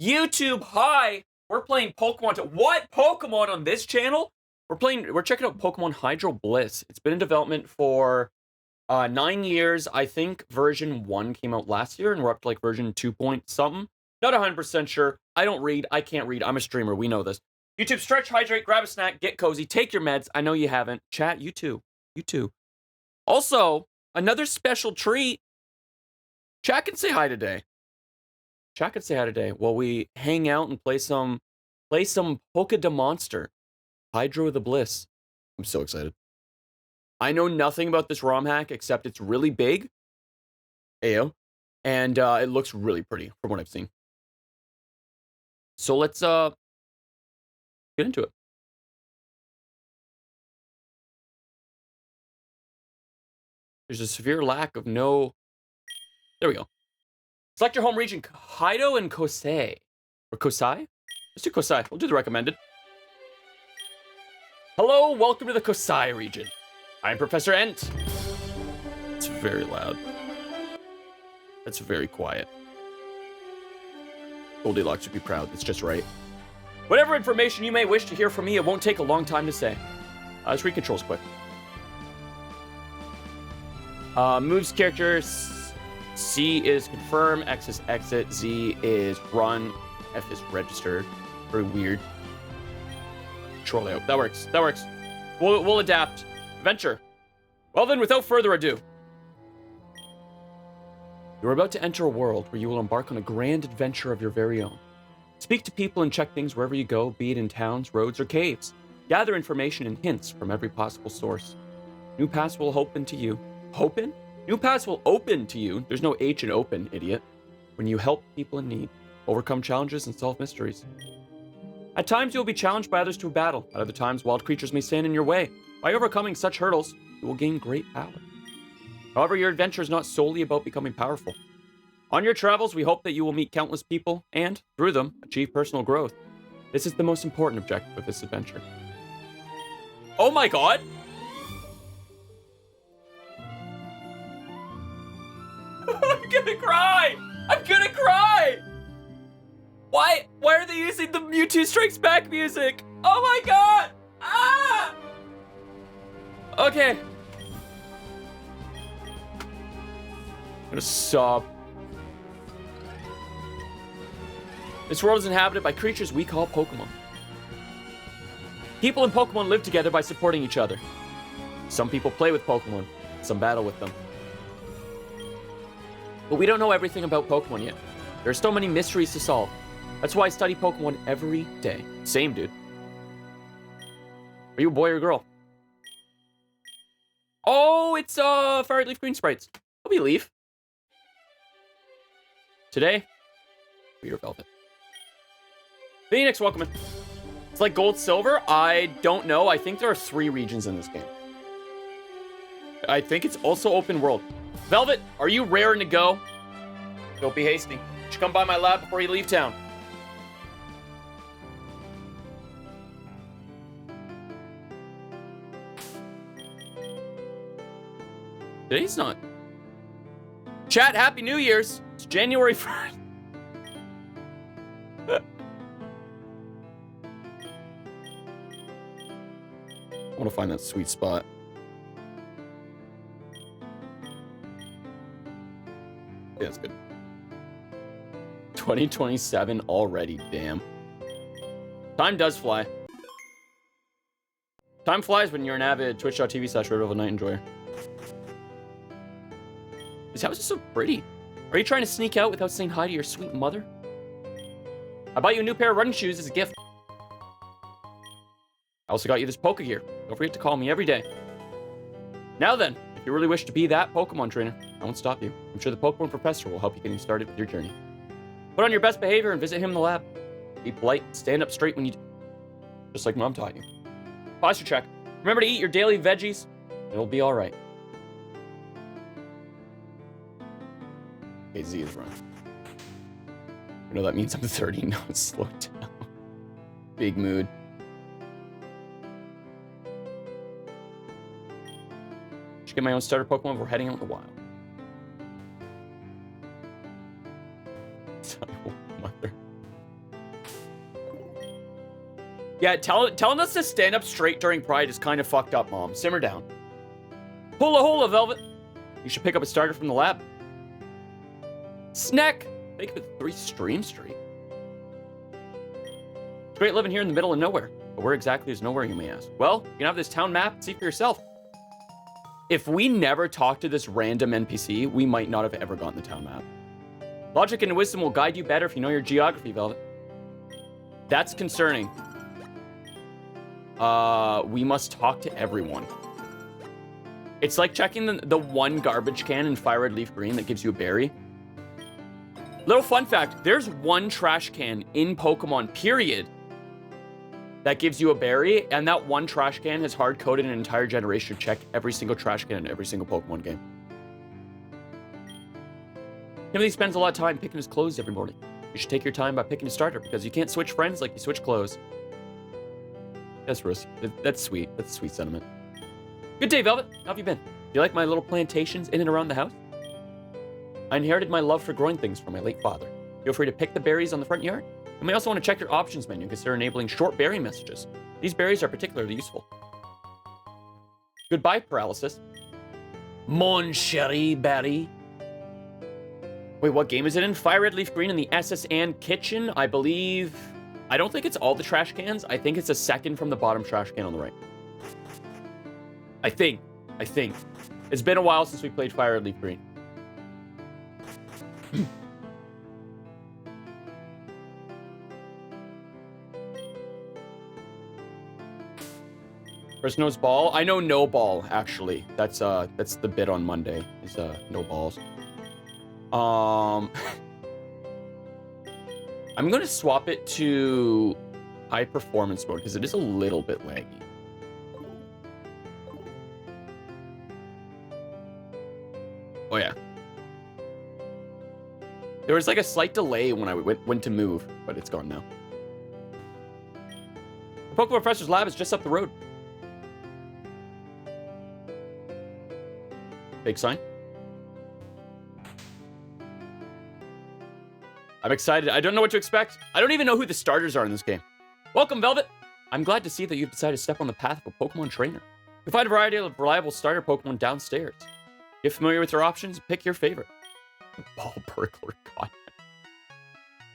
YouTube, hi! We're playing Pokemon. What Pokemon on this channel? We're checking out Pokemon Hydro Bliss. It's been in development for 9 years. I think version 1 came out last year, and we're up to like version 2 point something. Not 100% sure. I don't read. I can't read. I'm a streamer. We know this. YouTube, stretch, hydrate, grab a snack, get cozy, take your meds. I know you haven't. Chat, you too. You too. Also, another special treat. Chat can say hi today. Chat can say hi today while we hang out and play some Pokémon Monster. Hydro the Bliss. I'm so excited. I know nothing about this ROM hack except it's really big. Ayo. And it looks really pretty from what I've seen. So let's get into it. There's a severe lack of no... There we go. Select your home region, Kaido and Kosei. Or Kosei? Let's do Kosei. We'll do the recommended. Hello, welcome to the Kosei region. I'm Professor Ent. It's very loud. It's very quiet. Goldilocks would be proud. It's just right. Whatever information you may wish to hear from me, it won't take a long time to say. Let's read controls quick. Moves characters. C is confirm, X is exit, Z is run, F is register. Very weird. Control layout. That works. That works. We'll adapt. Adventure. Well then, without further ado. You're about to enter a world where you will embark on a grand adventure of your very own. Speak to people and check things wherever you go, be it in towns, roads, or caves. Gather information and hints from every possible source. New paths will open to you. Open? New paths will open to you. There's no H in open, idiot. When you help people in need, overcome challenges, and solve mysteries. At times, you will be challenged by others to a battle. At other times, wild creatures may stand in your way. By overcoming such hurdles, you will gain great power. However, your adventure is not solely about becoming powerful. On your travels, we hope that you will meet countless people and, through them, achieve personal growth. This is the most important objective of this adventure. Oh my god! I'm gonna cry! I'm gonna cry! Why are they using the Mewtwo Strikes Back music? Oh my god! Ah! Okay. I'm gonna sob. This world is inhabited by creatures we call Pokemon. People and Pokemon live together by supporting each other. Some people play with Pokemon, some battle with them. But we don't know everything about Pokemon yet. There are so many mysteries to solve. That's why I study Pokemon every day. Same, dude. Are you a boy or a girl? Oh, it's Fire Leaf Green sprites. I'll be Leaf. Today, we are Velvet. Phoenix, welcome in. It's like Gold, Silver? I don't know. I think there are 3 regions in this game. I think it's also open world. Velvet, are you raring to go? Don't be hasty. You should come by my lab before you leave town. Today's not. Chat, Happy New Year's. It's January 1st. I want to find that sweet spot. Yeah, that's good. 2027 already, damn. Time does fly. Time flies when you're an avid twitch.tv/Red Night Enjoyer. This house is so pretty. Are you trying to sneak out without saying hi to your sweet mother? I bought you a new pair of running shoes as a gift. I also got you this Poké gear. Don't forget to call me every day. Now then, if you really wish to be that Pokemon trainer, I won't stop you. I'm sure the Pokemon Professor will help you getting started with your journey. Put on your best behavior and visit him in the lab. Be polite, stand up straight when you... Just like Mom taught you. Posture check. Remember to eat your daily veggies. It'll be alright. Okay, Z is wrong. I know that means I'm 30. No, slow down. Big mood. Should get my own starter Pokemon before heading out in the wild. Mother. Yeah, telling us to stand up straight during Pride is kind of fucked up, Mom. Simmer down. Hula hula, Velvet. You should pick up a starter from the lab. Snack. Thank you for the 3 stream streak. It's great living here in the middle of nowhere. But where exactly is nowhere, you may ask? Well, you can have this town map and see for yourself. If we never talked to this random NPC, we might not have ever gotten the town map. Logic and wisdom will guide you better if you know your geography, Velvet. That's concerning. We must talk to everyone. It's like checking the one garbage can in Fire Red Leaf Green that gives you a berry. Little fun fact, there's one trash can in Pokemon, period, that gives you a berry, and that one trash can has hard-coded an entire generation to check every single trash can in every single Pokemon game. Timothy spends a lot of time picking his clothes every morning. You should take your time by picking a starter, because you can't switch friends like you switch clothes. That's That's sweet. That's a sweet sentiment. Good day, Velvet. How have you been? Do you like my little plantations in and around the house? I inherited my love for growing things from my late father. Feel free to pick the berries on the front yard. You may also want to check your options menu and consider enabling short berry messages. These berries are particularly useful. Goodbye, paralysis. Mon chéri berry. Wait, what game is it in? Fire Red Leaf Green in the SS and Kitchen, I believe. I don't think it's all the trash cans. I think it's the second from the bottom trash can on the right. I think. It's been a while since we played Fire Red Leaf Green. There's no ball. I know no ball, actually. That's the bit on Monday, is no balls. I'm gonna swap it to high performance mode because it is a little bit laggy. Oh yeah. There was like a slight delay when I went to move, but it's gone now. The Pokemon Professor's lab is just up the road. Big sign. I'm excited. I don't know what to expect. I don't even know who the starters are in this game. Welcome, Velvet. I'm glad to see that you've decided to step on the path of a Pokemon trainer. You'll find a variety of reliable starter Pokemon downstairs. Get familiar with your options, pick your favorite. Ball burglar, God.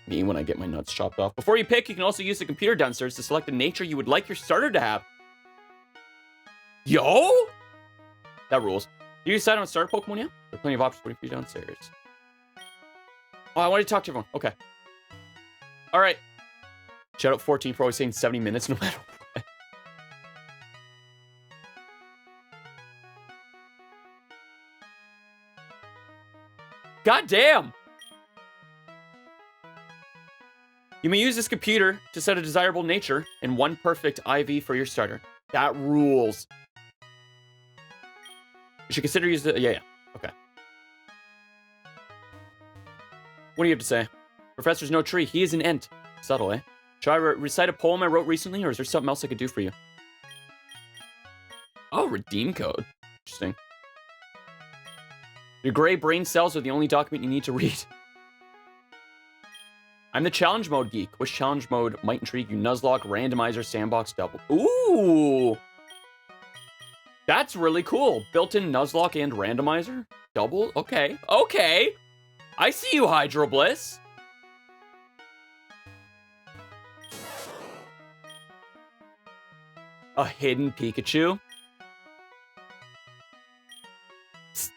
Me when I get my nuts chopped off. Before you pick, you can also use the computer downstairs to select the nature you would like your starter to have. Yo! That rules. Did you decide on a starter Pokemon yet? There are plenty of options waiting for you downstairs. Oh, I wanted to talk to everyone. Okay. All right. Shout out 14 for always saying 70 minutes no matter what. God damn! You may use this computer to set a desirable nature and one perfect IV for your starter. That rules. You should consider using the... Yeah. Okay. What do you have to say? Professor's no tree. He is an ent. Subtle, eh? Should I recite a poem I wrote recently, or is there something else I could do for you? Oh, redeem code. Interesting. Your gray brain cells are the only document you need to read. I'm the challenge mode geek. Which challenge mode might intrigue you? Nuzlocke, randomizer, sandbox, double. Ooh! That's really cool. Built-in Nuzlocke and randomizer? Double? Okay. Okay! I see you, Hydro Bliss. A hidden Pikachu? Psst.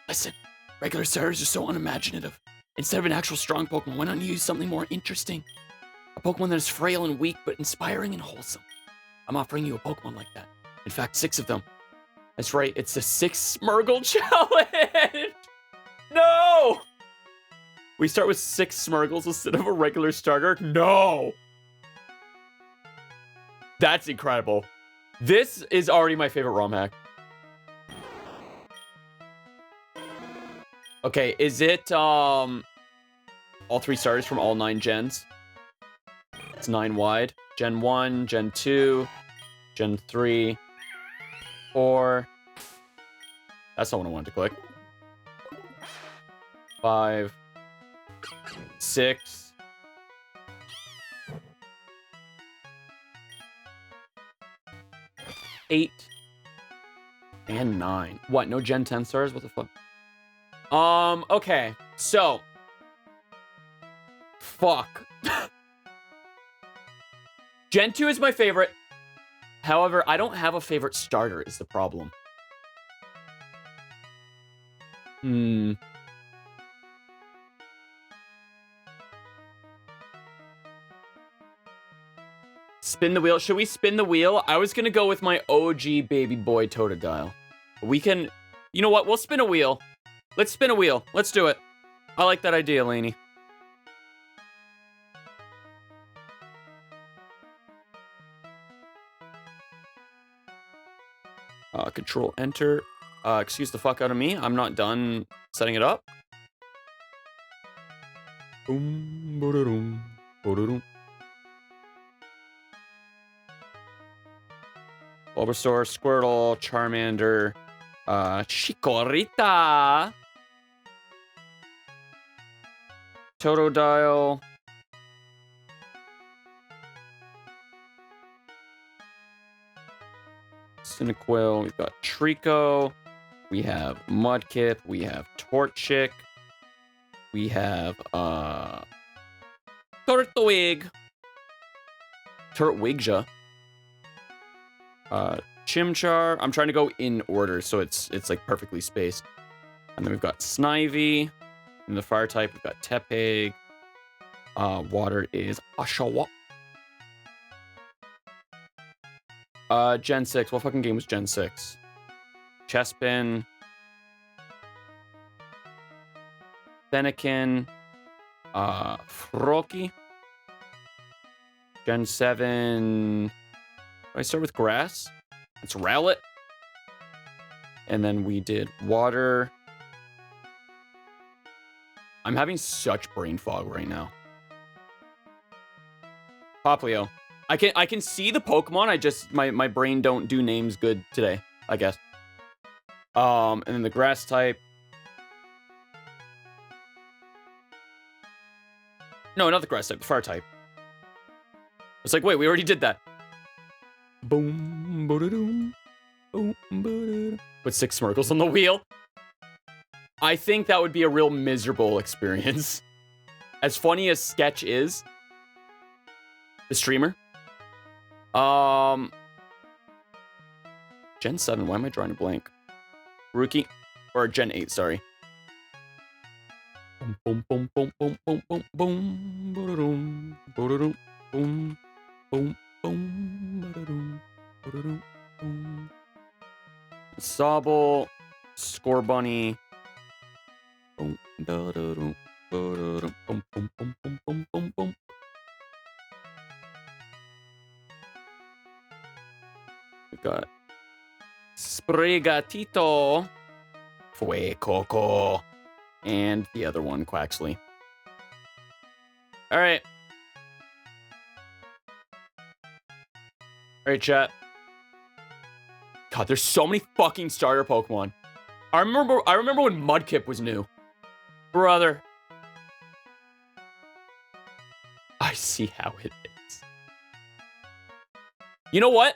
Listen, regular starters are so unimaginative. Instead of an actual strong Pokemon, why don't you use something more interesting? A Pokemon that is frail and weak, but inspiring and wholesome. I'm offering you a Pokemon like that. In fact, 6 of them. That's right, it's the 6 Smeargle challenge! No! We start with 6 Smeargles instead of a regular starter? No! That's incredible. This is already my favorite ROM hack. Okay, is it, all 3 starters from all 9 gens? It's 9 wide. Gen 1, Gen 2, Gen 3, 4. That's not what I wanted to click. 5, 6. 8 and 9. What? No Gen 10 stars? What the fuck? Okay. So. Fuck. Gen 2 is my favorite. However, I don't have a favorite starter is the problem. Spin the wheel. Should we spin the wheel? I was gonna go with my OG baby boy Totodile. We can... You know what? We'll spin a wheel. Let's spin a wheel. Let's do it. I like that idea, Lainey. Control Enter. Excuse the fuck out of me. I'm not done setting it up. Boom, ba-da-dum, ba-da-dum. Bulbasaur, Squirtle, Charmander, Chikorita, Totodile, Cyndaquil, we've got Trico, we have Mudkip, we have Torchic, we have Turtwig, Turtwigja, Chimchar. I'm trying to go in order so it's like perfectly spaced. And then we've got Snivy. In the fire type, we've got Tepig. Water is Oshawa. Gen 6. What fucking game was Gen 6? Chespin. Fennekin. Froakie. Gen 7. I start with grass. It's Rowlet. And then we did water. I'm having such brain fog right now. Poplio. I can see the Pokemon. I just my brain don't do names good today, I guess. And then the grass type. No, not the grass type, the fire type. It's like, wait, we already did that. Boom, ba-da-doom, boom, ba-da-doom. With 6 Smirkles on the wheel. I think that would be a real miserable experience. As funny as Sketch is, the streamer. Gen 7, why am I drawing a blank? Rookie, or Gen 8, sorry. Boom, boom, boom, boom, boom, boom, boom, ba-da-doom, ba-da-doom, boom, boom. Sobble, Scorbunny. We've got Sprigatito, Fuecoco, and the other one, Quaxley. All right. All right, chat. God, there's so many fucking starter Pokemon. I remember when Mudkip was new. Brother. I see how it is. You know what?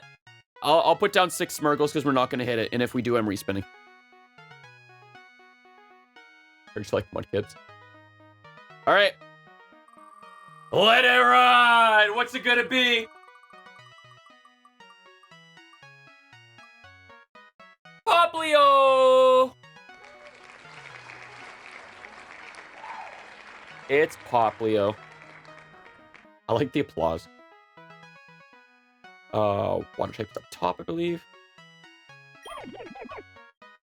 I'll put down 6 Smirgles because we're not going to hit it. And if we do, I'm respinning. I just like Mudkips. All right. Let it ride. What's it going to be? Poplio! It's Poplio. I like the applause. Water type's up top, I believe.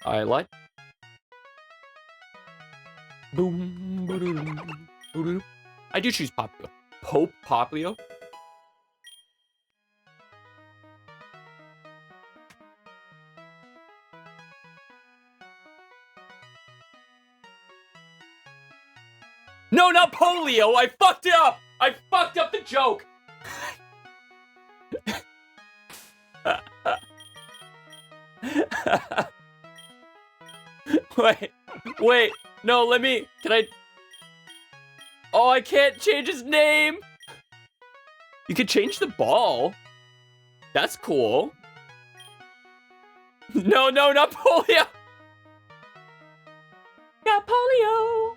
I lied. Boom, ba-doom, ba-doom. I do choose Poplio. Pope Poplio? No, not polio. I fucked it up. I fucked up the joke. Wait. No, can I? Oh, I can't change his name. You could change the ball. That's cool. No, no, not polio. Got polio.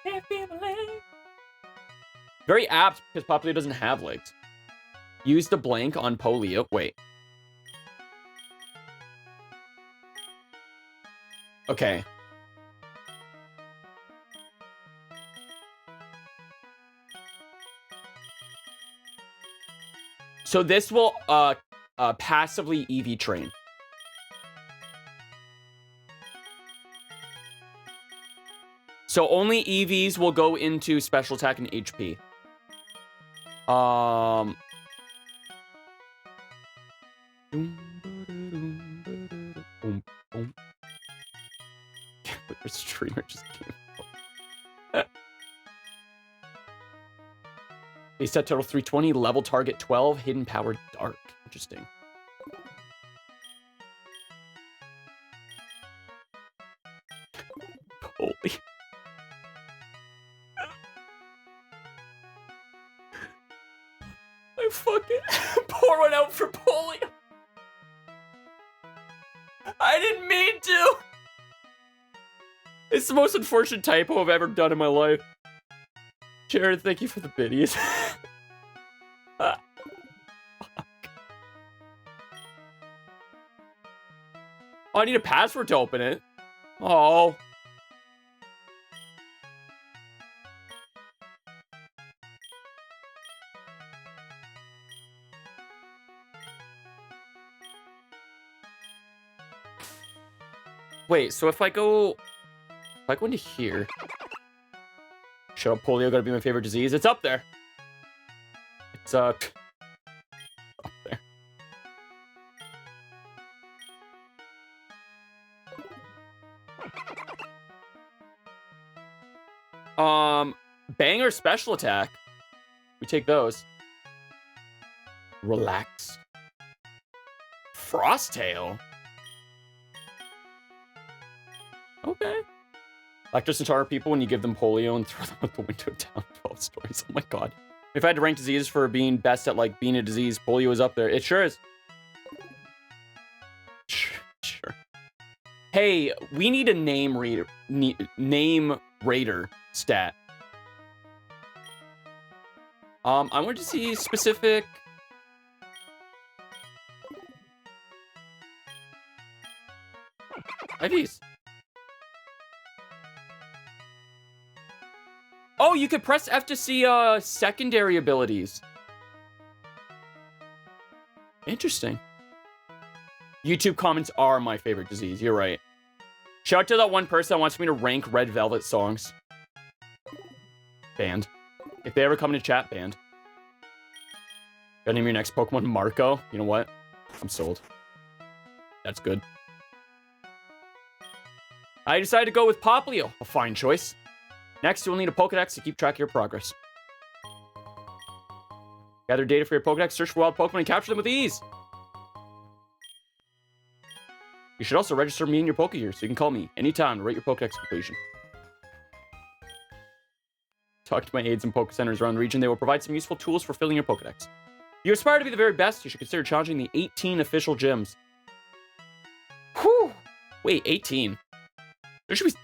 Can't feel my leg. Very apt because Polio doesn't have legs. Use the blank on polio. Wait. Okay. So this will passively EV train. So only EVs will go into special attack and HP. The streamer just came. Base set total 320, level target 12, hidden power dark. Interesting. Holy. I fucking pour one out for polio. I didn't mean to. It's the most unfortunate typo I've ever done in my life. Jared, thank you for the biddies. Oh, I need a password to open it. Oh. Wait, so if I go into here, shut up, polio gotta be my favorite disease. It's up there. It's up there. Banger special attack. We take those. Relax. Frosttail. Okay. Lactose intolerant people, when you give them polio and throw them out the window down 12 stories. Oh my god. If I had to rank diseases for being best at, like, being a disease, polio is up there. It sure is. Sure. Hey, we need a name raider stat. I wanted to see specific... IVs. Oh, you could press F to see secondary abilities. Interesting. YouTube comments are my favorite disease. You're right. Shout out to that one person that wants me to rank Red Velvet songs. Banned. If they ever come into chat, banned. Gotta name your next Pokemon Marco. You know what? I'm sold. That's good. I decided to go with Poplio. A fine choice. Next, you'll need a Pokedex to keep track of your progress. Gather data for your Pokedex, search for wild Pokemon, and capture them with ease. You should also register me in your Pokegear, so you can call me anytime to rate your Pokedex completion. Talk to my aides and Poke Centers around the region. They will provide some useful tools for filling your Pokedex. If you aspire to be the very best, you should consider challenging the 18 official gyms. Whew! Wait, 18? There should be... Is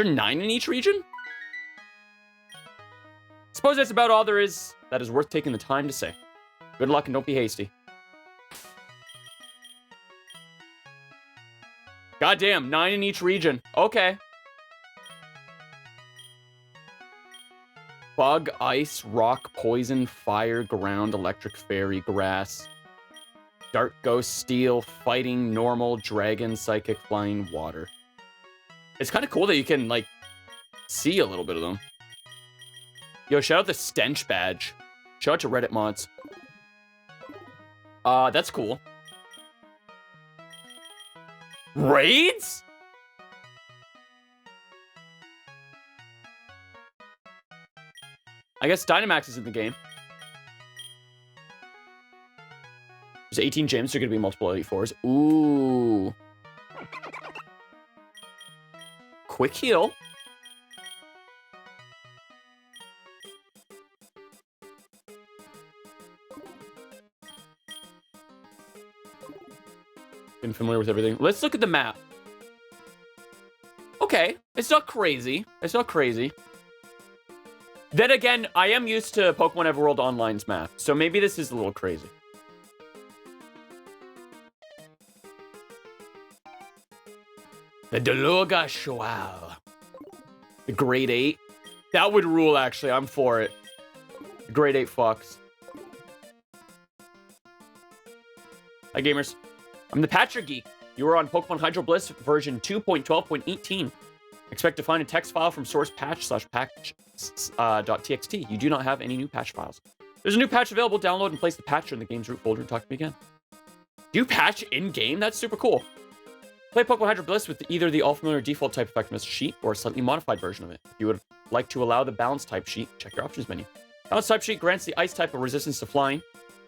there 9 in each region? Suppose that's about all there is that is worth taking the time to say. Good luck and don't be hasty. Goddamn, 9 in each region. Okay. Bug, ice, rock, poison, fire, ground, electric, fairy, grass. Dark, ghost, steel, fighting, normal, dragon, psychic, flying, water. It's kind of cool that you can, like, see a little bit of them. Yo, shout out the Stench badge. Shout out to Reddit mods. That's cool. Raids? I guess Dynamax is in the game. There's 18 gyms, so you're gonna be multiple 84s. Ooh. Quick heal. been familiar with everything. Let's look at the map. Okay, it's not crazy. It's not crazy. Then again, I am used to Pokemon Everworld Online's map, so maybe this is a little crazy. The Deluga Shoal. The Grade 8. That would rule, actually. I'm for it. The Grade 8 Fox. Hi, gamers. I'm the Patcher Geek. You are on Pokemon Hydro Bliss version 2.12.18. Expect to find a text file from source patch/patch.txt. You do not have any new patch files. There's a new patch available. Download and place the patch in the game's root folder and talk to me again. Do you patch in-game? That's super cool. Play Pokemon Hydro Bliss with either the all-familiar default type effectiveness sheet or a slightly modified version of it. If you would like to allow the balance type sheet, check your options menu. Balance type sheet grants the ice type of resistance to flying,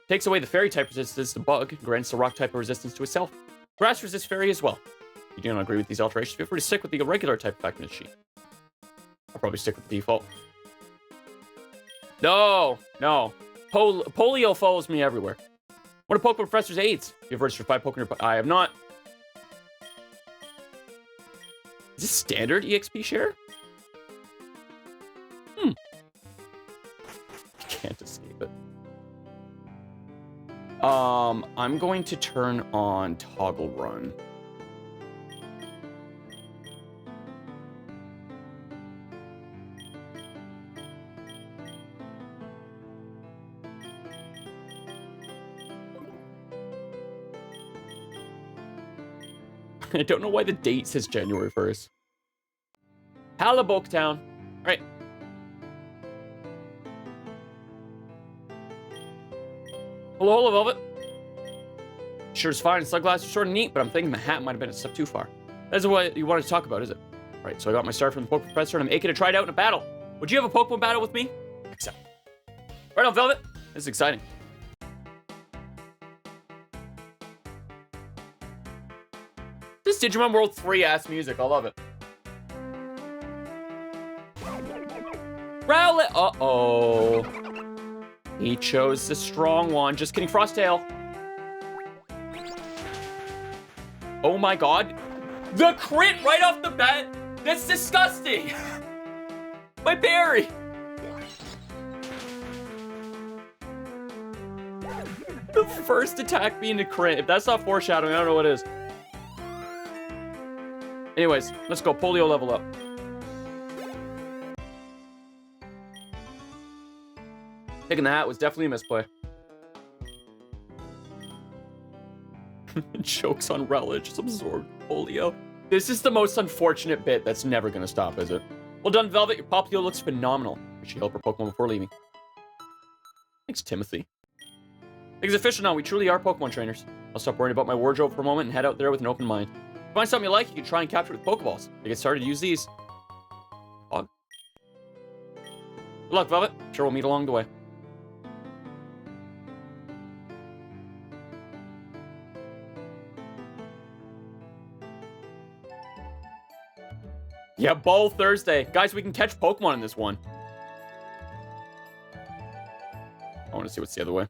takes away the fairy type resistance to bug, and grants the rock type of resistance to itself. Grass resists fairy as well. If you do not agree with these alterations, feel free to stick with the regular type effectiveness sheet. I'll probably stick with the default. No. Polio follows me everywhere. What are Pokemon Professor's aids? You've registered 5 Pokemon. I have not. Is this standard EXP share? You can't escape it. I'm going to turn on Toggle Run. I don't know why the date says January 1st. Halibok Town. All right. Hello, Velvet. Sure is fine. Sunglasses are sort of neat, but I'm thinking the hat might have been a step too far. That's what you wanted to talk about, is it? All right, so I got my start from the Pokemon Professor, and I'm aching to try it out in a battle. Would you have a Pokemon battle with me? Accept. Right on, Velvet. This is exciting. This Digimon World 3-ass music. I love it. Rowlet. Uh-oh. He chose the strong one. Just kidding, Frosttail. Oh my god. The crit right off the bat. That's disgusting. My berry. The first attack being a crit. If that's not foreshadowing, I don't know what is. Anyways, let's go. Polio level up. Taking the hat was definitely a misplay. Jokes on relish, absorbed polio. This is the most unfortunate bit that's never gonna stop, is it? Well done, Velvet. Your Popplio looks phenomenal. We should help our Pokemon before leaving. Thanks, Timothy. Things official now. We truly are Pokemon trainers. I'll stop worrying about my wardrobe for a moment and head out there with an open mind. If you find something you like, you can try and capture it with Pokeballs. To get started, use these. Good luck, Velvet. Sure we'll meet along the way. Yeah, Ball Thursday. Guys, we can catch Pokemon in this one. I want to see what's the other way.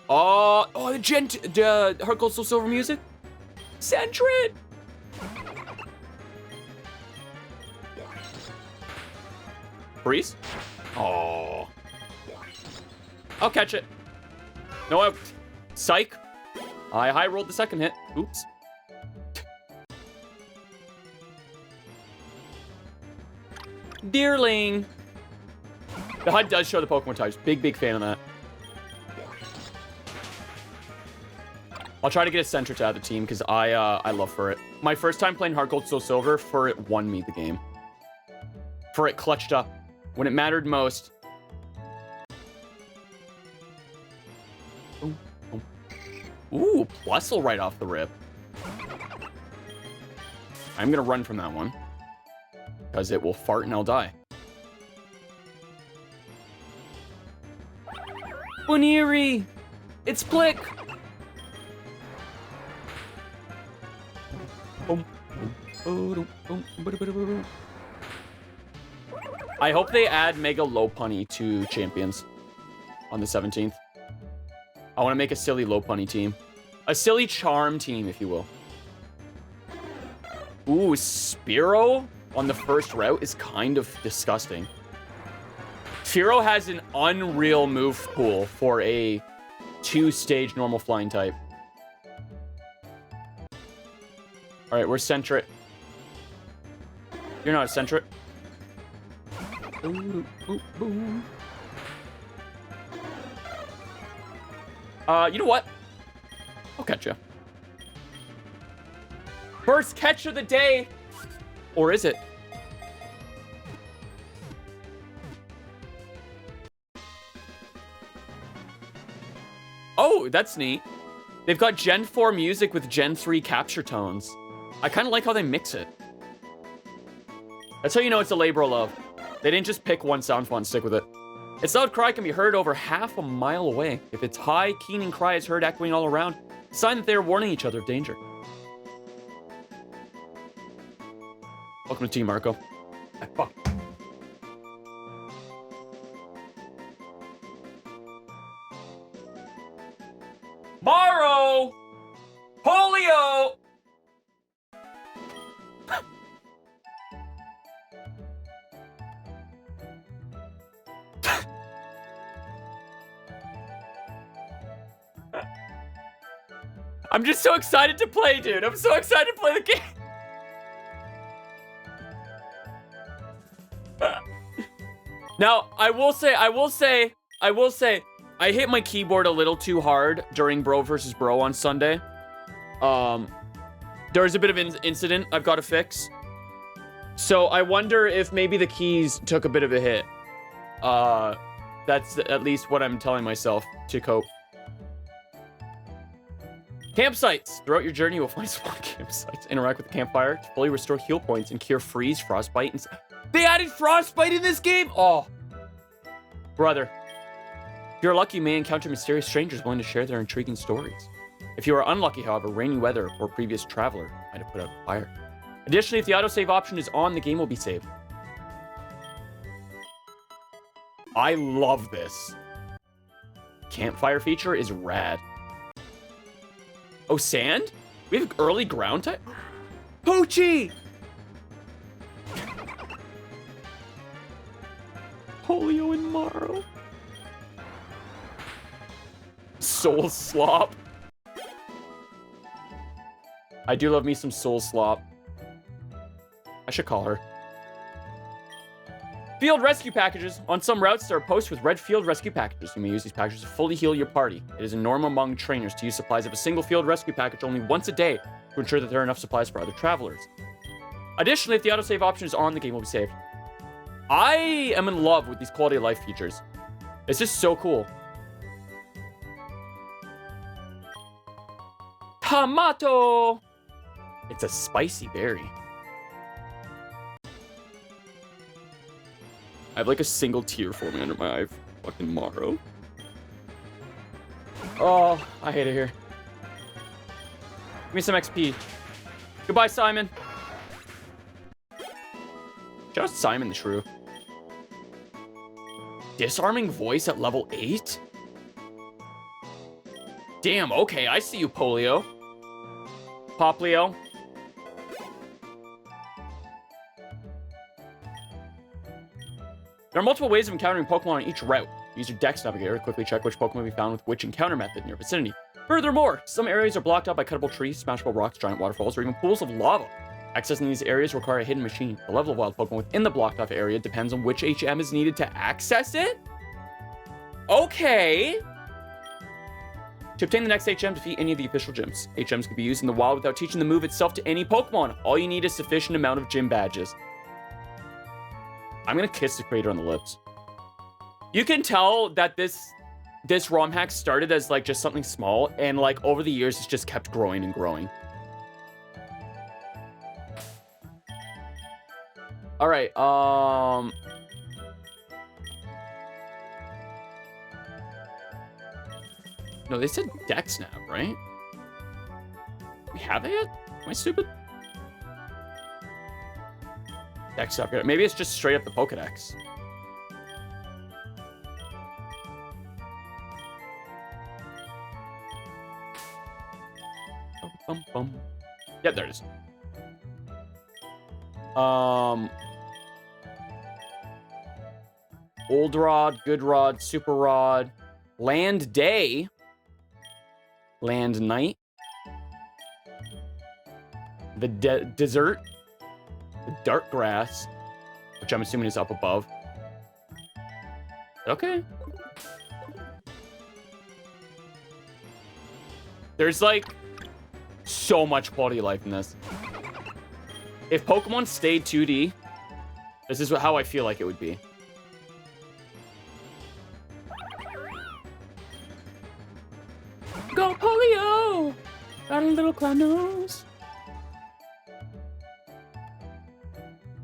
Oh, the Heart Gold Soul Silver music. Sentret. Breeze? Oh. I'll catch it. No, psych. I high rolled the second hit. Oops. Deerling. The HUD does show the Pokemon types. Big fan of that. I'll try to get a Sentret out of the team because I love Furret. My first time playing Heart Gold Soul Silver, Furret won me the game. Furret clutched up when it mattered most. Ooh, Plusle right off the rip. I'm gonna run from that one. Because it will fart and I'll die. Boniri! It's Blick! I hope they add Mega Lopunny to Champions on the 17th. I want to make a silly Lopunny team. A silly charm team, if you will. Ooh, Spearow on the first route is kind of disgusting. Fearow has an unreal move pool for a 2-stage normal flying type. All right, we're Centret. You're not a Centret. You know what? I'll catch you. First catch of the day. Or is it? Oh, that's neat. They've got Gen 4 music with Gen 3 capture tones. I kind of like how they mix it. That's how you know it's a labor of love. They didn't just pick one sound font and stick with it. Its loud cry can be heard over half a mile away. If its high, keening cry is heard echoing all around, a sign that they are warning each other of danger. Welcome to Team Marco. Fuck. Morrow! Polio! I'm just so excited to play, dude. I'm so excited to play the game. Now, I will say, I hit my keyboard a little too hard during Bro versus Bro on Sunday. There's a bit of an incident I've got to fix. So I wonder if maybe the keys took a bit of a hit. That's at least what I'm telling myself to cope. Campsites. Throughout your journey, you will find small campsites. Interact with the campfire to fully restore heal points and cure freeze, frostbite, and... They added frostbite in this game? Oh. Brother. If you're lucky, you may encounter mysterious strangers willing to share their intriguing stories. If you are unlucky, however, rainy weather or previous traveler might have put out a fire. Additionally, if the autosave option is on, the game will be saved. I love this. Campfire feature is rad. Oh, sand? We have early ground type? Poochie! Polio and Morrow. Soul Slop. I do love me some Soul Slop. I should call her. Field rescue packages. On some routes, there are posts with red field rescue packages. You may use these packages to fully heal your party. It is a norm among trainers to use supplies of a single field rescue package only once a day to ensure that there are enough supplies for other travelers. Additionally, if the autosave option is on, the game will be saved. I am in love with these quality of life features. It's just so cool. Tomato! It's a spicy berry. I have like a single tear forming under my eye. Fucking Morrow. Oh, I hate it here. Give me some XP. Goodbye, Simon. Shout out Simon the Shrew. Disarming voice at level 8? Damn, okay, I see you, Polio. Poplio. There are multiple ways of encountering Pokemon on each route. Use your Dex Navigator to quickly check which Pokemon will be found with which encounter method in your vicinity. Furthermore, some areas are blocked out by cuttable trees, smashable rocks, giant waterfalls, or even pools of lava. Accessing these areas require a hidden machine. The level of wild Pokemon within the blocked off area depends on which HM is needed to access it? Okay. To obtain the next HM, defeat any of the official gyms. HMs can be used in the wild without teaching the move itself to any Pokemon. All you need is sufficient amount of gym badges. I'm gonna kiss the creator on the lips. You can tell that this ROM hack started as like just something small, and like over the years it's just kept growing and growing. All right, no, they said Dex Nav, right? We have it yet? Am I stupid? Dex upgrade. Maybe it's just straight up the Pokedex. Yep, there it is. Old Rod, Good Rod, Super Rod, Land Day, Land Night, the Desert, the Dark Grass, which I'm assuming is up above. Okay. There's, like, so much quality of life in this. If Pokemon stayed 2D, this is how I feel like it would be. Go Polio! Got a little clown nose.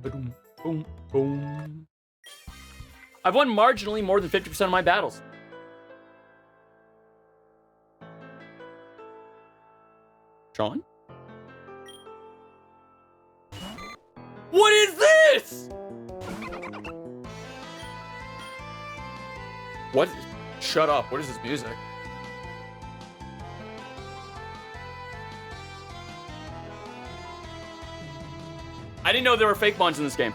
Boom, boom, boom. I've won marginally more than 50% of my battles. Sean? What is this? What? Shut up. What is this music? I didn't know there were fake mons in this game.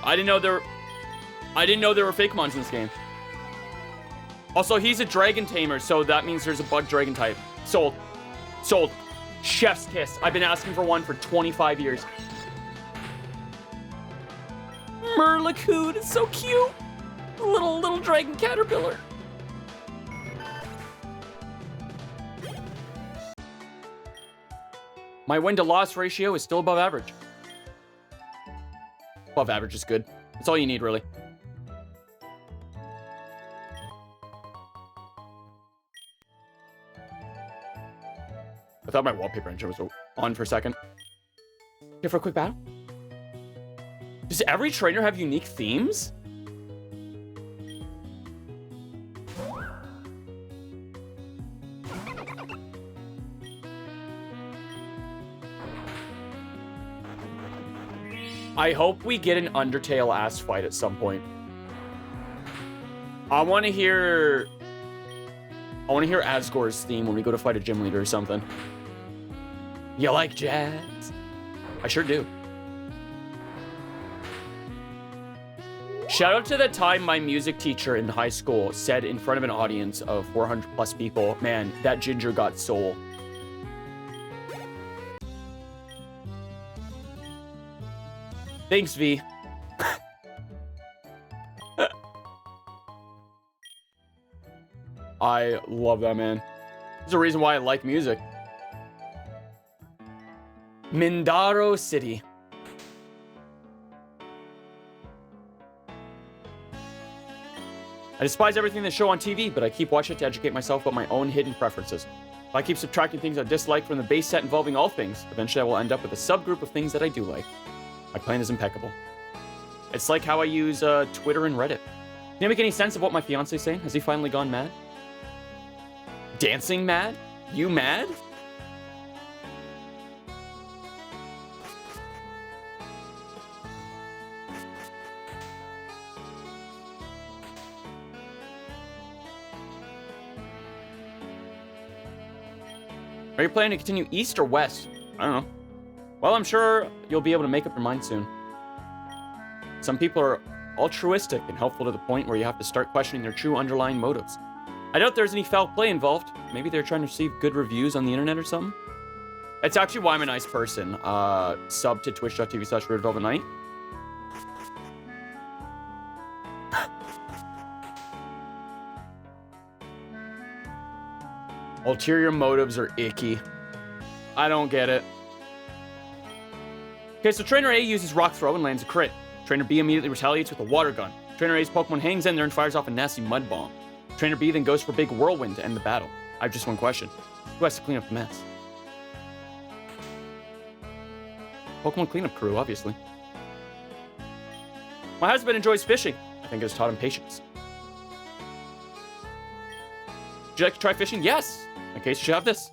I didn't know there were fake mons in this game. Also, he's a dragon tamer, so that means there's a bug dragon type. Sold. Sold. Chef's kiss. I've been asking for one for 25 years. Murlocoon is so cute. Little dragon caterpillar. My win to loss ratio is still above average. Above average is good. That's all you need, really. I thought my wallpaper engine was on for a second. Here for a quick battle? Does every trainer have unique themes? I hope we get an Undertale ass fight at some point. I want to hear Asgore's theme when we go to fight a gym leader or something. You like jazz? I sure do. Shout out to the time my music teacher in high school said in front of an audience of 400 plus people, man, that ginger got soul. Thanks, V. I love that, man. There's a reason why I like music. Mindaro City. I despise everything they show on TV, but I keep watching it to educate myself about my own hidden preferences. If I keep subtracting things I dislike from the base set involving all things, eventually I will end up with a subgroup of things that I do like. My plan is impeccable. It's like how I use Twitter and Reddit. Can you make any sense of what my fiance's saying? Has he finally gone mad? Dancing mad? You mad? Are you planning to continue east or west? I don't know. Well, I'm sure you'll be able to make up your mind soon. Some people are altruistic and helpful to the point where you have to start questioning their true underlying motives. I doubt there's any foul play involved. Maybe they're trying to receive good reviews on the internet or something. It's actually why I'm a nice person. Sub to twitch.tv/WeirdVelvetKnight. Ulterior motives are icky. I don't get it. Okay, so Trainer A uses Rock Throw and lands a crit. Trainer B immediately retaliates with a Water Gun. Trainer A's Pokemon hangs in there and fires off a nasty Mud Bomb. Trainer B then goes for Big Whirlwind to end the battle. I have just one question. Who has to clean up the mess? Pokemon cleanup crew, obviously. My husband enjoys fishing. I think it's taught him patience. Would you like to try fishing? Yes! In case you should have this.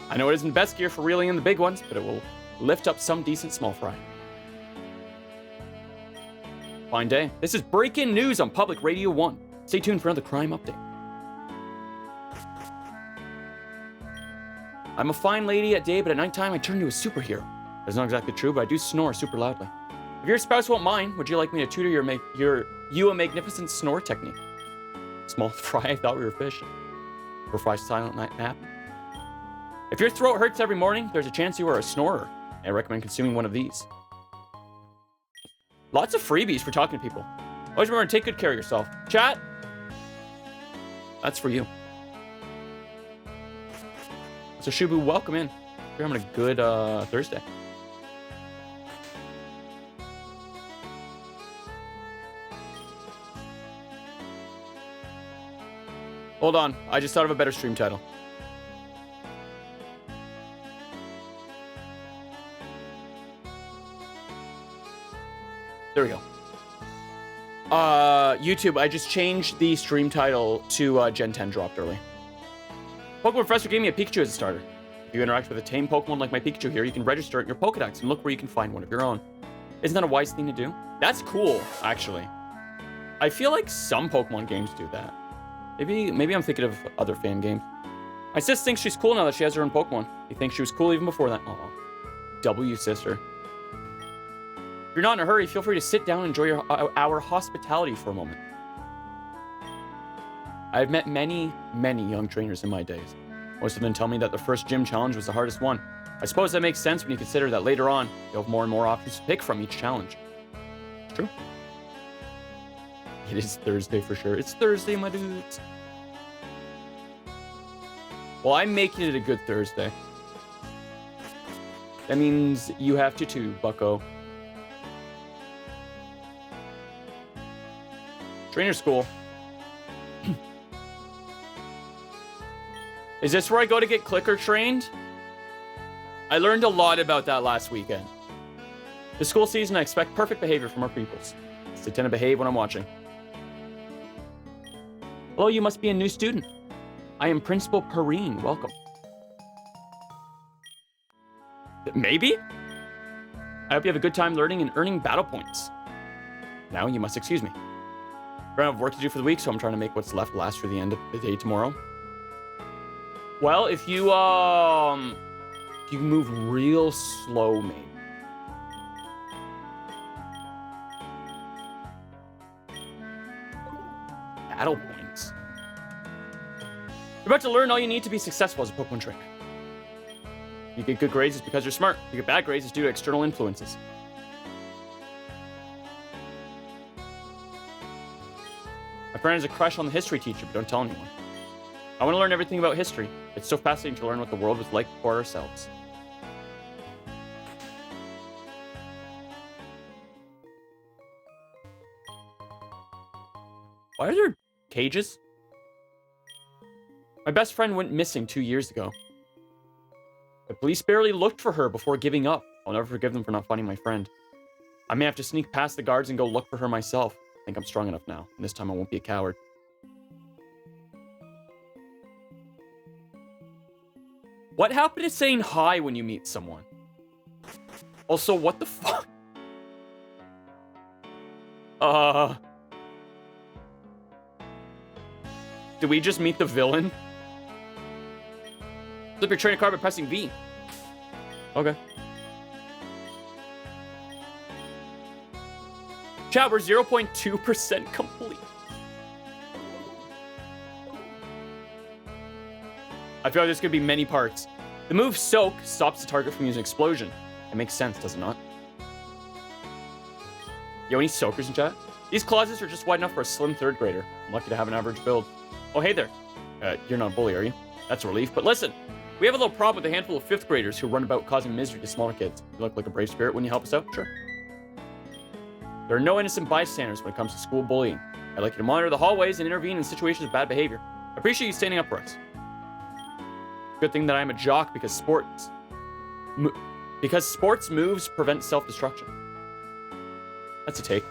I know it isn't best gear for reeling in the big ones, but it will lift up some decent small fry. Fine day. This is breaking news on Public Radio 1. Stay tuned for another crime update. I'm a fine lady at day, but at nighttime I turn into a superhero. That's not exactly true, but I do snore super loudly. If your spouse won't mind, would you like me to tutor you a magnificent snore technique? Small fry, I thought we were fish. For Fry's silent night nap. If your throat hurts every morning, there's a chance you are a snorer. I recommend consuming one of these. Lots of freebies for talking to people. Always remember to take good care of yourself. Chat, that's for you. So Shubu, welcome in. You're having a good Thursday. Hold on, I just thought of a better stream title. There we go. YouTube, I just changed the stream title to Gen 10 dropped early. Pokemon Professor gave me a Pikachu as a starter. If you interact with a tame Pokemon like my Pikachu here, you can register it in your Pokedex and look where you can find one of your own. Isn't that a wise thing to do? That's cool, actually. I feel like some Pokemon games do that. Maybe I'm thinking of other fan games. My sis thinks she's cool now that she has her own Pokemon. He thinks she was cool even before that. Aw. W sister. If you're not in a hurry, feel free to sit down and enjoy our hospitality for a moment. I've met many, many young trainers in my days. Most of them tell me that the first gym challenge was the hardest one. I suppose that makes sense when you consider that later on, you'll have more and more options to pick from each challenge. It's true. It is Thursday for sure. It's Thursday, my dudes. Well, I'm making it a good Thursday. That means you have to too, bucko. Trainer school. Is this where I go to get clicker trained? I learned a lot about that last weekend. This school season, I expect perfect behavior from our pupils. I tend to behave when I'm watching. Hello, you must be a new student. I am Principal Perrine. Welcome. Maybe? I hope you have a good time learning and earning battle points. Now you must excuse me. I have work to do for the week, so I'm trying to make what's left last for the end of the day tomorrow. Well, if you move real slow, maybe. Battle points. You're about to learn all you need to be successful as a Pokemon trainer. You get good grades, it's because you're smart. You get bad grades, it's due to external influences. My friend has a crush on the history teacher, but don't tell anyone. I want to learn everything about history. It's so fascinating to learn what the world was like before ourselves. Why are there cages? My best friend went missing 2 years ago. The police barely looked for her before giving up. I'll never forgive them for not finding my friend. I may have to sneak past the guards and go look for her myself. I think I'm strong enough now, and this time I won't be a coward. What happened to saying hi when you meet someone? Also, what the fuck? Did we just meet the villain? Flip your trainer card by pressing V. Okay. Chat, we're 0.2% complete. I feel like there's gonna be many parts. The move Soak stops the target from using Explosion. It makes sense, does it not? Yo, any soakers in chat? These closets are just wide enough for a slim third grader. I'm lucky to have an average build. Oh, hey there. You're not a bully, are you? That's a relief. But listen, we have a little problem with a handful of fifth graders who run about causing misery to smaller kids. You look like a brave spirit when you help us out? Sure. There are no innocent bystanders when it comes to school bullying. I'd like you to monitor the hallways and intervene in situations of bad behavior. I appreciate you standing up for us. Good thing that I'm a jock because sports moves prevent self-destruction. That's a take.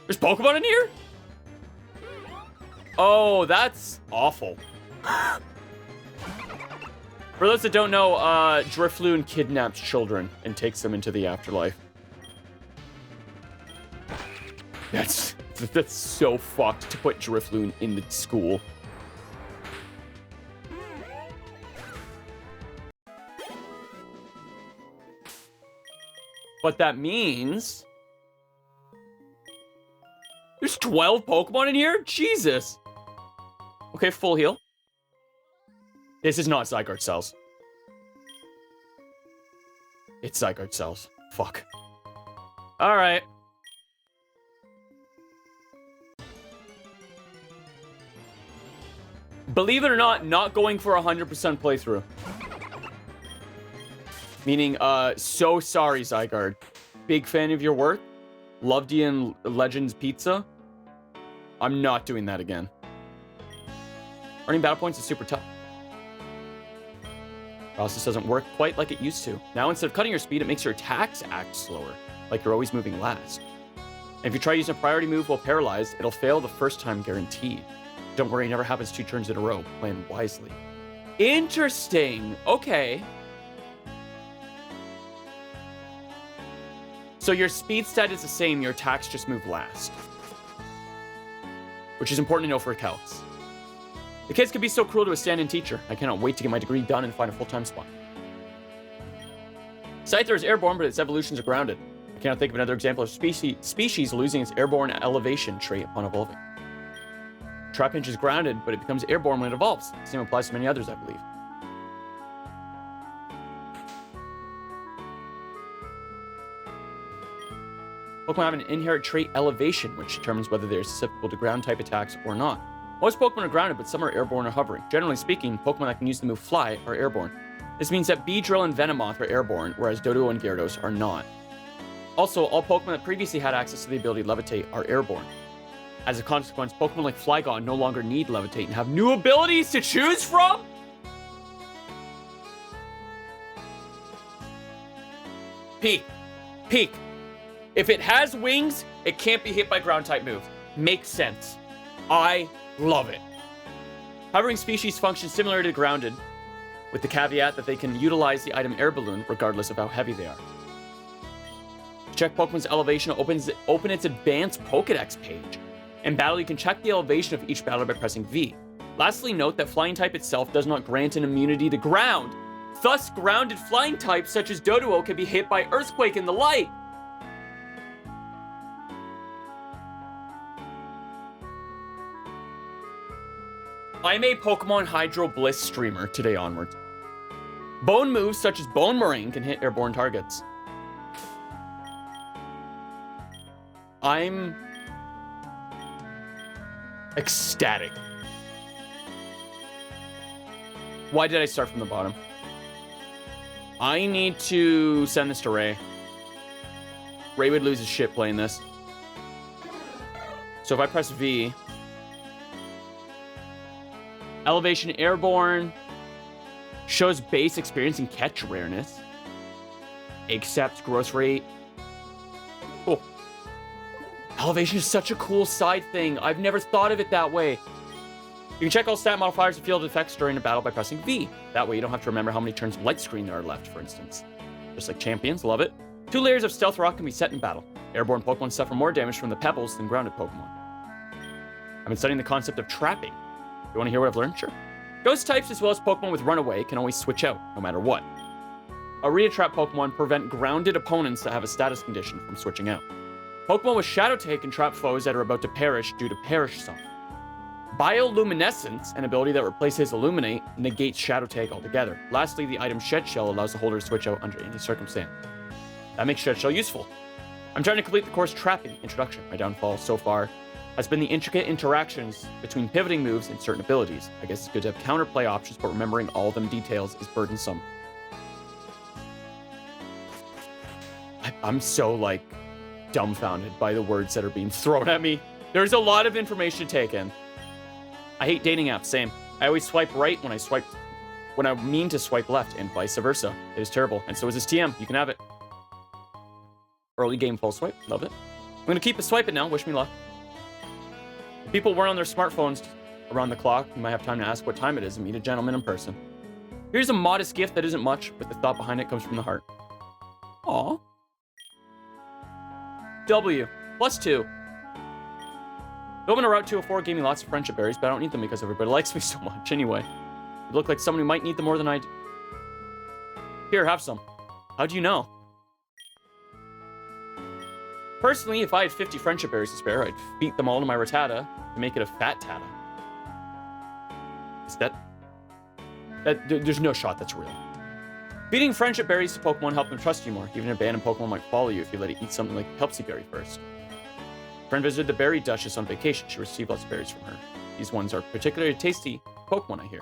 There's Pokemon in here? Oh, that's awful. For those that don't know, Drifloon kidnaps children and takes them into the afterlife. That's That's so fucked to put Drifloon in the school. But that means... There's 12 Pokemon in here? Jesus. Okay, full heal. This is not Zygarde cells. It's Zygarde cells. Fuck. Alright. Believe it or not going for 100% playthrough. Meaning, so sorry, Zygarde. Big fan of your work. Loved you in Legends Pizza. I'm not doing that again. Earning battle points is super tough. Process doesn't work quite like it used to. Now, instead of cutting your speed, it makes your attacks act slower, like you're always moving last. And if you try using a priority move while paralyzed, it'll fail the first time guaranteed. Don't worry, it never happens 2 turns in a row. Plan wisely. Interesting. Okay. So your speed stat is the same, your attacks just move last. Which is important to know for calcs. The kids can be so cruel to a stand-in teacher. I cannot wait to get my degree done and find a full-time spot. Scyther is airborne, but its evolutions are grounded. I cannot think of another example of species losing its airborne elevation trait upon evolving. Trapinch is grounded, but it becomes airborne when it evolves. The same applies to many others, I believe. Pokemon have an inherent trait elevation, which determines whether they are susceptible to ground-type attacks or not. Most Pokemon are grounded, but some are airborne or hovering. Generally speaking, Pokemon that can use the move Fly are airborne. This means that Beedrill and Venomoth are airborne, whereas Doduo and Gyarados are not. Also, all Pokemon that previously had access to the ability Levitate are airborne. As a consequence, Pokemon like Flygon no longer need Levitate and have new abilities to choose from? Peak. If it has wings, it can't be hit by ground-type moves. Makes sense. I love it. Hovering species function similar to grounded, with the caveat that they can utilize the item Air Balloon regardless of how heavy they are. To check Pokemon's elevation, open its advanced Pokedex page. In battle, you can check the elevation of each battler by pressing V. Lastly, note that flying type itself does not grant an immunity to ground. Thus, grounded flying types such as Doduo can be hit by Earthquake and the like. I'm a Pokemon Hydro Bliss streamer today onwards. Bone moves such as Bone Moraine can hit airborne targets. I'm ecstatic. Why did I start from the bottom? I need to send this to Ray. Ray would lose his shit playing this. So if I press V... Elevation airborne. Shows base experience and catch rareness. Accepts growth rate. Cool. Elevation is such a cool side thing. I've never thought of it that way. You can check all stat modifiers and field effects during a battle by pressing V. That way you don't have to remember how many turns of light screen there are left, for instance. Just like champions, love it. 2 layers of Stealth Rock can be set in battle. Airborne Pokemon suffer more damage from the pebbles than grounded Pokemon. I've been studying the concept of trapping. You want to hear what I've learned? Sure. Ghost types as well as Pokemon with Runaway can always switch out, no matter what. Arena Trap Pokemon prevent grounded opponents that have a status condition from switching out. Pokemon with Shadow Take can trap foes that are about to perish due to Perish Song. Bioluminescence, an ability that replaces Illuminate, negates Shadow Take altogether. Lastly, the item Shed Shell allows the holder to switch out under any circumstance. That makes Shed Shell useful. I'm trying to complete the course Trapping Introduction. My downfall so far has been the intricate interactions between pivoting moves and certain abilities. I guess it's good to have counterplay options, but remembering all of them details is burdensome. I'm so, like, dumbfounded by the words that are being thrown at me. There's a lot of information to take in. I hate dating apps, same. I always swipe right when I mean to swipe left, and vice versa. It is terrible, and so is this TM. You can have it. Early game full swipe, love it. I'm gonna keep a swiping now, wish me luck. If people weren't on their smartphones around the clock, you might have time to ask what time it is and meet a gentleman in person. Here's a modest gift that isn't much, but the thought behind it comes from the heart. Aww. W, +2. Building a Route 204 gave me lots of friendship berries, but I don't need them because everybody likes me so much anyway. You look like someone who might need them more than I do. Here, have some. How do you know? Personally, if I had 50 friendship berries to spare, I'd feed them all to my Rattata to make it a fat Tata. Is that there's no shot that's real. Feeding friendship berries to Pokemon help them trust you more. Even an abandoned Pokemon might follow you if you let it eat something like a Kelpsie berry first. A friend visited the berry Duchess on vacation. She received lots of berries from her. These ones are particularly tasty Pokemon, I hear.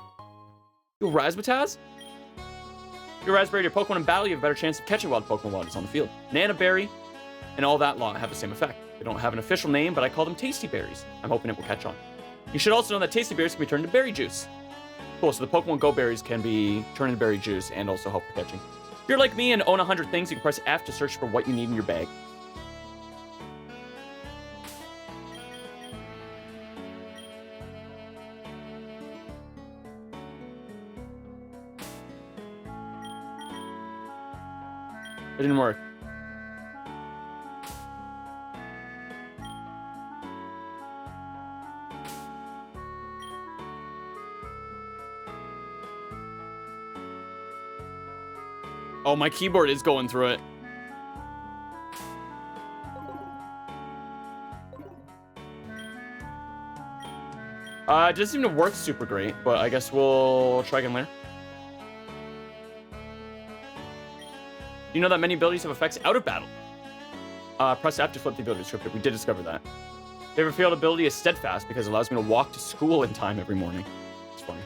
You Razzmatazz? If you Raspberry your Pokemon in battle, you have a better chance of catching wild Pokemon while it's on the field. Nana Berry and all that lot have the same effect. They don't have an official name, but I call them Tasty Berries. I'm hoping it will catch on. You should also know that Tasty Berries can be turned into berry juice. Cool, so the Pokemon Go berries can be turned into berry juice and also help for catching. If you're like me and own 100 things, you can press F to search for what you need in your bag. It didn't work. Oh, my keyboard is going through it. It doesn't seem to work super great, but I guess we'll try again later. You know that many abilities have effects out of battle. Press F to flip the ability descriptor. We did discover that. Favorite field ability is Steadfast because it allows me to walk to school in time every morning. It's funny.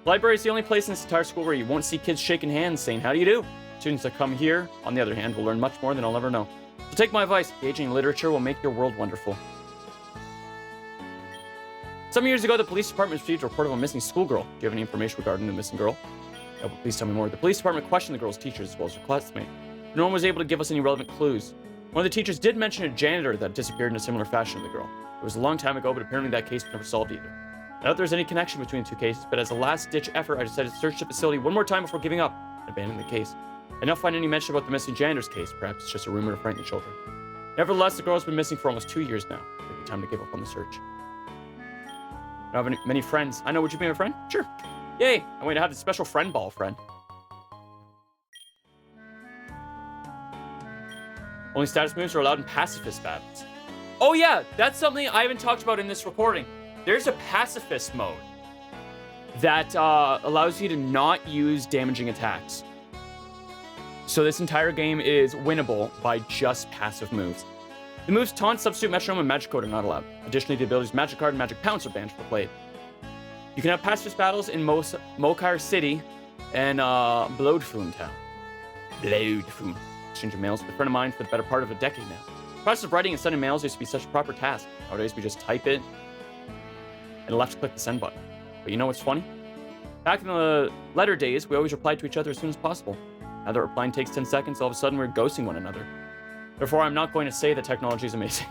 Library is the only place in this entire school where you won't see kids shaking hands saying, how do you do? Students that come here, on the other hand, will learn much more than I'll ever know. So take my advice. Engaging in literature will make your world wonderful. Some years ago, the police department received a report of a missing schoolgirl. Do you have any information regarding the missing girl? No, but please tell me more. The police department questioned the girl's teachers as well as her classmate. No one was able to give us any relevant clues. One of the teachers did mention a janitor that disappeared in a similar fashion to the girl. It was a long time ago, but apparently that case was never solved either. I doubt there's any connection between the two cases, but as a last-ditch effort, I decided to search the facility one more time before giving up and abandoning the case. I did not find any mention about the missing janitor's case. Perhaps it's just a rumor to frighten the children. Nevertheless, the girl has been missing for almost 2 years now. It may be time to give up on the search. I don't have many friends. I know, would you be my friend? Sure. Yay! I'm going to have this special friend ball, friend. Only status moves are allowed in pacifist battles. Oh yeah, that's something I haven't talked about in this recording. There's a pacifist mode that allows you to not use damaging attacks. So this entire game is winnable by just passive moves. The moves Taunt, Substitute, Metronome, and Magic Code are not allowed. Additionally, the abilities Magic Card and Magic Pounce are banned for played. You can have pacifist battles in Mokar City and Bloodfoon Town. Bloodfoon. Exchanging mails with a friend of mine for the better part of a decade now. The process of writing and sending mails used to be such a proper task. Nowadays, we just type it and left-click the send button. But you know what's funny? Back in the letter days, we always replied to each other as soon as possible. Now that replying takes 10 seconds, all of a sudden we're ghosting one another. Therefore, I'm not going to say that technology is amazing.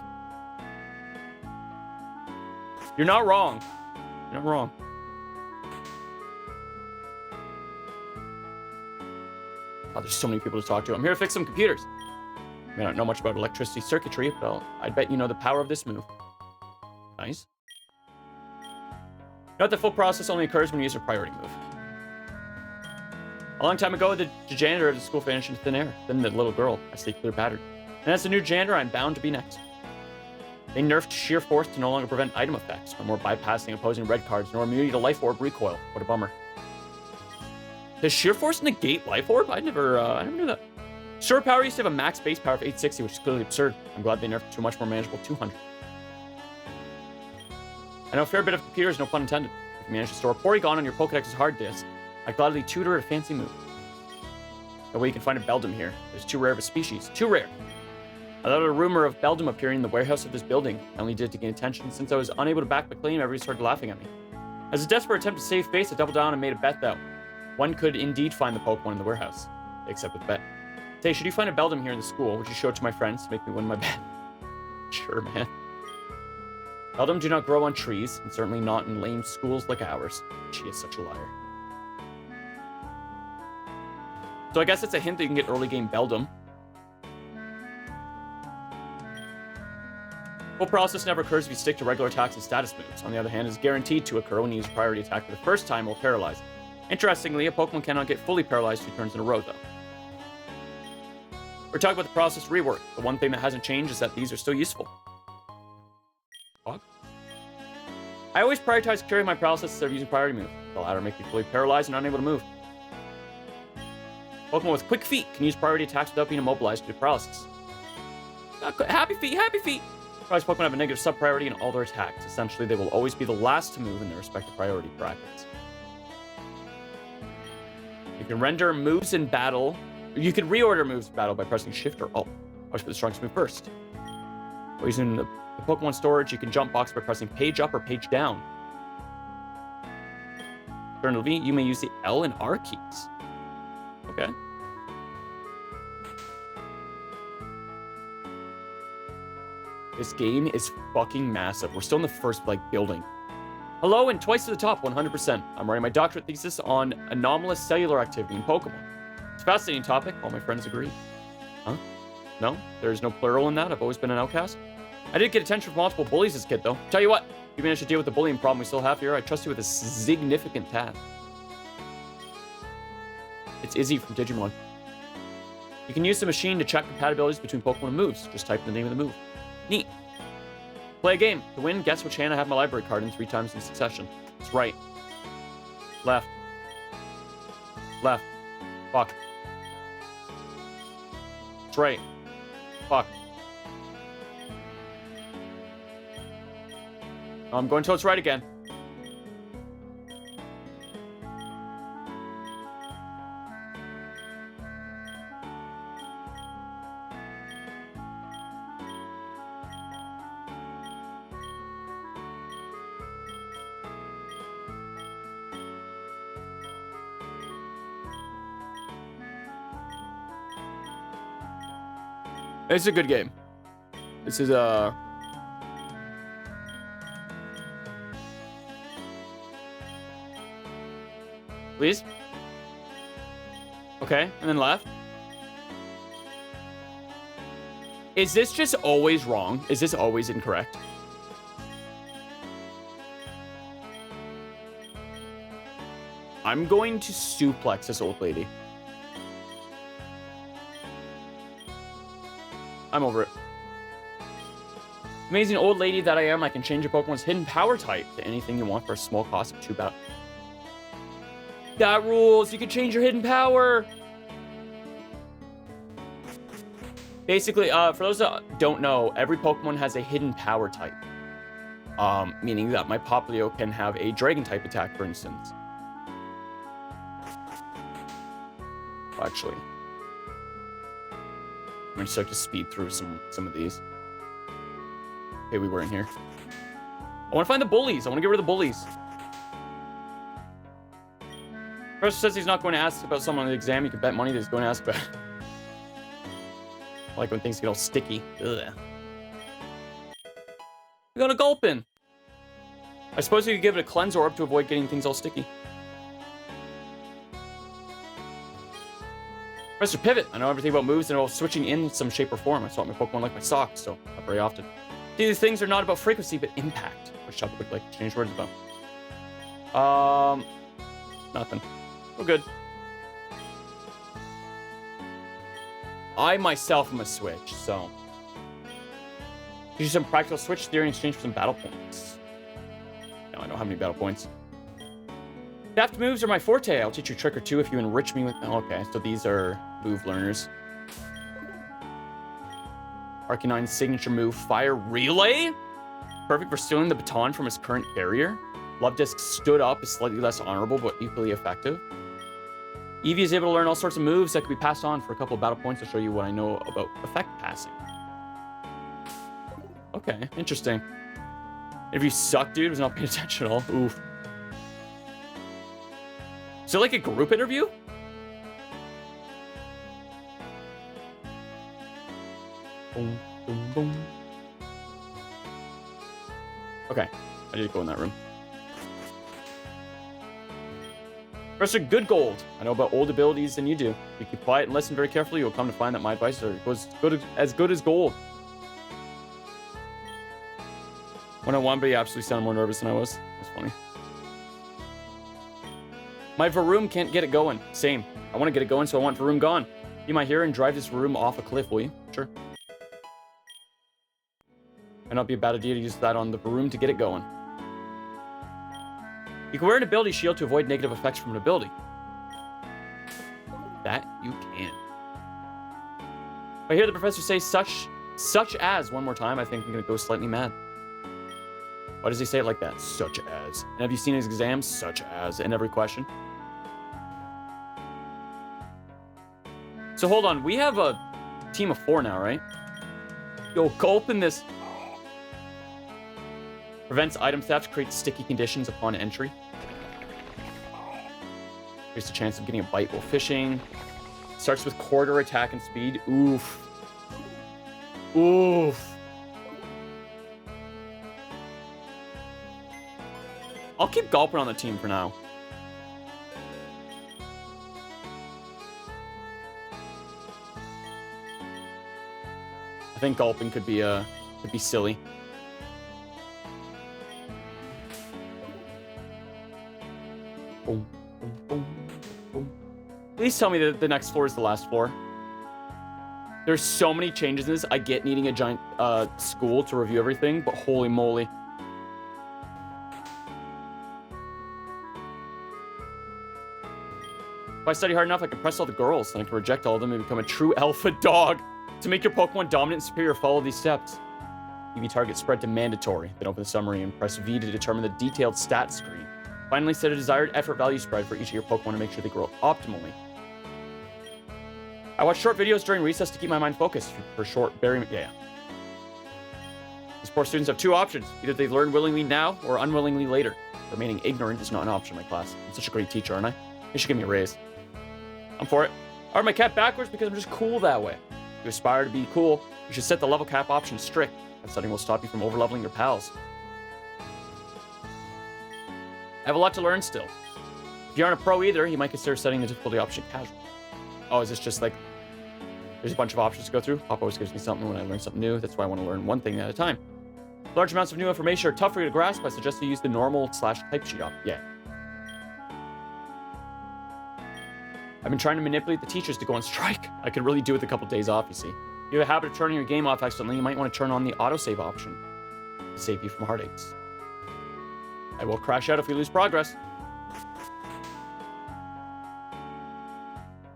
You're not wrong. You're not wrong. Oh, there's so many people to talk to. I'm here to fix some computers. I may not know much about electricity circuitry, but I'd bet you know the power of this move. Nice. Note the full process only occurs when you use a priority move. A long time ago, the janitor of the school vanished into thin air. Then the little girl, I stay clear battered. And as the new janitor, I'm bound to be next. They nerfed Sheer Force to no longer prevent item effects, no more bypassing opposing red cards, nor immunity to Life Orb recoil. What a bummer. Does Sheer Force negate Life Orb? I never knew that. Sword Power used to have a max base power of 860, which is clearly absurd. I'm glad they nerfed to a much more manageable 200. I know a fair bit of computers, no pun intended. If you manage to store a Porygon on your Pokedex's hard disk, I gladly tutor a fancy move. That way you can find a Beldum here. There's too rare of a species. Too rare. I thought a rumor of Beldum appearing in the warehouse of this building. I only did it to gain attention. Since I was unable to back my claim, everybody started laughing at me. As a desperate attempt to save face, I doubled down and made a bet that one could indeed find the Pokemon in the warehouse. Except with the bet. Say, should you find a Beldum here in the school, would you show it to my friends to make me win my bet? Sure, man. Beldum do not grow on trees, and certainly not in lame schools like ours. She is such a liar. So I guess it's a hint that you can get early game Beldum. Full paralysis never occurs if you stick to regular attacks and status moves. On the other hand, it is guaranteed to occur when you use a priority attack for the first time while paralyzed. Interestingly, a Pokemon cannot get fully paralyzed 2 turns in a row, though. We're talking about the process rework. The one thing that hasn't changed is that these are still useful. Fuck. I always prioritize carrying my paralysis instead of using priority move. The latter make me fully paralyzed and unable to move. Pokemon with quick feet can use priority attacks without being immobilized due to paralysis. Happy feet, happy feet! Paralyzed Pokemon have a negative sub-priority in all their attacks. Essentially, they will always be the last to move in their respective priority brackets. You can render moves in battle. You can reorder moves in battle by pressing Shift or Alt. Always put the strongest move first. While using the Pokemon storage, you can jump box by pressing page up or page down. Alternatively, you may use the L and R keys. Okay. This game is fucking massive. We're still in the first, building. Hello and twice to the top, 100%. I'm writing my doctorate thesis on anomalous cellular activity in Pokemon. It's a fascinating topic. All my friends agree. Huh? No? There's no plural in that? I've always been an outcast? I did get attention from multiple bullies as a kid, though. Tell you what, if you manage to deal with the bullying problem we still have here, I trust you with a significant task. It's Izzy from Digimon. You can use the machine to check compatibilities between Pokemon and moves. Just type in the name of the move. Neat. Play a game. To win, guess which hand I have my library card in 3 times in succession. It's right. Left. Left. Fuck. It's right. Fuck. I'm going till it's right again. This is a good game. This is Please? Okay, and then left. Is this just always wrong? Is this always incorrect? I'm going to suplex this old lady. I'm over it. Amazing old lady that I am, I can change a Pokemon's hidden power type to anything you want for a small cost of 2 battles. That rules! You can change your hidden power! Basically, for those that don't know, every Pokemon has a hidden power type. Meaning that my Popplio can have a Dragon type attack, for instance. Actually. I'm gonna start to speed through some of these. Okay, we were in here. I want to find the bullies. I want to get rid of the bullies. Professor says he's not going to ask about someone on the exam. You can bet money that he's going to ask about. I like when things get all sticky. Ugh. We got a Gulpin. I suppose you could give it a cleanse orb to avoid getting things all sticky. Professor Pivot. I know everything about moves and about switching in some shape or form. I swap my Pokemon like my socks, so not very often. These things are not about frequency, but impact. Which topic would like to change words about? Nothing. We're good. I myself am a switch, so. Use some practical switch theory in exchange for some battle points. Now I don't have any battle points. Daft moves are my forte. I'll teach you a trick or two if you enrich me with... Oh, okay, so these are move learners. Arcanine's signature move, Fire Relay. Perfect for stealing the baton from his current barrier. Love Disc stood up is slightly less honorable, but equally effective. Eevee is able to learn all sorts of moves that can be passed on for a couple of battle points to show you what I know about effect passing. Okay, interesting. If you suck, dude, was not paying attention at all. Oof. Is it like a group interview? Boom, boom, boom. Okay, I need to go in that room. Professor Good Gold. I know about old abilities than you do. If you keep quiet and listen very carefully, you'll come to find that my advice are as good as gold. When I won, but he absolutely sounded more nervous than I was. That's funny. My Varoom can't get it going. Same. I want to get it going, so I want Varoom gone. Be my hero and drive this Varoom off a cliff, will you? Sure. Might not be a bad idea to use that on the Varoom to get it going. You can wear an ability shield to avoid negative effects from an ability. That you can. If I hear the professor say such as one more time, I think I'm going to go slightly mad. Why does he say it like that? Such as. And have you seen his exams? Such as in every question. So hold on, we have a team of 4 now, right? Yo, gulp in this. Prevents item theft, creates sticky conditions upon entry. Here's the chance of getting a bite while fishing. Starts with quarter attack and speed. Oof. Oof. I'll keep Gulpin on the team for now. I think Gulpin could be silly. Boom, boom, boom, boom. Please tell me that the next floor is the last floor. There's so many changes in this. I get needing a giant school to review everything, but holy moly. If I study hard enough, I can press all the girls, then I can reject all of them and become a true alpha dog. To make your Pokemon dominant and superior, follow these steps. EV target spread to mandatory, then open the summary and press V to determine the detailed stats screen. Finally, set a desired effort value spread for each of your Pokemon to make sure they grow optimally. I watch short videos during recess to keep my mind focused. For short, yeah. These poor students have 2 options. Either they learn willingly now or unwillingly later. Remaining ignorant is not an option in my class. I'm such a great teacher, aren't I? They should give me a raise. I'm for it. I wear my cap backwards because I'm just cool that way. If you aspire to be cool, you should set the level cap option strict. That setting will stop you from overleveling your pals. I have a lot to learn still. If you aren't a pro either, you might consider setting the difficulty option casual. Oh, is this just like... There's a bunch of options to go through? Pop always gives me something when I learn something new. That's why I want to learn one thing at a time. Large amounts of new information are tough for you to grasp. I suggest you use the normal/type sheet option. Yeah. I've been trying to manipulate the teachers to go on strike. I could really do with a couple days off, you see. If you have a habit of turning your game off accidentally, you might want to turn on the autosave option to save you from heartaches. I will crash out if we lose progress.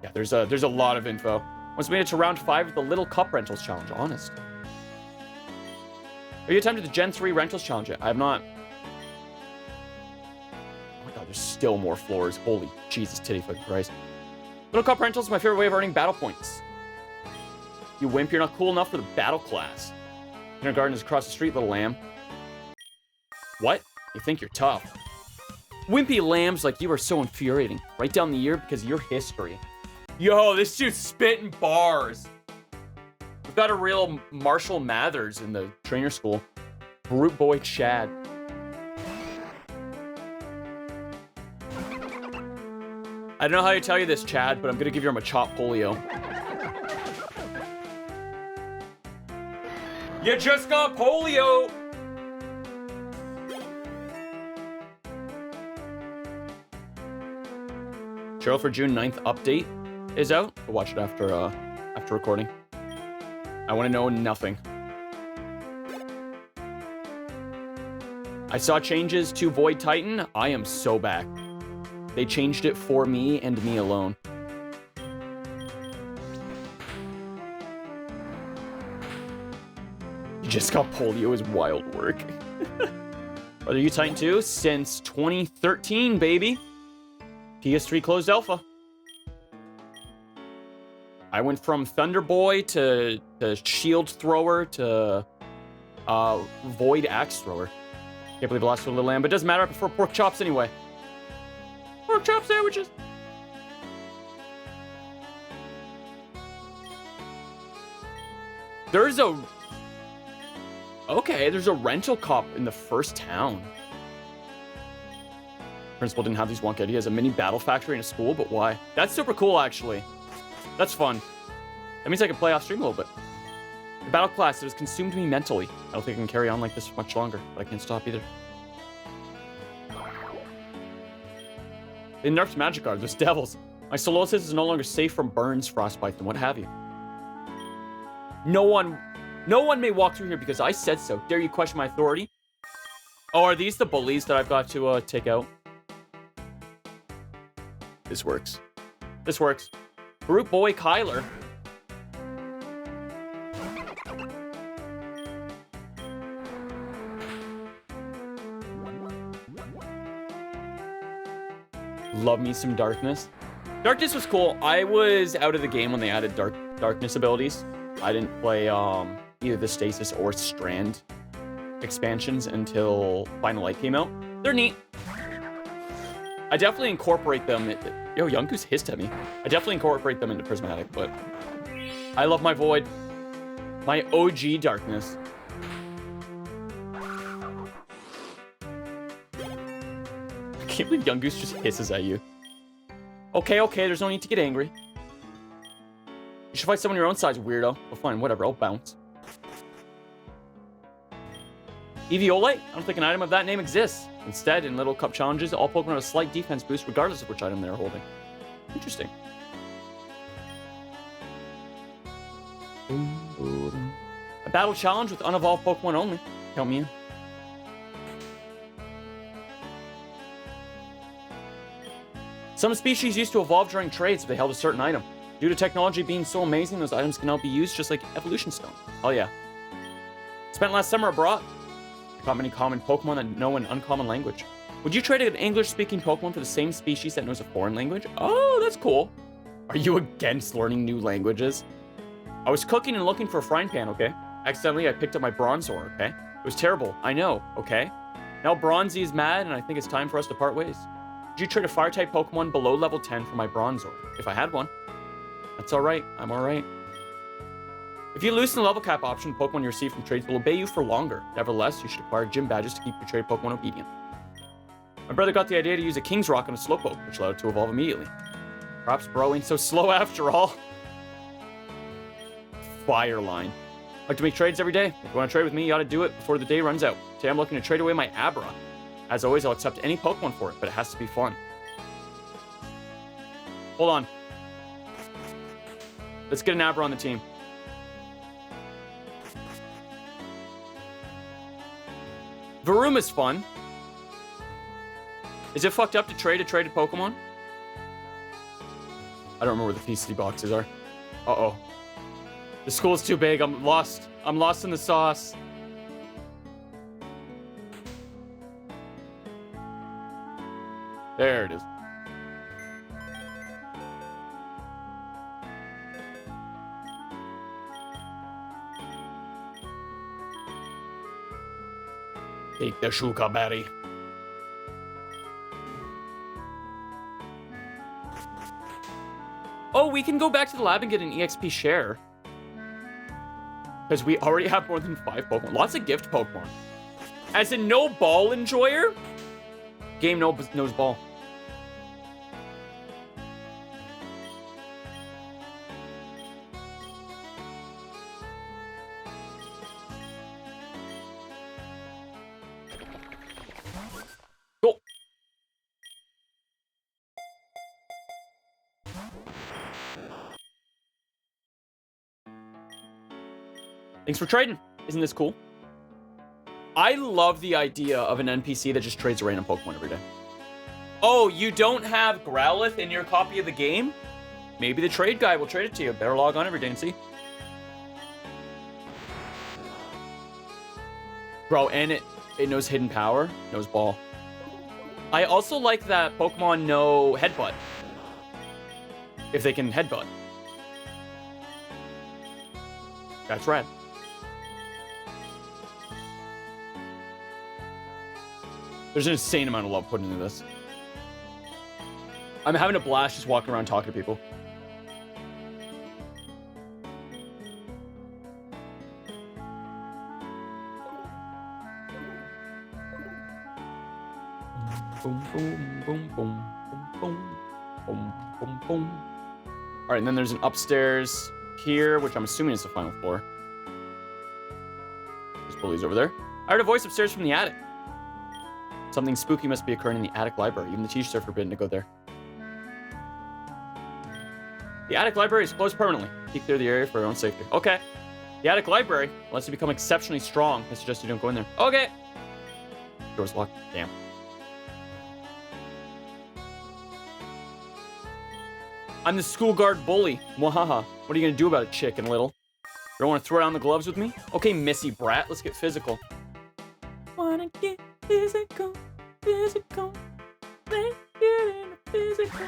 Yeah, there's a lot of info. Once made it to round 5 of the Little Cup Rentals Challenge, honest. Have you attempted the Gen 3 Rentals Challenge yet? I have not. Oh my god, there's still more floors. Holy Jesus, titty fucking Christ. Little Cup Rentals is my favorite way of earning battle points. You wimp, you're not cool enough for the battle class. Kindergarten is across the street, little lamb. What? You think you're tough. Wimpy lambs like you are so infuriating. Write down the year because of your history. Yo, this dude's spitting bars. We've got a real Marshall Mathers in the trainer school. Brute boy Chad. I don't know how to tell you this, Chad, but I'm gonna give you a Machop polio. You just got polio! Cheryl for June 9th update is out. We'll watch it after recording. I want to know nothing. I saw changes to Void Titan. I am so back. They changed it for me and me alone. You just got polio is wild work. Are you Titan 2? Since 2013, baby. PS3 closed alpha. I went from Thunder Boy to Shield Thrower to Void Axe Thrower. Can't believe I lost to a little lamb, but it doesn't matter. I prefer pork chops anyway. Pork chop sandwiches. There's a rental cop in the first town. Principal didn't have these wonky ideas. A mini battle factory in a school, but why? That's super cool, actually. That's fun. That means I can play off stream a little bit. The battle class, it has consumed me mentally. I don't think I can carry on like this much longer, but I can't stop either. They nerfed Magikarp, those devils. My Solosis is no longer safe from burns, frostbites, and what have you. No one may walk through here because I said so. Dare you question my authority? Oh, are these the bullies that I've got to take out? This works. This works. Brute boy Kyler. Love me some darkness. Darkness was cool. I was out of the game when they added darkness abilities. I didn't play either the Stasis or Strand expansions until Final Light came out. They're neat. I definitely incorporate them. Yo, Yunku's hissed at me. I definitely incorporate them into Prismatic, but I love my Void. My OG Darkness. I can't believe Yungoos just hisses at you. Okay, there's no need to get angry. You should fight someone your own size, weirdo. Well, fine, whatever, I'll bounce. Eviolite? I don't think an item of that name exists. Instead, in Little Cup challenges, all Pokemon have a slight defense boost regardless of which item they're holding. Interesting. A battle challenge with unevolved Pokemon only. Count me in. Some species used to evolve during trades if they held a certain item. Due to technology being so amazing, those items can now be used just like Evolution Stone. Oh yeah. Spent last summer abroad. I caught many common Pokemon that know an uncommon language. Would you trade an English-speaking Pokemon for the same species that knows a foreign language? Oh, that's cool. Are you against learning new languages? I was cooking and looking for a frying pan, okay? Accidentally, I picked up my Bronzor, okay? It was terrible, I know, okay? Now Bronzy is mad, and I think it's time for us to part ways. Would you trade a Fire-type Pokemon below level 10 for my Bronzor? If I had one. That's alright, I'm alright. If you loosen the level cap option, Pokemon you receive from trades will obey you for longer. Nevertheless, you should acquire gym badges to keep your trade Pokemon obedient. My brother got the idea to use a King's Rock on a Slowpoke, which allowed it to evolve immediately. Perhaps bro ain't so slow after all. Fire line. I like to make trades every day. If you want to trade with me, you ought to do it before the day runs out. Today I'm looking to trade away my Abra. As always, I'll accept any Pokemon for it, but it has to be fun. Hold on. Let's get an Abra on the team. Varuma's fun. Is it fucked up to trade a traded Pokemon? I don't remember where the feasty boxes are. Uh-oh. The school's too big. I'm lost. I'm lost in the sauce. There it is. Take the Shuka Berry. Oh, we can go back to the lab and get an EXP share. Because we already have more than 5 Pokemon. Lots of gift Pokemon. As a no ball enjoyer, game knows ball. Cool. Thanks for trading. Isn't this cool? I love the idea of an NPC that just trades a random Pokemon every day. Oh, you don't have Growlithe in your copy of the game? Maybe the trade guy will trade it to you. Better log on every day and see. Bro, and it knows hidden power, knows ball. I also like that Pokemon know headbutt. If they can headbutt. That's rad. There's an insane amount of love put into this. I'm having a blast just walking around talking to people. Boom, boom, boom, boom, boom, boom, boom, boom. All right, and then there's an upstairs here, which I'm assuming is the final floor. bullies over there. I heard a voice upstairs from the attic. Something spooky must be occurring in the attic library. Even the teachers are forbidden to go there. The attic library is closed permanently. Keep clear the area for your own safety. Okay. The attic library, unless you become exceptionally strong, I suggest you don't go in there. Okay. Door's locked. Damn. I'm the school guard bully. Mwahaha. What are you gonna do about it, chicken little? You don't want to throw down the gloves with me? Okay, missy brat. Let's get physical. Wanna get physical, physical. Let's get into physical.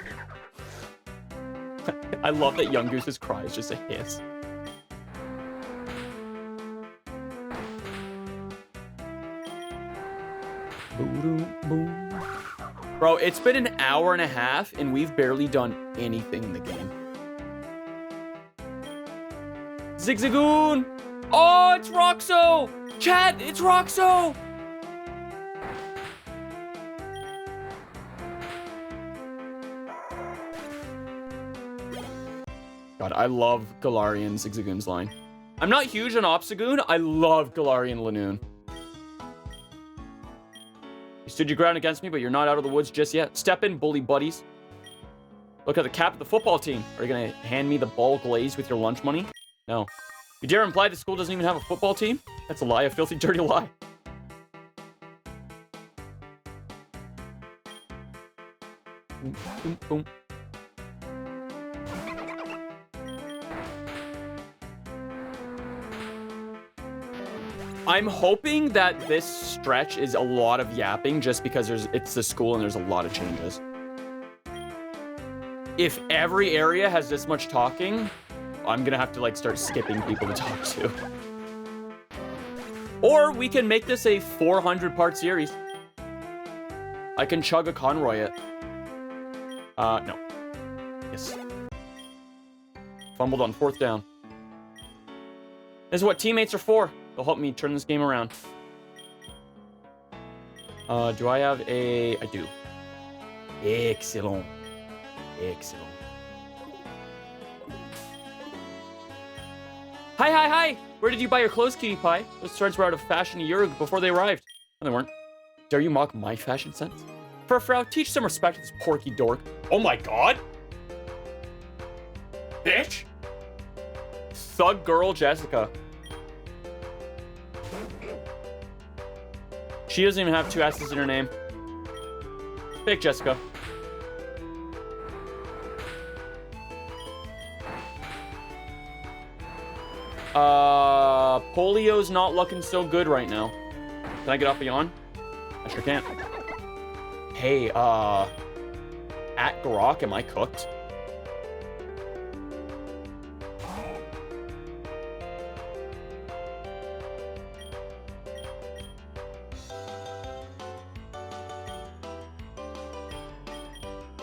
I love that Young Goose's cry is just a hiss. Bro, it's been an hour and a half, and we've barely done anything in the game. Zigzagoon! Oh, it's Roxo! Chat, it's Roxo! God, I love Galarian Zigzagoon's line. I'm not huge on Obstagoon. I love Galarian Lanoon. You stood your ground against me, but you're not out of the woods just yet. Step in, bully buddies. Look at the cap of the football team. Are you gonna hand me the ball glaze with your lunch money? No. You dare imply the school doesn't even have a football team? That's a lie, a filthy, dirty lie. Boom, boom, boom. I'm hoping that this stretch is a lot of yapping just because it's the school and there's a lot of changes. If every area has this much talking, I'm gonna have to like start skipping people to talk to. Or we can make this a 400-part series. I can chug a Conroy it. No. Yes. Fumbled on 4th down. This is what teammates are for. They'll help me turn this game around. Do I have a... I do. Excellent. Excellent. Hi, hi, hi! Where did you buy your clothes, Cutie Pie? Those threads were out of fashion a year before they arrived. No, they weren't. Dare you mock my fashion sense? Frau, teach some respect to this porky dork. Oh my god! Bitch! Thug girl Jessica. She doesn't even have 2 S's in her name. Fake Jessica. Polio's not looking so good right now. Can I get off a yawn? I sure can. Hey, at Grok, am I cooked?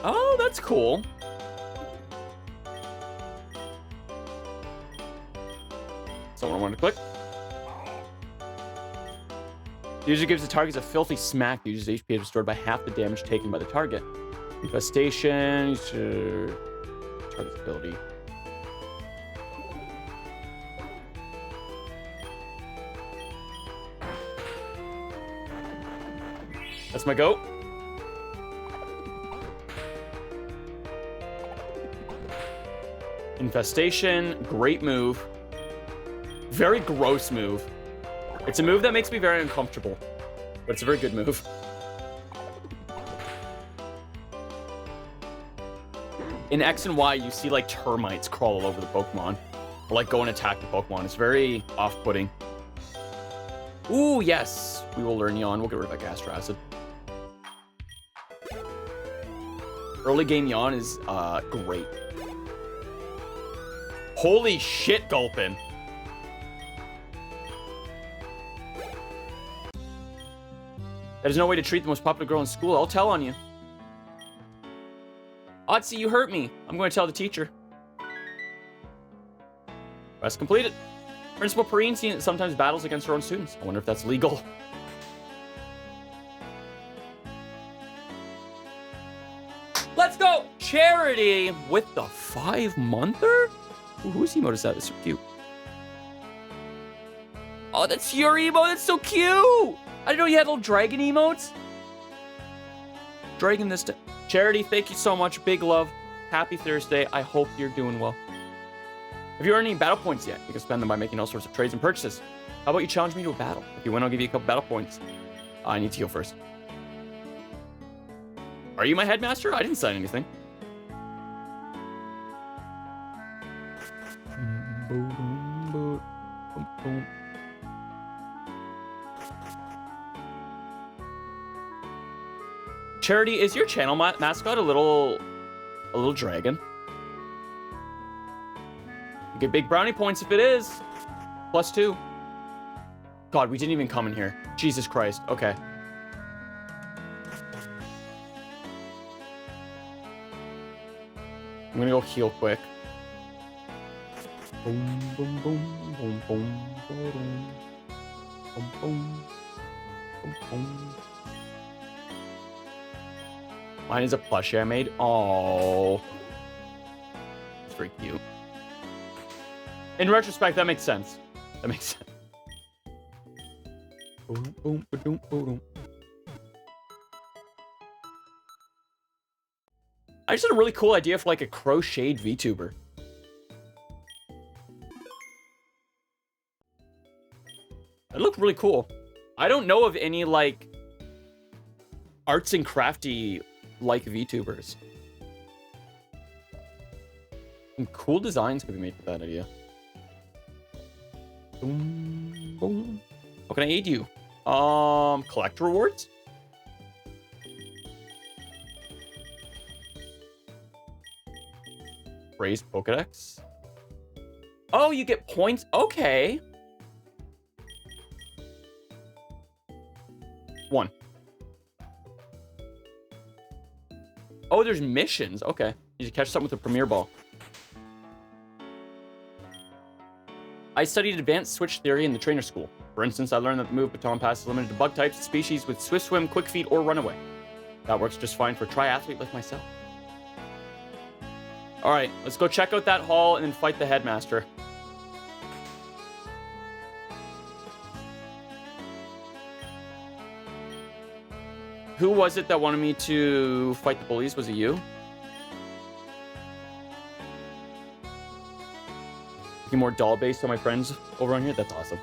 Oh, that's cool. Someone wanted to click. The user gives the targets a filthy smack. The user's HP is restored by half the damage taken by the target. Infestation. Target's ability. That's my goat. Infestation. Great move. Very gross move. It's a move that makes me very uncomfortable, but it's a very good move. In X and Y, you see like termites crawl all over the Pokemon, or like go and attack the Pokemon. It's very off-putting. Ooh, yes. We will learn Yawn. We'll get rid of that Gastro Acid. Early game Yawn is great. Holy shit, Gulpin. There's no way to treat the most popular girl in school. I'll tell on you. Otzi, you hurt me. I'm going to tell the teacher. Quest completed. Principal Perrine sometimes battles against her own students. I wonder if that's legal. Let's go! Charity with the 5-monther? Ooh, whose emote is that? It's so cute. Oh, that's your emote. That's so cute. I didn't know you had little dragon emotes. Dragon this day. Charity, thank you so much. Big love. Happy Thursday. I hope you're doing well. Have you earned any battle points yet? You can spend them by making all sorts of trades and purchases. How about you challenge me to a battle? If you win, I'll give you a couple battle points. I need to heal first. Are you my headmaster? I didn't sign anything. Charity, is your channel mascot a little dragon? You get big brownie points if it is. +2. God, we didn't even come in here. Jesus Christ. Okay. I'm gonna go heal quick. Boom, boom, boom, boom, boom, boom, boom, boom, boom, boom. Mine is a plushie I made. Oh, it's very cute. In retrospect, that makes sense. That makes sense. Boom, boom, boom, boom. I just had a really cool idea for like a crocheted VTuber. It looked really cool. I don't know of any like arts and crafty like VTubers. Some cool designs could be made with that idea. Boom, boom. How can I aid you? Collect rewards? Raise Pokedex? Oh, you get points? Okay. 1. Oh, there's missions. Okay. You need to catch something with a Premier Ball. I studied advanced switch theory in the trainer school. For instance, I learned that the move baton pass is limited to bug types and species with swift swim, quick feet, or runaway. That works just fine for a triathlete like myself. Alright, let's go check out that hall and then fight the headmaster. Who was it that wanted me to fight the bullies? Was it you? Looking more doll-based on my friends over on here? That's awesome.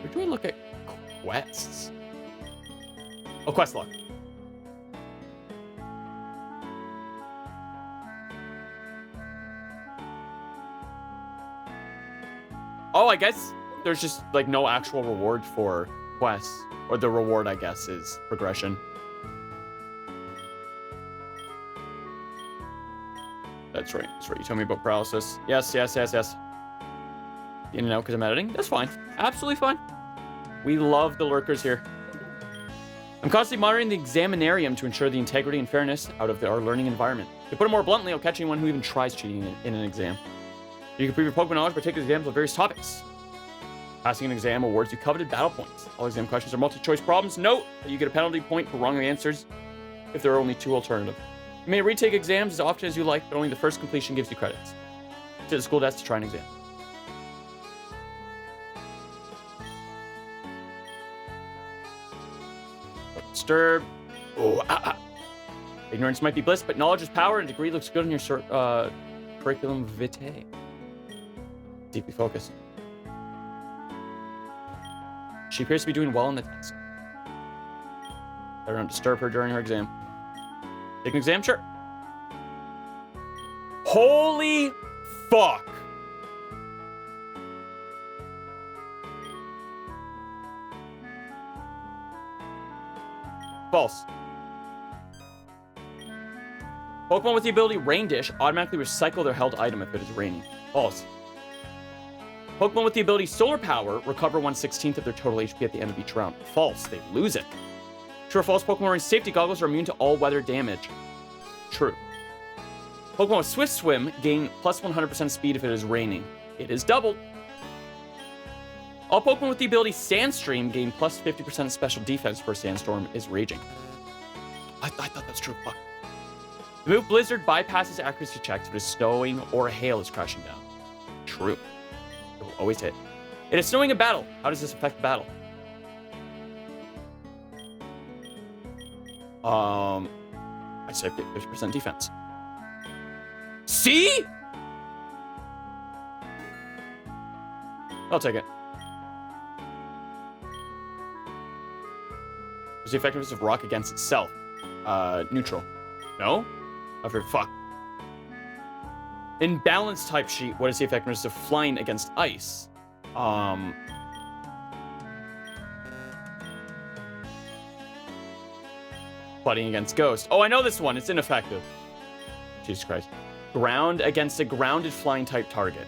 Where do I look at quests? Oh, quest log. Oh, I guess there's just like no actual reward for quests, or the reward, I guess, is progression. That's right. That's right. You told me about paralysis. Yes, yes, yes, yes. In and out because I'm editing. That's fine. Absolutely fine. We love the lurkers here. I'm constantly monitoring the examinarium to ensure the integrity and fairness out of our learning environment. To put it more bluntly, I'll catch anyone who even tries cheating in an exam. You can prove your Pokemon knowledge by taking exams on various topics. Passing an exam awards you coveted battle points. All exam questions are multi-choice problems. Note that you get a penalty point for wrong answers if there are only 2 alternatives. You may retake exams as often as you like, but only the first completion gives you credits. To the school desk to try an exam. Disturb. Oh, Ignorance might be bliss, but knowledge is power, and a degree looks good in your curriculum vitae. Deeply focused. She appears to be doing well in the test. I don't disturb her during her exam. Take an exam? Sure. Holy fuck! False. Pokemon with the ability Rain Dish automatically recycle their held item if it is raining. False. Pokemon with the ability Solar Power recover 1/16 of their total HP at the end of each round. False. They lose it. True or false, Pokemon wearing safety goggles are immune to all weather damage. True. Pokemon with Swift Swim gain plus 100% speed if it is raining. It is doubled. All Pokemon with the ability Sandstream gain plus 50% special defense for a sandstorm is raging. I thought that's true. Fuck. The move Blizzard bypasses accuracy checks if it is snowing or hail is crashing down. True. It will always hit. It is snowing in battle. How does this affect the battle? I said 50% defense. See? I'll take it. What's the effectiveness of rock against itself? Neutral. No? I've heard fuck. In balance type sheet, what is the effectiveness of flying against ice? Fighting against ghost. Oh, I know this one. It's ineffective. Jesus Christ. Ground against a grounded flying type target.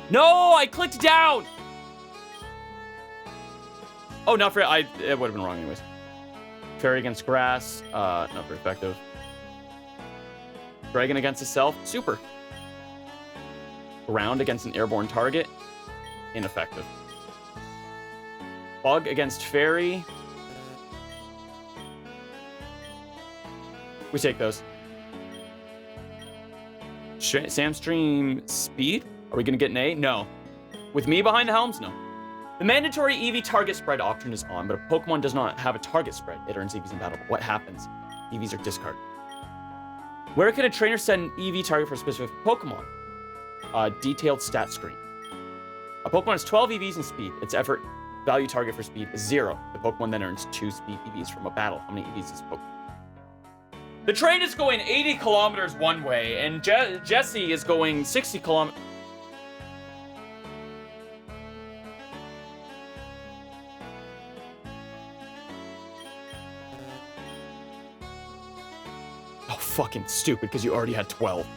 No, I clicked down. Oh, not for it would have been wrong anyways. Fairy against grass. Not very effective. Dragon against itself. Super. Ground against an airborne target. Ineffective. Bug against fairy. We take those. Sandstream speed? Are we gonna get an A? No. With me behind the helms? No. The mandatory EV target spread option is on, but if Pokemon does not have a target spread, it earns EVs in battle. But what happens? EVs are discarded. Where can a trainer set an EV target for a specific Pokemon? Detailed stat screen. A Pokemon has 12 EVs in speed. Its effort value target for speed is 0. The Pokemon then earns 2 speed EVs from a battle. How many EVs is Pokemon? The train is going 80 kilometers one way, and Jesse is going 60 kilometers. Oh, fucking stupid, because you already had 12.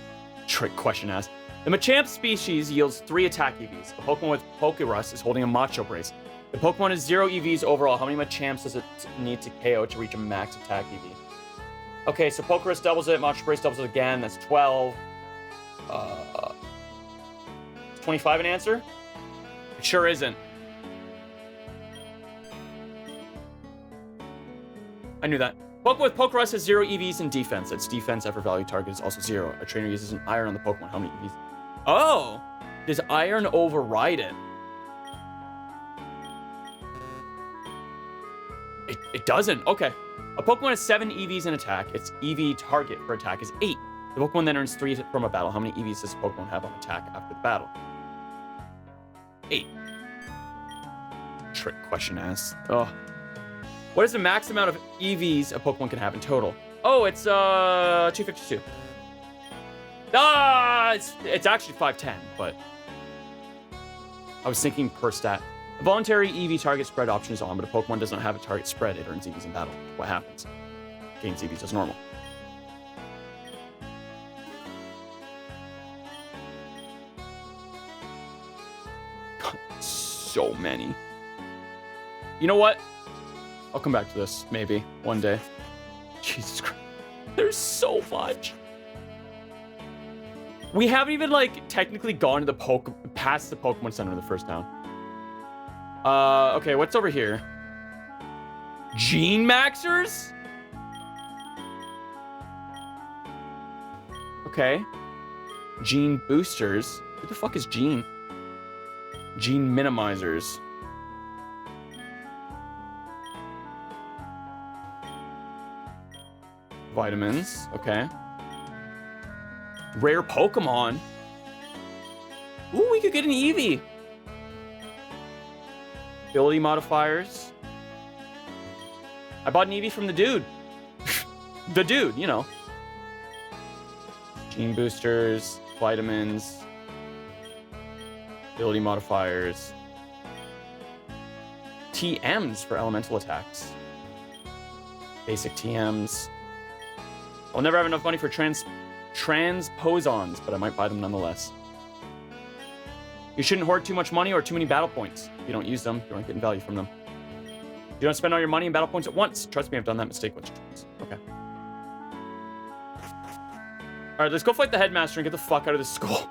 Trick question asked. The Machamp species yields 3 attack EVs. A Pokemon with Pokerus is holding a Macho Brace. The Pokemon has 0 EVs overall. How many Machamps does it need to KO to reach a max attack EV? Okay, so Pokerus doubles it, Macho Brace doubles it again, that's 12. Is 25 an answer? It sure isn't. I knew that. Pokemon with Pokerus has 0 EVs in defense. Its defense effort value target is also 0. A trainer uses an iron on the Pokemon. How many EVs? Oh! Does iron override it? It doesn't. Okay. A Pokemon has 7 EVs in attack. Its EV target for attack is 8. The Pokemon then earns 3 from a battle. How many EVs does the Pokemon have on attack after the battle? 8. Trick question asked. Oh. What is the max amount of EVs a Pokemon can have in total? Oh, it's 252. It's actually 510, but I was thinking per stat. A voluntary EV target spread option is on, but if Pokemon does not have a target spread, it earns EVs in battle. What happens? Gains EVs as normal. So many. You know what? I'll come back to this, maybe, one day. Jesus Christ. There's so much. We haven't even, like, technically gone to the past the Pokemon Center in the first town. Okay, what's over here? Gene Maxers? Okay. Gene Boosters. Who the fuck is Gene? Gene Minimizers. Vitamins, okay. Rare Pokemon. Ooh, we could get an Eevee. Ability modifiers. I bought an Eevee from the dude. The dude, you know. Gene boosters, vitamins, ability modifiers. TMs for elemental attacks. Basic TMs. I'll never have enough money for transposons, but I might buy them nonetheless. You shouldn't hoard too much money or too many battle points. If you don't use them, you aren't getting value from them. You don't spend all your money in battle points at once. Trust me, I've done that mistake once or twice. Okay. Alright, let's go fight the headmaster and get the fuck out of this school.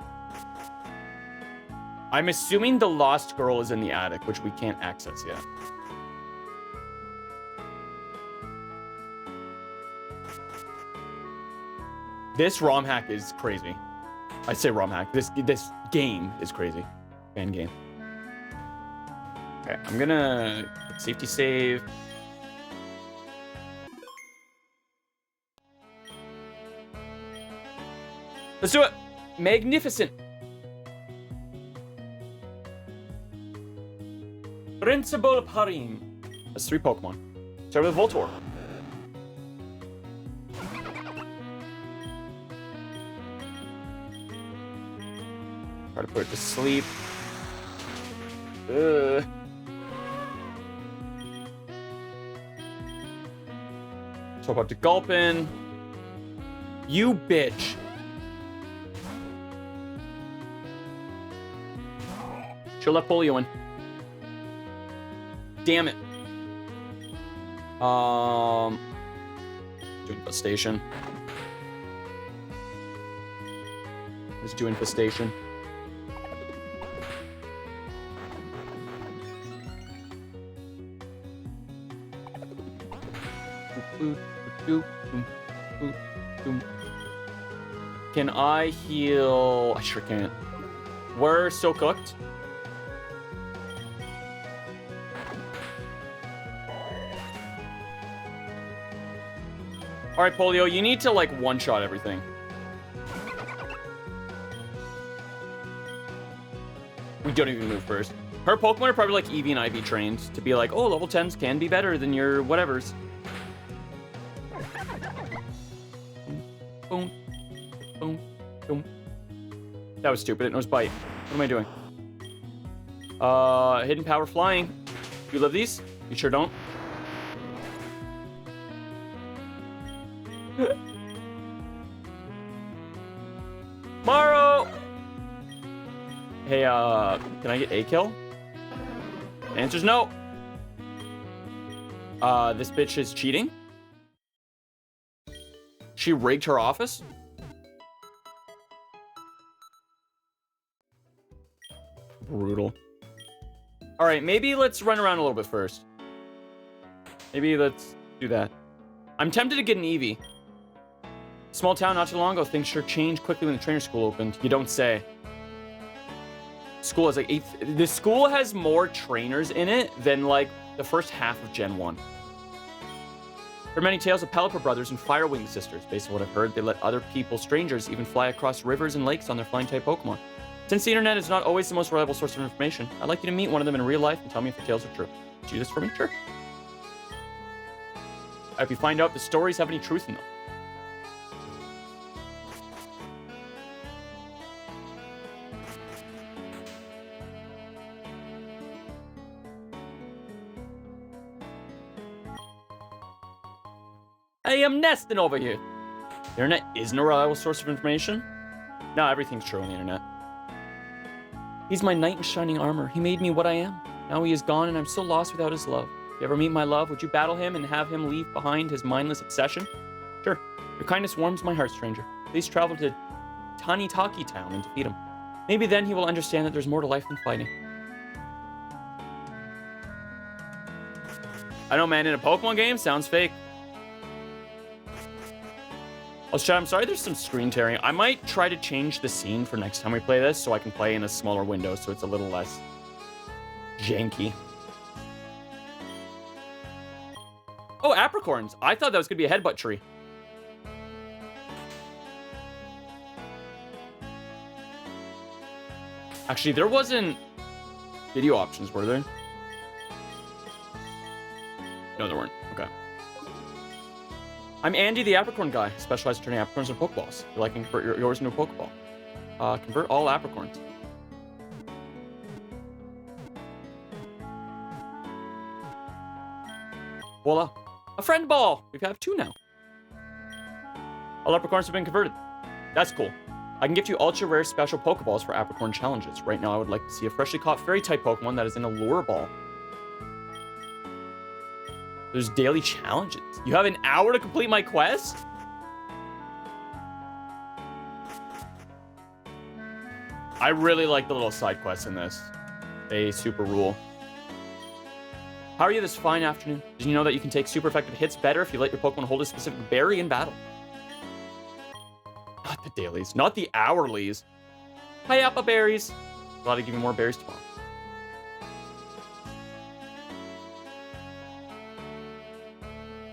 I'm assuming the lost girl is in the attic, which we can't access yet. This ROM hack is crazy. I say ROM hack. This game is crazy. Fan game. Okay, I'm gonna safety save. Let's do it. Magnificent. Principal Parim. That's 3 Pokemon. Start with Voltorb. Try to put it to sleep. Talk about to Gulpin. You bitch. She'll let Polio in. Damn it. Do infestation. Let's do infestation. Can I heal? I sure can't. We're so cooked. All right, Polio, you need to like one-shot everything. We don't even move first. Her Pokemon are probably like EV and IV trained to be like, oh, level 10s can be better than your whatevers. Boom, boom, boom. That was stupid. It knows bite. What am I doing? Hidden power flying. You love these? You sure don't? Maro! Hey, can I get a kill? The answer's no. This bitch is cheating. She rigged her office? Brutal. All right, maybe let's run around a little bit first. Maybe let's do that. I'm tempted to get an Eevee. Small town not too long ago, things sure changed quickly when the trainer school opened. You don't say. School has like 8... The school has more trainers in it than like the first half of Gen 1. There are many tales of Pelipper brothers and Firewing sisters. Based on what I've heard, they let other people, strangers, even fly across rivers and lakes on their flying type Pokemon. Since the internet is not always the most reliable source of information, I'd like you to meet one of them in real life and tell me if the tales are true. Would you do this for me? Sure. If you find out if the stories have any truth in them. I am nesting over here. The internet isn't a reliable source of information? No, everything's true on the internet. He's my knight in shining armor. He made me what I am. Now he is gone and I'm so lost without his love. If you ever meet my love, would you battle him and have him leave behind his mindless obsession? Sure. Your kindness warms my heart, stranger. Please travel to Tanitaki Town and defeat him. Maybe then he will understand that there's more to life than fighting. I know, man, in a Pokemon game, sounds fake. Also, I'm sorry there's some screen tearing. I might try to change the scene for next time we play this so I can play in a smaller window so it's a little less janky. Oh, apricorns. I thought that was going to be a headbutt tree. Actually, there wasn't video options, were there? No, there weren't. Okay. I'm Andy, the Apricorn guy. Specialized in turning Apricorns into Pokeballs. If you like, convert yours into a Pokeball. Convert all Apricorns. Voila. A friend ball! We have 2 now. All Apricorns have been converted. That's cool. I can gift you ultra rare special Pokeballs for Apricorn challenges. Right now, I would like to see a freshly caught fairy type Pokemon that is in a lure ball. There's daily challenges. You have an hour to complete my quest? I really like the little side quests in this. They super rule. How are you this fine afternoon? Did you know that you can take super effective hits better if you let your Pokemon hold a specific berry in battle? Not the dailies. Not the hourlies. Hi, apple berries. Glad to give you more berries tomorrow.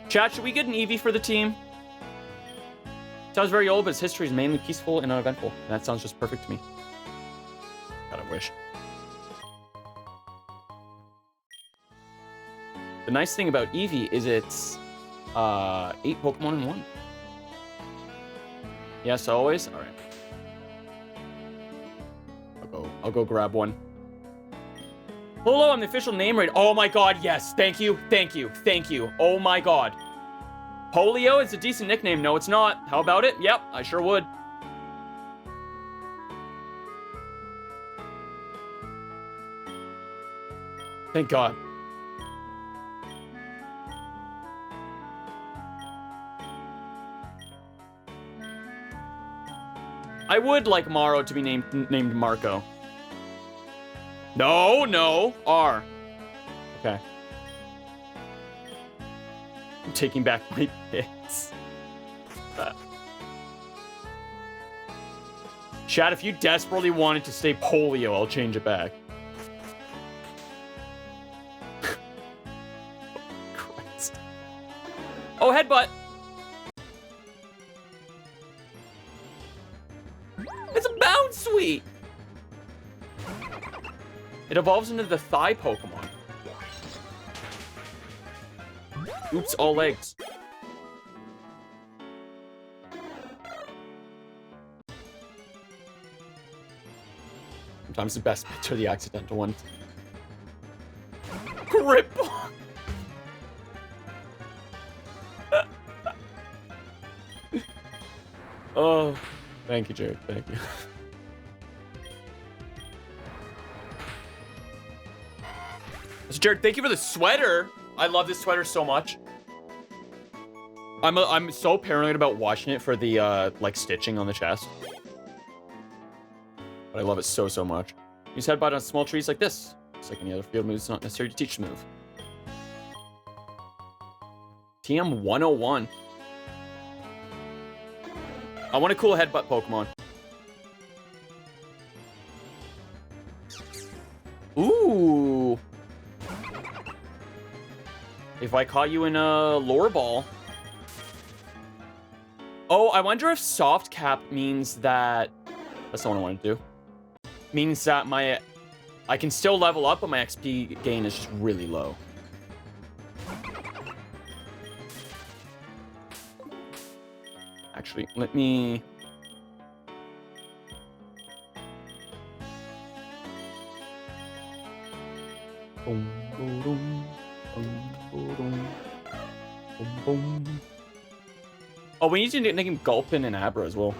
Chat, should we get an Eevee for the team? Sounds very old, but its history is mainly peaceful and uneventful. And that sounds just perfect to me. God, I wish. The nice thing about Eevee is it's 8 Pokemon in 1. Yes, always? Alright. I'll go grab one. Hello, I'm the official name raid. Oh my god, yes. Thank you, thank you, thank you. Oh my god. Polio is a decent nickname. No, it's not. How about it? Yep, I sure would. Thank God. I would like Maro to be named Marco. No, no, R. Okay. I'm taking back my picks. Chad, if you desperately wanted to stay polio, I'll change it back. Christ. Oh, headbutt. It's a bounce sweet. It evolves into the thigh Pokemon. Oops, all legs. Sometimes the best bits are the accidental ones. Rip. Oh, thank you, Jared. Thank you. So Jared, thank you for the sweater. I love this sweater so much. I'm so paranoid about washing it for the like stitching on the chest. But I love it so much. Use headbutt on small trees like this. It's like any other field move, it's not necessary to teach the move. TM 101. I want a cool headbutt Pokemon. Ooh. If I caught you in a lore ball. Oh, I wonder if soft cap means that... That's not what I want to do. Means that I can still level up, but my XP gain is just really low. Actually, let me... Boom, boom, boom, boom, boom, boom, boom. Oh, we need to make him Gulpin and Abra as well.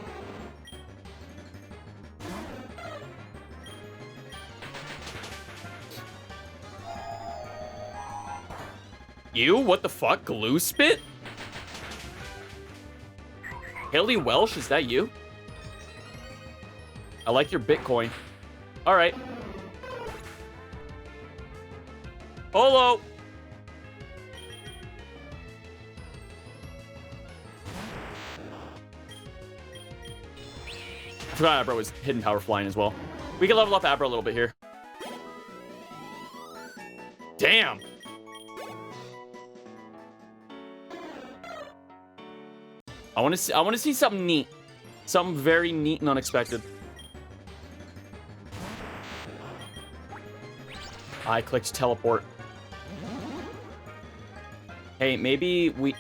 You? What the fuck? Glue Spit? Haley Welsh, is that you? I like your Bitcoin. Alright. Polo! I forgot Abra was hidden power flying as well. We can level up Abra a little bit here. Damn! I want to see something neat. Something very neat and unexpected. I clicked teleport. Hey, maybe we...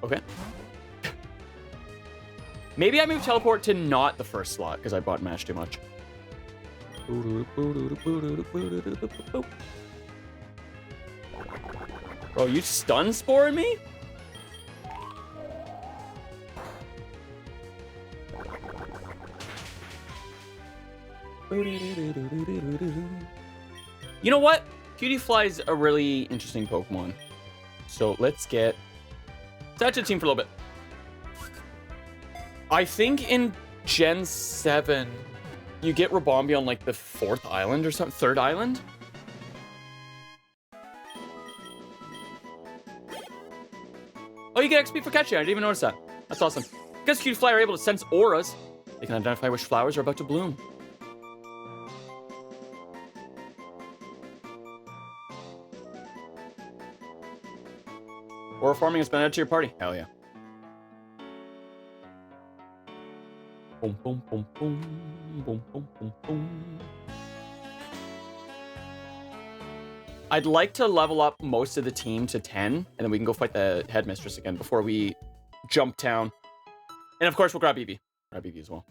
Okay. Maybe I moved teleport to not the first slot, because I bought Mash too much. Bro, you stun spored me? You know what? Cutiefly is a really interesting Pokemon. So let's get... Let's add to the team for a little bit. I think in Gen 7, you get Rabombi on like the 4th island or something, 3rd island? Oh you get XP for catching. I didn't even notice that. That's awesome. Because cute fly are able to sense auras. They can identify which flowers are about to bloom. Aura farming has been added to your party. Hell yeah. Boom, boom, boom, boom. Boom, boom, boom, boom. I'd like to level up most of the team to 10, and then we can go fight the headmistress again before we jump town. And of course, we'll grab Eevee. Grab Eevee as well.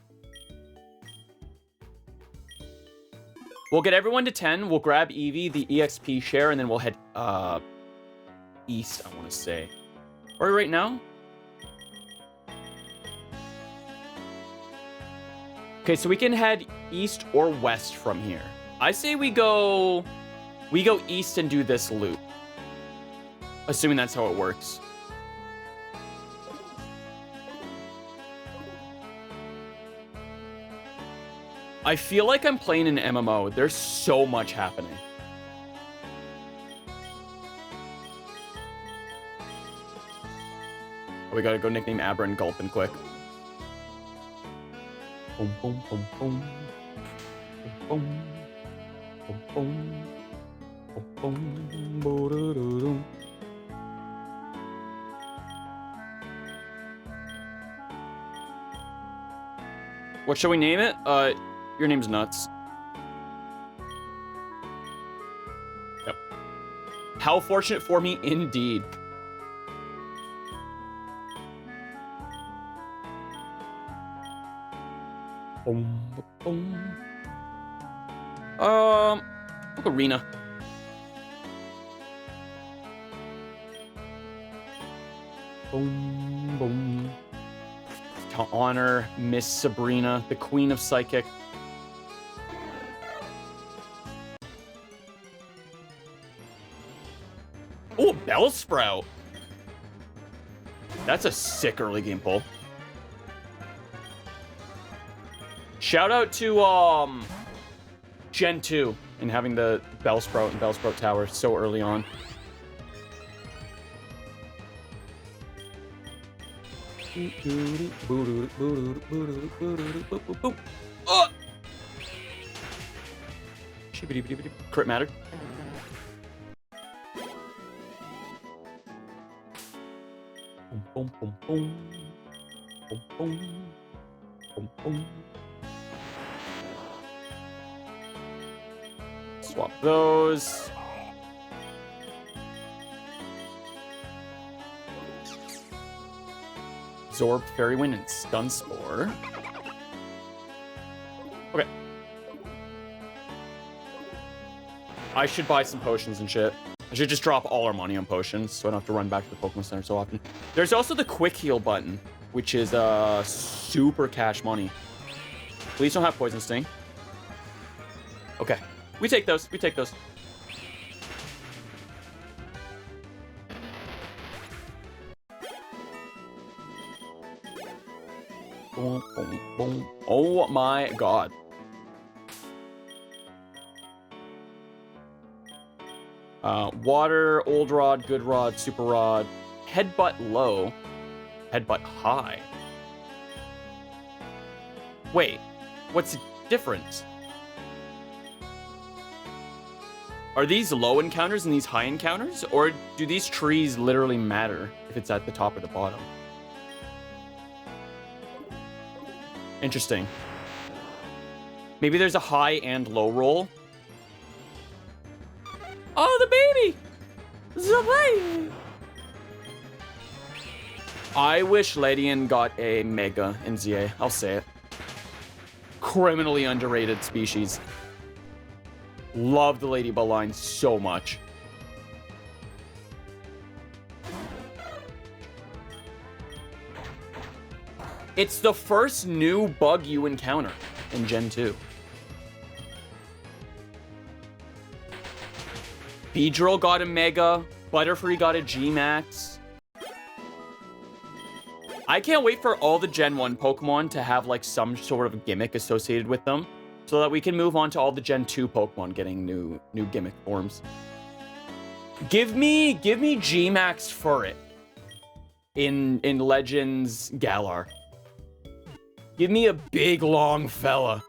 We'll get everyone to 10. We'll grab Eevee, the EXP share, and then we'll head east, I want to say. Or right now? Okay, so we can head east or west from here. I say we go east and do this loop. Assuming that's how it works. I feel like I'm playing an MMO. There's so much happening. Oh, we gotta go nickname Abra and Gulpin quick. Boom, boom, boom, boom. Boom, boom, boom, boom, boom, boom. What shall we name it? Your name's Nuts. Yep. How fortunate for me, indeed. Boom, boom. Arena. Boom, boom. To honor Miss Sabrina, the Queen of Psychic. Oh, Bellsprout. That's a sick early game pull. Shout out to Gen 2 and having the Bellsprout and Bellsprout Tower so early on. Oh! Crit mattered. Boom, boom, boom, boom, boom, boom, boom. Swap those. Absorb Fairy Wind and Stun Spore. Okay. I should buy some potions and shit. I should just drop all our money on potions so I don't have to run back to the Pokemon Center so often. There's also the Quick Heal button, which is super cash money. Please don't have Poison Sting. Okay. We take those. We take those. Boom, boom, boom. Oh my god. Water, Old Rod, Good Rod, Super Rod, Headbutt low, Headbutt high. Wait, what's the difference? Are these low encounters and these high encounters? Or do these trees literally matter if it's at the top or the bottom? Interesting. Maybe there's a high and low roll. Oh, the baby! The baby! I wish Ledian got a Mega in ZA. I'll say it. Criminally underrated species. Love the Ladybug line so much. It's the first new bug you encounter in Gen 2. Beedrill got a Mega. Butterfree got a G-Max. I can't wait for all the Gen 1 Pokemon to have like some sort of gimmick associated with them so that we can move on to all the Gen 2 Pokemon getting new gimmick forms. Give me G-Max for it. in Legends Galar. Give me a big, long fella.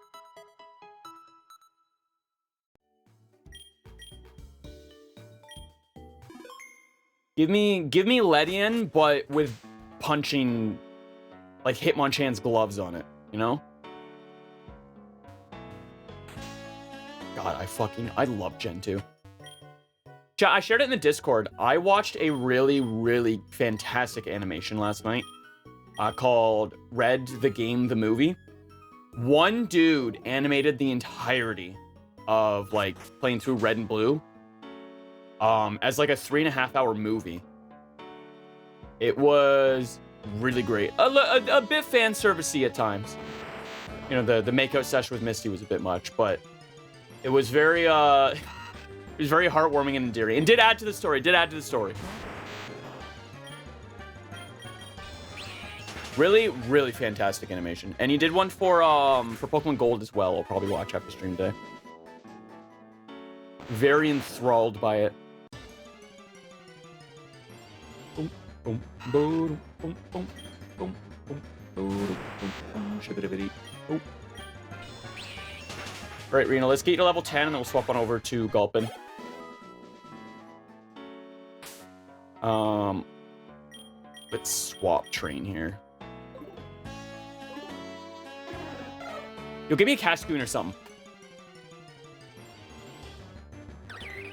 Give me Ledian, but with punching, like, Hitmonchan's gloves on it, you know? God, I love Gen 2. I shared it in the Discord. I watched a really, really fantastic animation last night called Red the Game the Movie. One dude animated the entirety of, like, playing through Red and Blue as, like, a 3.5-hour movie. It was really great. A bit fan servicey at times. You know, the makeout session with Misty was a bit much, but it was very it was very heartwarming and endearing, and did add to the story. Really, really fantastic animation. And he did one for Pokemon Gold as well. I'll probably watch after stream day. Very enthralled by it. Alright, Rena, let's get you to level 10 and then we'll swap on over to Gulpin. Let's swap train here. Yo, give me a Cascoon or something.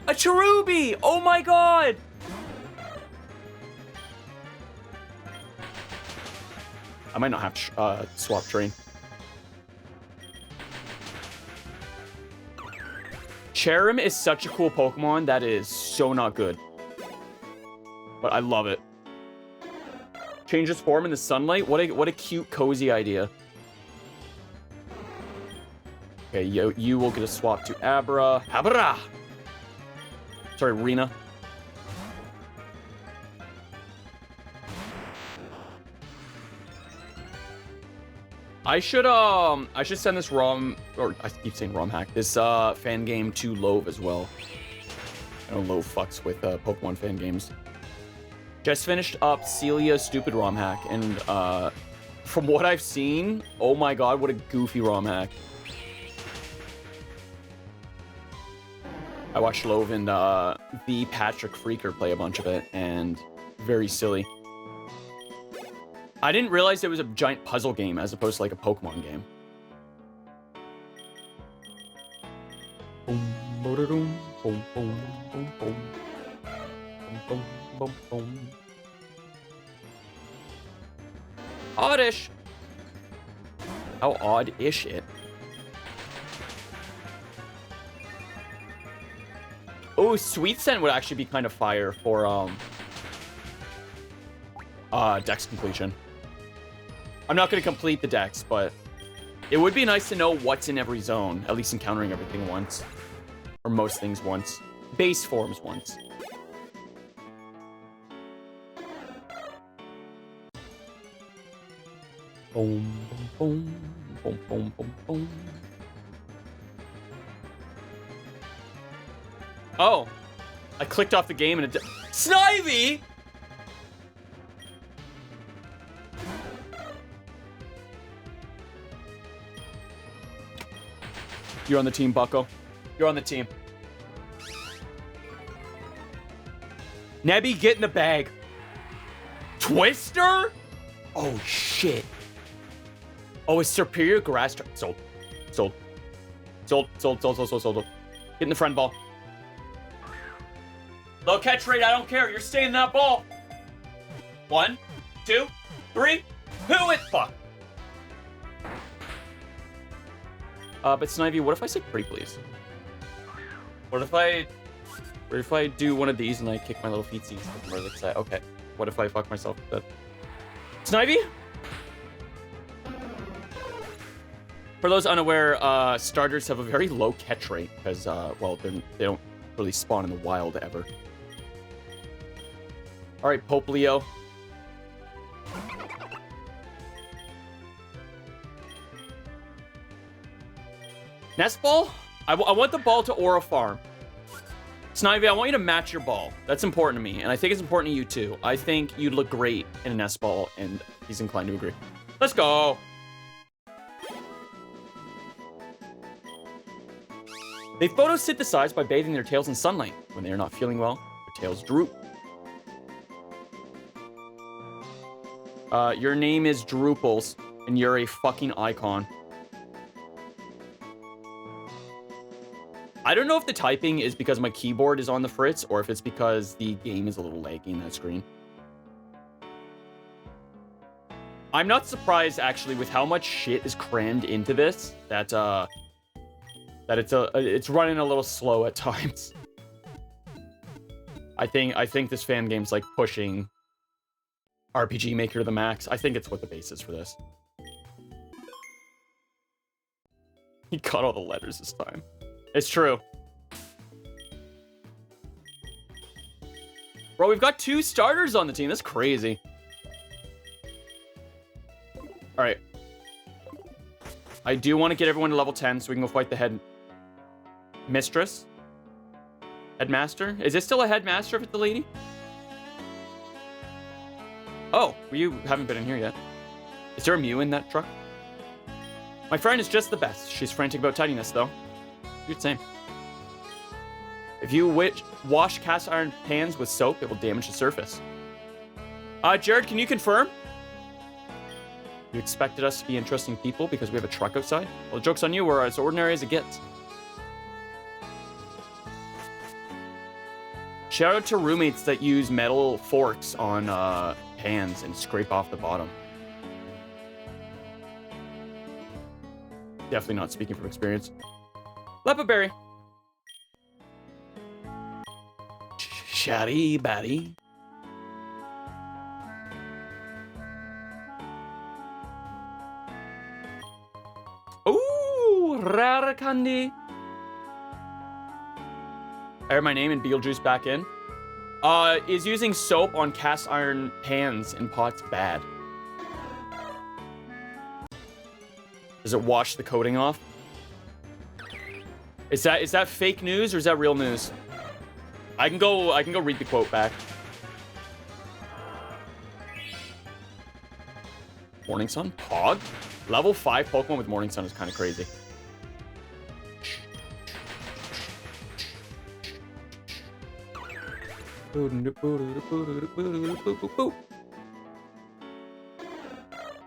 A Cherubi! Oh my god! I might not have to swap train. Cherim is such a cool Pokemon that is so not good. But I love it. Change its form in the sunlight? What a cute, cozy idea. Okay, you will get a swap to Abra. Abra! Sorry, Rena. I should send this ROM, or I keep saying ROM hack, this fan game to Love as well. I know Love fucks with Pokemon fan games. Just finished up Celia's stupid ROM hack, and from what I've seen, oh my god, what a goofy ROM hack. I watched Love and the Patrick Freaker play a bunch of it, and very silly. I didn't realize it was a giant puzzle game as opposed to like a Pokemon game. Oddish! How odd is it? Oh, Sweet Scent would actually be kind of fire for Dex completion. I'm not going to complete the Dex, but it would be nice to know what's in every zone, at least encountering everything once. Or most things once. Base forms once. Boom, boom, boom, boom, boom, boom. Oh, I clicked off the game and it Snivy! You're on the team, Bucko. You're on the team. Nebby, get in the bag. Twister? Oh, shit. Oh, it's Superior Grass... Sold. Sold. Sold, sold, sold, sold, sold, sold. Get in the friend ball. Low catch rate, I don't care. You're staying in that ball. 1, 2, 3. Who it? Fuck. But Snivy, what if I say pretty please? What if I do one of these and I kick my little feetsies? Okay. What if I fuck myself with that? Snivy? For those unaware, starters have a very low catch rate because, well, they don't really spawn in the wild ever. All right, Pope Leo. Nest ball? I want the ball to Aura Farm. Snivy, I want you to match your ball. That's important to me, and I think it's important to you too. I think you'd look great in a nest ball, and he's inclined to agree. Let's go. They photosynthesize by bathing their tails in sunlight. When they are not feeling well, their tails droop. Your name is Drooples, and you're a fucking icon. I don't know if the typing is because my keyboard is on the fritz, or if it's because the game is a little laggy in that screen. I'm not surprised, actually, with how much shit is crammed into this, that it's running a little slow at times. I think this fan game's like pushing RPG Maker to the max. I think it's what the base is for this. He got all the letters this time. It's true. Bro, we've got 2 starters on the team. That's crazy. All right. I do want to get everyone to level 10 so we can go fight the head mistress. Headmaster? Is it still a headmaster if it's the lady? Oh, you haven't been in here yet. Is there a Mew in that truck? My friend is just the best. She's frantic about tidiness, though. You're the same. If you wash cast iron pans with soap, it will damage the surface. Jared, can you confirm? You expected us to be interesting people because we have a truck outside? Well, the joke's on you. We're as ordinary as it gets. Shout out to roommates that use metal forks on pans and scrape off the bottom. Definitely not speaking from experience. Lepa berry. Shatty batty. Ooh, rare candy. I heard my name and Beetlejuice back in. Is using soap on cast iron pans and pots bad? Does it wash the coating off? Is that fake news or is that real news? I can go read the quote back. Morning Sun? Pog? Level 5 Pokemon with Morning Sun is kind of crazy.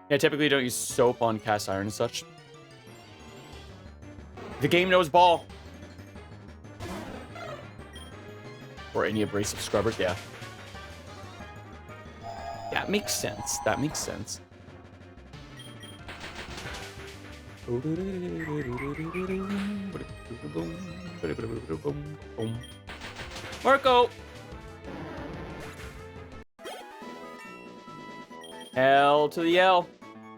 Yeah, typically don't use soap on cast iron and such. The game knows ball. Or any abrasive scrubbers, yeah. That makes sense. That makes sense. Marco! L to the L.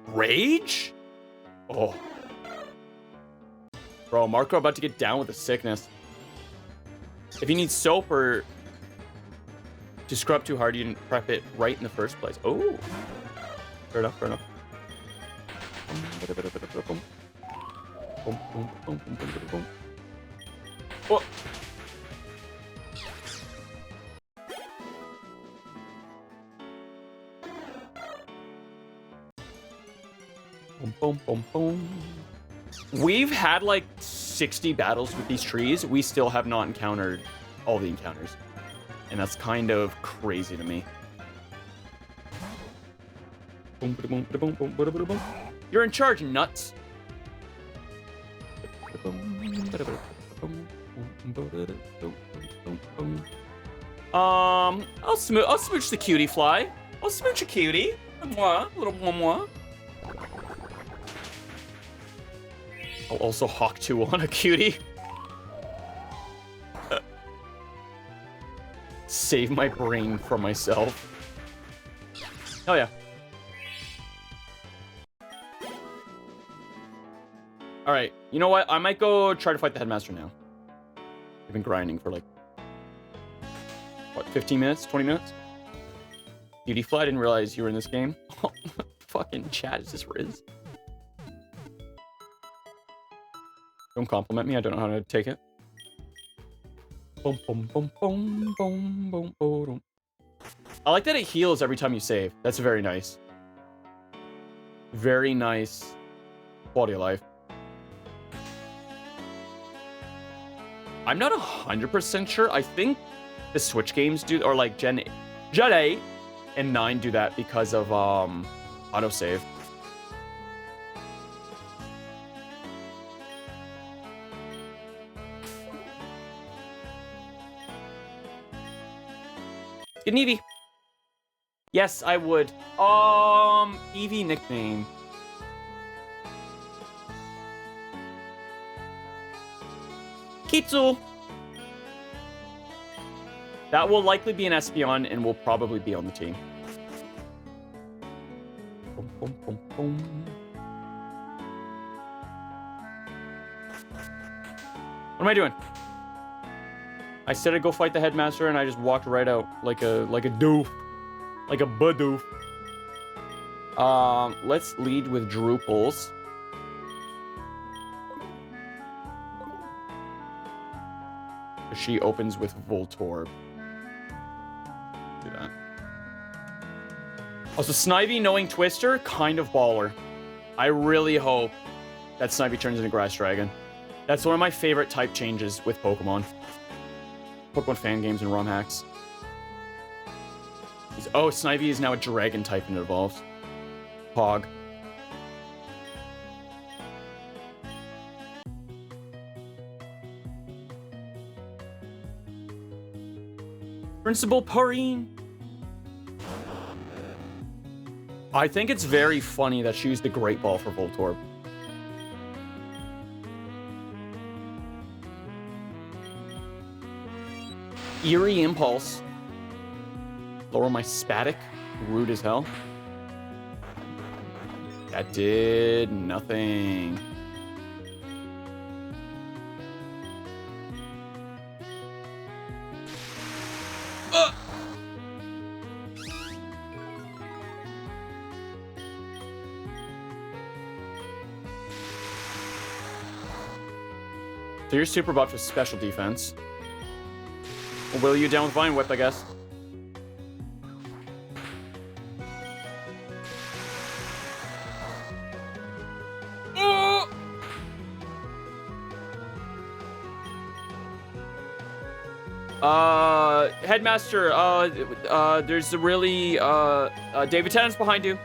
Rage? Oh. Bro, Marco about to get down with a sickness. If you need soap or to scrub too hard, you didn't prep it right in the first place. Oh. Fair enough, fair enough. Oh. Boom, boom, boom. We've had like 60 battles with these trees. We still have not encountered all the encounters. And that's kind of crazy to me. You're in charge, nuts. I'll smooch the cutie fly. I'll smooch a cutie. Mwah, little mwah. I'll also Hawk 2 on a cutie. Save my brain for myself. Oh yeah. Alright, you know what? I might go try to fight the headmaster now. I've been grinding for like, what, 15 minutes? 20 minutes? Cutie fly, I didn't realize you were in this game. Fucking chat, is this Riz? Don't compliment me, I don't know how to take it. Boom, boom, boom, boom, boom, boom, boom. I like that it heals every time you save. That's very nice. Very nice quality of life. I'm not 100% sure. I think the Switch games do, or like Gen 8 and 9 do that because of autosave. Get an Eevee. Yes, I would. Eevee nickname. Kitsu. That will likely be an Espeon and will probably be on the team. Boom, boom, boom, boom. What am I doing? I said I'd go fight the headmaster and I just walked right out like a doof. Like a badoof. Let's lead with Drupals. She opens with Voltorb. Do that. Also, Snivy knowing Twister, kind of baller. I really hope that Snivy turns into Grass Dragon. That's one of my favorite type changes with Pokemon. Pokemon fan games and ROM hacks. Oh, Snivy is now a Dragon type and it evolves. Pog. Principal Parine. I think it's very funny that she used the Great Ball for Voltorb. Eerie Impulse. Lower my Spatic. Rude as hell. That did nothing. So you're super buffed with special defense. We'll will you down with Vine Whip, I guess. Headmaster, there's a really, David Tennant's behind you.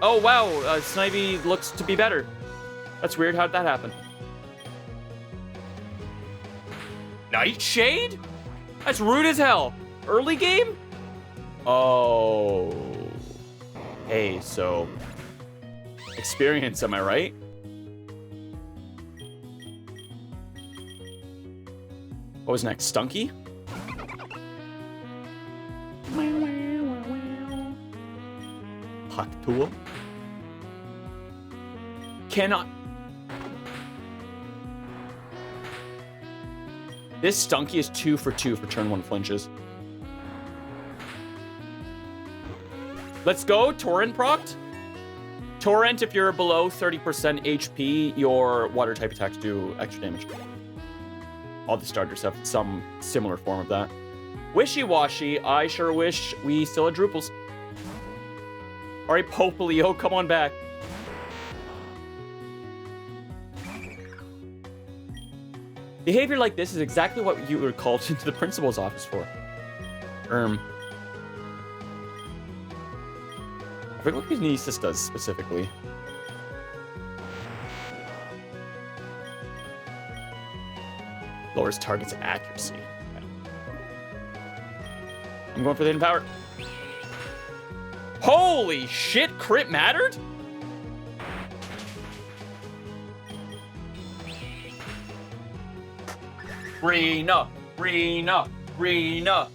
Oh, wow, Snivy looks to be better. That's weird, how'd that happen? Nightshade? That's rude as hell. Early game? Oh. Hey, so... experience, am I right? What was next? Stunky? Hawktool? Cannot... This Stunky is 2 for 2 for turn 1 flinches. Let's go, Torrent procced. Torrent, if you're below 30% HP, your water type attacks do extra damage. All the starters have some similar form of that. Wishy-washy, I sure wish we still had Drupals. Alright, Poplio, come on back. Behavior like this is exactly what you were called into the principal's office for. I forget what Kinesis does specifically. Lowers target's accuracy. I'm going for the hidden power. Holy shit, crit mattered? Rena, Rena, Rena.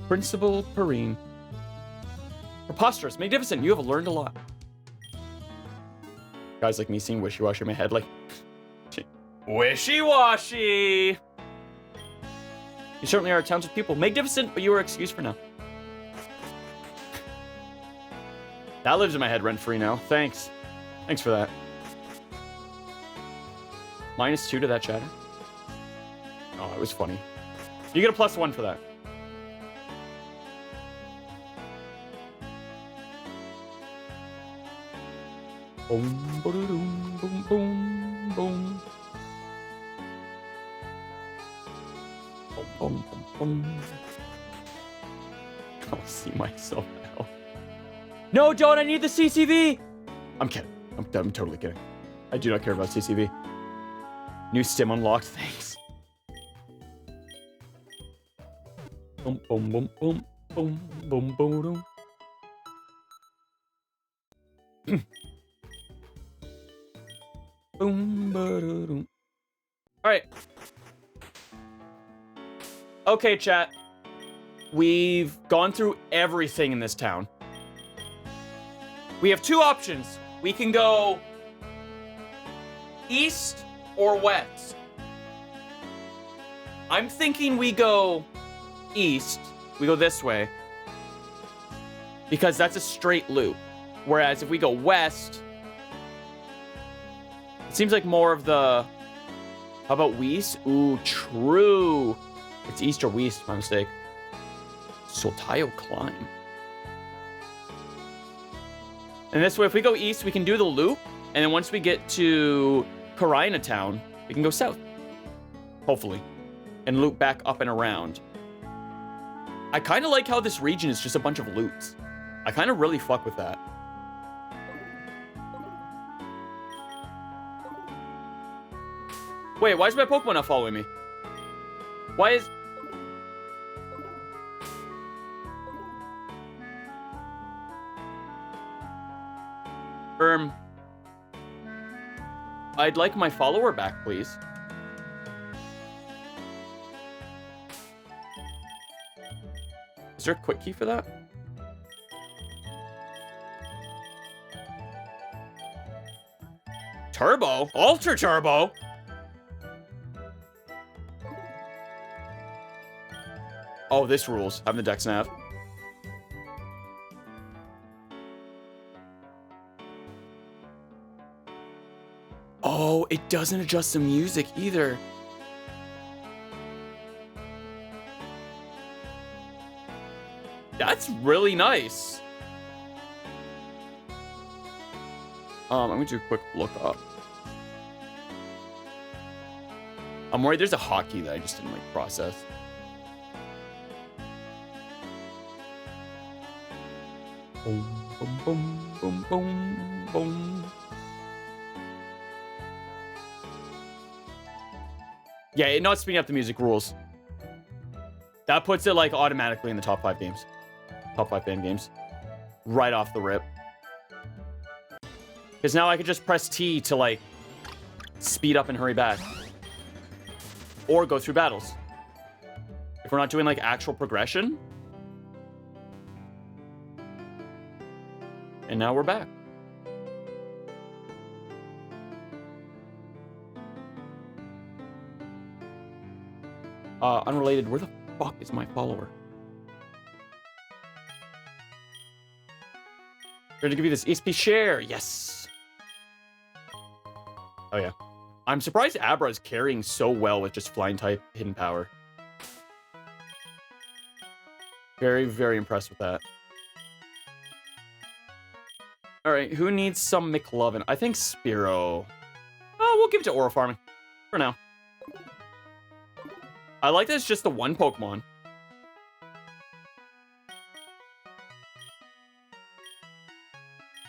Principal Parine. Preposterous, magnificent, you have learned a lot. Guys like me seeing wishy-washy in my head, like... Wishy-washy! You certainly are a talented pupil. Magnificent, but you are excused for now. That lives in my head rent-free now. Thanks. Thanks for that. -2 to that chatter. Oh, it was funny. You get a +1 for that. Boom, boom, boom, boom, boom. Boom, boom, boom, boom. I'll see myself now. No, don't! I need the CCV! I'm kidding. I'm totally kidding. I do not care about CCV. New stim unlocked, thanks. Boom, boom, boom, boom, boom, boom, boom, boom. Boom, ba-da-dum. All right. Okay, chat. We've gone through everything in this town. We have two options. We can go east or west. I'm thinking we go east. We go this way. Because that's a straight loop. Whereas if we go west, it seems like more of the... How about west? Ooh, true. It's east or west, my mistake. Soltayo climb. And this way, if we go east, we can do the loop. And then once we get to Karina Town, we can go south. Hopefully. And loop back up and around. I kind of like how this region is just a bunch of loops. I kind of really fuck with that. Wait, why is my Pokemon not following me? Why is... I'd like my follower back, please. Is there a quick key for that? Turbo? Ultra Turbo? Oh, this rules. Having the Dex Nav. Oh, it doesn't adjust the music either. That's really nice. I'm gonna do a quick look up. I'm worried there's a hotkey that I just didn't like process. Boom, boom, boom, boom, boom, boom. Yeah, it not speeding up the music rules. That puts it like automatically in the top 5 games. Top 5 fan games. Right off the rip. Because now I could just press T to like speed up and hurry back. Or go through battles. If we're not doing like actual progression. And now we're back. Unrelated, where the fuck is my follower? Ready to give you this ESP share? Yes. Oh yeah. I'm surprised Abra is carrying so well with just flying type hidden power. Very, very impressed with that. All right, who needs some McLovin? I think Spearow. Oh, we'll give it to Oral Farming for now. I like that it's just the one Pokemon.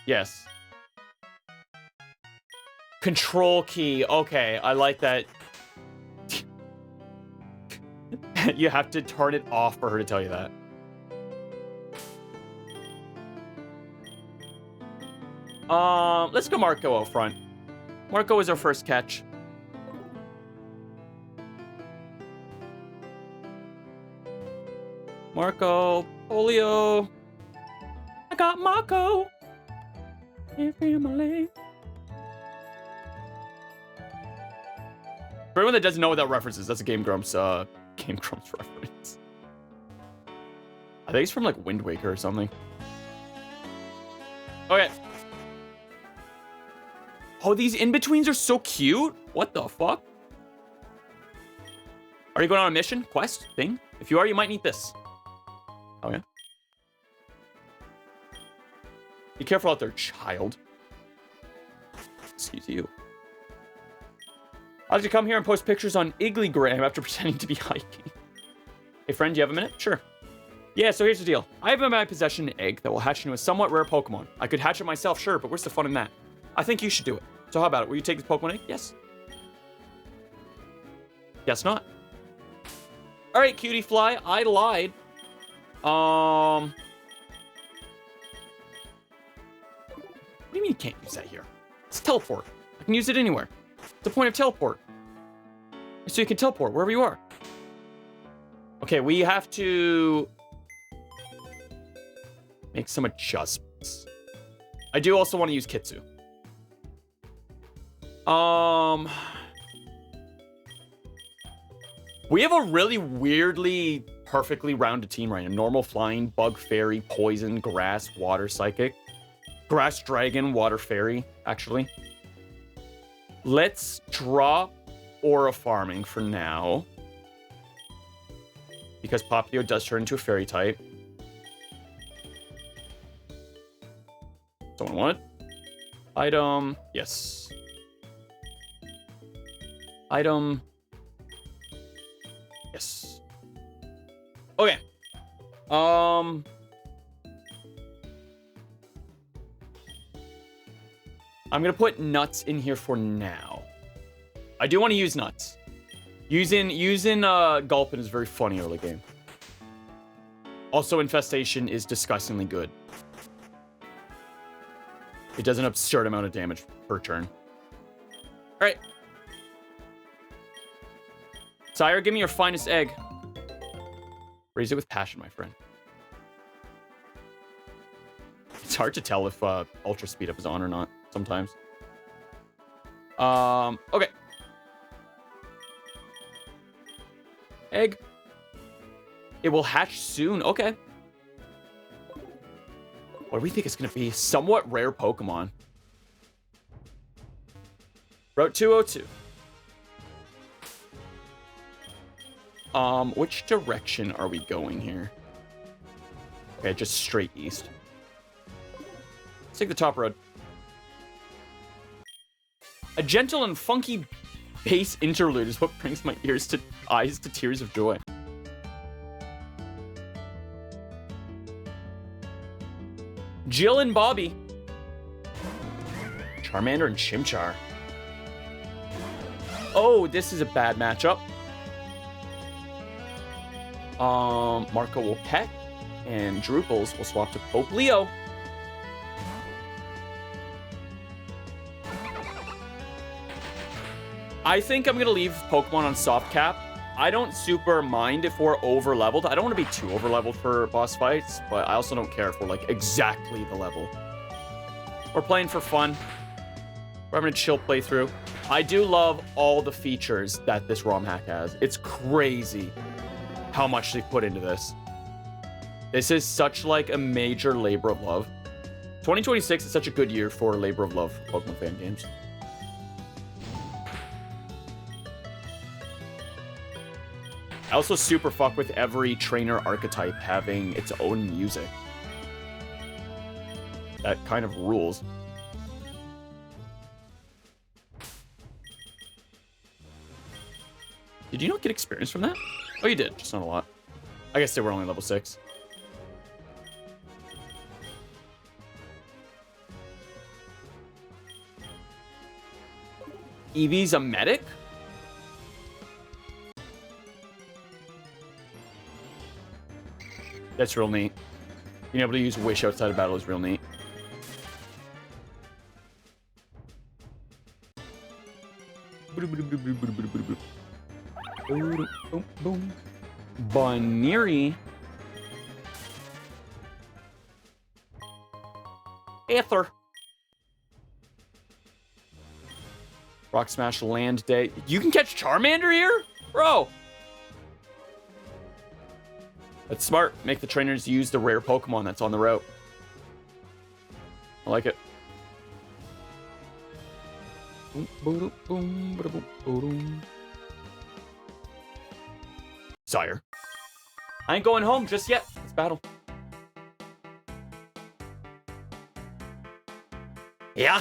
Yes. Control key. Okay, I like that. You have to turn it off for her to tell you that. Let's go Marco out front. Marco is our first catch. Marco, polio. I got Marco. Can't feel my leg. For anyone that doesn't know what that reference is, that's a Game Grumps reference. I think it's from like Wind Waker or something. Okay. Oh, these in-betweens are so cute. What the fuck? Are you going on a mission? Quest? Thing? If you are, you might need this. Oh, yeah? Be careful out there, child. Excuse you. I'll just come here and post pictures on Iglygram after pretending to be hiking. Hey, friend, do you have a minute? Sure. Yeah, so here's the deal. I have in my possession an egg that will hatch into a somewhat rare Pokemon. I could hatch it myself, sure, but where's the fun in that? I think you should do it. So how about it? Will you take this Pokemon egg? Yes. Guess not. All right, cutie fly. I lied. What do you mean you can't use that here? It's teleport. I can use it anywhere. It's the point of teleport. So you can teleport wherever you are. Okay, we have to make some adjustments. I do also want to use Kitsu. We have a really weirdly, perfectly rounded team right now. Normal, flying, bug, fairy, poison, grass, water, psychic. Grass, dragon, water, fairy, actually. Let's drop aura farming for now. Because Papio does turn into a fairy type. Someone want it? Item, yes. Item, yes. Okay. I'm gonna put nuts in here for now. I do want to use nuts. Using Gulpin is very funny early game. Also, Infestation is disgustingly good. It does an absurd amount of damage per turn. Alright. Sire, give me your finest egg. Raise it with passion, my friend. It's hard to tell if Ultra Speed Up is on or not sometimes. Okay. Egg. It will hatch soon. Okay. What do we think it's going to be? Somewhat rare Pokemon. Route 202. Which direction are we going here? Okay, just straight east. Let's take the top road. A gentle and funky bass interlude is what brings my eyes to tears of joy. Jill and Bobby. Charmander and Chimchar. Oh, this is a bad matchup. Marco will pet, and Drupals will swap to Pope Leo. I think I'm gonna leave Pokemon on soft cap. I don't super mind if we're over leveled. I don't want to be too over leveled for boss fights, but I also don't care if we're like exactly the level. We're playing for fun. We're having a chill playthrough. I do love all the features that this ROM hack has. It's crazy how much they put into this. This is such like a major labor of love. 2026 is such a good year for labor of love for Pokemon fan games. I also super fuck with every trainer archetype having its own music. That kind of rules. Did you not get experience from that? Oh, you did. Just not a lot. I guess they were only level 6. Eevee's a medic? That's real neat. Being able to use Wish outside of battle is real neat. Baneri. Aether. Rock Smash Land Day. You can catch Charmander here? Bro. That's smart. Make the trainers use the rare Pokemon that's on the route. I like it. Sire. I ain't going home just yet. Let's battle. Yeah.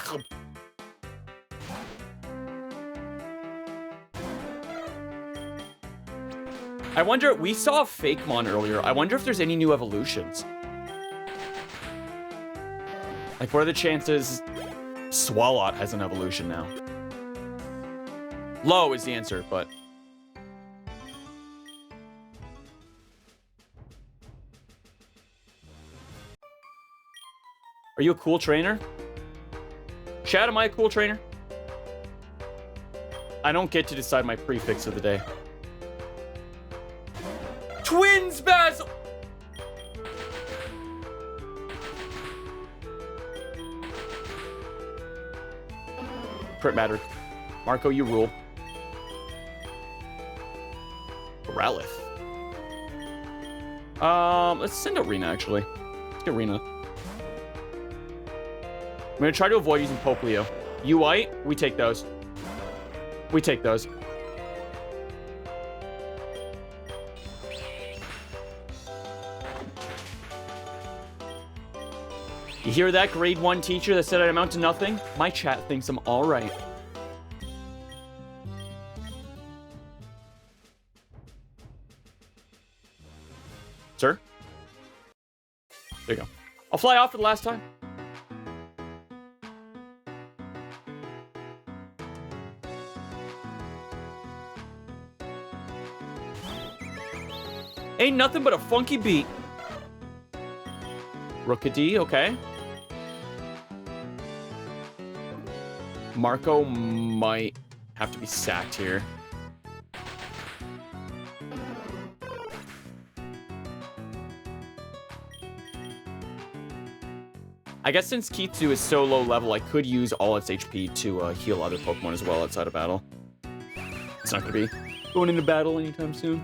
I wonder, we saw a Fakemon earlier. I wonder if there's any new evolutions. Like, what are the chances Swalot has an evolution now? Low is the answer, but... Are you a cool trainer? Chad, am I a cool trainer? I don't get to decide my prefix of the day. Twins Basil! Crit matter. Marco, you rule. Ralith. Let's send out Rena, actually. Let's get Rena. I'm gonna try to avoid using Poplio. You white? We take those. We take those. You hear that, grade 1 teacher that said I'd amount to nothing? My chat thinks I'm alright. Sir? There you go. I'll fly off for the last time. Ain't nothing but a funky beat. Rookity, okay. Marco might have to be sacked here. I guess since Kitsu is so low level, I could use all its HP to heal other Pokemon as well outside of battle. It's not going to be going into battle anytime soon.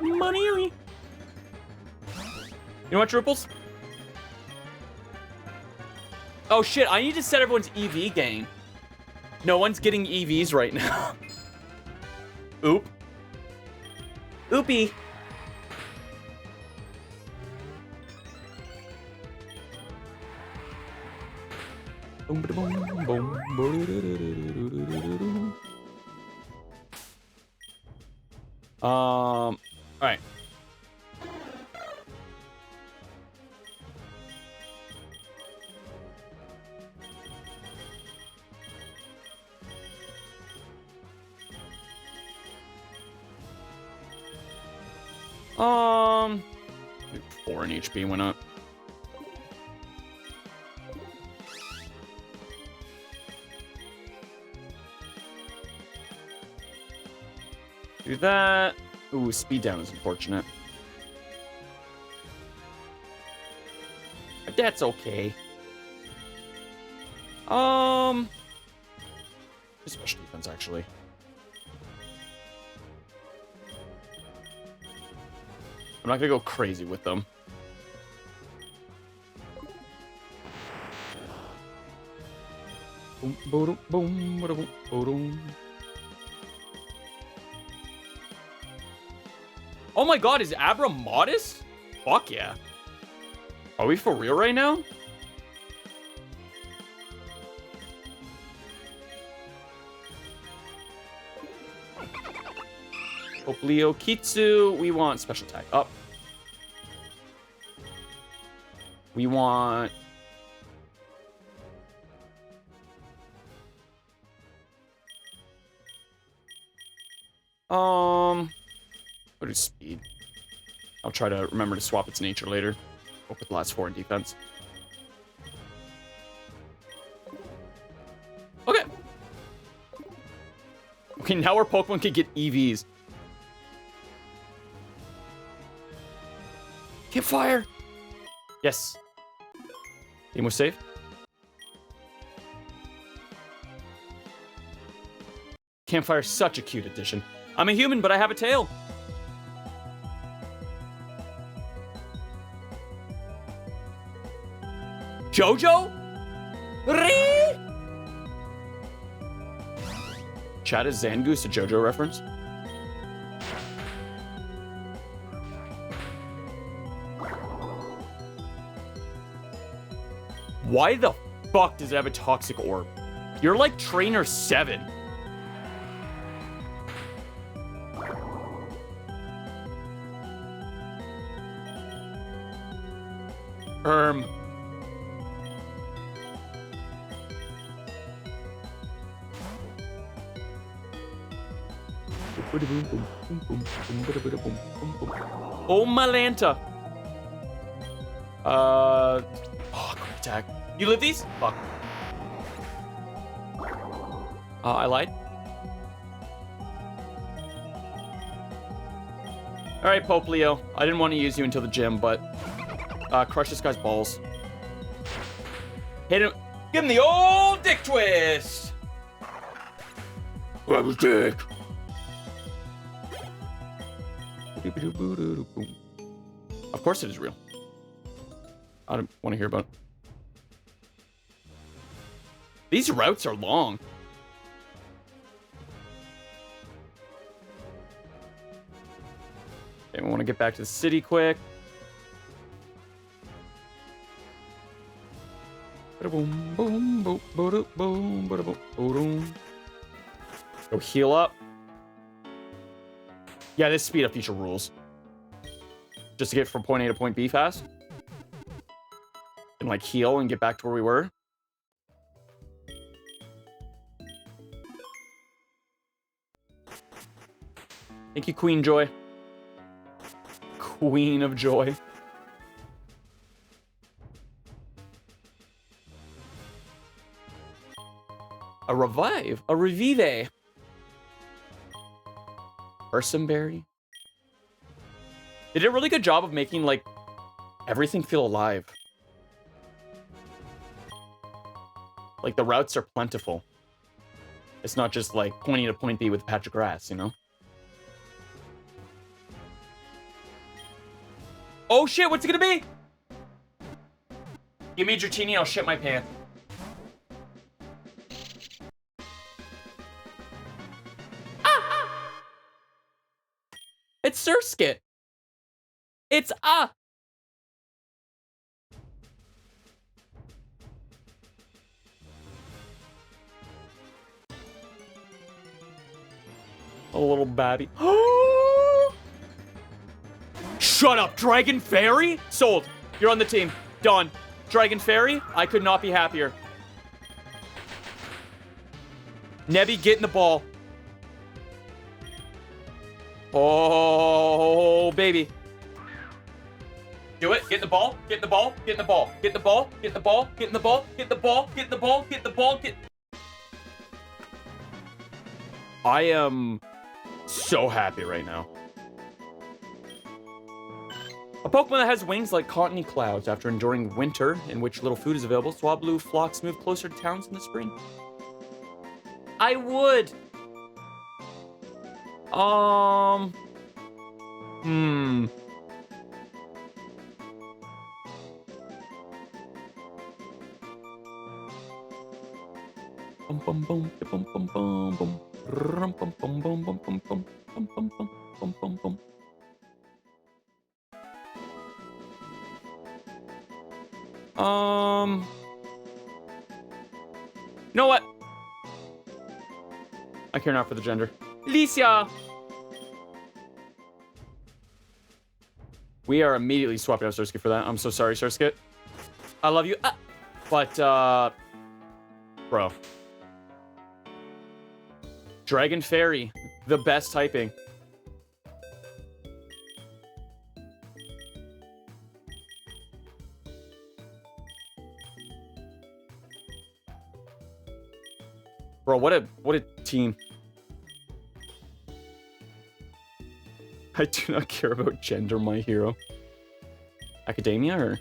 Money. You know what, Drupals? Oh shit, I need to set everyone's EV gain. No one's getting EVs right now. Oop. Oopie. All right. Maybe 4 in HP went up. Do that. Ooh, speed down is unfortunate. But that's okay. Special defense, actually. I'm not gonna go crazy with them. Boom, boom, boom, boom, boom. Oh my god, is Abra modest? Fuck yeah. Are we for real right now? Poplio Kitsu, we want special attack up. We want... What is speed? I'll try to remember to swap its nature later. Go with the last 4 in defense. Okay. Okay, now our Pokemon can get EVs. Campfire! Yes. Game was safe. Campfire's such a cute addition. I'm a human, but I have a tail. Jojo? Chat, is Zangoose a JoJo reference? Why the fuck does it have a toxic orb? You're like Trainer 7. Oh, Malanta. Oh, quick attack. You live these? Fuck. I lied. Alright, Pope Leo. I didn't want to use you until the gym, but crush this guy's balls. Hit him. Give him the old dick twist. Grab his dick. Of course it is real. I don't want to hear about it. These routes are long. Okay, we want to get back to the city quick. Go heal up. Yeah, this speed up feature rules. Just to get from point A to point B fast. And like heal and get back to where we were. Thank you, Queen Joy. Queen of Joy. A revive. A revive. Ursenberry. They did a really good job of making, like, everything feel alive. Like, the routes are plentiful. It's not just, like, pointing to point B with a patch of grass, you know? Oh, shit, what's it gonna be? Give me Dratini, I'll shit my pants. It's Surskit. It's a little babby. Shut up, Dragon Fairy? Sold. You're on the team. Done. Dragon Fairy, I could not be happier. Nebby, get in the ball. Oh, baby. Do it. Get in the ball. Get in the ball. Get in the ball. Get in the ball. Get in the ball. Get in the ball. Get in the ball. Get in the ball. Get in the ball. Get. I am so happy right now. A Pokemon that has wings like cottony clouds after enduring winter in which little food is available. Swablu flocks move closer to towns in the spring. I would. You know what? I care not for the gender. Licia! We are immediately swapping out Surskit for that. I'm so sorry, Surskit. I love you. But, bro. Dragon Fairy. The best typing. Bro, what a team. I do not care about gender, my hero. Academia, or?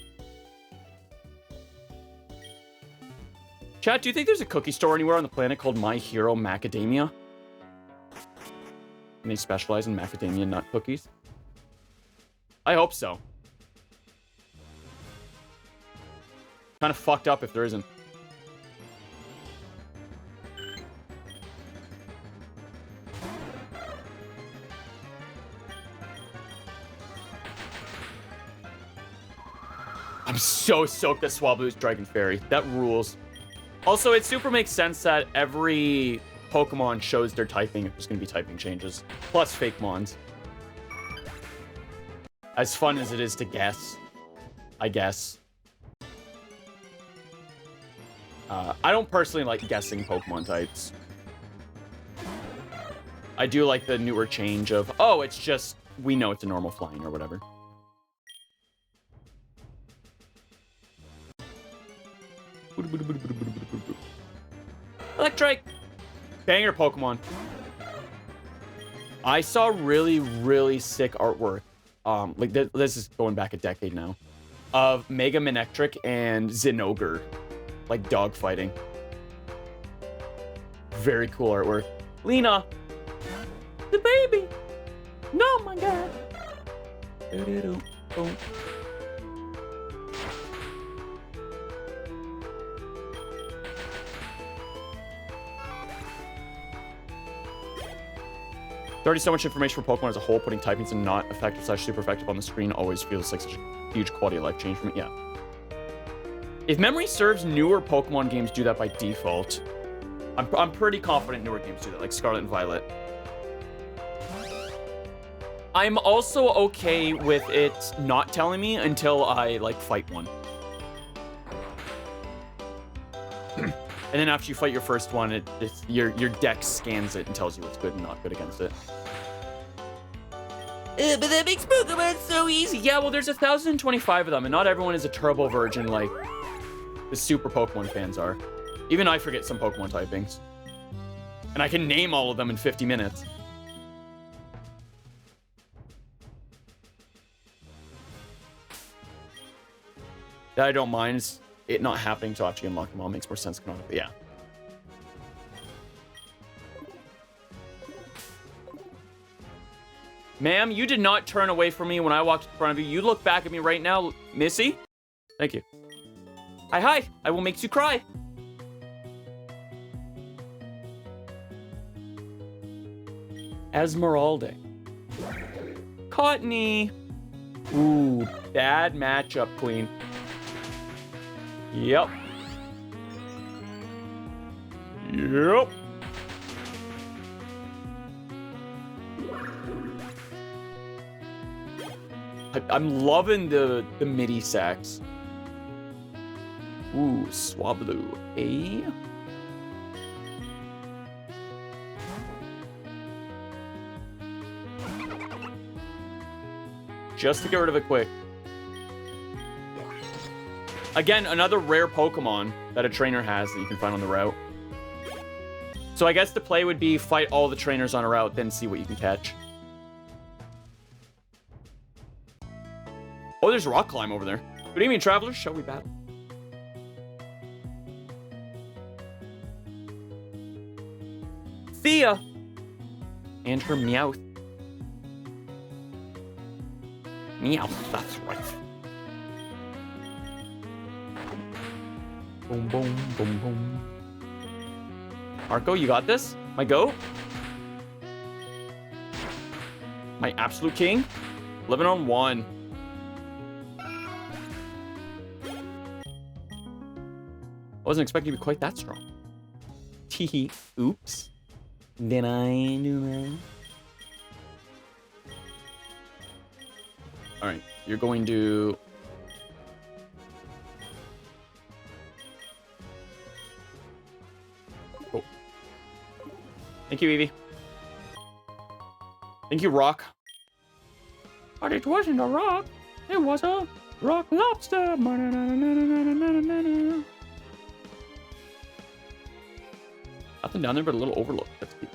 Chat, do you think there's a cookie store anywhere on the planet called My Hero Macadamia? And they specialize in macadamia nut cookies. I hope so. Kind of fucked up if there isn't. I'm so stoked that Swablu's Dragon Fairy. That rules. Also, it super makes sense that every Pokemon shows their typing if there's going to be typing changes. Plus fake mons. As fun as it is to guess. I guess. I don't personally like guessing Pokemon types. I do like the newer change of, oh, it's just, we know it's a normal flying or whatever. Electrike! Banger Pokemon. I saw really, really sick artwork. Like, this is going back a decade now. Of Mega Manectric and Zinogre. Like, dogfighting. Very cool artwork. Lena! The baby! No, my God! 30 so much information for Pokemon as a whole, putting typings and not effective / super effective on the screen always feels like such a huge quality of life change for me. Yeah. If memory serves, newer Pokemon games do that by default. I'm pretty confident newer games do that, like Scarlet and Violet. I'm also okay with it not telling me until I, like, fight one. And then after you fight your first one, your deck scans it and tells you what's good and not good against it. But that makes Pokemon so easy. Yeah, well, there's 1,025 of them, and not everyone is a turbo virgin like the super Pokemon fans are. Even I forget some Pokemon typings. And I can name all of them in 50 minutes. That I don't mind is it not happening until after you unlock them all. Makes more sense canonically, yeah. Ma'am, you did not turn away from me when I walked in front of you. You look back at me right now, Missy. Thank you. Hi. I will make you cry. Esmeralda. Cottony. Ooh, bad matchup, Queen. Yep. I'm loving the MIDI sax. Ooh, Swablu. Eh? Just to get rid of it quick. Again, another rare Pokemon that a trainer has that you can find on the route. So I guess the play would be fight all the trainers on a route, then see what you can catch. Oh, there's Rock Climb over there. Good evening, travelers. Shall we battle? Thea! And her Meowth. Meowth, that's right. Boom, boom, boom, boom. Marco, you got this? My goat? My absolute king? Living on 1. Wasn't expecting to be quite that strong. Teehee. Oops. Did I do that? Alright, you're going to... Oh. Thank you, Eevee. Thank you, Rock. But it wasn't a rock. It was a rock lobster. Nothing down there but a little overlook. That's cute.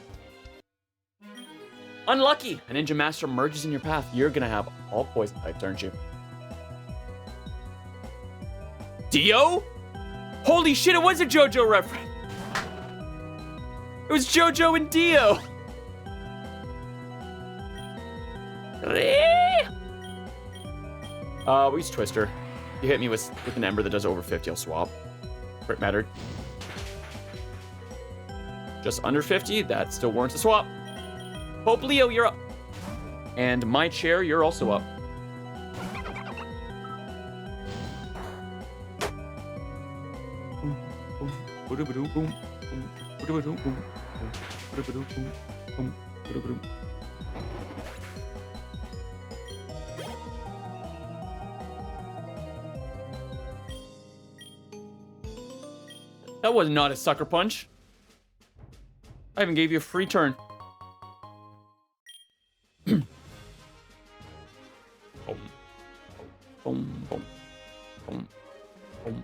Unlucky! A Ninja Master merges in your path. You're gonna have all poison types, aren't you? Dio? Holy shit, it was a JoJo reference! It was JoJo and Dio! We'll use Twister. You hit me with an Ember that does over 50, I'll swap. Crit mattered. Just under 50, that still warrants a swap. Hope Leo, you're up. And my chair, you're also up. That was not a sucker punch. I even gave you a free turn. Boom. Boom. Boom. Boom. Boom.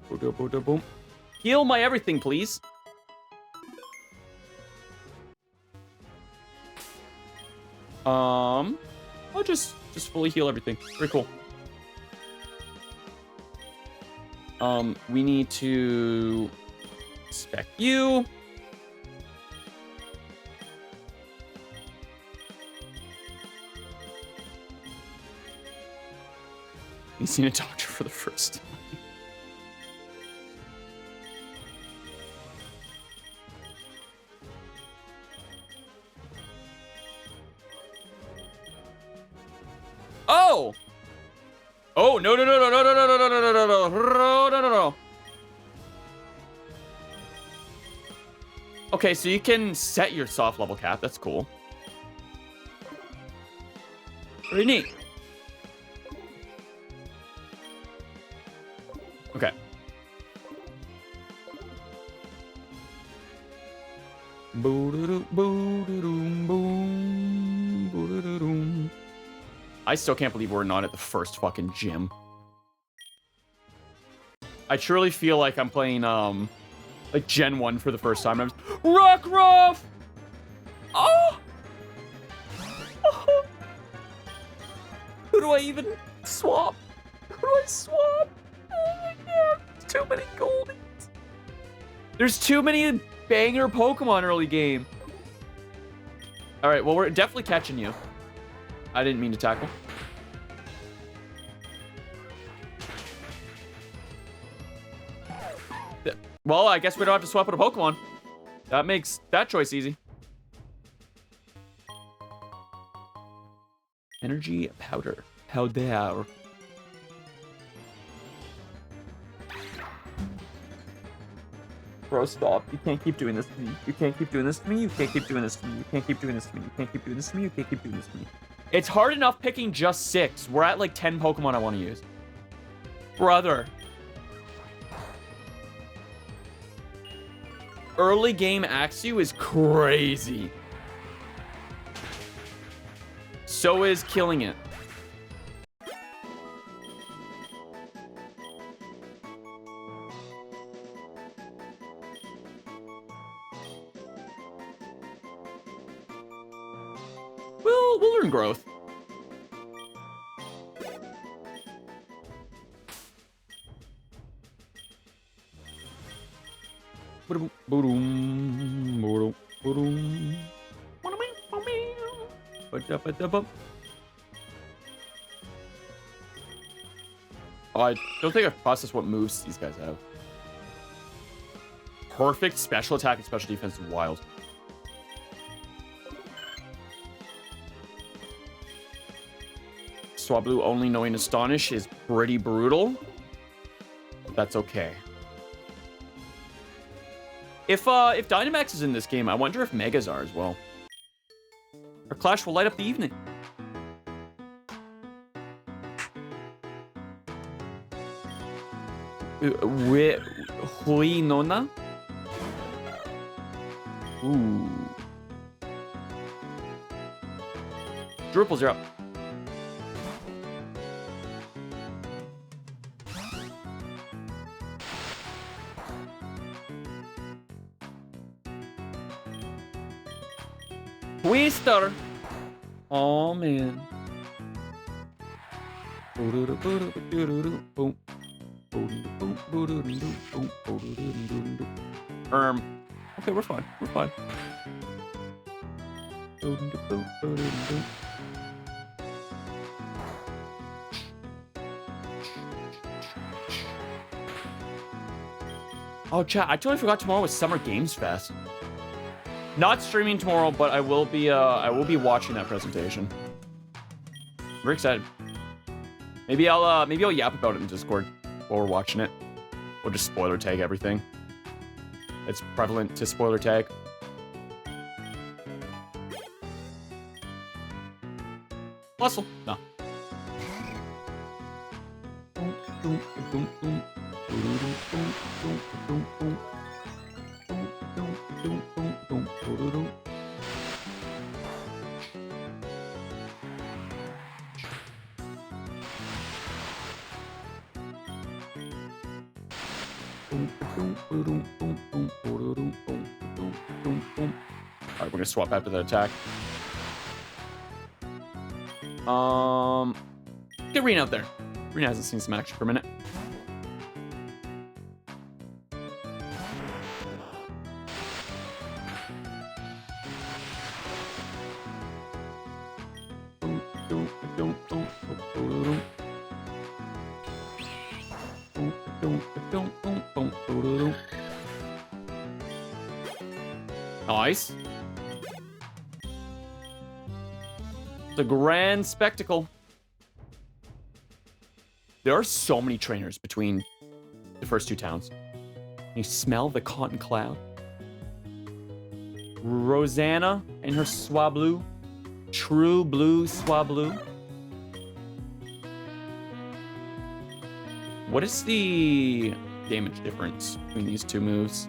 Boom. Boom. Boom. Heal my everything, please. I'll just fully heal everything. Very cool. We need to spec you. You've seen a doctor for the first time. Oh! Oh, no, no, no, no, no, no, no, no, no, no, no, no, no, no, no, no. Okay, so you can set your soft level cap. That's cool. Pretty neat. Okay. I still can't believe we're not at the first fucking gym. I truly feel like I'm playing, like Gen 1 for the first time. I'm just, Rockruff! Oh! Oh! Who do I even swap? Who do I swap? Oh my god, too many goldies. There's too many banger Pokemon early game. Alright, well, we're definitely catching you. I didn't mean to tackle. Well, I guess we don't have to swap out a Pokemon. That makes that choice easy. Energy powder. Powder. Bro, stop. You can't keep doing this to me. You can't keep doing this to me. You can't keep doing this to me. You can't keep doing this to me. You can't keep doing this to me. You can't keep doing this to me. It's hard enough picking just 6. We're at like 10 Pokemon I want to use. Brother. Early game Axew is crazy. So is killing it. We'll learn growth. Oh, I don't think I've processed what moves these guys have. Perfect special attack and special defense is wild. Swablu only knowing Astonish is pretty brutal. But that's okay. If Dynamax is in this game, I wonder if Megas are as well. Our clash will light up the evening. Huinona? Ooh. Drupals, you're up. Twister. Oh man. Okay, we're fine. We're fine. Oh, chat, I totally forgot tomorrow was Summer Games Fest. Not streaming tomorrow, but I will be watching that presentation. Very excited. Maybe I'll yap about it in Discord while we're watching it. We'll just spoiler tag everything. It's prevalent to spoiler tag. Muscle. No. Alright, we're gonna swap back to that attack. Get Rena out there. Rena hasn't seen some action for a minute. Nice. It's a grand spectacle. There are so many trainers between the first two towns. You smell the cotton cloud. Rosanna and her Swablu. True blue Swablu. What is the damage difference between these two moves?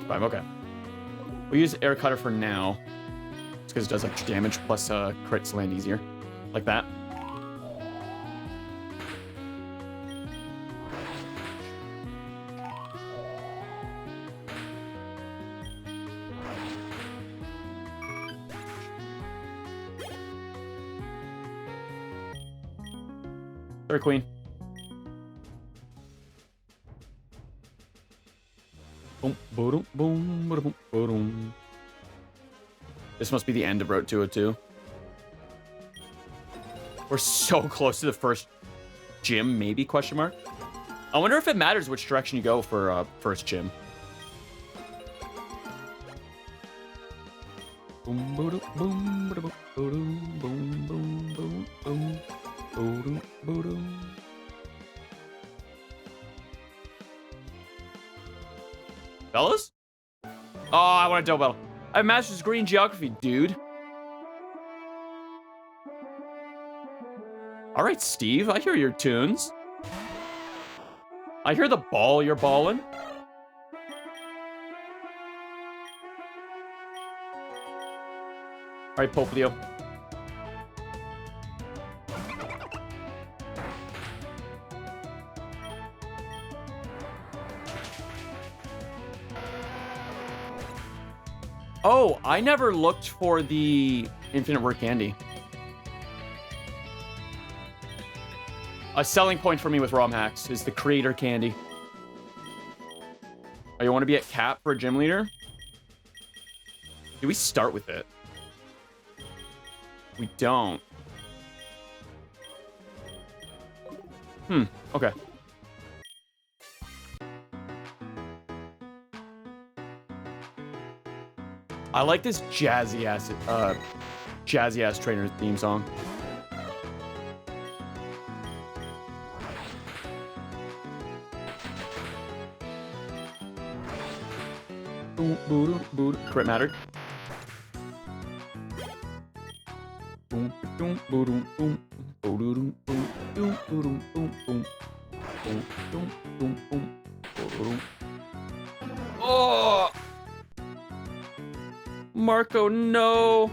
5, okay. We'll use Air Cutter for now. It's because it does extra damage, plus crits land easier. Like that. Sorry, Queen. Boom, boom, boom, boom. This must be the end of Route 202. We're so close to the first gym, maybe, question mark? I wonder if it matters which direction you go for first gym. Boom, boom, boom, boom, boom, boom, boom, boom, boom, boom. Fellas? Oh, I want a double battle. I have Master's degree in Geography, dude. Alright, Steve, I hear your tunes. I hear the ball you're balling. Alright, Poplio. Oh, I never looked for the Infinite Rare Candy. A selling point for me with ROM hacks is the Creator Candy. Oh, you want to be at Cap for a gym leader? Do we start with it? We don't. Okay. I like this jazzy ass trainer theme song. Crit mattered. Oh! Marco, no!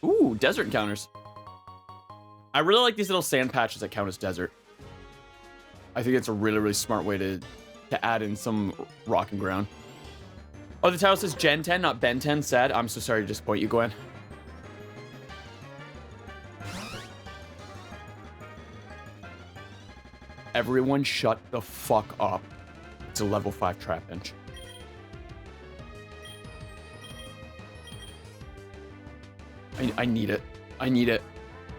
Ooh, desert encounters. I really like these little sand patches that count as desert. I think it's a really, really smart way to add in some rock and ground. Oh, the title says Gen 10, not Ben 10. Sad. I'm so sorry to disappoint you, Gwen. Everyone shut the fuck up. It's a level 5 Trapinch. I need it. I need it.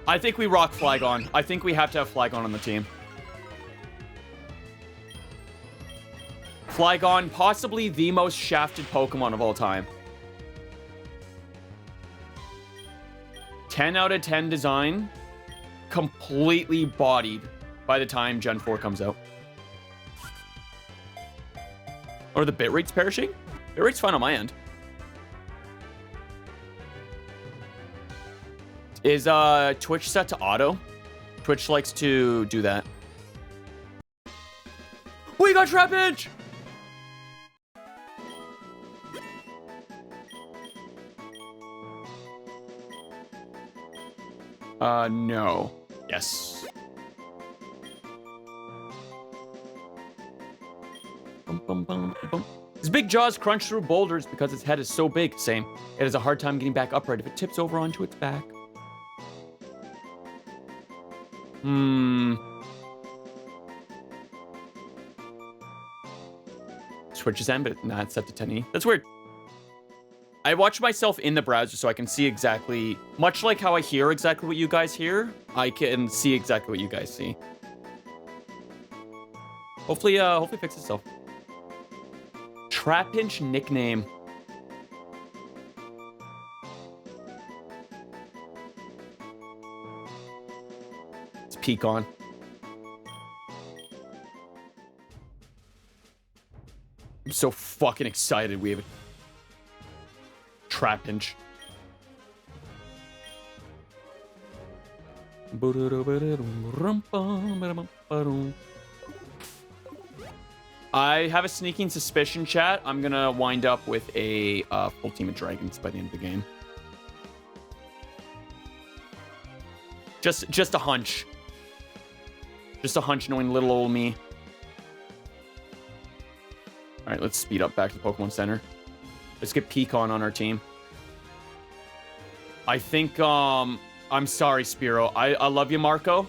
I think we rock Flygon. I think we have to have Flygon on the team. Flygon, possibly the most shafted Pokemon of all time. 10 out of 10 design. Completely bodied by the time Gen 4 comes out. Are the bit rates perishing? Bit rate's fine on my end. Is Twitch set to auto? Twitch likes to do that. We got Trapinch! No. Yes. Bum, bum, bum, bum. His big jaws crunch through boulders because its head is so big. Same. It has a hard time getting back upright if it tips over onto its back. Switch is end, but not set to 10E. That's weird. I watch myself in the browser so I can see exactly, much like how I hear exactly what you guys hear, I can see exactly what you guys see. Hopefully fix itself. Trapinch nickname. It's Pecan. I'm so fucking excited we have a Trapinch. I have a sneaking suspicion, chat. I'm gonna wind up with a full team of dragons by the end of the game. Just a hunch. Just a hunch knowing little old me. All right, let's speed up back to the Pokemon Center. Let's get Pecan on our team. I think, I'm sorry, Spiro. I love you, Marco.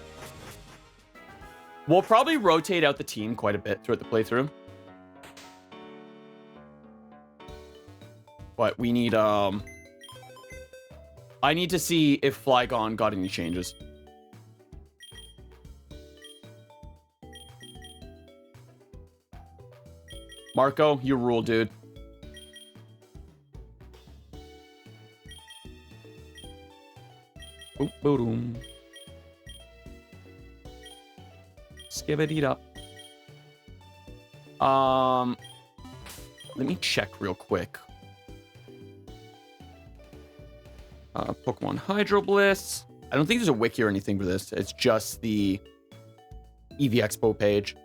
We'll probably rotate out the team quite a bit throughout the playthrough. But we need, I need to see if Flygon got any changes. Marco, you rule, dude. Boom, boom. Skibbity up. Let me check real quick. Pokemon Hydro Bliss. I don't think there's a wiki or anything for this. It's just the EV Expo page.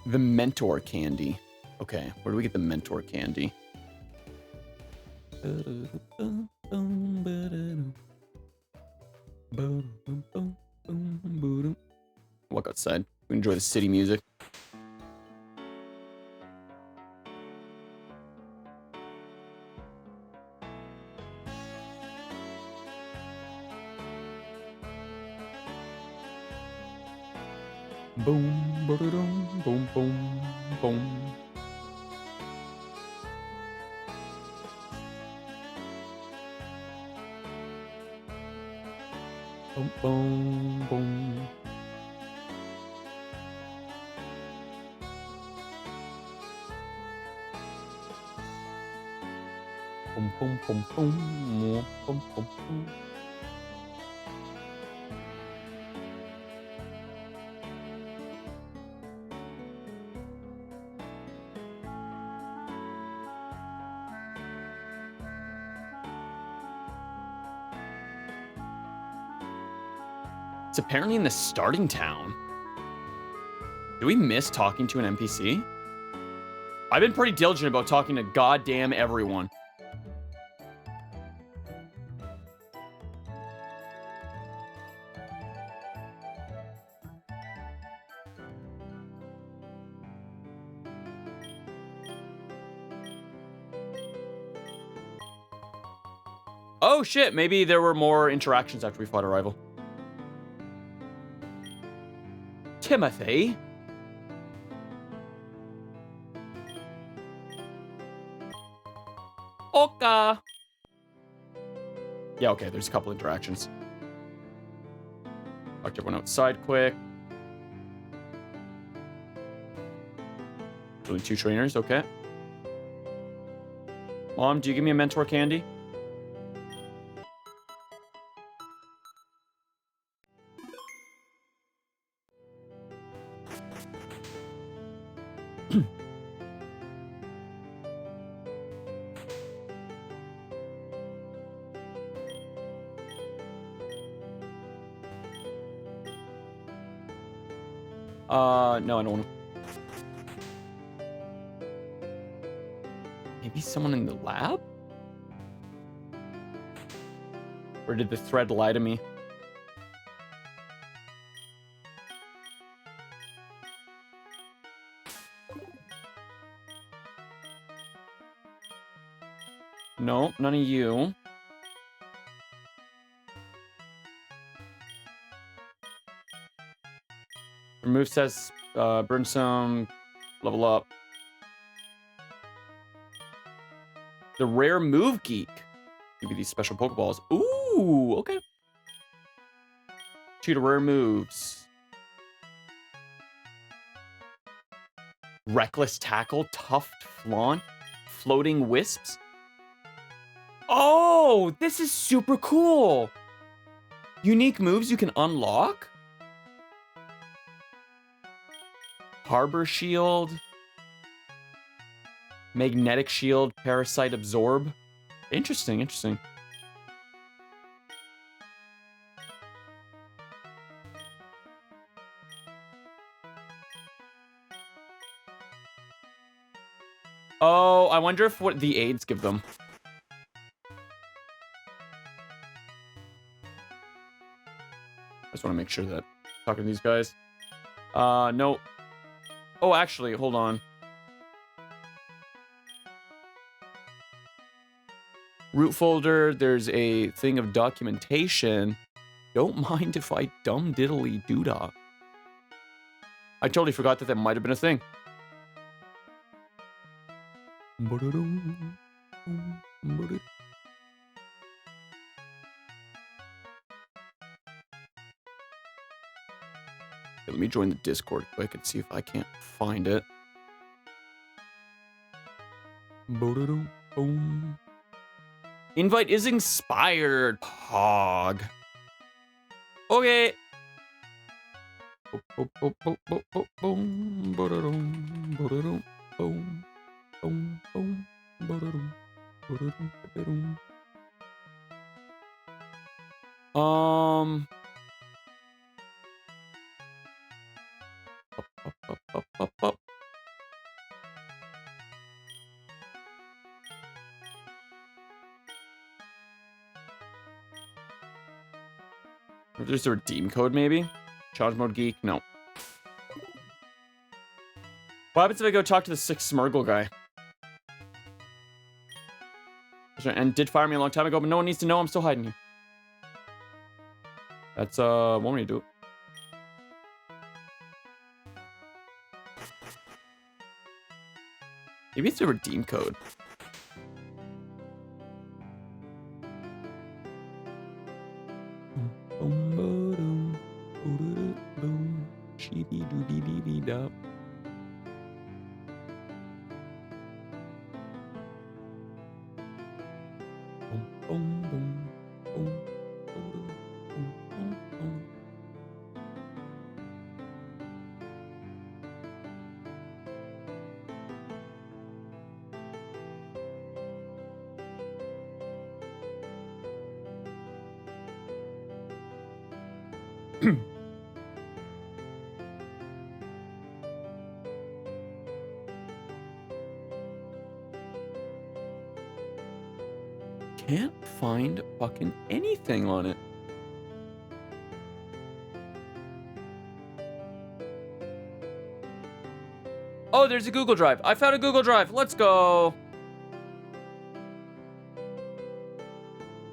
The Mentor Candy. Okay, where do we get the Mentor Candy? Walk outside. We enjoy the city music. Boom, boom, boom, boom, boom. Boom, boom, boom. Boom, boom, boom, boom, boom, boom, boom. It's apparently in the starting town. Do we miss talking to an NPC? I've been pretty diligent about talking to goddamn everyone. Oh, shit. Maybe there were more interactions after we fought a rival. Timothy? Oka. Yeah, okay, there's a couple interactions. Talked everyone outside quick. Only 2 trainers, okay. Mom, do you give me a mentor candy? No, I don't want to. Maybe someone in the lab? Or did the thread lie to me? No, none of you. Remove says, burn some, level up. The rare move geek. Maybe these special Pokeballs. Ooh, okay. Cheetah rare moves. Reckless tackle, tuft flaunt, floating wisps. Oh, this is super cool. Unique moves you can unlock. Harbor shield. Magnetic shield, parasite absorb. Interesting, interesting. Oh, I wonder if what the aids give them. I just want to make sure that I'm talking to these guys. No. Oh, actually, hold on. Root folder, there's a thing of documentation. Don't mind if I dumb diddly doodah. I totally forgot that might have been a thing. Okay, let me join the Discord quick and see if I can't find it. Invite is expired. Pog. Okay. There's a redeem code, maybe? Challenge mode geek? No. What happens if I go talk to the 6 Smurgle guy? And did fire me a long time ago, but no one needs to know I'm still hiding here. That's, one way to do it. Maybe it's a redeem code. Can't find fucking anything on it. Oh, there's a Google Drive. I found a Google Drive. Let's go.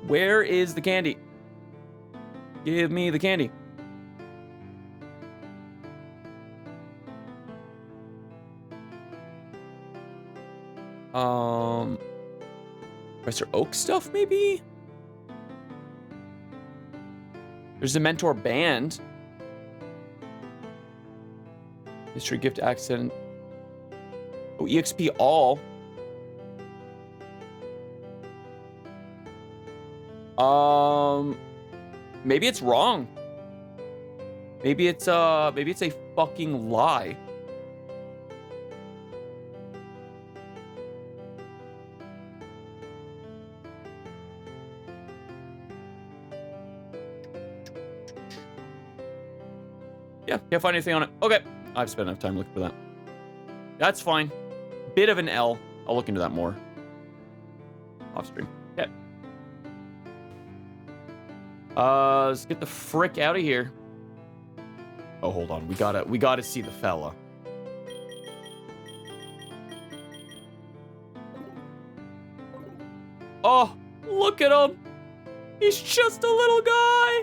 Where is the candy? Give me the candy. Professor Oak stuff, maybe? There's a mentor band. Mystery gift accident. Oh, EXP all. Maybe it's wrong. Maybe it's a fucking lie. Yeah, can't find anything on it. Okay, I've spent enough time looking for that. That's fine. Bit of an L. I'll look into that more. Off stream. Okay. Let's get the frick out of here. Oh, hold on. We gotta see the fella. Oh, look at him. He's just a little guy.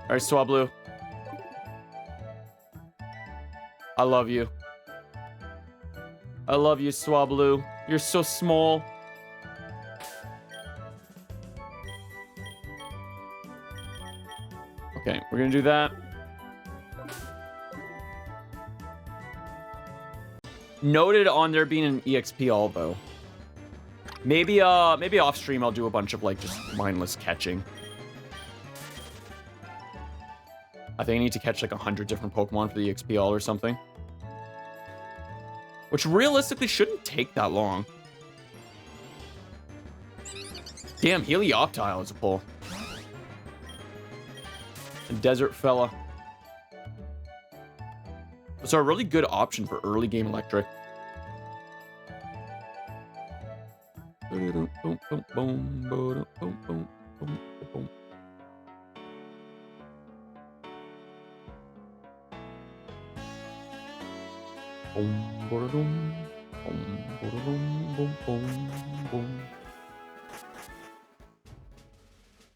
All right, Swablu. I love you. I love you, Swablu. You're so small. Okay, we're gonna do that. Noted on there being an EXP all though. Maybe off stream I'll do a bunch of like just mindless catching. I think I need to catch like 100 different Pokemon for the EXP all or something. Which realistically shouldn't take that long. Damn, Helioptile is a pull. A desert fella. So a really good option for early game electric.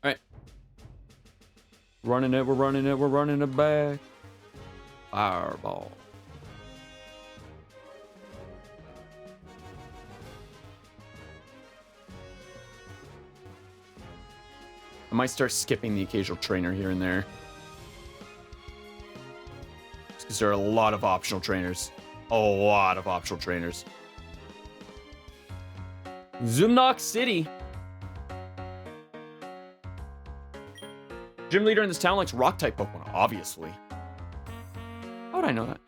Alright. Running it, we're running it, we're running it back. Fireball. I might start skipping the occasional trainer here and there. Just because there are a lot of optional trainers. A lot of optional trainers. Zumnock City. Gym leader in this town likes rock-type Pokemon, obviously. How would I know that?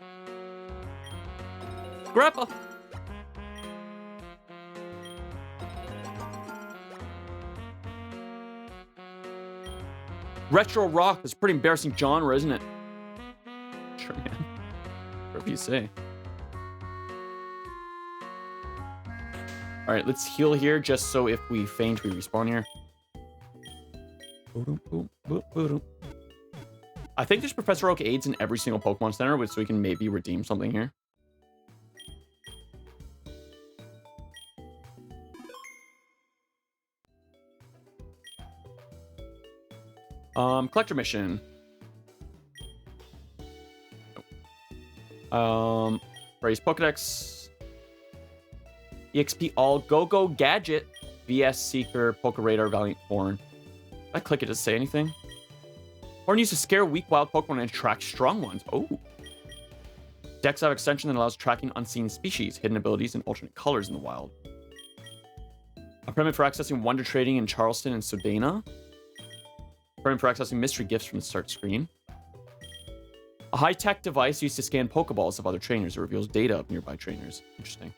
Grandpa! Retro rock is a pretty embarrassing genre, isn't it? Sure, man. Whatever you say. Alright, let's heal here just so if we faint, we respawn here. I think there's Professor Oak aids in every single Pokemon Center, so we can maybe redeem something here. Collector mission. Raise Pokedex. EXP all Go-Go Gadget. VS Seeker, Pokeradar, Valiant Horn. I click it to say anything. Horn used to scare weak wild Pokemon and attract strong ones. Oh. Dex have extension that allows tracking unseen species, hidden abilities, and alternate colors in the wild. A permit for accessing Wonder Trading in Charleston and Sodana. Permit for accessing mystery gifts from the start screen. A high-tech device used to scan Pokeballs of other trainers. It reveals data of nearby trainers. Interesting.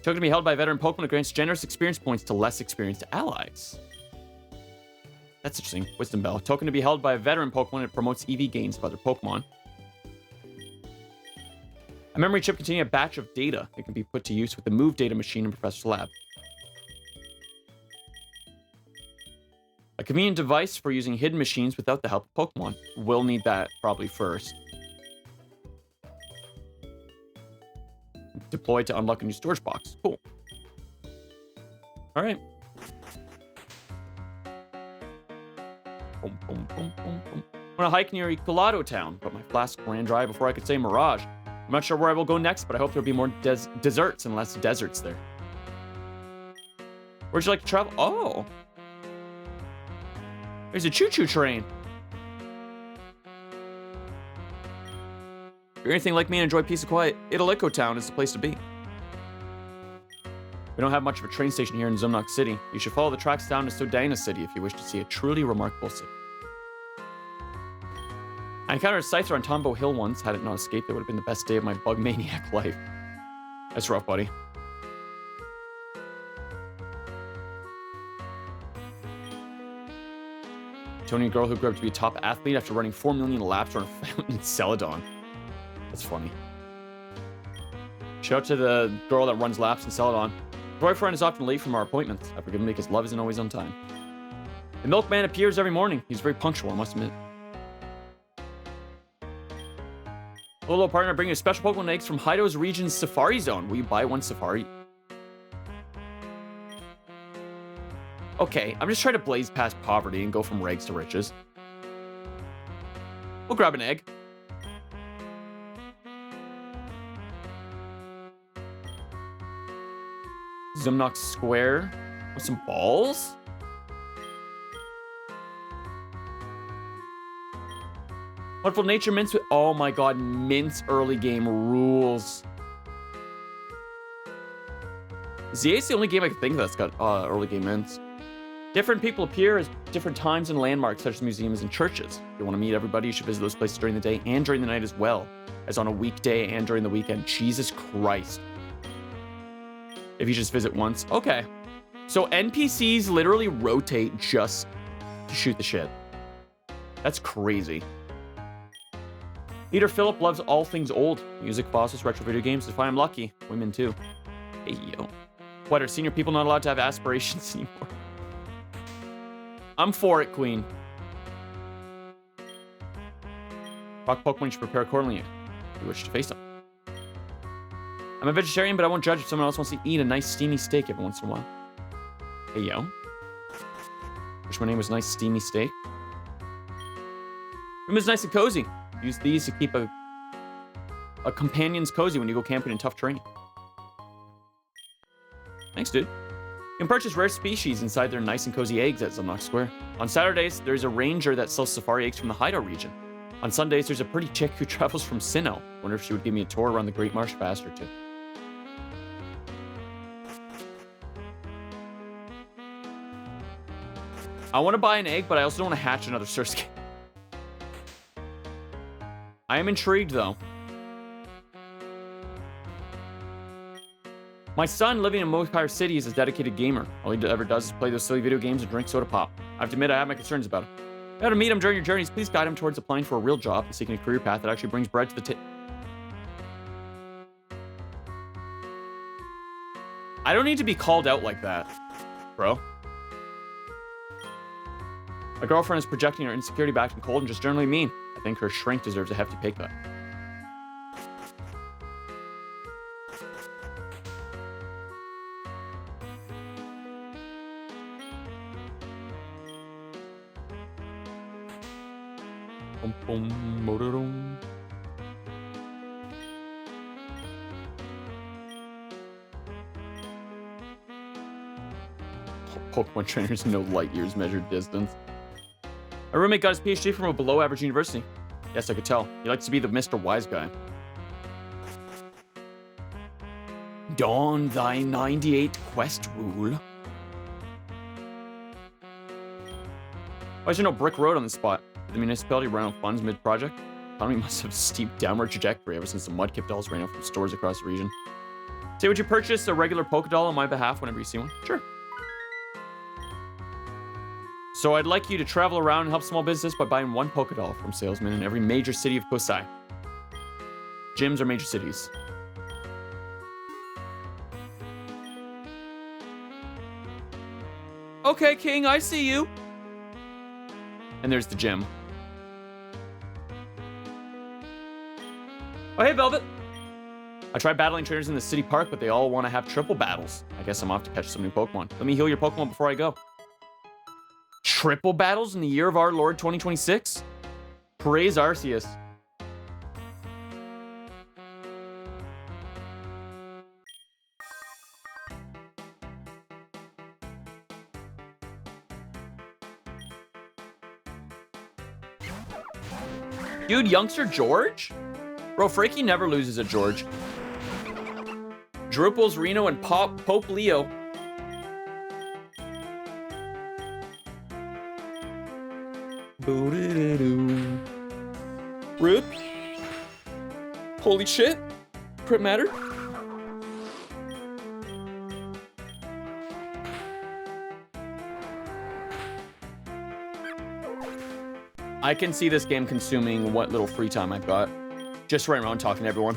Token to be held by a veteran Pokemon that grants generous experience points to less experienced allies. That's interesting. Wisdom Bell. Token to be held by a veteran Pokemon that promotes EV gains of other Pokemon. A memory chip containing a batch of data that can be put to use with the Move Data Machine in Professor's Lab. A convenient device for using hidden machines without the help of Pokemon. We'll need that probably first. deploy to unlock a new storage box. Cool. All right. Boom, boom, boom, boom, boom. I want to hike near Ecolado Town, but my flask ran dry before I could say Mirage. I'm not sure where I will go next, but I hope there'll be more desserts and less deserts there. Where'd you like to travel? Oh. There's a choo-choo train. If you're anything like me and enjoy peace and quiet, Italico Town is the place to be. We don't have much of a train station here in Zumnock City. You should follow the tracks down to Sodana City if you wish to see a truly remarkable city. I encountered a Scyther on Tombow Hill once. Had it not escaped, it would have been the best day of my bug maniac life. That's rough, buddy. Tony, a girl who grew up to be a top athlete after running 4 million laps on a fountain in Celadon. That's funny. Shout out to the girl that runs laps in Celadon. My boyfriend is often late from our appointments. I forgive him because love isn't always on time. The milkman appears every morning. He's very punctual, I must admit. Hello, partner. Bringing you special Pokemon eggs from Hido's region's Safari Zone. Will you buy one Safari? Okay, I'm just trying to blaze past poverty and go from rags to riches. We'll grab an egg. Zumnock Square. With some balls? Wonderful Nature Mints with... Oh my god, Mints early game rules. ZA's the only game I can think of that's got early game Mints. Different people appear at different times and landmarks such as museums and churches. If you want to meet everybody, you should visit those places during the day and during the night as well, as on a weekday and during the weekend. Jesus Christ. If you just visit once. Okay. So NPCs literally rotate just to shoot the shit. That's crazy. Leader Philip loves all things old. Music, fossils, retro video games. If I'm lucky. Women too. Hey, yo. What, are senior people not allowed to have aspirations anymore? I'm for it, Queen. Rock Pokemon should prepare accordingly if you wish to face them. I'm a vegetarian, but I won't judge if someone else wants to eat a nice steamy steak every once in a while. Hey, yo. Wish my name was Nice Steamy Steak. Room is nice and cozy. Use these to keep a companion's cozy when you go camping in tough terrain. Thanks, dude. You can purchase rare species inside their nice and cozy eggs at Zumnock Square. On Saturdays, there's a ranger that sells safari eggs from the Hido region. On Sundays, there's a pretty chick who travels from Sinnoh. Wonder if she would give me a tour around the Great Marsh fast or two. I want to buy an egg, but I also don't want to hatch another Surskit. I am intrigued, though. My son, living in Mopire City, is a dedicated gamer. All he ever does is play those silly video games and drink soda pop. I have to admit, I have my concerns about him. If you how to meet him during your journeys, please guide him towards applying for a real job and seeking a career path that actually brings bread to the table. I don't need to be called out like that, bro. My girlfriend is projecting her insecurity back and cold and just generally mean. I think her shrink deserves a hefty pay cut. Pokemon trainers know light years measured distance. My roommate got his PhD from a below average university. Yes, I could tell. He likes to be the Mr. Wise guy. Don thy 98 quest rule. Why is there no brick road on this spot? Did the municipality run out of funds mid-project? Economy must have a steep downward trajectory ever since the Mudkip dolls ran out from stores across the region. Say, would you purchase a regular Pokédoll on my behalf whenever you see one? Sure. So I'd like you to travel around and help small business by buying one Pokédoll from salesmen in every major city of Kosei. Gyms are major cities. Okay, King, I see you. And there's the gym. Oh, hey, Velvet. I tried battling trainers in the city park, but they all want to have triple battles. I guess I'm off to catch some new Pokemon. Let me heal your Pokemon before I go. Triple battles in the year of our Lord 2026? Praise Arceus. Dude, youngster George? Bro, Frankie never loses at George. Drupals, Reno, and Pope Leo. Rip. Holy shit. Crit matter. I can see this game consuming what little free time I've got. Just running around talking to everyone.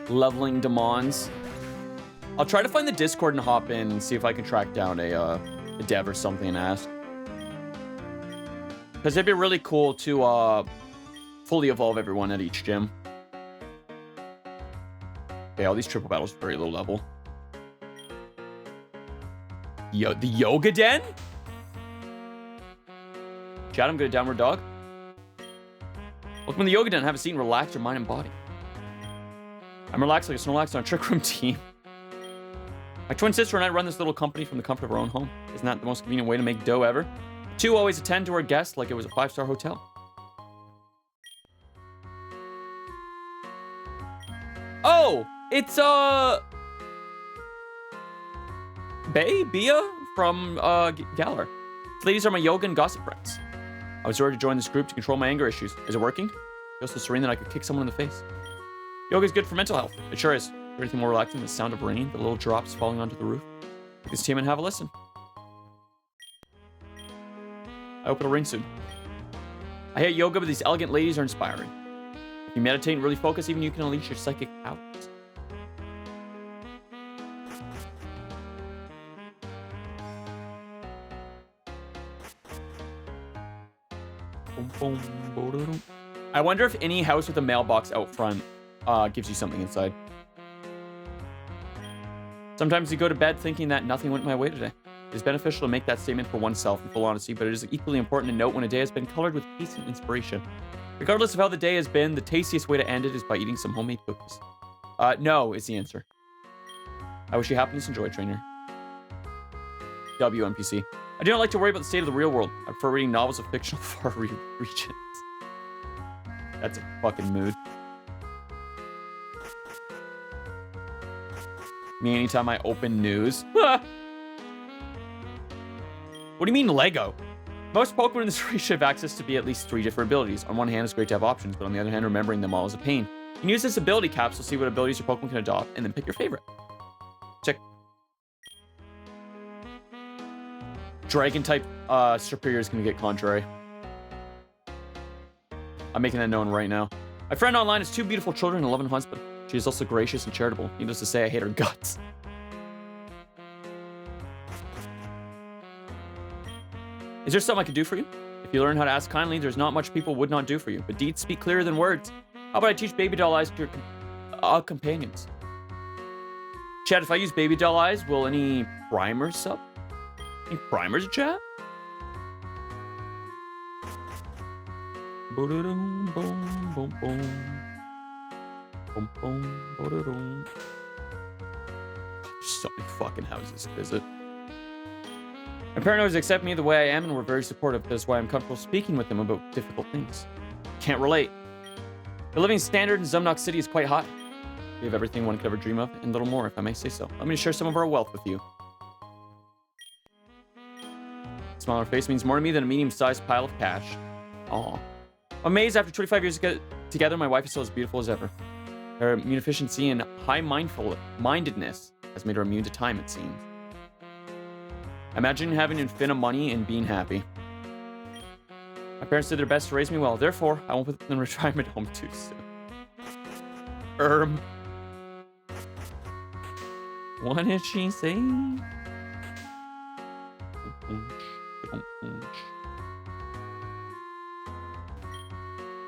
Leveling demons. I'll try to find the Discord and hop in and see if I can track down a dev or something and ask. Because it'd be really cool to fully evolve everyone at each gym. Okay, all these triple battles are very low level. Yo, the Yoga Den? Chad, I'm good at Downward Dog. Welcome to the Yoga Den. Have a seat and relax your mind and body. I'm relaxed like a Snorlax on a Trick Room team. My twin sister and I run this little company from the comfort of our own home. Isn't that the most convenient way to make dough ever? Two always attend to our guests like it was a 5-star hotel. Oh, it's Bia from Galar. Ladies are my yoga and gossip friends. I was ordered to join this group to control my anger issues. Is it working? I feel so serene that I could kick someone in the face. Yoga is good for mental health. It sure is. Is there anything more relaxing than the sound of rain, the little drops falling onto the roof? Take this team and have a listen. I hope it'll rain soon. I hate yoga, but these elegant ladies are inspiring. If you meditate and really focus, even you can unleash your psychic powers. I wonder if any house with a mailbox out front gives you something inside. Sometimes you go to bed thinking that nothing went my way today. It is beneficial to make that statement for oneself in full honesty, but it is equally important to note when a day has been colored with peace and inspiration. Regardless of how the day has been, the tastiest way to end it is by eating some homemade cookies. No is the answer. I wish you happiness and joy, trainer. WNPC. I do not like to worry about the state of the real world. I prefer reading novels of fictional far regions. That's a fucking mood. Me anytime I open news. What do you mean Lego? Most Pokemon in this race should have access to be at least 3 different abilities. On one hand, it's great to have options, but on the other hand, remembering them all is a pain. You can use this ability capsule to see what abilities your Pokemon can adopt, and then pick your favorite. Check. Dragon-type Superior is going to get Contrary. I'm making that known right now. My friend online has 2 beautiful children and a loving husband. She is also gracious and charitable. Needless to say, I hate her guts. Is there something I could do for you? If you learn how to ask kindly, there's not much people would not do for you. But deeds speak clearer than words. How about I teach baby doll eyes to your companions? Chat, if I use baby doll eyes, will any primers sub? Any primers, chat? Boom, boom, boom, boom. Boom, boom, boom. So many fucking houses to visit. My parents always accept me the way I am and were very supportive. That's why I'm comfortable speaking with them about difficult things. Can't relate. The living standard in Zumnock City is quite high. We have everything one could ever dream of, and a little more, if I may say so. Let me share some of our wealth with you. A smaller face means more to me than a medium-sized pile of cash. Aw. I'm amazed after 25 years together, my wife is still as beautiful as ever. Her munificence and high mindedness has made her immune to time, it seems. Imagine having infinite money and being happy. My parents did their best to raise me well. Therefore, I won't put them in retirement home too soon. What did she say?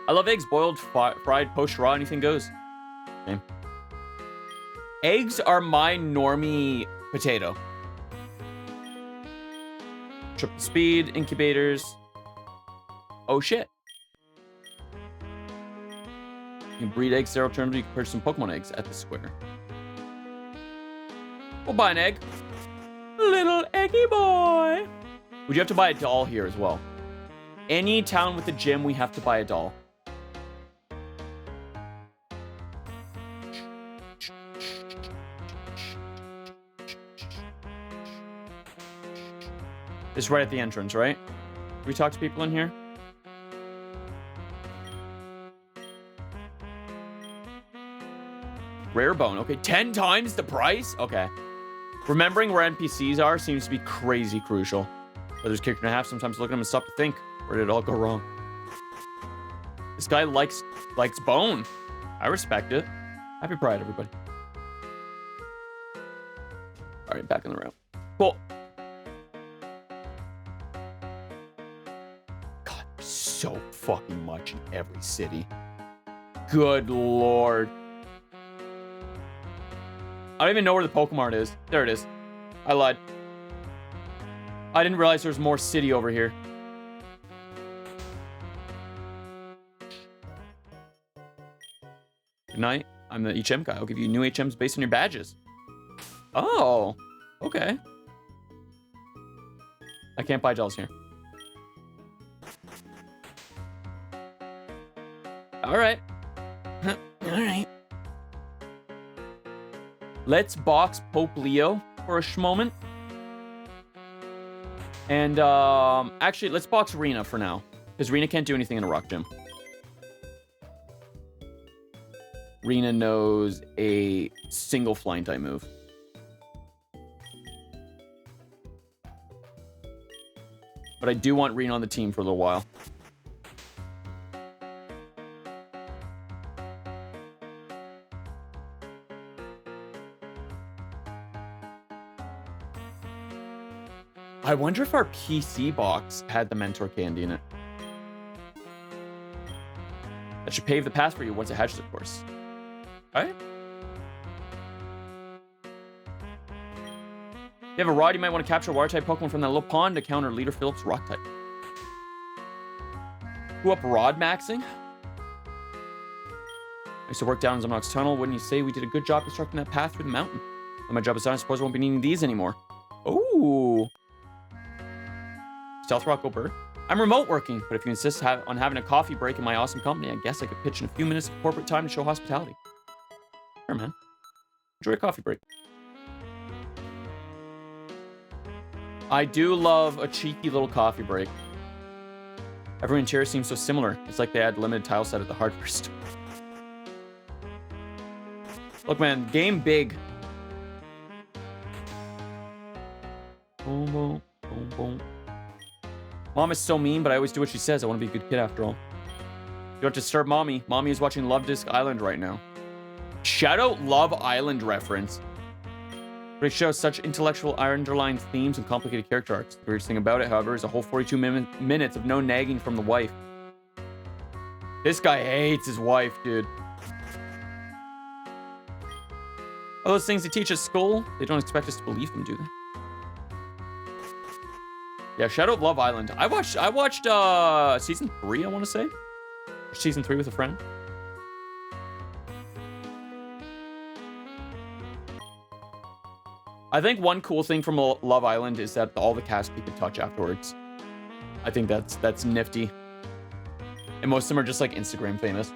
I love eggs, boiled, fried, poached, raw, anything goes. Same. Eggs are my normie potato. Triple speed, incubators. Oh shit. You can breed eggs, zero terms, you can purchase some Pokemon eggs at the square. We'll buy an egg. Little eggy boy. Would you have to buy a doll here as well? Any town with a gym, we have to buy a doll. This is right at the entrance, right? Can we talk to people in here? Rare bone. Okay, 10 times the price? Okay. Remembering where NPCs are seems to be crazy crucial. Whether there's character and a half, sometimes look at them and stop to think. Where did it all go wrong? This guy likes bone. I respect it. Happy Pride, everybody. All right, back in the room. Cool. God, there's so fucking much in every city. Good lord. I don't even know where the Pokemon is. There it is. I lied. I didn't realize there was more city over here. Good night. I'm the HM guy. I'll give you new HMs based on your badges. Oh, okay. I can't buy dolls here. All right. All right. Let's box Pope Leo for a moment. And actually, let's box Rena for now. Because Rena can't do anything in a rock gym. Rena knows a single flying type move. But I do want Rena on the team for a little while. I wonder if our PC box had the mentor candy in it. That should pave the path for you once it hatches, of course. Alright. If you have a rod, you might want to capture a water type Pokemon from that little pond to counter Leader Phillips' rock type. Who up rod maxing? I used to work down in Zumnox Tunnel. Wouldn't you say we did a good job constructing that path through the mountain? When my job is done, I suppose I won't be needing these anymore. Ooh. Stealth Rock, go bird. I'm remote working, but if you insist on having a coffee break in my awesome company, I guess I could pitch in a few minutes of corporate time to show hospitality. Sure, man. Enjoy a coffee break. I do love a cheeky little coffee break. Every interior seems so similar. It's like they had limited tile set at the hardware store. Look, man, game big. Boom, boom, boom, boom. Mom is so mean, but I always do what she says. I want to be a good kid after all. You don't disturb mommy. Mommy is watching Love Disc Island right now. Shout out Love Island reference. Great show, such intellectual underlying themes and complicated character arcs. The weirdest thing about it, however, is a whole 42 minutes of no nagging from the wife. This guy hates his wife, dude. All those things they teach at school, they don't expect us to believe them, do they? Yeah, shout out Love Island. I watched season 3, I want to say. Or season 3 with a friend. I think one cool thing from Love Island is that all the cast people touch afterwards. I think that's nifty. And most of them are just like Instagram famous.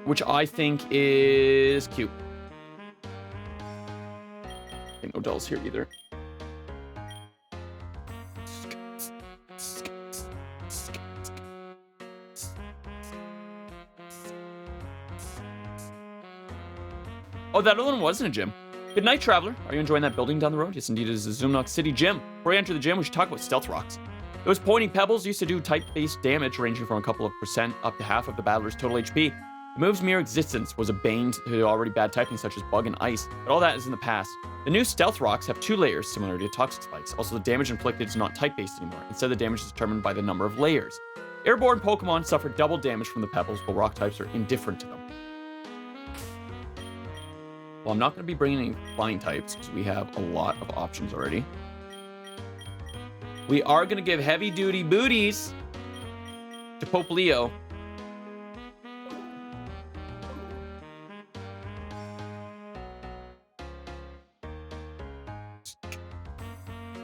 Which I think is cute. I think no dolls here either. Oh, that other one was in a gym. Good night, traveler. Are you enjoying that building down the road? Yes, indeed, it is the Zumnox City Gym. Before we enter the gym, we should talk about Stealth Rocks. Those pointy pebbles used to do type-based damage ranging from a couple of % up to half of the battler's total HP. The The move's mere existence was a bane to already bad typing such as Bug and Ice, but all that is in the past. The new Stealth Rocks have 2 layers, similar to Toxic Spikes. Also, the damage inflicted is not type-based anymore. Instead, the damage is determined by the number of layers. Airborne Pokemon suffer double damage from the Pebbles, while Rock types are indifferent to them. Well, I'm not going to be bringing any Flying types, because we have a lot of options already. We are going to give heavy-duty booties to Pope Leo.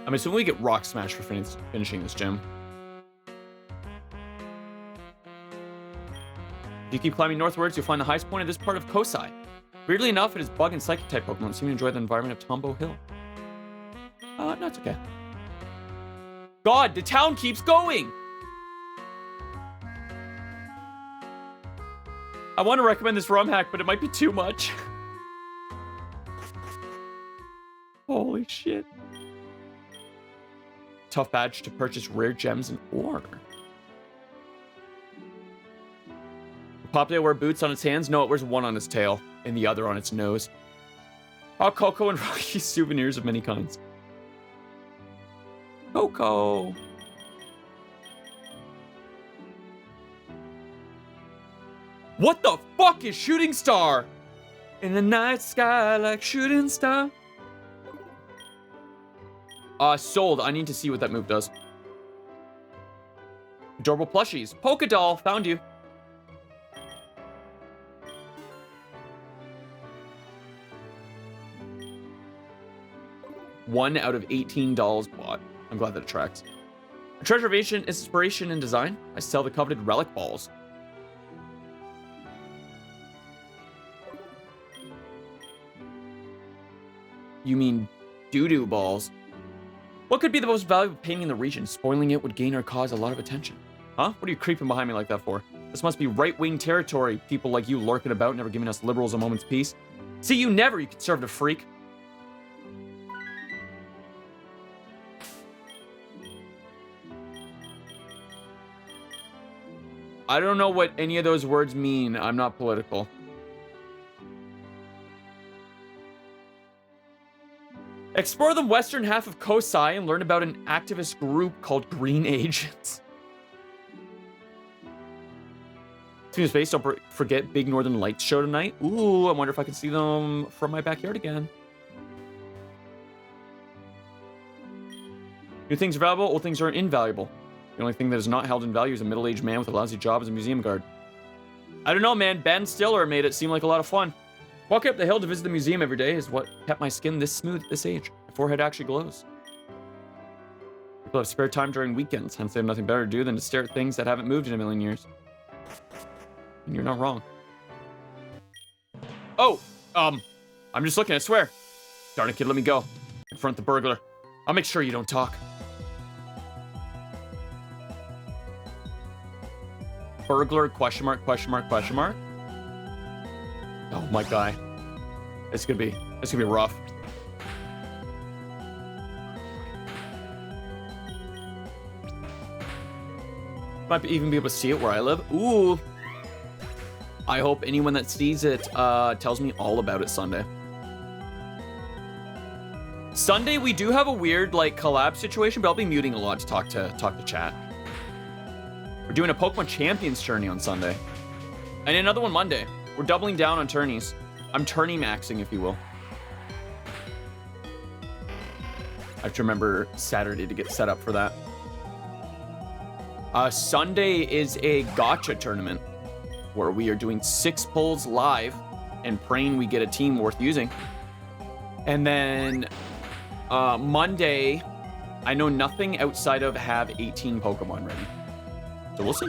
I'm assuming we get Rock Smash for finishing this gym. If you keep climbing northwards, you'll find the highest point of this part of Kosei. Weirdly enough, it is Bug and Psychic type Pokemon that seem to enjoy the environment of Tombow Hill. No, it's okay. God, the town keeps going! I want to recommend this ROM hack, but it might be too much. Holy shit. Tough badge to purchase rare gems and ore. Popplio wear boots on its hands? No, it wears one on its tail and the other on its nose. Oh, Coco and Rocky souvenirs of many kinds. Coco. What the fuck is Shooting Star? In the night sky like shooting star. Sold. I need to see what that move does. Adorable plushies. Polka doll. Found you. $1 out of $18 bought. I'm glad that it tracks. A treasure of ancient inspiration and design. I sell the coveted relic balls. You mean doo-doo balls? What could be the most valuable painting in the region? Spoiling it would gain or cause a lot of attention. Huh? What are you creeping behind me like that for? This must be right-wing territory. People like you lurking about, never giving us liberals a moment's peace. See you never, you conservative freak. I don't know what any of those words mean. I'm not political. Explore the western half of Kosei and learn about an activist group called Green Agents. Team Space, don't forget Big Northern Lights show tonight. Ooh, I wonder if I can see them from my backyard again. New things are valuable, old things are invaluable. The only thing that is not held in value is a middle-aged man with a lousy job as a museum guard. I don't know, man. Ben Stiller made it seem like a lot of fun. Walking up the hill to visit the museum every day is what kept my skin this smooth at this age. My forehead actually glows. People have spare time during weekends, hence they have nothing better to do than to stare at things that haven't moved in a million years. And you're not wrong. Oh, I'm just looking, I swear. Darn it, kid, let me go. Confront the burglar. I'll make sure you don't talk. Burglar, question mark, question mark, question mark. Oh my guy. It's gonna be rough. Might even be able to see it where I live. Ooh. I hope anyone that sees it tells me all about it Sunday. Sunday we do have a weird like collab situation, but I'll be muting a lot to talk to chat. We're doing a Pokemon Champions tourney on Sunday. And another one Monday. We're doubling down on tourneys. I'm tourney maxing, if you will. I have to remember Saturday to get set up for that. Sunday is a gacha tournament where we are doing 6 pulls live and praying we get a team worth using. And then Monday, I know nothing outside of have 18 Pokemon ready. So we'll see.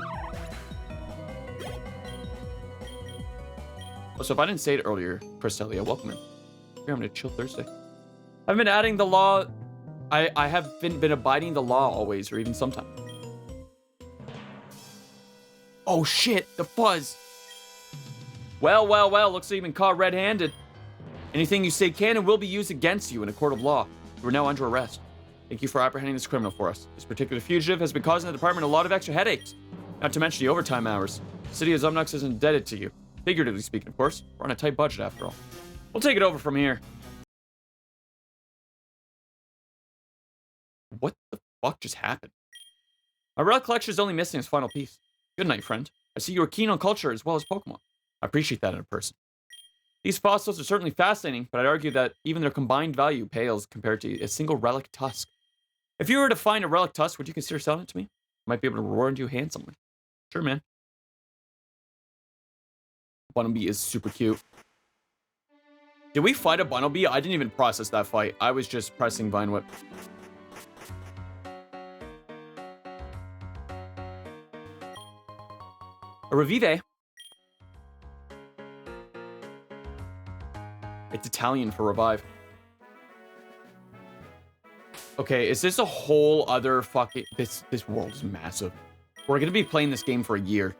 So if I didn't say it earlier, Cristelia, welcome in. Here, I'm gonna chill Thursday. I've been adding the law. I have been abiding the law always, or even sometimes. Oh shit, the fuzz. Well, looks like you've been caught red-handed. Anything you say can and will be used against you in a court of law. You are now under arrest. Thank you for apprehending this criminal for us. This particular fugitive has been causing the department a lot of extra headaches, not to mention the overtime hours. The city of Zumnux is indebted to you. Figuratively speaking, of course. We're on a tight budget after all. We'll take it over from here. What the fuck just happened? My relic collection is only missing its final piece. Good night, friend. I see you are keen on culture as well as Pokemon. I appreciate that in a person. These fossils are certainly fascinating, but I'd argue that even their combined value pales compared to a single relic tusk. If you were to find a relic tusk, would you consider selling it to me? I might be able to reward you handsomely. Sure, man. Bunnelby is super cute. Did we fight a Bunnelby? I didn't even process that fight. I was just pressing Vine Whip. A Revive. It's Italian for revive. Okay, is this a whole other fucking... This world is massive. We're gonna be playing this game for a year.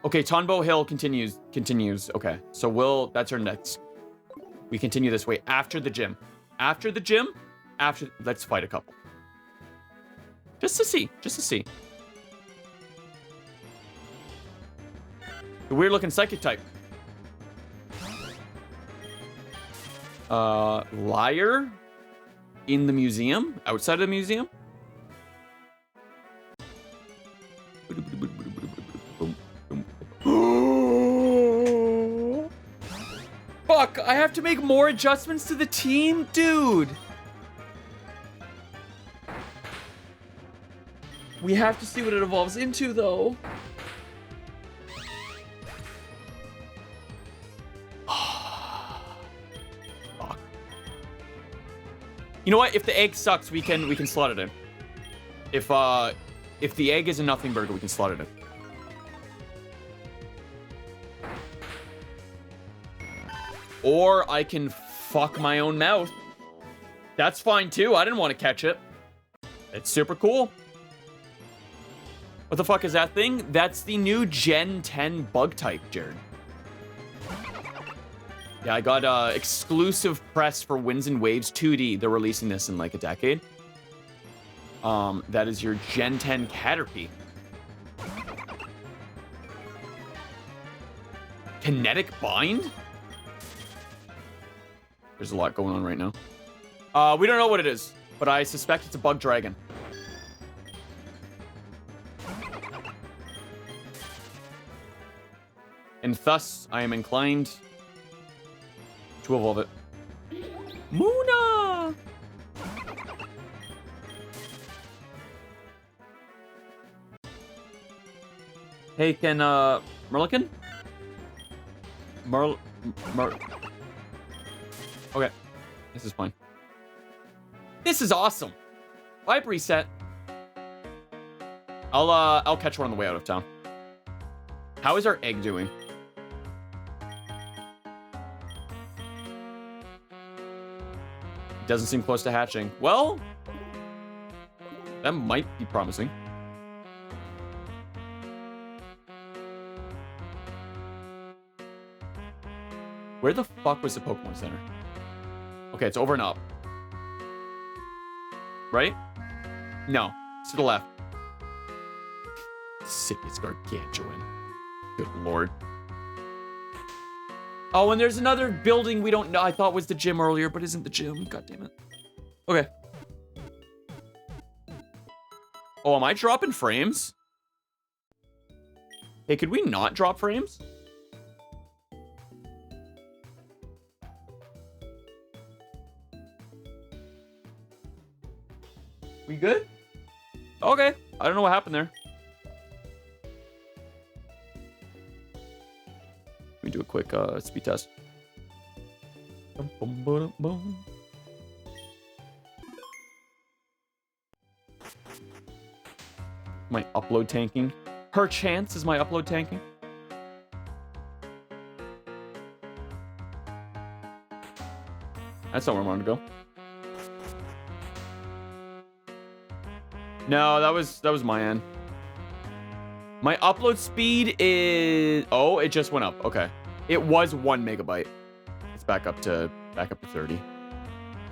Okay, Tonbo Hill continues. Okay, so that's our next. We continue this way after the gym. After the gym, let's fight a couple. Just to see. The weird looking psychic type. Liar in the museum, outside of the museum. Fuck, I have to make more adjustments to the team? Dude. We have to see what it evolves into, though. Fuck. You know what? If the egg sucks, we can slot it in. If the egg is a nothing burger, we can slot it in. Or I can fuck my own mouth. That's fine too. I didn't want to catch it. It's super cool. What the fuck is that thing? That's the new Gen 10 bug type, Jared. Yeah, I got exclusive press for Winds and Waves 2D. They're releasing this in like a decade. That is your Gen 10 Caterpie. Kinetic Bind? There's a lot going on right now. We don't know what it is, but I suspect it's a bug dragon. And thus, I am inclined to evolve it. Muna! Hey, can, Merlican? Okay, this is fine. This is awesome. Vibe reset. I'll catch one on the way out of town. How is our egg doing? Doesn't seem close to hatching. Well, that might be promising. Where the fuck was the Pokemon Center? Okay, it's over and up. Right? No, it's to the left. City is gargantuan. Good lord. Oh, and there's another building we don't know. I thought was the gym earlier, but isn't the gym. God damn it. Okay. Oh, am I dropping frames? Hey, could we not drop frames? We good? Okay. I don't know what happened there. Let me do a quick speed test. My upload tanking. Perchance is my upload tanking. That's not where I wanted to go. No, that was my end. My upload speed is... Oh, it just went up. Okay. It was 1 megabyte. It's back up to 30.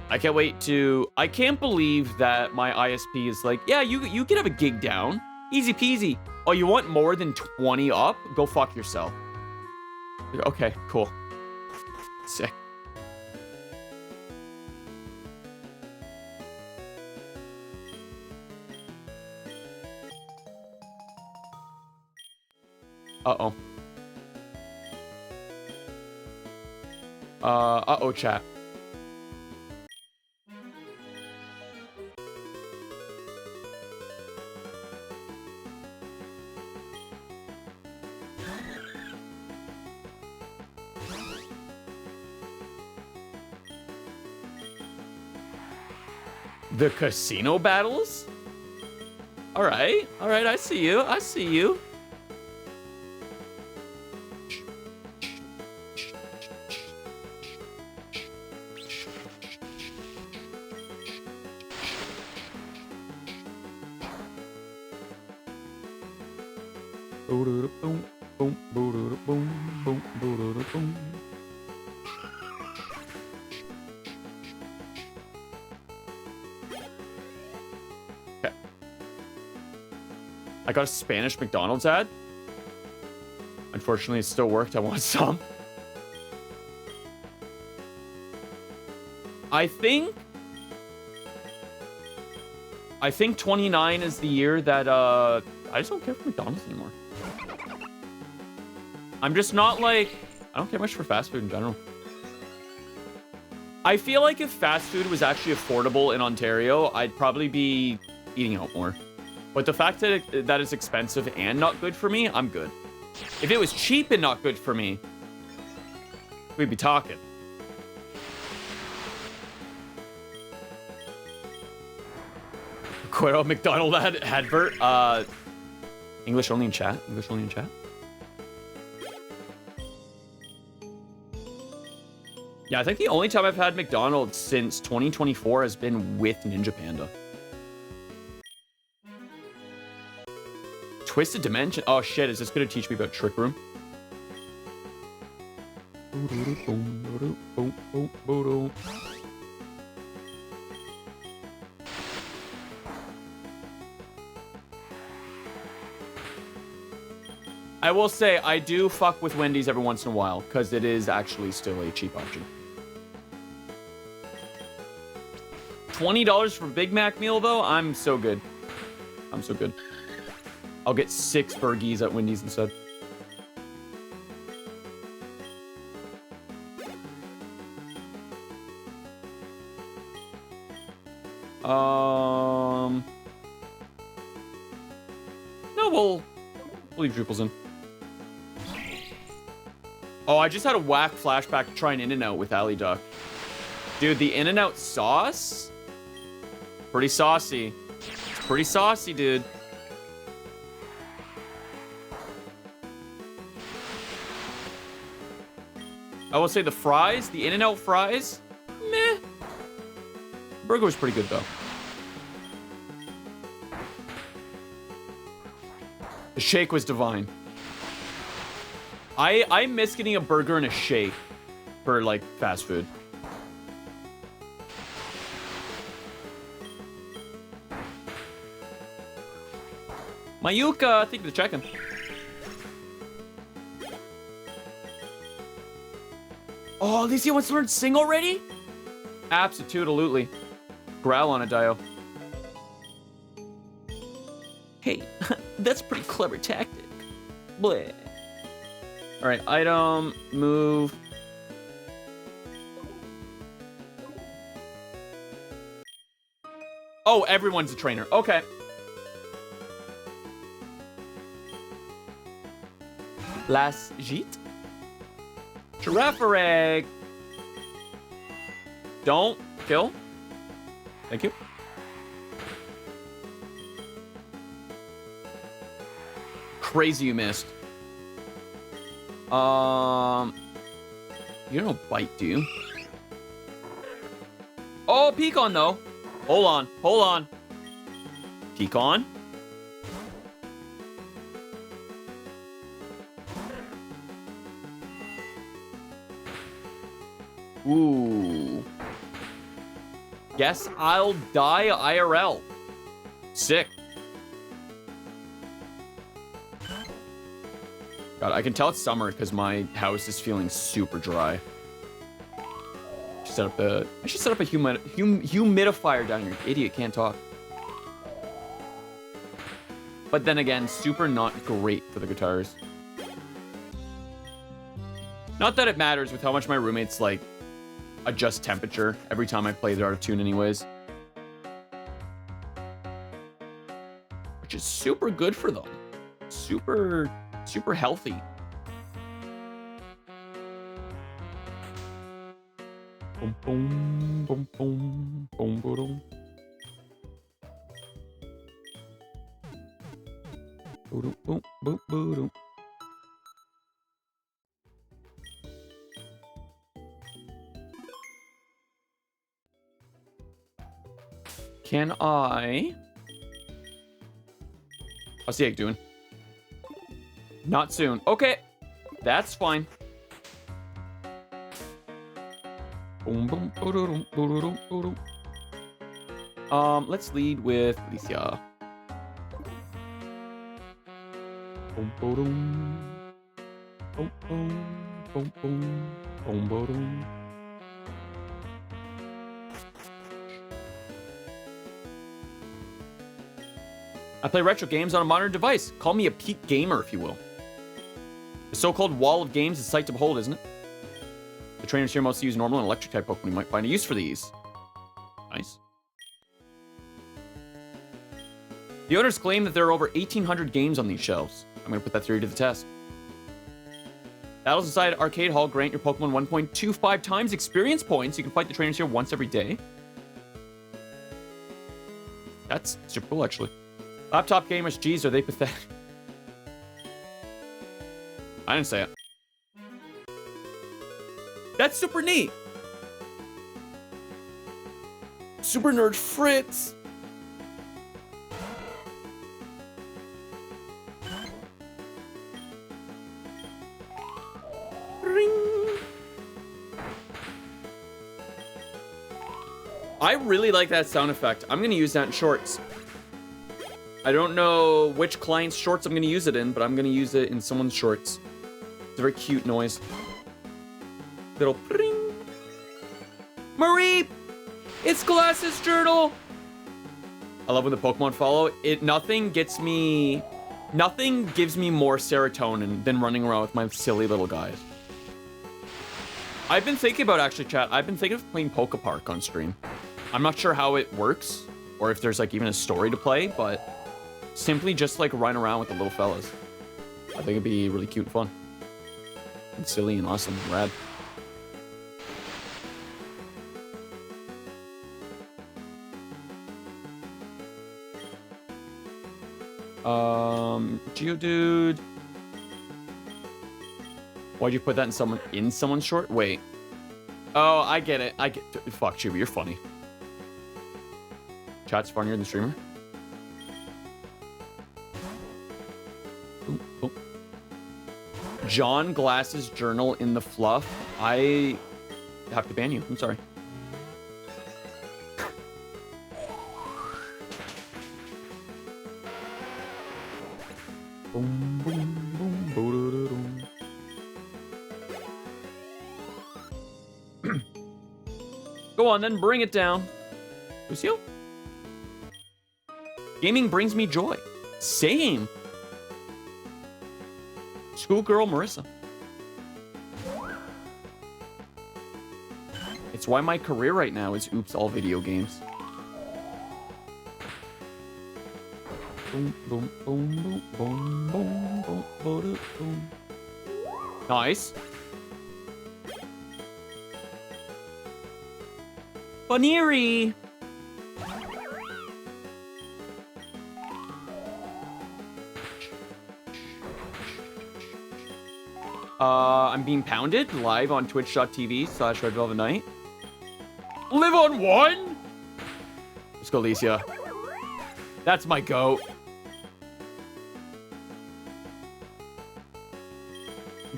I can't wait to... I can't believe that my ISP is like, yeah, you can have a gig down. Easy peasy. Oh, you want more than 20 up? Go fuck yourself. Okay, cool. Sick. Uh-oh. Uh-oh, chat. The casino battles? All right, I see you. I see you. Okay. I got a Spanish McDonald's ad. Unfortunately, it still worked. I want some. I think 29 is the year that I just don't care for McDonald's anymore. I'm just not like, I don't care much for fast food in general. I feel like if fast food was actually affordable in Ontario, I'd probably be eating out more. But the fact that it's expensive and not good for me, I'm good. If it was cheap and not good for me, we'd be talking. Quero McDonald advert. English only in chat. English only in chat. Yeah, I think the only time I've had McDonald's since 2024 has been with Ninja Panda. Twisted Dimension. Oh shit, is this gonna teach me about Trick Room? I will say, I do fuck with Wendy's every once in a while, because it is actually still a cheap option. $20 for a Big Mac meal, though? I'm so good. I'm so good. I'll get 6 burgies at Wendy's instead. No, we'll leave Drupals in. Oh, I just had a whack flashback to try an In-N-Out with Ali Duck. Dude, the In-N-Out sauce? Pretty saucy. It's pretty saucy, dude. I will say the fries, the In-N-Out fries, meh. Burger was pretty good, though. The shake was divine. I miss getting a burger and a shake for, like, fast food. Mayuka, thank you for checking. Oh, Alicia wants to learn sing already? Absolutely. Growl on a Dio. Hey, that's a pretty clever tactic. Bleh. All right, item, move. Oh, everyone's a trainer. Okay. Last Jeet. Giraffe egg. Don't kill. Thank you. Crazy you missed. You don't bite, do you? Oh, Pecan though. Hold on, hold on. Pecan. Ooh. Guess I'll die IRL. Sick. God, I can tell it's summer because my house is feeling super dry. I should set up a humidifier down here. Idiot, can't talk. But then again, super not great for the guitars. Not that it matters with how much my roommates, like, adjust temperature every time I play the out of tune anyways. Which is super good for them. Super healthy. Boom, boom, boom, boom, boom, boom. Boom, boom, boom, boom. Can I? How's the egg doing? Not soon. Okay. That's fine. Let's lead with Alicia. I play retro games on a modern device. Call me a peak gamer, if you will. The so-called wall of games is a sight to behold, isn't it? The trainers here mostly use normal and electric type Pokemon. You might find a use for these. Nice. The owners claim that there are over 1,800 games on these shelves. I'm going to put that theory to the test. Battles inside Arcade Hall grant your Pokemon 1.25 times experience points. You can fight the trainers here once every day. That's super cool, actually. Laptop gamers, geez, are they pathetic? I didn't say it. That's super neat. Super Nerd Fritz. Ring. I really like that sound effect. I'm going to use that in shorts. I don't know which client's shorts I'm going to use it in, but I'm going to use it in someone's shorts. It's a very cute noise. Little pring. Marie! It's Glasses Journal! I love when the Pokemon follow. Nothing gives me more serotonin than running around with my silly little guys. I've been thinking about, actually, chat, I've been thinking of playing Poke Park on stream. I'm not sure how it works, or if there's, like, even a story to play, but simply just, like, run around with the little fellas. I think it'd be really cute and fun. And silly and awesome and rad. Geodude. Why'd you put that in someone's short? Wait. Oh, I get it. Fuck, Chuba, you're funny. Chat's funnier than the streamer. Ooh, ooh. John Glass's journal in the fluff. I have to ban you. I'm sorry. Boom, boom, boom, boom, boom. Go on, then bring it down. Lucio? Gaming brings me joy. Same. Schoolgirl Marissa. It's why my career right now is oops all video games. Boom, boom, boom, boom, boom, boom, boom, boom. Nice. Baniri. I'm being pounded live on twitch.tv/redvelvetknight. Live on one? Let's go, Alicia. That's my goat.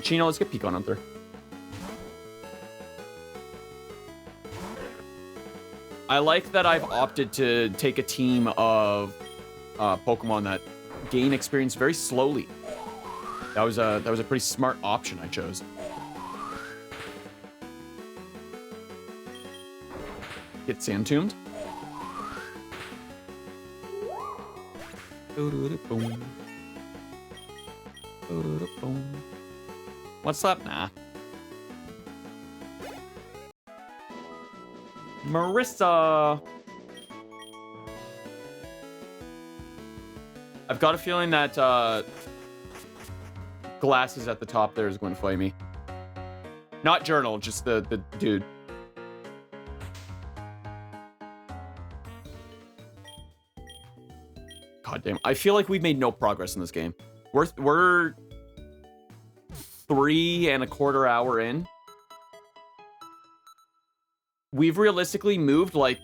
Chino, let's get Peekon up there. I like that I've opted to take a team of Pokemon that gain experience very slowly. That was a pretty smart option I chose. Get sand tombed. What's up? Nah. Marissa. I've got a feeling that glasses at the top there is going to fight me. Not Journal, just the dude. God damn. I feel like we've made no progress in this game. We're 3.25 hours in. We've realistically moved like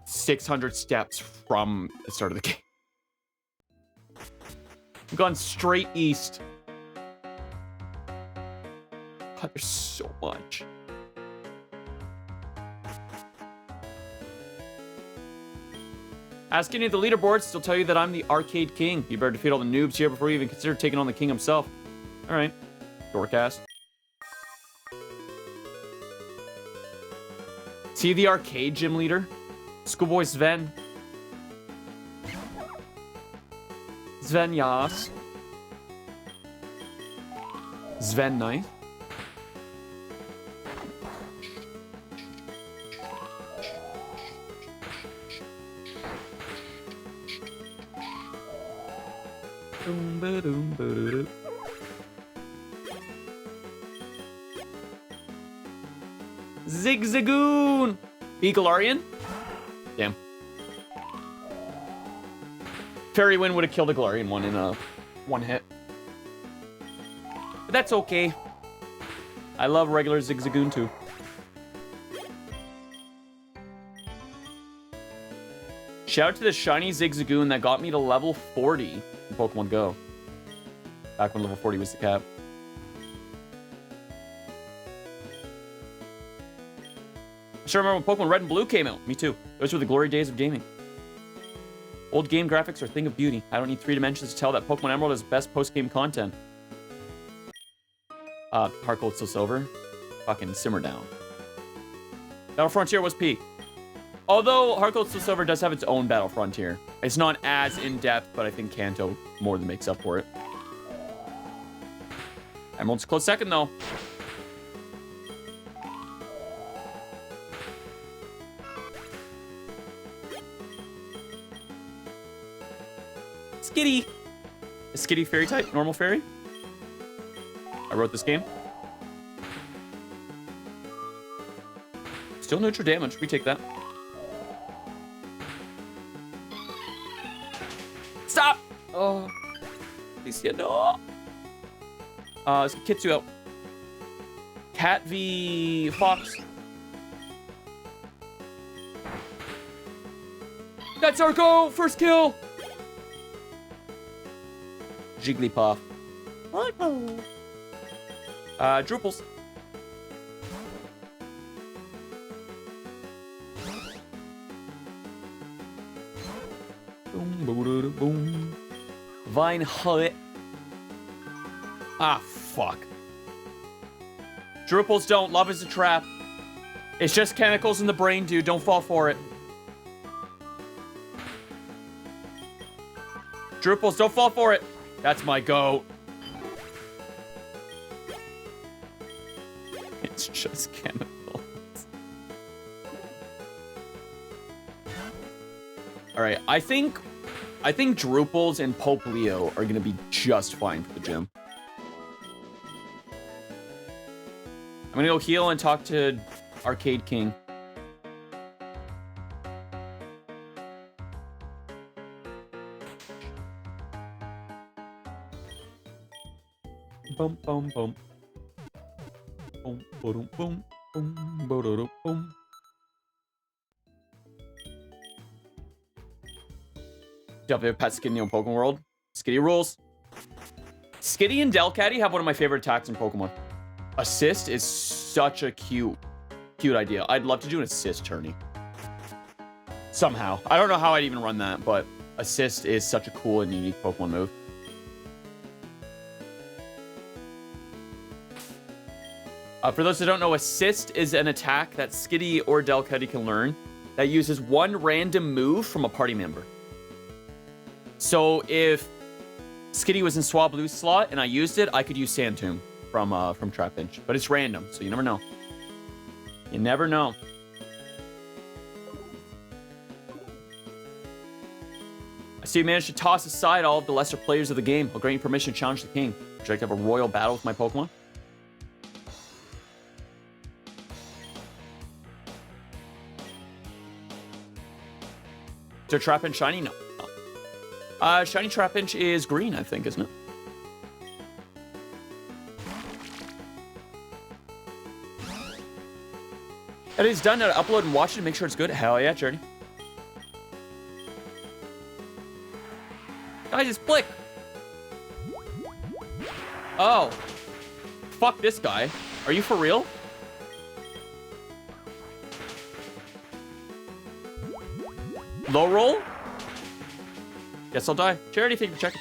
600 steps from the start of the game. We've gone straight east. God, there's so much. Ask any of the leaderboards, they'll tell you that I'm the arcade king. You better defeat all the noobs here before you even consider taking on the king himself. All right, Doorcast. See the arcade gym leader? Schoolboy Sven. Sven Yas. Sven Knife. Zigzagoon! Galarian? Damn. Fairy Wind would have killed a Galarian one in a one hit. But that's okay. I love regular Zigzagoon too. Shout out to the shiny Zigzagoon that got me to level 40 in Pokemon Go. Back when level 40 was the cap. I still remember when Pokemon Red and Blue came out. Me too. Those were the glory days of gaming. Old game graphics are a thing of beauty. I don't need 3 dimensions to tell that Pokemon Emerald is best post-game content. Heart Gold Steel Silver. Fucking simmer down. Battle Frontier was peak. Although Heart Gold Steel Silver does have its own Battle Frontier. It's not as in-depth, but I think Kanto more than makes up for it. Emerald's close second, though. Skitty. Is Skitty fairy type? Normal fairy? I wrote this game. Still neutral damage. We take that. Stop! Oh. Please, yeah, no. Let's get Kitsu out. Cat v Fox. That's our go! First kill! Jigglypuff. Drupals. Boom, boom, boom. Vine Hut. Ah, fuck. Drupals don't. Love is a trap. It's just chemicals in the brain, dude. Don't fall for it. Drupals, don't fall for it. That's my goat. It's just chemicals. All right, I think Drupals and Pope Leo are gonna be just fine for the gym. I'm gonna go heal and talk to Arcade King. Boom, boom, boom. Boom, boom, boom, boom, boom, boom. Jump in Pet Skitty on Pokemon World. Skitty rules. Skitty and Delcatty have one of my favorite attacks in Pokemon. Assist is such a cute idea. I'd love to do an assist tourney. Somehow. I don't know how I'd even run that, but Assist is such a cool and unique Pokemon move. For those who don't know, Assist is an attack that Skitty or Delcatty can learn that uses one random move from a party member. So if Skitty was in Swablu's slot and I used it, I could use Sand Tomb from Trapinch. But it's random, so you never know. You never know. I see you managed to toss aside all of the lesser players of the game. I'll grant you permission to challenge the king. Would you like to have a royal battle with my Pokemon? Is there Trapinch shiny? No. Shiny Trapinch is green, I think, isn't it? It is done. Now to upload and watch it and make sure it's good. Hell yeah, Journey. Guys, it's Blick. Oh. Fuck this guy. Are you for real? Low roll? Guess I'll die. Charity, thank you for checking.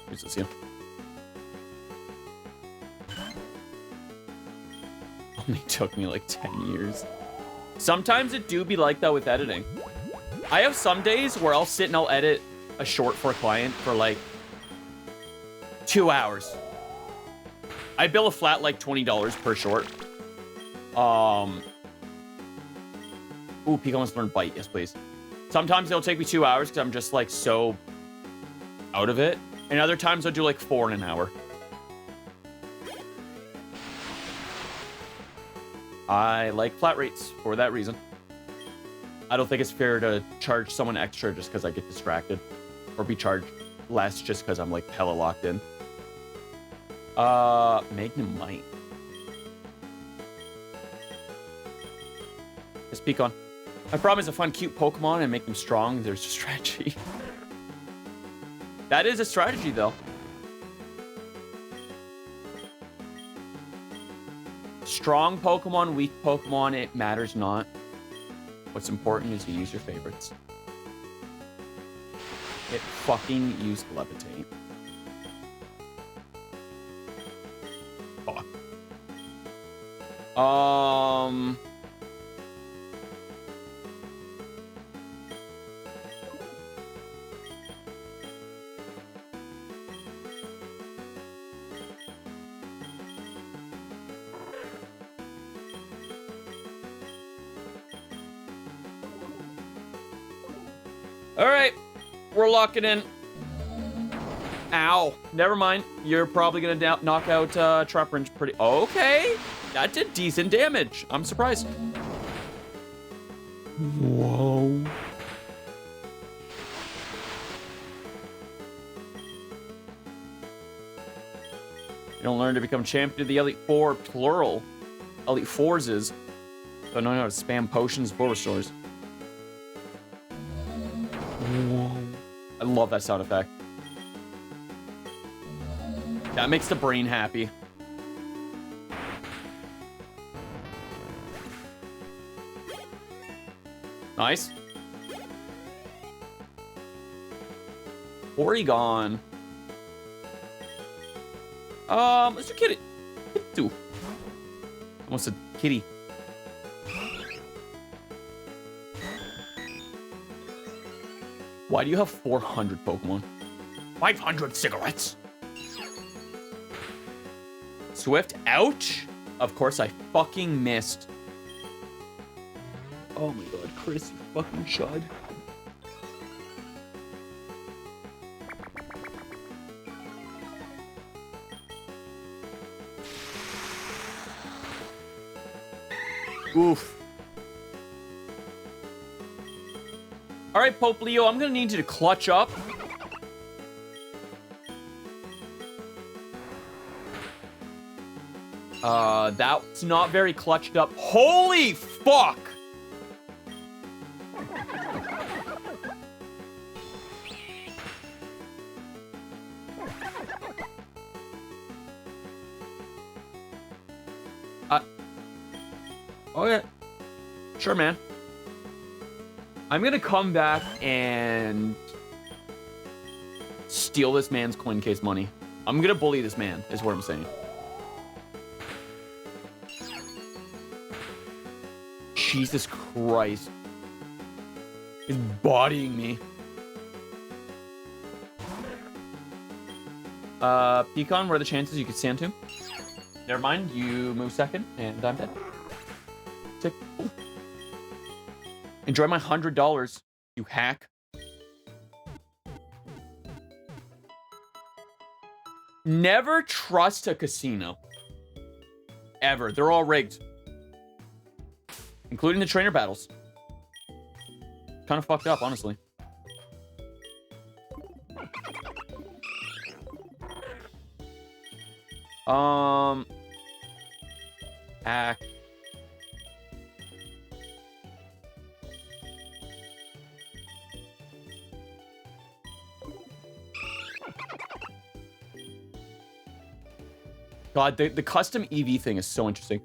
Who's this here? Only took me like 10 years. Sometimes it do be like that with editing. I have some days where I'll sit and I'll edit a short for a client for like 2 hours. I bill a flat like $20 per short. Ooh, Pico wants to learn Bite. Yes, please. Sometimes it'll take me 2 hours because I'm just like so out of it. And other times I'll do like 4 in an hour. I like flat rates for that reason. I don't think it's fair to charge someone extra just because I get distracted. Or be charged less just because I'm like hella locked in. Magnemite. Let's peek on. My problem is to find cute Pokemon and make them strong. There's a strategy. That is a strategy, though. Strong Pokemon, weak Pokemon, it matters not. What's important is you use your favorites. It fucking used Levitate. Fuck. All right, we're locking in. Ow. Never mind. You're probably going to knock out Trapinch pretty... Okay. That did decent damage. I'm surprised. Whoa. You don't learn to become champion of the Elite Four, plural. Elite Fours is. Don't know how to spam potions, full restores. Whoa. I love that sound effect. That makes the brain happy. Nice. Porygon. Let's do Kitty. Kitty. Almost a kitty. Why do you have 400 Pokemon? 500 cigarettes. Swift, ouch. Of course I fucking missed. Oh my god, Chris, you fucking chud. Oof. All right, Pope Leo, I'm gonna need you to clutch up. That's not very clutched up. Holy fuck! Okay. Sure, man. I'm gonna come back and steal this man's coin case money. I'm gonna bully this man, is what I'm saying. Jesus Christ. He's bodying me. Pecan, what are the chances you could stand to? Never mind, you move second, and I'm dead. Tick. Ooh. Enjoy my $100, you hack. Never trust a casino. Ever. They're all rigged. Including the trainer battles. Kind of fucked up, honestly. Hack. God, the custom EV thing is so interesting.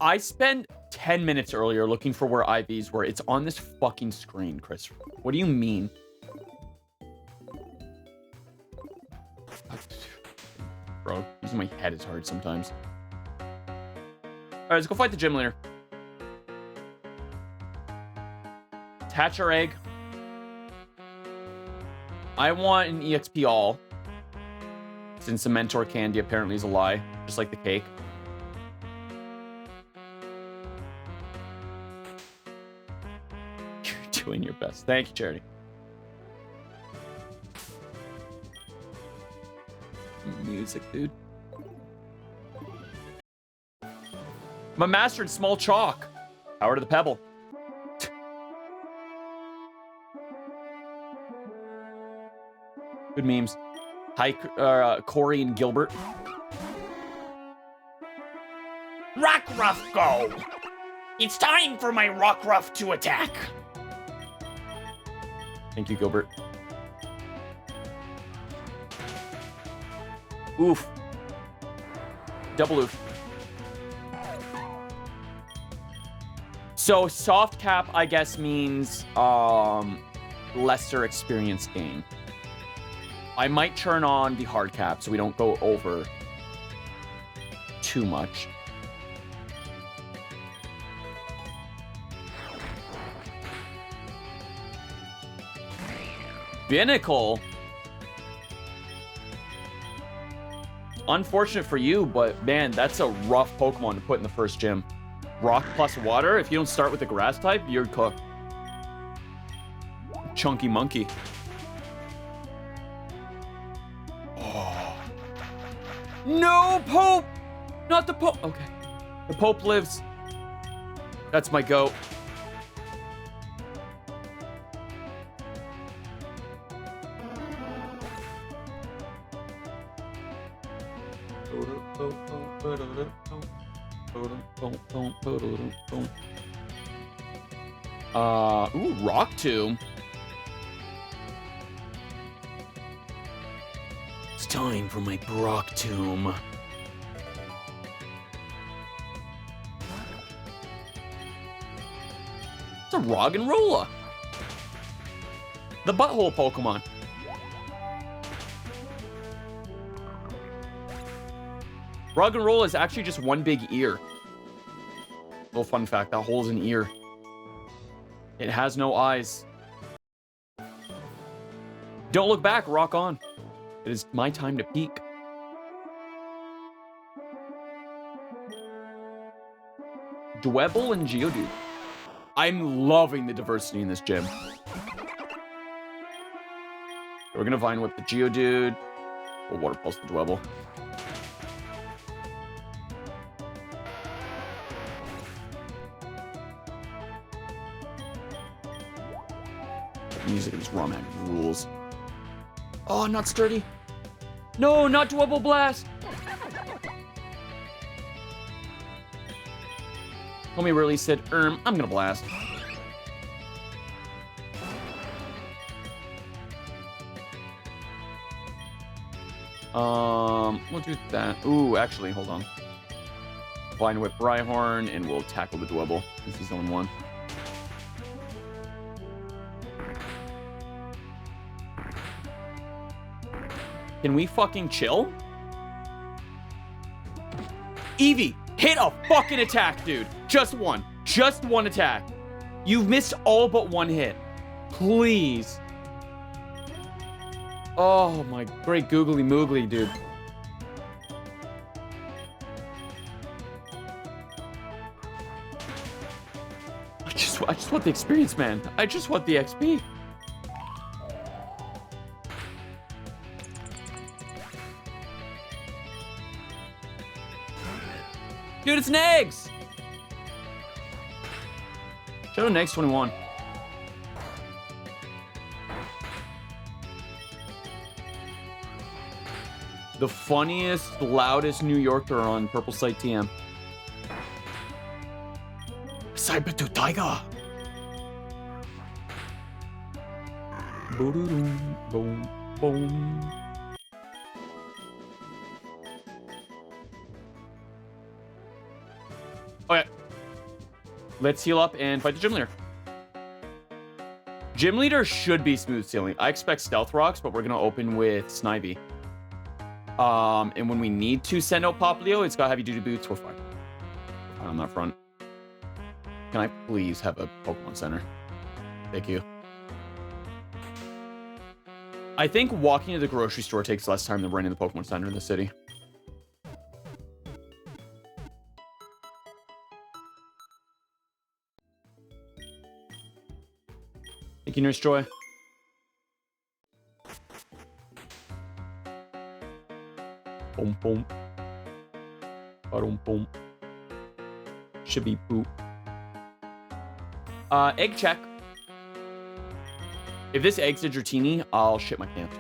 I spent 10 minutes earlier looking for where IVs were. It's on this fucking screen, Chris. What do you mean? Bro, using my head is hard sometimes. Alright, let's go fight the gym leader. Attach our egg. I want an EXP all. Since the mentor candy apparently is a lie, just like the cake. You're doing your best. Thank you, Charity. Music, dude. I'm a master in small chalk. Power to the pebble. Good memes. Hi, Corey and Gilbert. Rockruff, go! It's time for my Rockruff to attack. Thank you, Gilbert. Oof. Double oof. So soft cap, I guess, means lesser experience gain. I might turn on the hard cap so we don't go over too much. Binnacle. Unfortunate for you, but man, that's a rough Pokemon to put in the first gym. Rock plus water, if you don't start with the grass type, you're cooked. Chunky monkey. Oh. No, Pope! Not the Pope. Okay. The Pope lives. That's my goat. Ooh, Rock Tomb. It's time for my Brock Tomb. It's a Roggenrola. The butthole Pokemon. Roggenrola is actually just one big ear. Little fun fact, that hole's an ear. It has no eyes. Don't look back, rock on. It is my time to peak. Dwebble and Geodude. I'm loving the diversity in this gym. We're gonna Vine Whip the Geodude. We'll Water Pulse the Dwebble. The music of this ROM rules. Oh, not sturdy. No, not Dwebble Blast. Let me release it. I'm gonna blast. We'll do that. Ooh, actually, hold on. Vine Whip Rhyhorn, and we'll tackle the Dwebble. This is zone 1. Can we fucking chill? Eevee, hit a fucking attack, dude. Just one. Just one attack. You've missed all but one hit. Please. Oh my great googly moogly, dude. I just want the experience, man. I just want the XP. Dude, it's Nags! Shadow Nags 21. The funniest, loudest New Yorker on Purple Site TM. Cyber to Tiger! Boom, boom, boom. Okay. Let's heal up and fight the gym leader. Gym leader should be smooth sailing. I expect stealth rocks, but we're gonna open with Snivy. And when we need to send out Poplio, it's got heavy duty boots. We're fine. We're fine on that front. Can I please have a Pokemon Center? Thank you. I think walking to the grocery store takes less time than running the Pokemon Center in the city. Thank you, Nurse Joy. Boom, boom. Boom, boom. Should be poop. Egg check. If this egg's a Dratini, I'll shit my pants.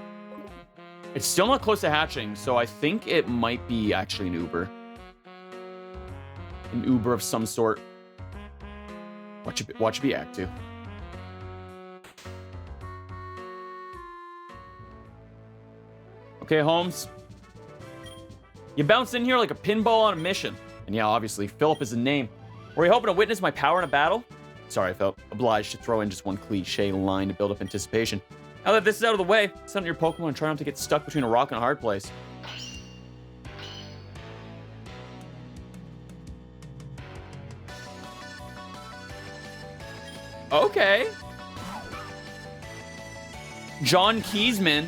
It's still not close to hatching, so I think it might be actually an Uber. An Uber of some sort. Watch it be Act 2. Okay, Holmes. You bounced in here like a pinball on a mission. And yeah, obviously, Philip is the name. Were you hoping to witness my power in a battle? Sorry, I felt obliged to throw in just one cliche line to build up anticipation. Now that this is out of the way, send your Pokemon and try not to get stuck between a rock and a hard place. Okay. John Keysman.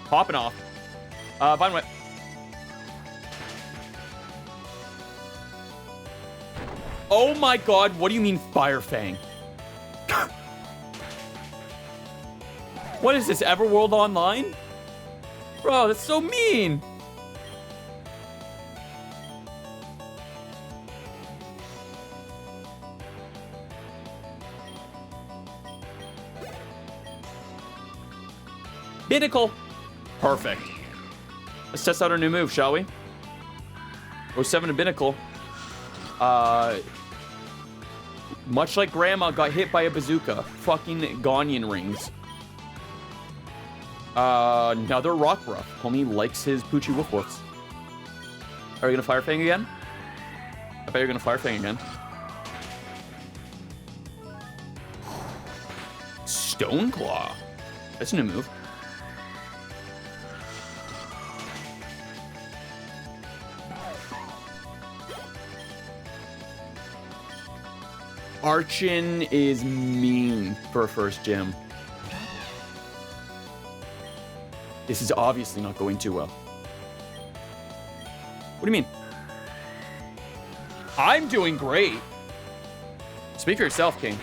Popping off. Vine Whip. Oh my god, what do you mean Fire Fang? What is this, Everworld Online? Bro, that's so mean. Binnacle. Perfect. Let's test out our new move, shall we? 07 to Binnacle. Much like Grandma got hit by a bazooka. Fucking Ganyan rings. Another Rock Ruff. Homie likes his Poochie Woof Woofs. Are you gonna Fire Fang again? I bet you're gonna Fire Fang again. Stone Claw. That's a new move. Archon is mean for a first gym. This is obviously not going too well. What do you mean? I'm doing great. Speak for yourself, King.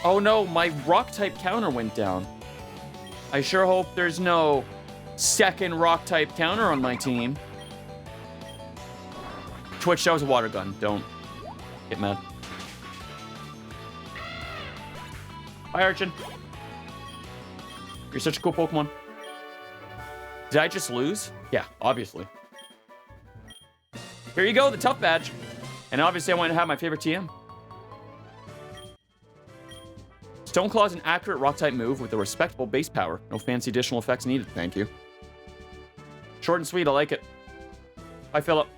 Oh no, my rock-type counter went down. I sure hope there's no second rock-type counter on my team. Twitch, that was a water gun. Don't get mad. Hi, Archon. You're such a cool Pokemon. Did I just lose? Yeah, obviously. Here you go, the tough badge. And obviously I want to have my favorite TM. Stone Claw is an accurate rock-type move with a respectable base power. No fancy additional effects needed, thank you. Short and sweet, I like it. Bye, Philip.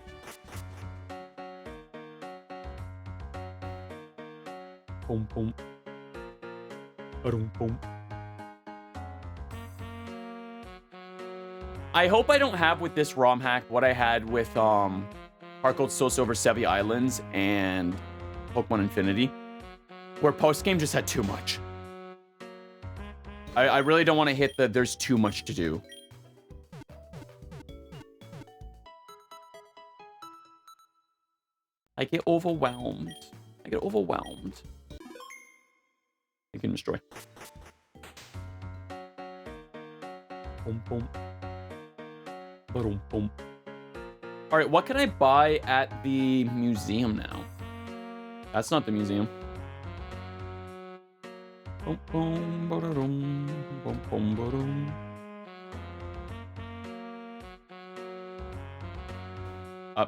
Boom, boom. Boom, boom. I hope I don't have with this ROM hack what I had with Heart Gold, Soul Silver, Sevi Islands, and Pokemon Infinity, where post-game just had too much. I really don't want to hit the there's too much to do. I get overwhelmed. I get overwhelmed. You can destroy. Boom, boom. Boom, boom. All right, what can I buy at the museum now? That's not the museum. Boom, boom, ba-da-dum, boom, boom, ba-dum.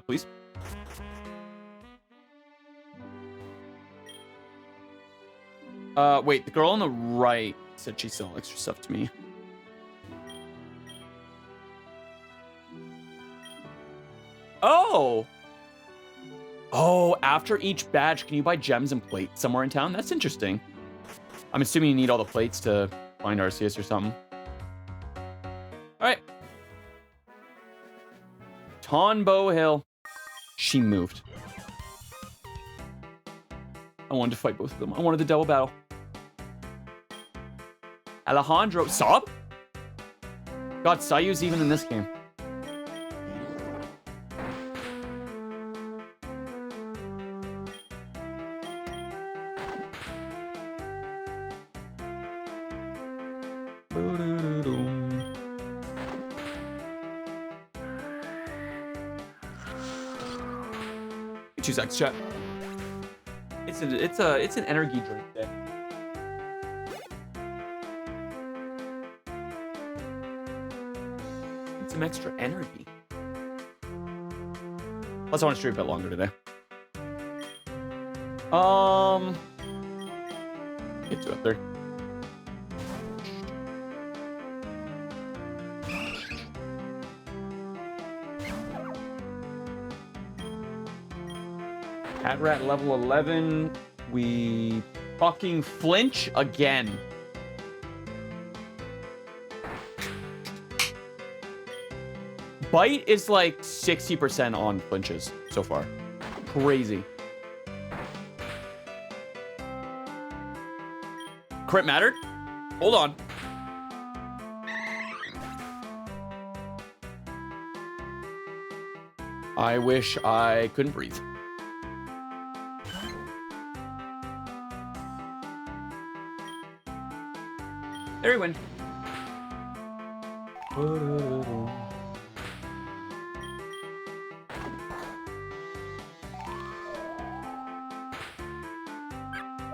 Please. Wait, the girl on the right said she sold extra stuff to me. Oh! Oh, after each badge, can you buy gems and plates somewhere in town? That's interesting. I'm assuming you need all the plates to find Arceus or something. Alright. Tonbo Hill. She moved. I wanted to fight both of them. I wanted the double battle. Alejandro. Sob? God, Sayu's even in this game. Choose X chat. It's an energy drink day. It's some extra energy. Plus, I want to stream a bit longer today. Get to up there. Cat level 11. We fucking flinch again. Bite is like 60% on flinches so far. Crazy. Crit mattered? Hold on. I wish I couldn't breathe. There we win.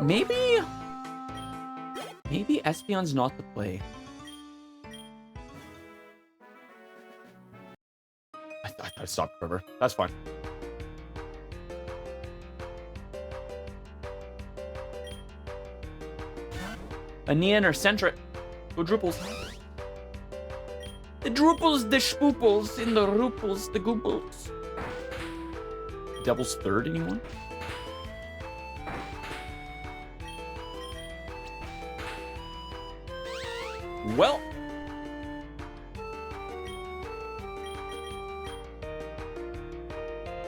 Maybe Espeon's not the play. I stopped forever. That's fine. A Neon or Centric. Go Drupals. The Drupals, the Spooples, in the Rooples, the Gooples. Devil's Third, anyone? Well.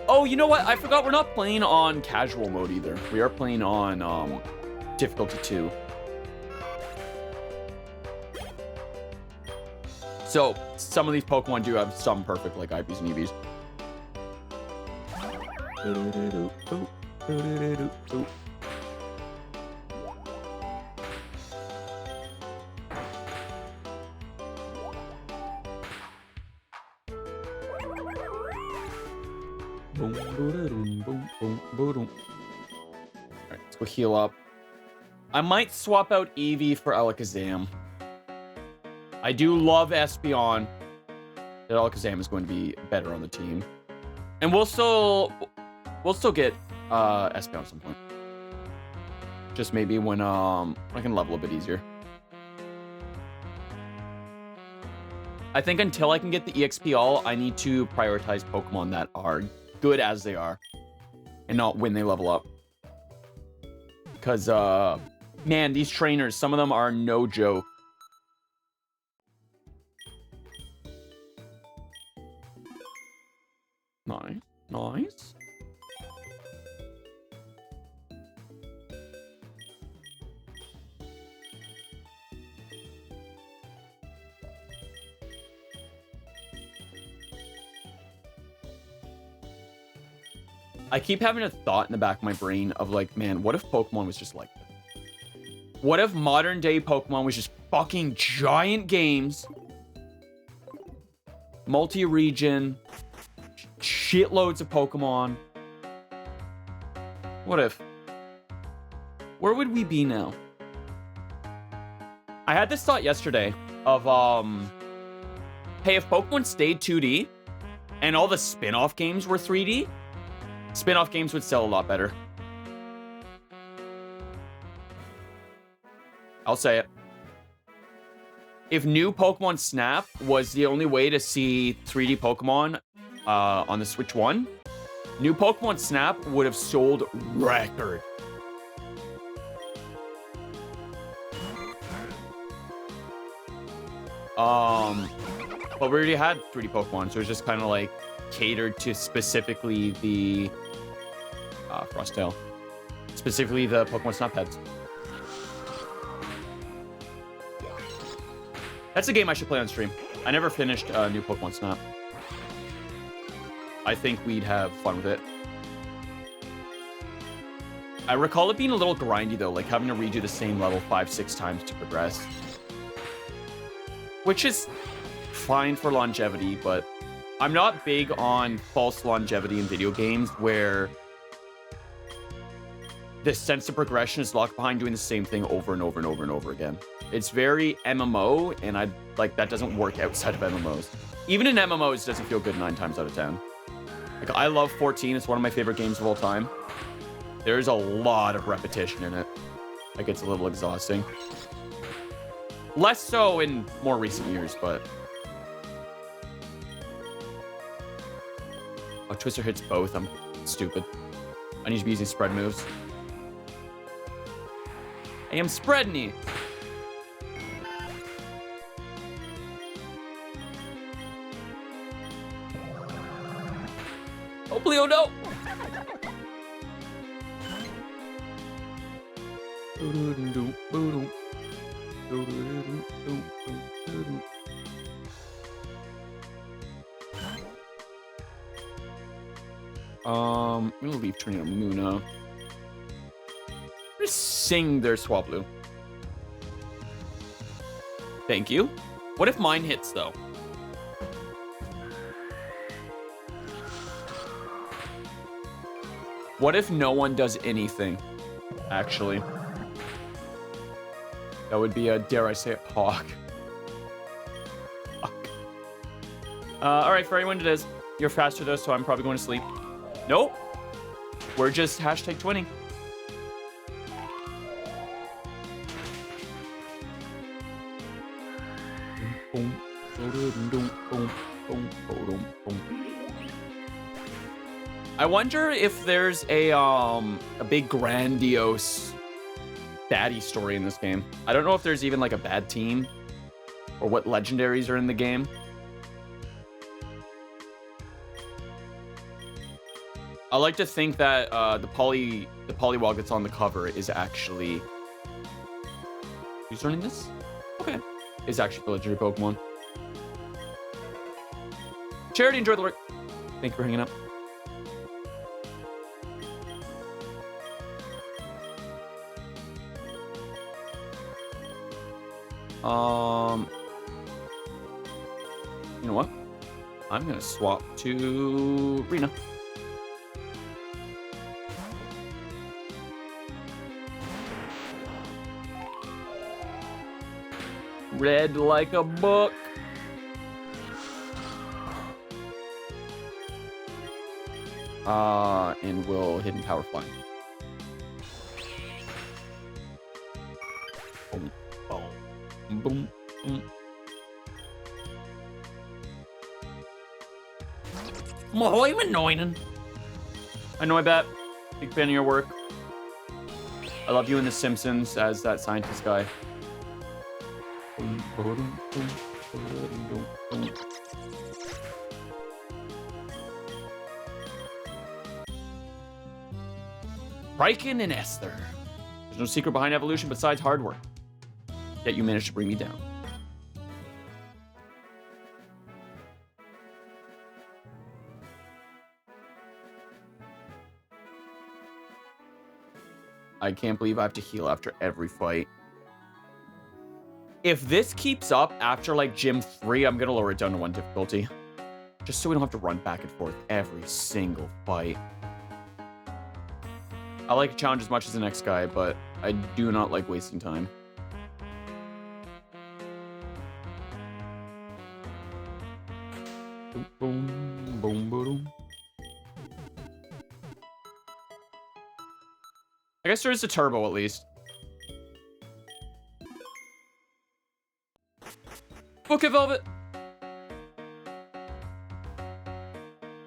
Oh, you know what? I forgot we're not playing on casual mode either. We are playing on difficulty 2. So, some of these Pokemon do have some perfect, like, IVs and EVs. Alright, let's go heal up. I might swap out Eevee for Alakazam. I do love Espeon. That Alakazam is going to be better on the team. And we'll still get Espeon at some point. Just maybe when I can level a bit easier. I think until I can get the EXP all, I need to prioritize Pokemon that are good as they are. And not when they level up. Because, man, these trainers, some of them are no joke. Nice. Nice. I keep having a thought in the back of my brain of like, man, what if Pokemon was just like this? What if modern day Pokemon was just fucking giant games, multi-region, shitloads of Pokemon? What if? Where would we be now? I had this thought yesterday of, hey, if Pokemon stayed 2D and all the spin-off games were 3D, spin-off games would sell a lot better. I'll say it. If new Pokemon Snap was the only way to see 3D Pokemon on the Switch 1, new Pokemon Snap would have sold record. But we already had 3D Pokemon, so it was just kind of like catered to specifically the Frosttail. Specifically the Pokemon Snap heads. That's a game I should play on stream. I never finished new Pokemon Snap. I think we'd have fun with it. I recall it being a little grindy though, like having to redo the same level 5-6 times to progress. Which is fine for longevity, but I'm not big on false longevity in video games where the sense of progression is locked behind doing the same thing over and over and over and over again. It's very MMO, and I like that doesn't work outside of MMOs. Even in MMOs, it doesn't feel good 9 times out of 10. Like, I love 14. It's one of my favorite games of all time. There's a lot of repetition in it. Like, it's a little exhausting. Less so in more recent years, but... Oh, Twister hits both. I'm stupid. I need to be using spread moves. I am spreading. Oh, Leo, no! I'm gonna leave turning on Muna. Just sing their Swablu. Thank you. What if mine hits, though? What if no one does anything, actually? That would be a, dare I say it, hog. Fuck. Alright, for anyone it is. You're faster, though, so I'm probably going to sleep. Nope. We're just hashtag twinning. I wonder if there's a big grandiose baddie story in this game. I don't know if there's even like a bad team or what legendaries are in the game. I like to think that the Poliwag that's on the cover is actually... Who's learning this? Okay. Is actually the legendary Pokemon. Charity, enjoy the work. Thank you for hanging out. You know what? I'm gonna swap to Rena. Read like a book. And we'll hidden power flying. Boom, boom, boom, boom. Mahoy Manoinen. I know, I bet. Big fan of your work. I love you in The Simpsons as that scientist guy. Riken and Esther. There's no secret behind evolution besides hard work. Yet you managed to bring me down. I can't believe I have to heal after every fight. If this keeps up after, like, Gym 3, I'm gonna lower it down to 1 difficulty. Just so we don't have to run back and forth every single fight. I like a challenge as much as the next guy, but I do not like wasting time. Boom, boom, boom. I guess there is a turbo at least. Book it, Velvet.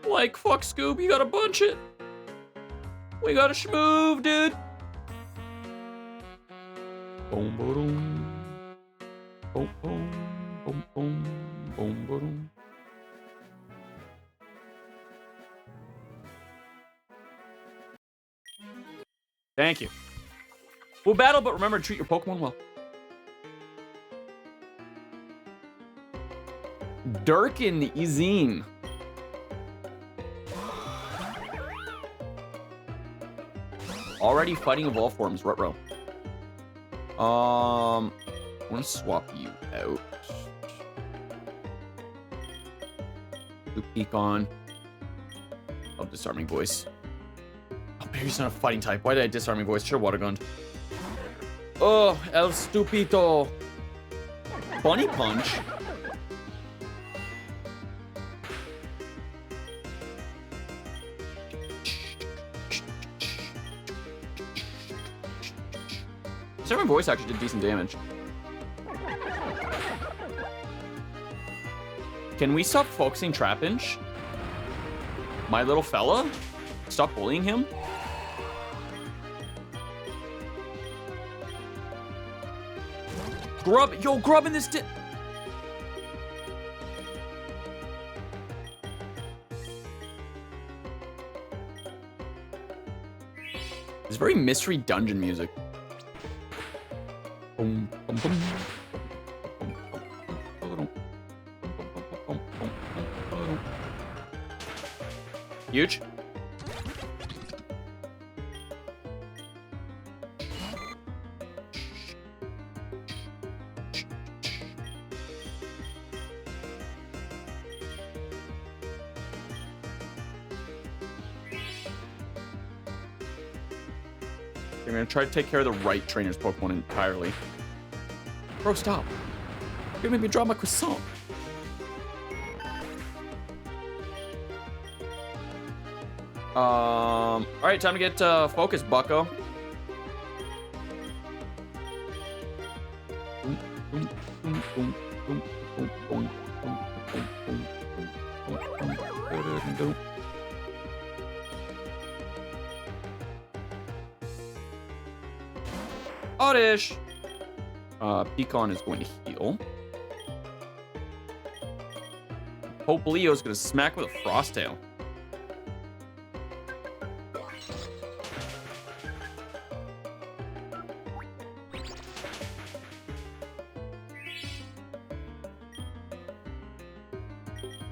Like, fuck, Scoob, you gotta bunch it. We gotta schmoove, dude. Boom, boom, boom, boom, boom, boom, boom, boom. Thank you. We'll battle, but remember to treat your Pokemon well. Durkin Izine. Already fighting evolve forms, Rutro. I want to swap you out. Blue Peakon. Oh, disarming voice. Oh, but he's not a fighting type. Why did I disarming voice? Should have water gunned. Oh, El Stupito. Bunny Punch. Disarming voice actually did decent damage. Can we stop focusing Trapinch? My little fella? Stop bullying him? Grub! Yo, Grub in this It's very mystery dungeon music. Boom, boom, boom. Huge. I'm gonna try to take care of the right trainer's Pokemon entirely. Bro, stop. You're gonna make me drop my croissant. Alright, time to get focused, bucko. Oddish! Peakon is going to heal. Hope Leo's gonna smack with a Frost Tail.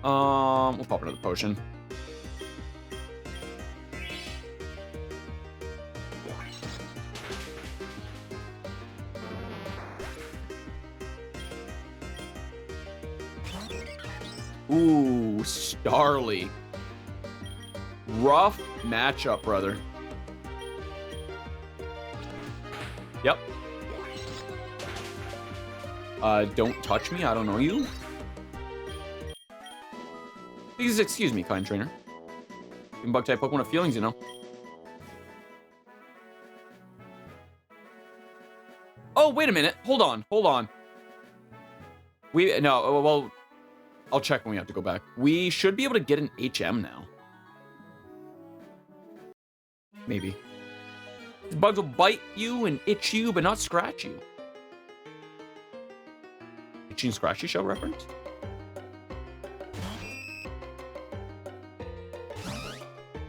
We'll pop another potion. Ooh, Starly. Rough matchup, brother. Yep. Don't touch me, I don't know you. Please excuse me, kind trainer. Even bug type Pokemon have feelings, you know. Oh, wait a minute. Hold on. No, well, I'll check when we have to go back. We should be able to get an HM now. Maybe. These bugs will bite you and itch you, but not scratch you. Itchy and Scratchy Show reference?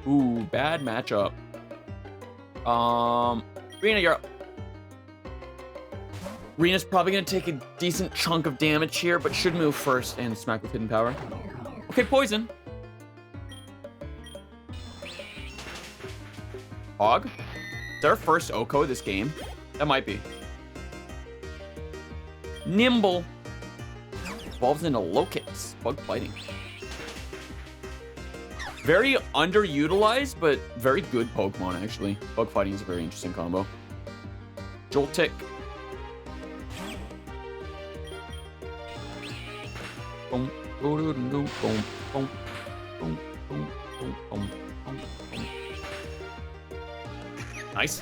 Ooh, bad matchup. Rena, you're up. Rena's probably gonna take a decent chunk of damage here, but should move first and smack with hidden power. Okay, poison. Hog? Is that our first Oko this game? That might be. Nimble. Evolves into Locates. Bug fighting. Very underutilized, but very good Pokemon, actually. Bug fighting is a very interesting combo. Joltik. Boom. Boom. Boom. Boom. Boom. Boom. Boom. Boom. Nice.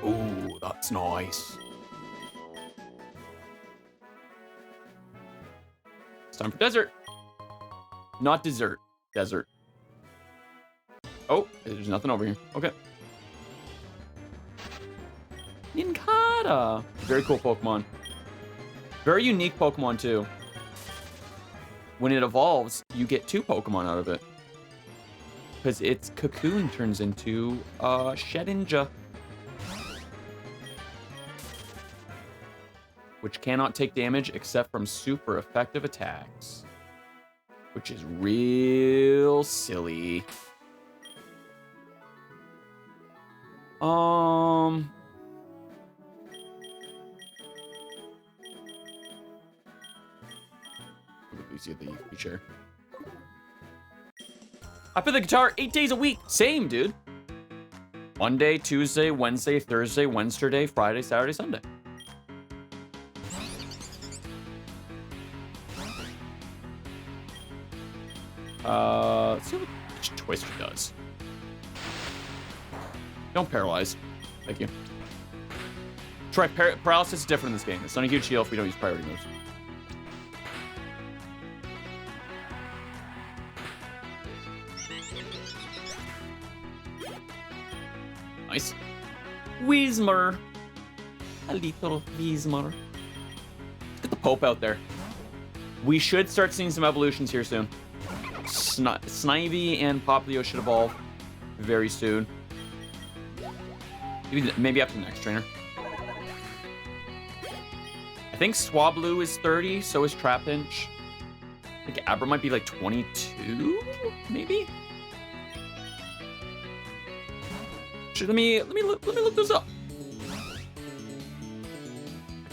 Ooh, that's nice. It's time for desert. Not dessert. Desert. Oh, there's nothing over here. Okay. Nincada. Very cool Pokemon. Very unique Pokemon, too. When it evolves, you get 2 Pokemon out of it. Because its cocoon turns into Shedinja. Which cannot take damage except from super effective attacks. Which is real silly. We see the feature. I play the guitar 8 days a week. Same, dude. Monday, Tuesday, Wednesday, Thursday, Wednesday, Friday, Saturday, Sunday. Let's see what Twister does. Don't paralyze. Thank you. Try paralysis is different in this game. It's not a huge heal if we don't use priority moves. Nice. Wheezmer. A little Wheezmer. Let's get the Pope out there. We should start seeing some evolutions here soon. Snivy and Poplio should evolve very soon. Maybe after the next trainer. I think Swablu is 30, so is Trapinch. I think Abra might be like 22, maybe? Let me look this up.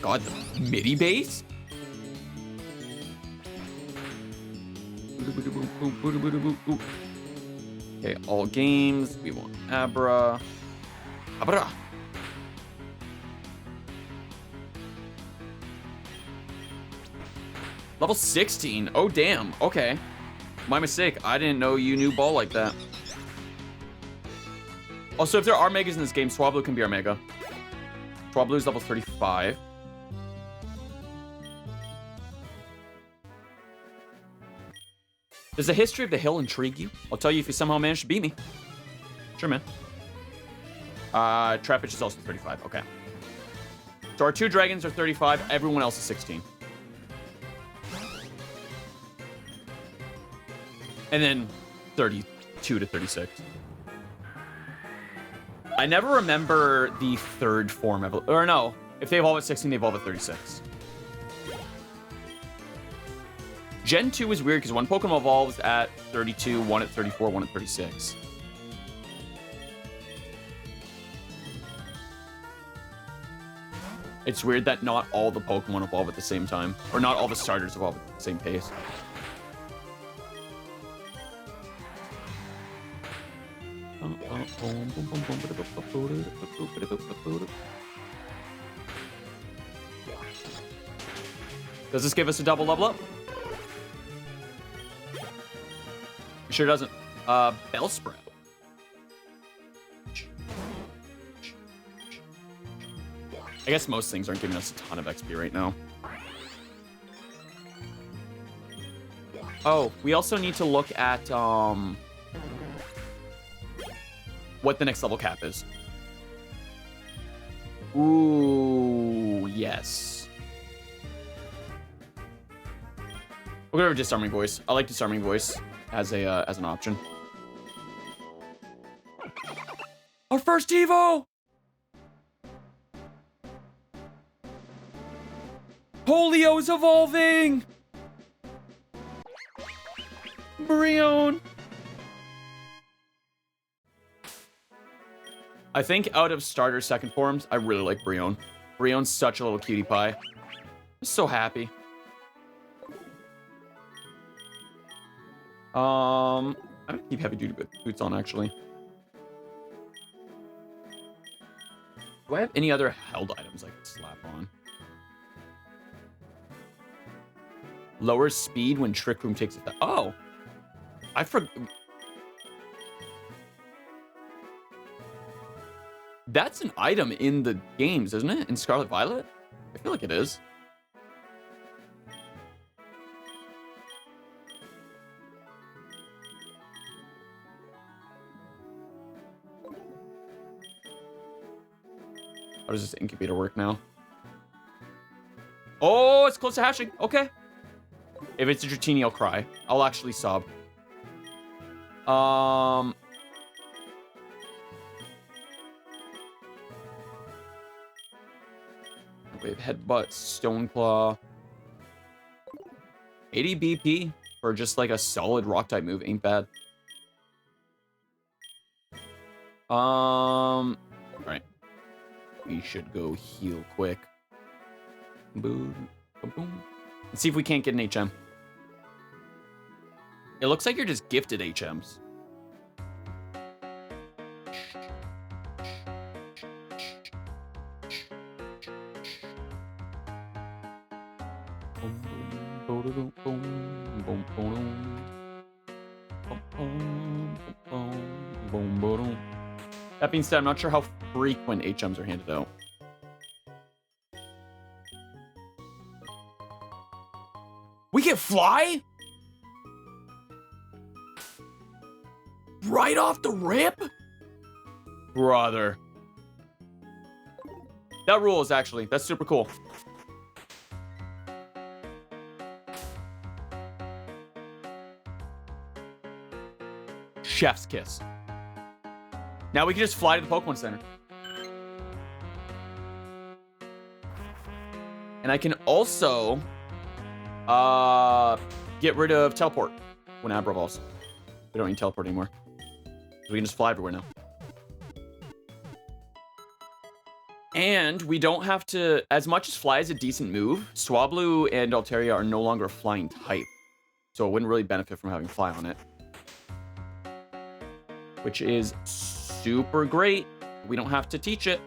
God, the MIDI bass? Okay, all games. We want Abra. Abra. Level 16. Oh, damn. Okay. My mistake. I didn't know you knew ball like that. Also, if there are Megas in this game, Swablu can be our Mega. Swablu is level 35. Does the history of the hill intrigue you? I'll tell you if you somehow manage to beat me. Sure, man. Trapinch is also 35. Okay. So our 2 dragons are 35. Everyone else is 16. And then 32 to 36. I never remember the 3rd form or no. If they evolve at 16, they evolve at 36. Gen 2 is weird because one Pokemon evolves at 32, one at 34, one at 36. It's weird that not all the Pokemon evolve at the same time. Or not all the starters evolve at the same pace. Does this give us a double level up? It sure doesn't. Bellsprout. I guess most things aren't giving us a ton of XP right now. Oh, we also need to look at what the next level cap is. Ooh, yes. We'll go over disarming voice. I like disarming voice as an option. Our first Evo! Polio's evolving! Brion! I think out of starter second forms, I really like Brion. Brion's such a little cutie pie. I'm so happy. I'm gonna keep heavy duty boots on, actually. Do I have any other held items I can slap on? Lowers speed when Trick Room takes effect. Oh! I forgot. That's an item in the games, isn't it? In Scarlet Violet? I feel like it is. How does this incubator work now? Oh, it's close to hatching. Okay. If it's a Dratini, I'll cry. I'll actually sob. Wave Headbutt, Stoneclaw. 80 BP for just like a solid rock type move ain't bad. Alright. We should go heal quick. Boom, boom, boom. Let's see if we can't get an HM. It looks like you're just gifted HMs. That being said, I'm not sure how frequent HMs are handed out. We can fly? Right off the rip? Brother. That rules, actually. That's super cool. Chef's kiss. Now we can just fly to the Pokemon Center. And I can also get rid of teleport when Abra evolves. We don't need teleport anymore. We can just fly everywhere now. And we don't have to, as much as fly is a decent move, Swablu and Altaria are no longer a flying type. So it wouldn't really benefit from having fly on it. Which is super great. We don't have to teach it.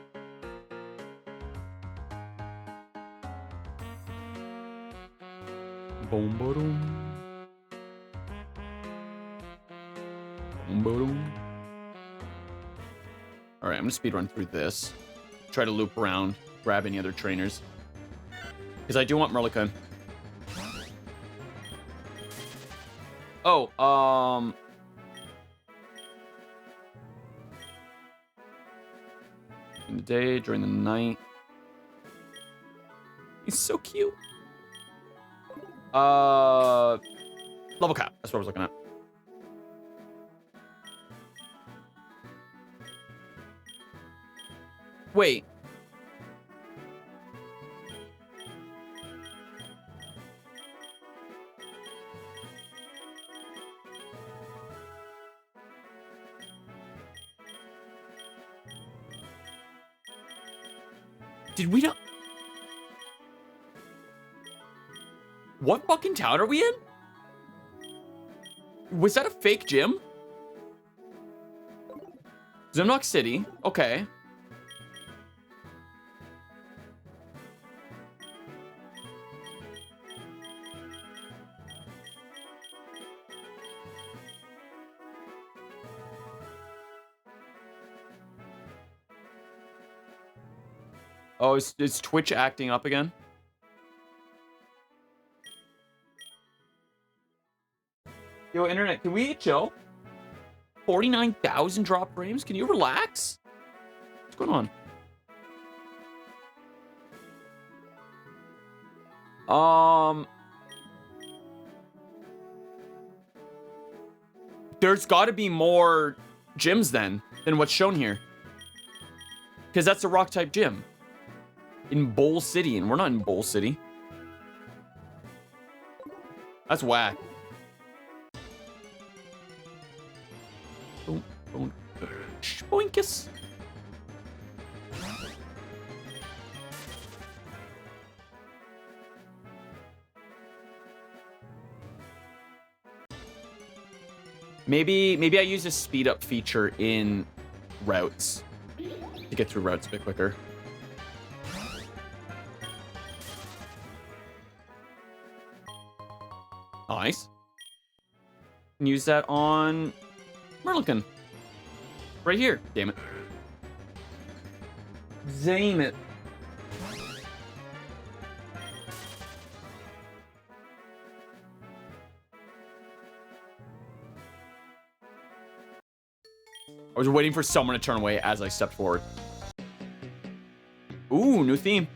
Boom, boom. Boom, boom. All right, I'm gonna speedrun through this. Try to loop around, grab any other trainers. Because I do want Merlicon. Oh, in the day, during the night. He's so cute. Level cap. That's what I was looking at. Wait. Did we not? What fucking town are we in? Was that a fake gym? Zimnock City. Okay. Oh, is Twitch acting up again? Yo, internet, can we chill? 49,000 drop frames? Can you relax? What's going on? There's got to be more gyms then than what's shown here. Because that's a rock type gym. In Bowl City, and we're not in Bowl City. That's whack. Boinkus. Maybe I use a speed up feature in routes to get through routes a bit quicker. Nice. Can use that on Merlican. Right here. Damn it. Damn it. I was waiting for someone to turn away as I stepped forward. Ooh, new theme.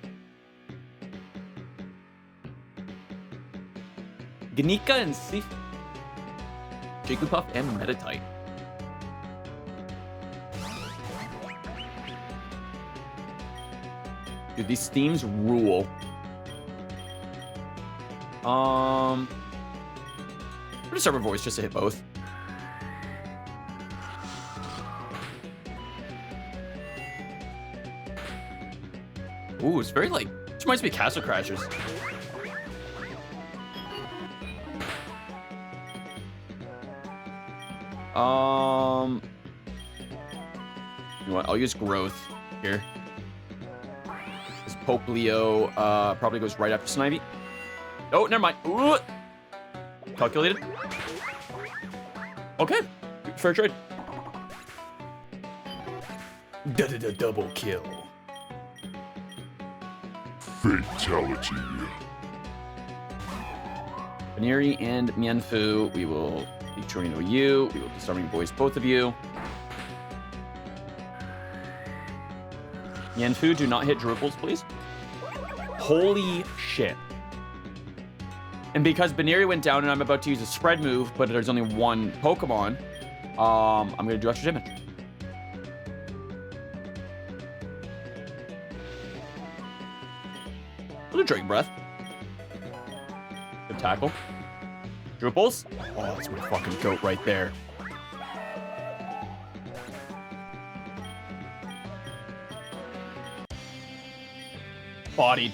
Ganika and Sif. Jigglypuff and Meditite. Dude, these themes rule. I'm gonna start with voice just to hit both. Ooh, it's very like, this reminds me of Castle Crashers. You know what? I'll use growth here. This Poplio probably goes right after Snivy. Oh, never mind. Ooh. Calculated. Okay, fair trade. Double kill. Fatality. Baneri and Mienfu, we will be turning to you. We will be starting voice both of you. Mienfu, do not hit Drupals, please. Holy shit. And because Baneri went down and I'm about to use a spread move, but there's only one Pokemon, I'm going to do extra damage. Little Dragon Breath. Good tackle. Drupals. Oh, that's my fucking goat right there. Bodied.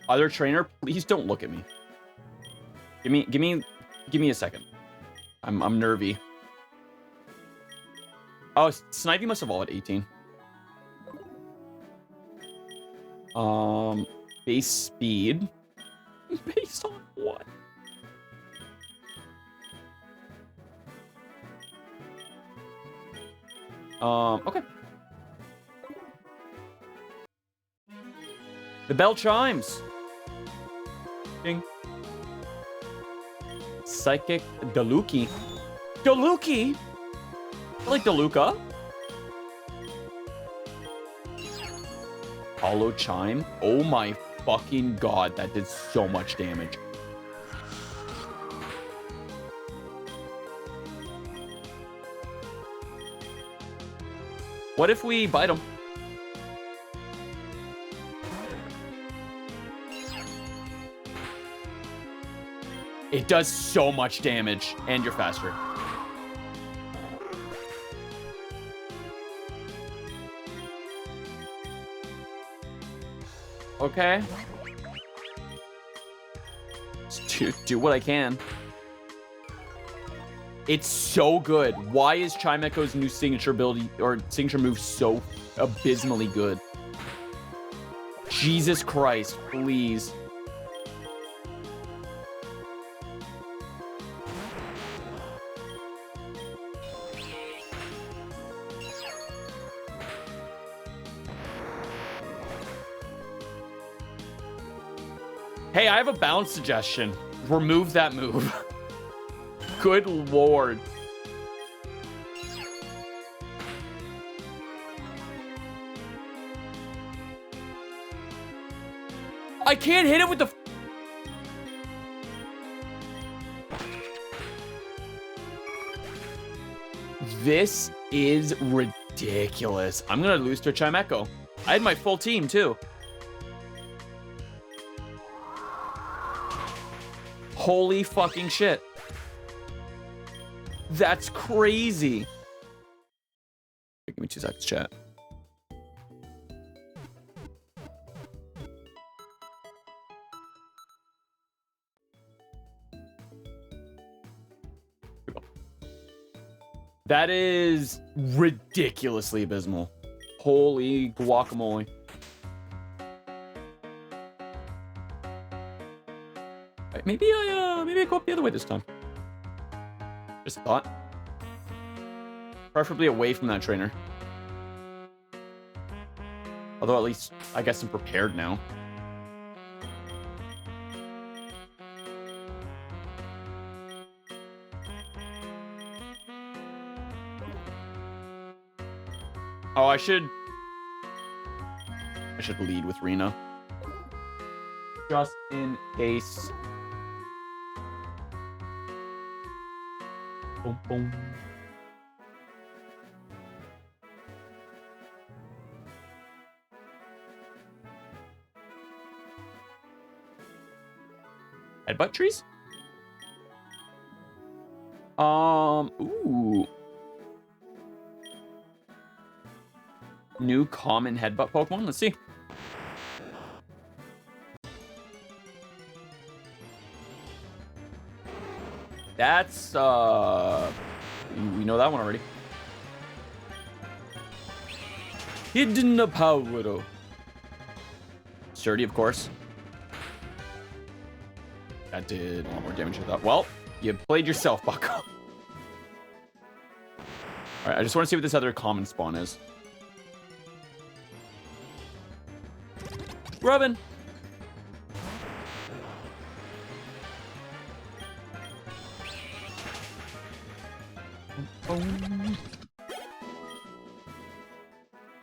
Other trainer, please don't look at me. Give me a second. I'm nervy. Oh, Snivy must evolve at 18. Base speed. Based on what? Okay. The bell chimes. Ding. Psychic Daluki. Daluki? I like Daluka. Hollow Chime. Oh my fucking god, that did so much damage. What if we bite him? It does so much damage, and you're faster. Okay. Just do what I can. It's so good. Why is Chimecho's new signature ability or signature move so abysmally good? Jesus Christ, please. Hey, I have a bounce suggestion. remove that move. Good lord. I can't hit it with the... This is ridiculous. I'm gonna lose to a Chimecho. I had my full team, too. Holy fucking shit. That's crazy. Give me 2 seconds, chat. That is ridiculously abysmal. Holy guacamole. Right, maybe I go up the other way this time. Just a thought. Preferably away from that trainer. Although at least I guess I'm prepared now. Oh, I should lead with Rena. Just in case. Boom, boom. Headbutt trees? Ooh. New common headbutt Pokemon. Let's see. That's we know that one already. Hidden power. Sturdy, of course. That did a lot more damage than I thought. Well, you played yourself, Bucko. Alright, I just want to see what this other common spawn is. Robin.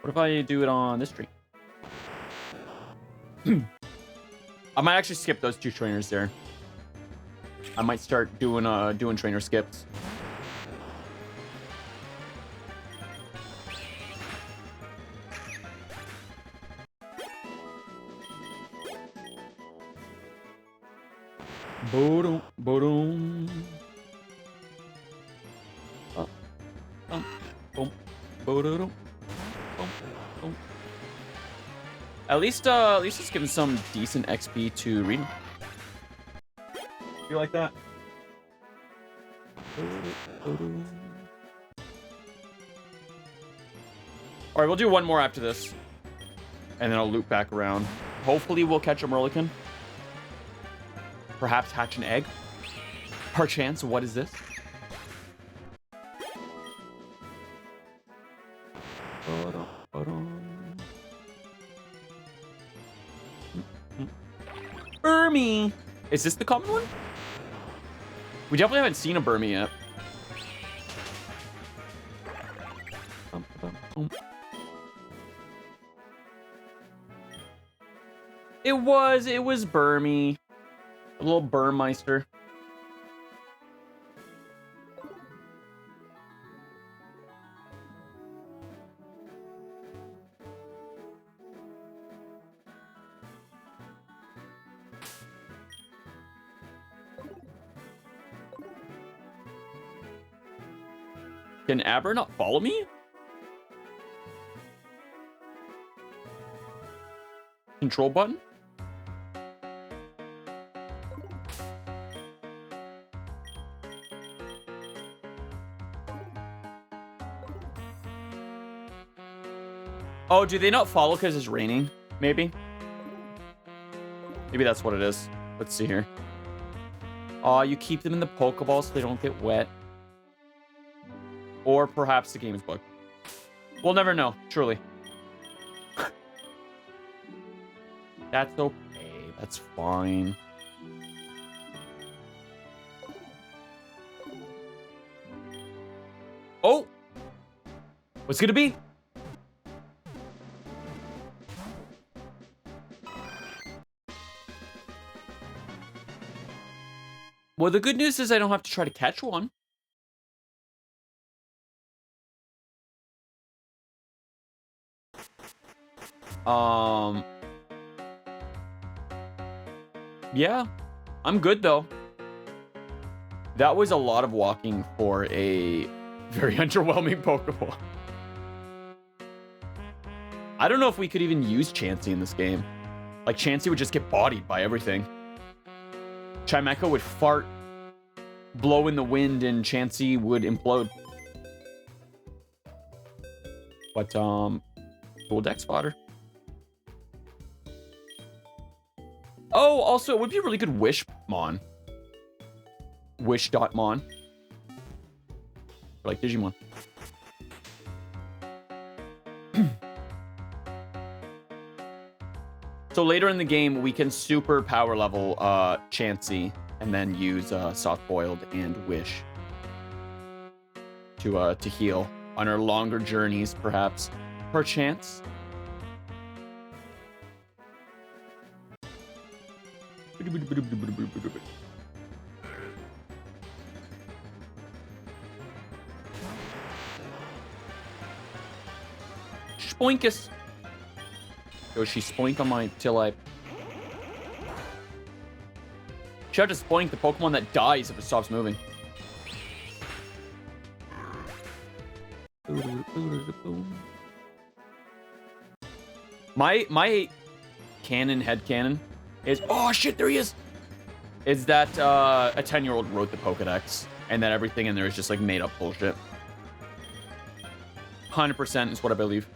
What if I do it on this tree? I might actually skip those 2 trainers there. I might start doing trainer skips. Boom, boom. Boom, boom. At least it's giving some decent XP to Rena. You like that? All right, we'll do one more after this, and then I'll loop back around. Hopefully, we'll catch a Merlican. Perhaps hatch an egg. Perchance, what is this? Burmy! Is this the common one? We definitely haven't seen a Burmy yet. It was Burmy. A little Burmeister. Can Aber not follow me? Control button? Oh, do they not follow because it's raining? Maybe? Maybe that's what it is. Let's see here. Oh, you keep them in the Pokeball so they don't get wet. Or perhaps the game is bugged. We'll never know, truly. That's okay. That's fine. What's it gonna be? Well, the good news is I don't have to try to catch one. Yeah, I'm good though. That was a lot of walking for a very underwhelming Pokemon. I don't know if we could even use Chansey in this game. Like, Chansey would just get bodied by everything. Chimecho would fart, blow in the wind, and Chansey would implode. But, cool deck spotter. Oh, also, it would be a really good Wishmon. Wish.mon. Like Digimon. So later in the game, we can super power level Chansey and then use Soft Boiled and Wish to heal on our longer journeys, perhaps. Perchance. Spoinkus. Yoshi, spoink on my till I... Should have to spoink the Pokemon that dies if it stops moving. My headcanon is... Oh shit, there he is! Is that a 10-year-old wrote the Pokedex, and that everything in there is just like made up bullshit. 100% is what I believe.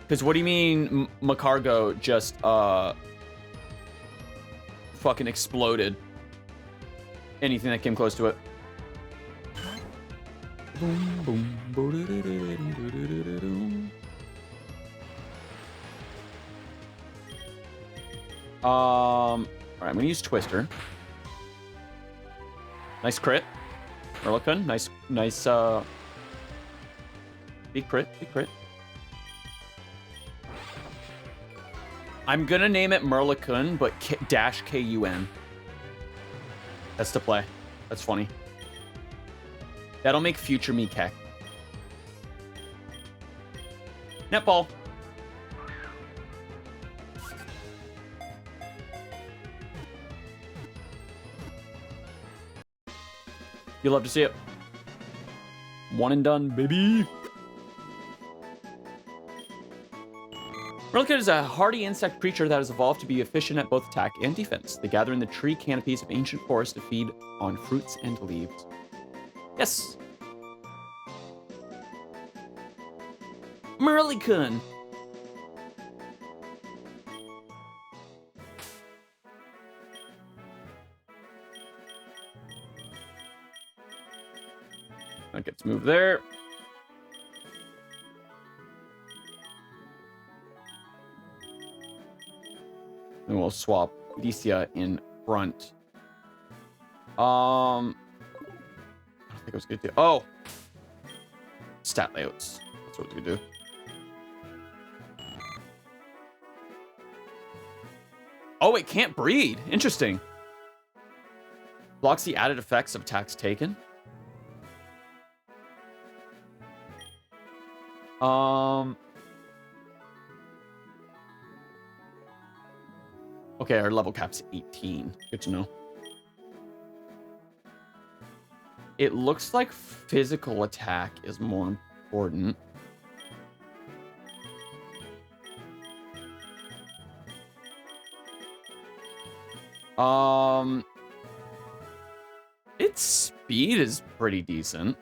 Because what do you mean Macargo just fucking exploded anything that came close to it? Boom, boom. Alright, I'm gonna use Twister. Nice crit. Merlocun, nice, big crit. I'm gonna name it Merlocun, but dash K-U-N. That's the play. That's funny. That'll make future me keck. Netball. You'll love to see it. One and done, baby. Merlocun is a hardy insect creature that has evolved to be efficient at both attack and defense. They gather in the tree canopies of ancient forests to feed on fruits and leaves. Yes. Merlocun. That gets moved there. And we'll swap Licia in front. I don't think I was gonna do. Oh, stat layouts. That's what we're gonna do. Oh, it can't breed. Interesting. Blocks the added effects of attacks taken. Okay, our level cap's 18. Good to know. It looks like physical attack is more important. Its speed is pretty decent.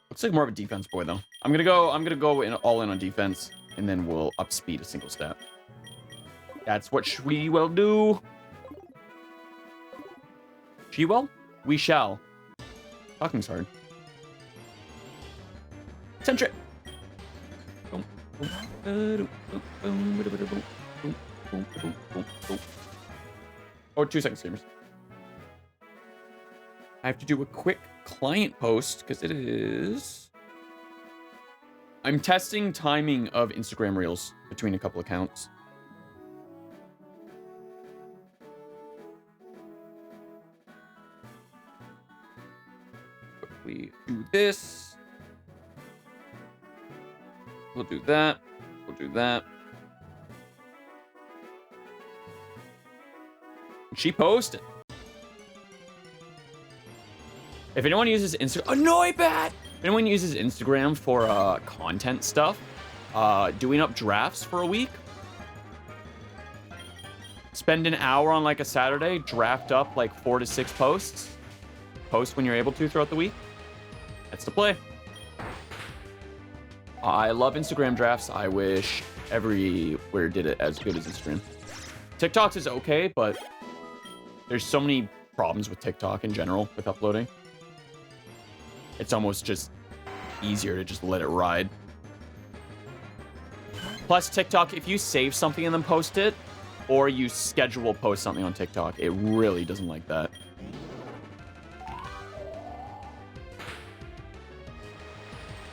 Looks like more of a defense boy though. I'm gonna go all in on defense, and then we'll up speed a single step. That's what we will do. She will? We shall. Talking's hard. Sentry. Or 2 seconds, gamers. I have to do a quick client post because it is... I'm testing timing of Instagram Reels between a couple accounts. We do this. We'll do that. We'll do that. She posted. If anyone uses Instagram, If anyone uses Instagram for content stuff, doing up drafts for a week, spend an hour on like a Saturday, draft up like 4 to 6 posts, post when you're able to throughout the week. That's the play. I love Instagram drafts. I wish everywhere did it as good as Instagram. TikTok's is okay, but there's so many problems with TikTok in general with uploading. It's almost just easier to just let it ride. Plus, TikTok, if you save something and then post it, or you schedule post something on TikTok, it really doesn't like that.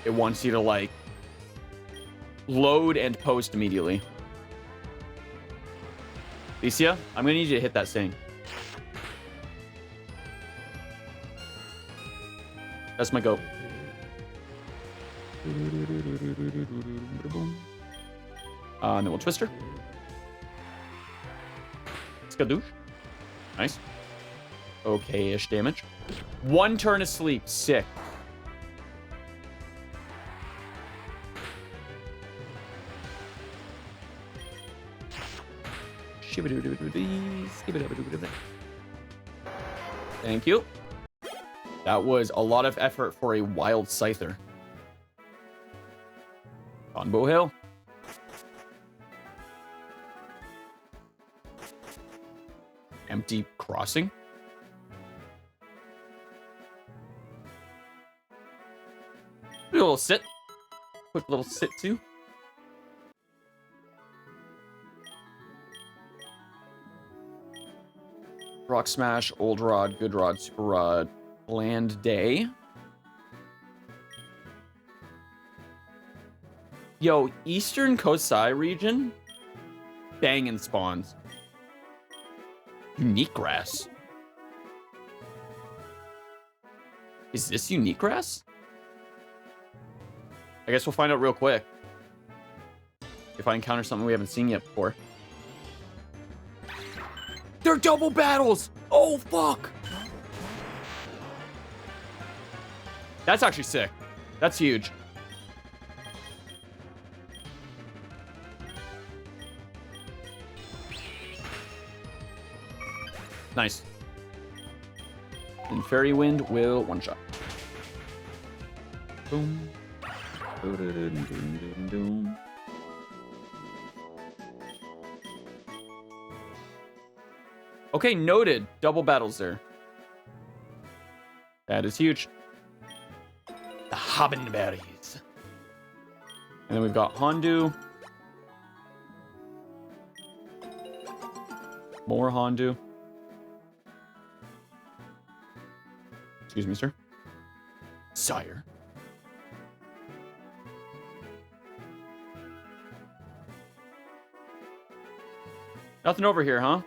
It wants you to, like, load and post immediately. Alicia, I'm gonna need you to hit that thing. That's my goat. And then we'll twist her. Skadoosh. Nice. Okay-ish damage. 1 turn of sleep. Sick. Thank you. That was a lot of effort for a wild Scyther. On Bow Hill. Empty crossing. Do a little sit. Quick little sit too. Rock Smash, Old Rod, Good Rod, Super Rod, Land Day. Yo, Eastern Kosei region? Bangin' spawns. Unique grass. Is this unique grass? I guess we'll find out real quick. If I encounter something we haven't seen yet before. They're double battles! Oh, fuck! That's actually sick. That's huge. Nice. And Fairy Wind will one-shot. Boom. Boom. Okay, noted. Double battles there. That is huge. The Habenberries. And then we've got Hondu. More Hondu. Excuse me, sir. Sire. Nothing over here, huh?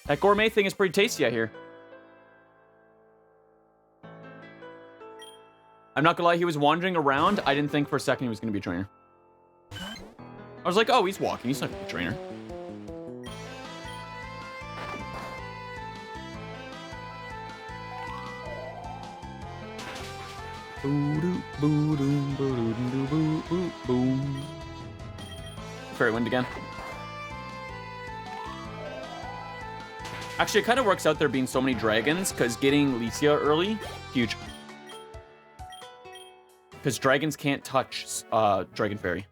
That gourmet thing is pretty tasty, I hear. I'm not gonna lie, he was wandering around. I didn't think for a second he was gonna be a trainer. I was like, oh, he's walking. He's not gonna be a trainer. Fairy Wind again. Actually, it kind of works out there being so many dragons, because getting Alicia early, huge. Because dragons can't touch Dragon Fairy.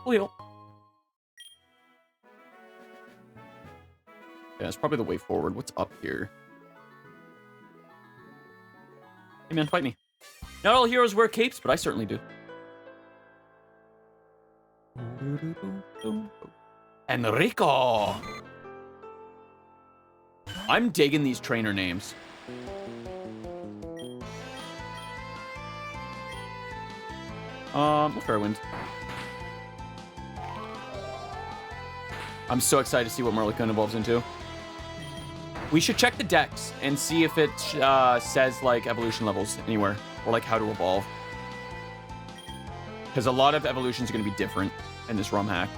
Leo. Yeah, that's probably the way forward. What's up here? Hey man, fight me. Not all heroes wear capes, but I certainly do. Enrico. I'm digging these trainer names. Fairwind. I'm so excited to see what Merlicon evolves into. We should check the dex and see if it says, like, evolution levels anywhere. Or, like, how to evolve. Because a lot of evolutions are going to be different in this ROM hack.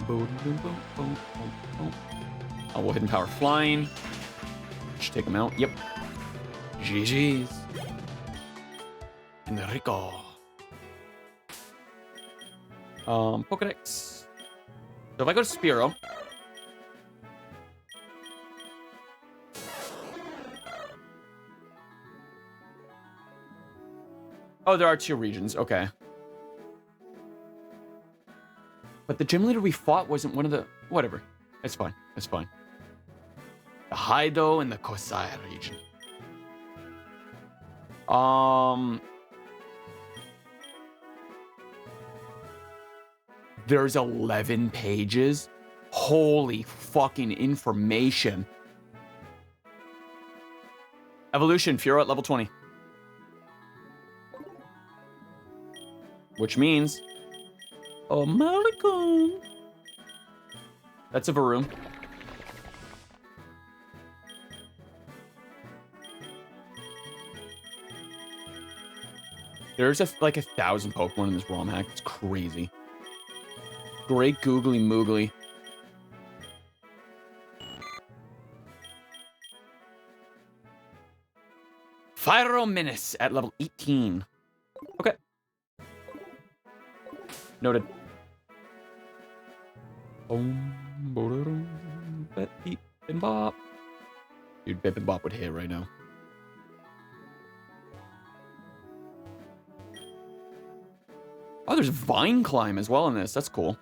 Oh, we'll hidden power flying. Should take him out. Yep. GG's. Enrico. Pokedex. So if I go to Spearow. Oh, there are 2 regions. Okay. But the gym leader we fought wasn't one of the... Whatever. It's fine. It's fine. The Haido and the Kosei region. There's 11 pages. Holy fucking information. Evolution, Furo at level 20. Which means... Oh, Malicon. That's a Varoom. There's like 1,000 Pokemon in this ROM hack. It's crazy. Great googly moogly. Pyrominus at level 18. Okay. Noted. Beep and bop. Dude, Bip and Bop would hit right now. Oh, there's Vine Climb as well in this. That's cool.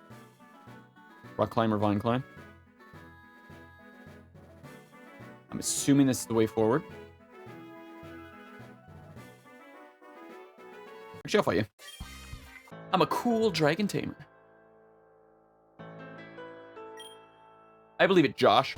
Rock Climb or Vine Climb. I'm assuming this is the way forward. Actually, I'll fight you. I'm a cool dragon tamer. I believe it, Josh.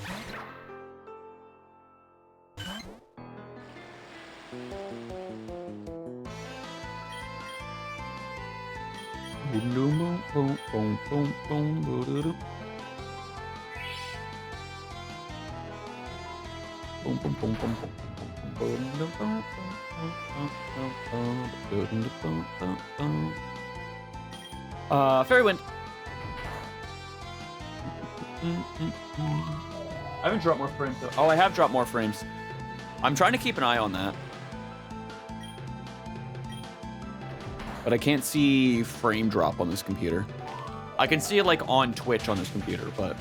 Fairy Wind. I haven't dropped more frames though. Oh, I have dropped more frames. I'm trying to keep an eye on that. But I can't see frame drop on this computer. I can see it like on Twitch on this computer, but...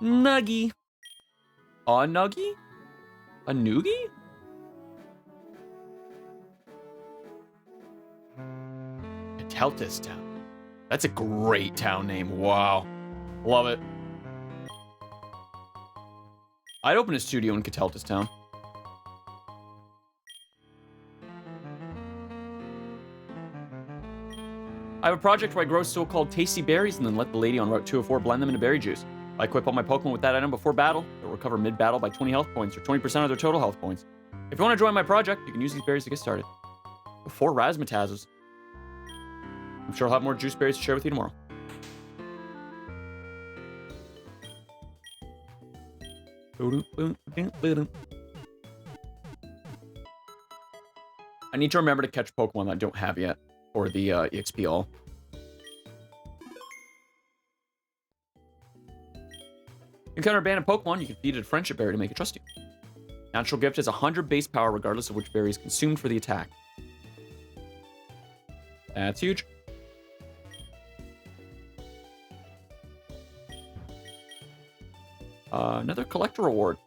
Nuggy. A Nuggy? A Noogie? Kateltis Town. That's a great town name. Wow. Love it. I'd open a studio in Kateltis Town. I have a project where I grow so-called tasty berries and then let the lady on Route 204 blend them into berry juice. If I equip all my Pokemon with that item before battle, they'll recover mid-battle by 20 health points or 20% of their total health points. If you want to join my project, you can use these berries to get started. Before Razzmatazes. I'm sure I'll have more juice berries to share with you tomorrow. I need to remember to catch Pokemon that I don't have yet. Or the EXP all. You encounter a abandoned Pokemon, you can feed it a friendship berry to make it trust you. Natural gift has 100 base power regardless of which berry is consumed for the attack. That's huge. Another collector reward.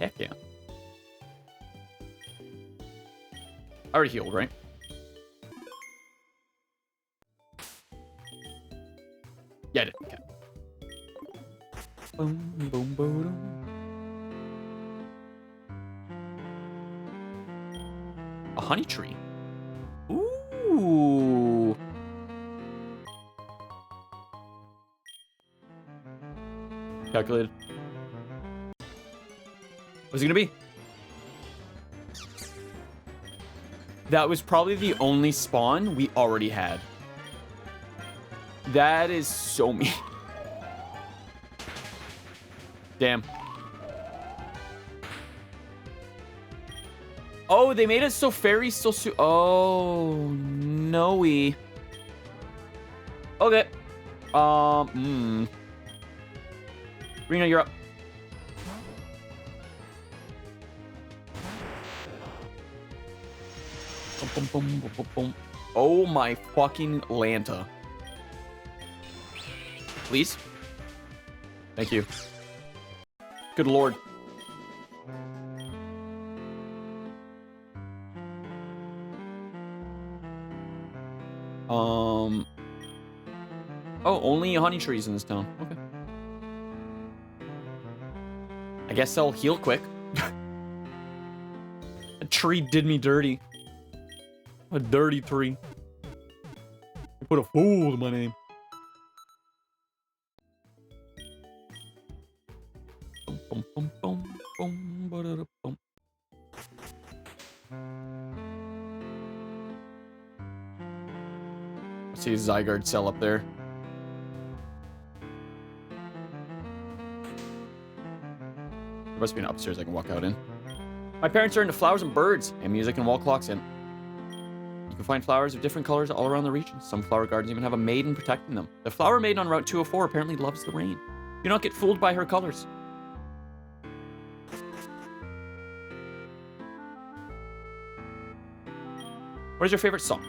Heck yeah. I already healed, right? Yeah, I did. Okay. Boom, boom, boom. A honey tree. Ooh. Calculated. What's it gonna be? That was probably the only spawn we already had. That is so mean. Damn. Oh, they made it so fairies still oh, no-y. Okay. Rena, you're up. Boom, boom, boom, boom, boom. Oh my fucking Lanta. Please? Thank you. Good lord. Oh, only honey trees in this town. Okay. I guess I'll heal quick. A tree did me dirty. A dirty tree. I put a fool in my name. Boom, boom, boom, boom, ba-da-da, boom. I see a Zygarde cell up there. There must be an upstairs I can walk out in. My parents are into flowers and birds, and music and wall clocks, and you can find flowers of different colors all around the region. Some flower gardens even have a maiden protecting them. The flower maiden on Route 204 apparently loves the rain. Do not get fooled by her colors. What is your favorite song?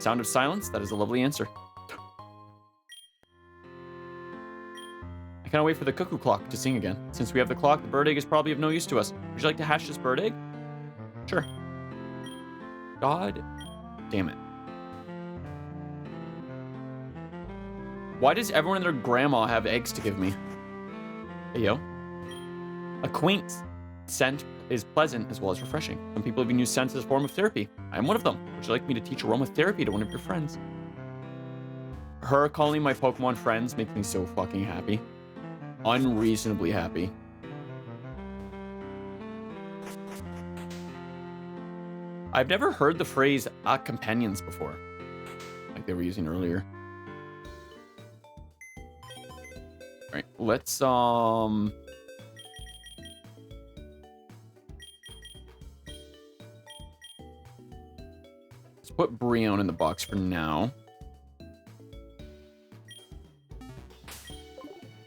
Sound of Silence? That is a lovely answer. I cannot wait for the cuckoo clock to sing again. Since we have the clock, the bird egg is probably of no use to us. Would you like to hatch this bird egg? Sure. God damn it. Why does everyone and their grandma have eggs to give me? Hey, yo. A quaint scent is pleasant as well as refreshing. Some people even use scents as a form of therapy. I am one of them. Would you like me to teach aromatherapy to one of your friends? Her calling my Pokemon friends makes me so fucking happy. Unreasonably happy. I've never heard the phrase companions before, like they were using earlier. All right, let's put Brion in the box for now.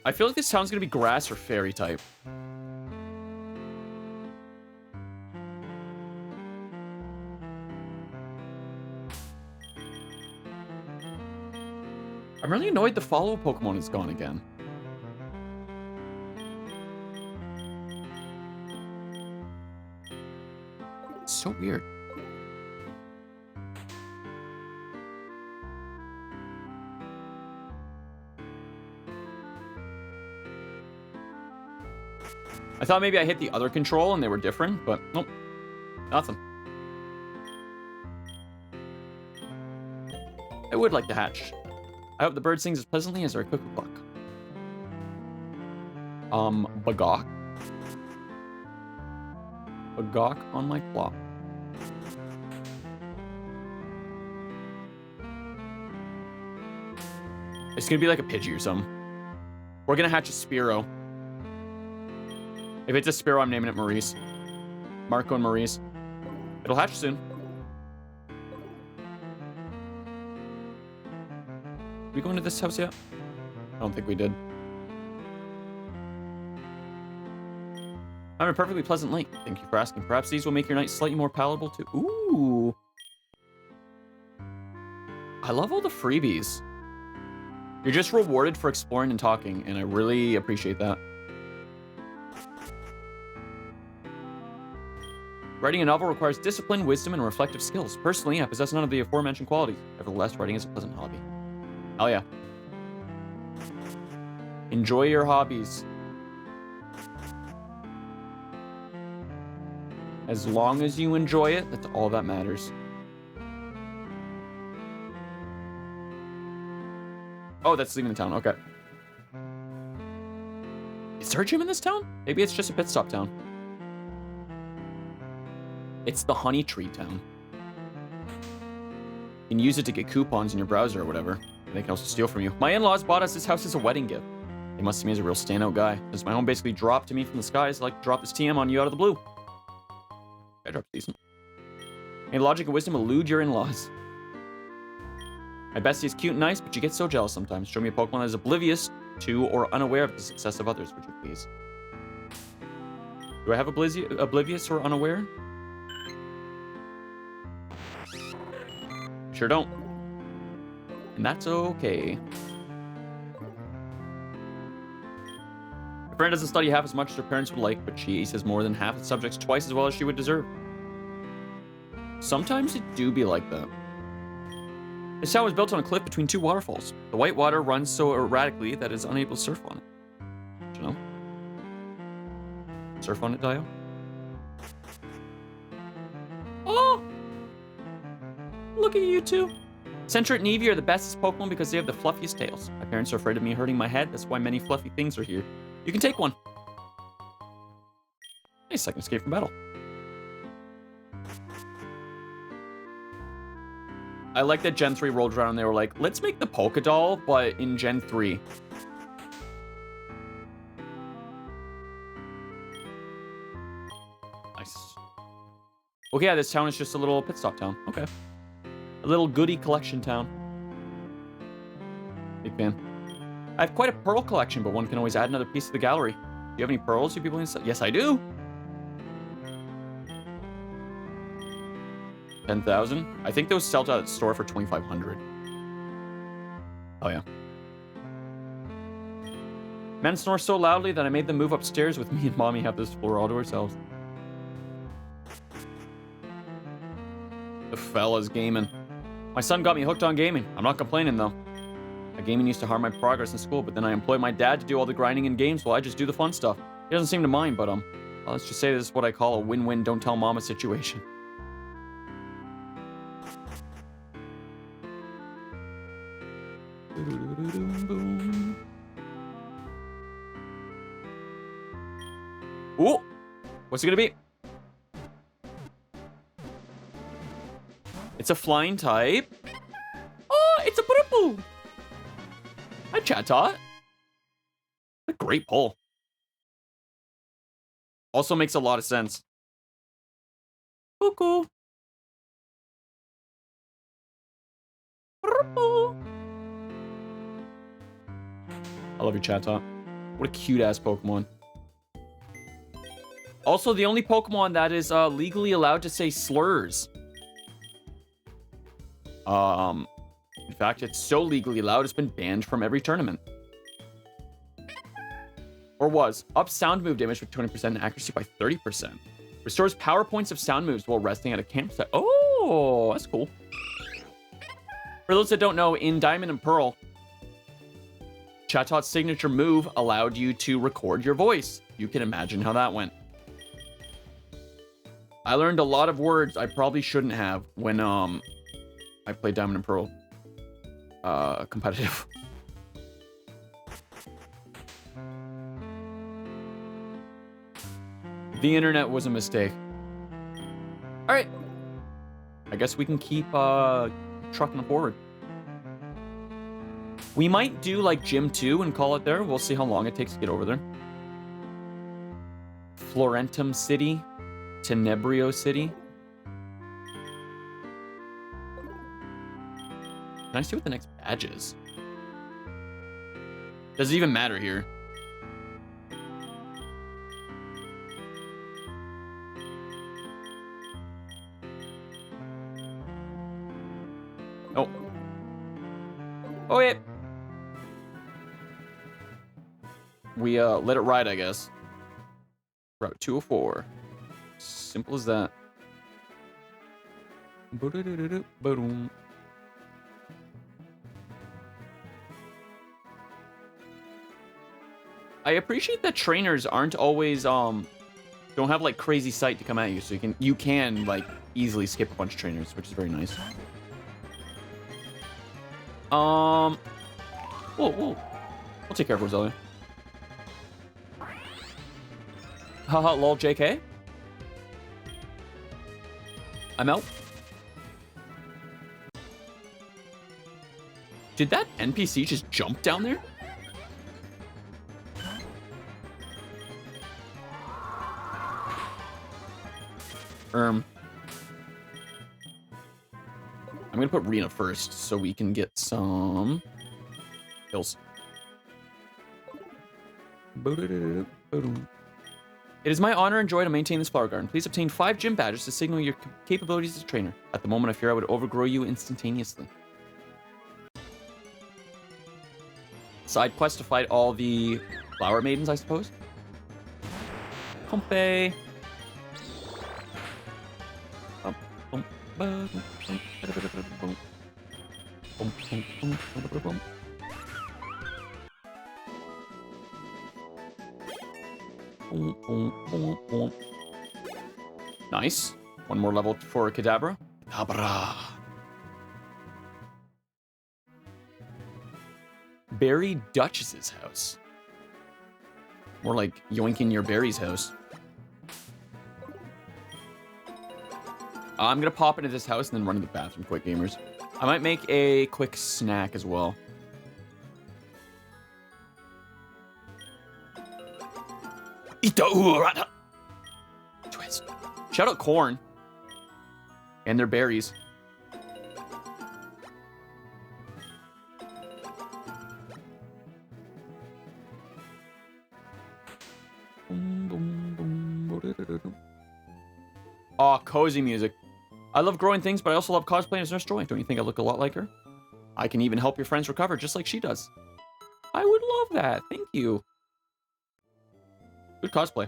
I feel like this town's gonna be grass or fairy type. I'm really annoyed the follow Pokemon is gone again. It's so weird. I thought maybe I hit the other control and they were different, but nope. Nothing. I would like to hatch. I hope the bird sings as pleasantly as our cuckoo clock. Bagok. Bagok on my clock. It's gonna be like a Pidgey or something. We're gonna hatch a Spearow. If it's a Spearow, I'm naming it Maurice. Marco and Maurice. It'll hatch soon. Did we go into this house yet? I don't think we did. I'm a perfectly pleasant light. Thank you for asking. Perhaps these will make your night slightly more palatable too. Ooh. I love all the freebies. You're just rewarded for exploring and talking, and I really appreciate that. Writing a novel requires discipline, wisdom, and reflective skills. Personally, I possess none of the aforementioned qualities. Nevertheless, writing is a pleasant hobby. Hell yeah. Enjoy your hobbies. As long as you enjoy it, that's all that matters. Oh, that's leaving the town. Okay. Is there a gym in this town? Maybe it's just a pit stop town. It's the Honey Tree town. You can use it to get coupons in your browser or whatever. They can also steal from you. My in-laws bought us this house as a wedding gift. They must see me as a real standout guy. Since my home basically dropped to me from the skies, I like to drop this TM on you out of the blue. I dropped decent. May logic and wisdom elude your in-laws. My bestie is cute and nice, but you get so jealous sometimes. Show me a Pokemon that is oblivious to or unaware of the success of others, would you please? Do I have oblivious or unaware? Sure don't. And that's okay. My friend doesn't study half as much as her parents would like, but she says more than half the subjects twice as well as she would deserve. Sometimes it do be like that. This town was built on a cliff between two waterfalls. The white water runs so erratically that it is unable to surf on it. Do you know? Surf on it, Dio? Oh! Look at you two. Sentret and Eevee are the bestest Pokemon because they have the fluffiest tails. My parents are afraid of me hurting my head. That's why many fluffy things are here. You can take one. Nice, I can escape from battle. I like that Gen 3 rolled around and they were like, let's make the Poké Doll, but in Gen 3. Nice. Okay, yeah, this town is just a little pit stop town. Okay. A little goodie collection town. Big fan. I have quite a pearl collection, but one can always add another piece to the gallery. Do you have any pearls you people need to sell? Yes, I do. 10,000. I think those sell at the store for 2,500. Oh yeah. Men snore so loudly that I made them move upstairs with me and mommy have this floor all to ourselves. The fella's gaming. My son got me hooked on gaming. I'm not complaining though. Gaming used to harm my progress in school, but then I employ my dad to do all the grinding in games while I just do the fun stuff. He doesn't seem to mind, but let's just say this is what I call a win-win don't tell mama situation. Ooh! What's it gonna be? It's a flying type. Oh, it's a purple. Hi, Chatot. A great pull. Also makes a lot of sense. Cuckoo. I love your Chatot. What a cute-ass Pokemon. Also, the only Pokemon that is legally allowed to say slurs. In fact, it's so legally allowed, it's been banned from every tournament. Or was. Up sound move damage with 20% and accuracy by 30%. Restores power points of sound moves while resting at a campsite. Oh, that's cool. For those that don't know, in Diamond and Pearl, Chatot's signature move allowed you to record your voice. You can imagine how that went. I learned a lot of words I probably shouldn't have when I played Diamond and Pearl competitive. The internet was a mistake. All right. I guess we can keep trucking forward. We might do like Gym 2 and call it there. We'll see how long it takes to get over there. Florentum City. Tenebrio City. Can I see what the next badge is? Does it even matter here? Oh. Oh, yeah. We let it ride, I guess. Route 204. Simple as that. Boom. I appreciate that trainers aren't always don't have like crazy sight to come at you, so you can like easily skip a bunch of trainers, which is very nice. Whoa. We'll take care of Roselia. Haha, lol, JK. I'm out. Did that NPC just jump down there? I'm gonna put Rena first so we can get some kills. It is my honor and joy to maintain this flower garden. Please obtain 5 gym badges to signal your capabilities as a trainer. At the moment, I fear I would overgrow you instantaneously. Side quest to fight all the flower maidens, I suppose. Kosei. Nice. One more level for Kadabra. Kadabra. Berry Duchess's house. More like yoinking your berry's house. I'm gonna pop into this house and then run to the bathroom quick, gamers. I might make a quick snack as well. Twist. Shout out corn. And their berries. Oh, cozy music. I love growing things, but I also love cosplaying as Nurse Joy. Don't you think I look a lot like her? I can even help your friends recover just like she does. I would love that. Thank you. Good cosplay.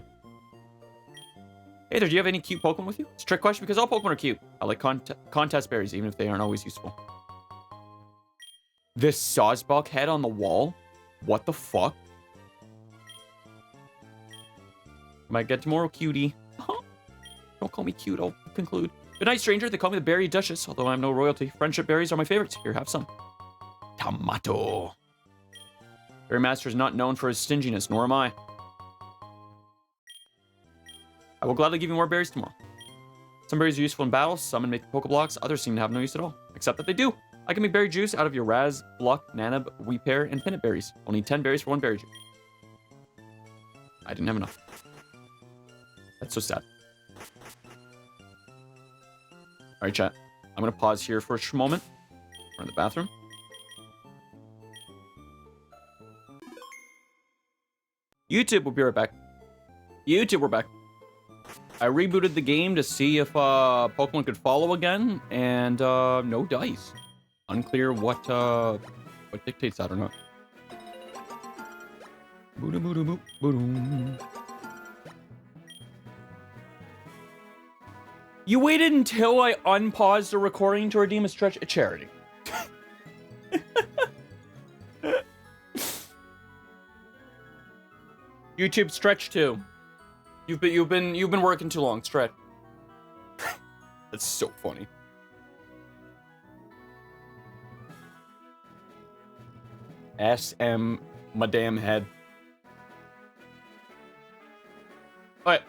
Hey there, do you have any cute Pokemon with you? It's a trick question because all Pokemon are cute. I like contest berries, even if they aren't always useful. This Sawsbuck head on the wall? What the fuck? Might get tomorrow, cutie. Don't call me cute, I'll conclude. Good night, stranger. They call me the Berry Duchess, although I'm no royalty. Friendship berries are my favorites. Here, have some. Tomato. Berry Master is not known for his stinginess, nor am I. I will gladly give you more berries tomorrow. Some berries are useful in battle, some in making Pokeblocks, others seem to have no use at all. Except that they do. I can make berry juice out of your Raz, Bluck, Nanab, Weepear, and Pinnet berries. I'll need 10 berries for 1 berry juice. I didn't have enough. That's so sad. Alright, chat. I'm gonna pause here for a moment. We're in the bathroom. YouTube, we'll be right back. YouTube, we're back. I rebooted the game to see if Pokemon could follow again, and no dice. Unclear what dictates that or not. You waited until I unpaused the recording to redeem a stretch of charity. YouTube, stretch 2. You've been working too long. Stretch. That's so funny. SM Madame Head. Alright.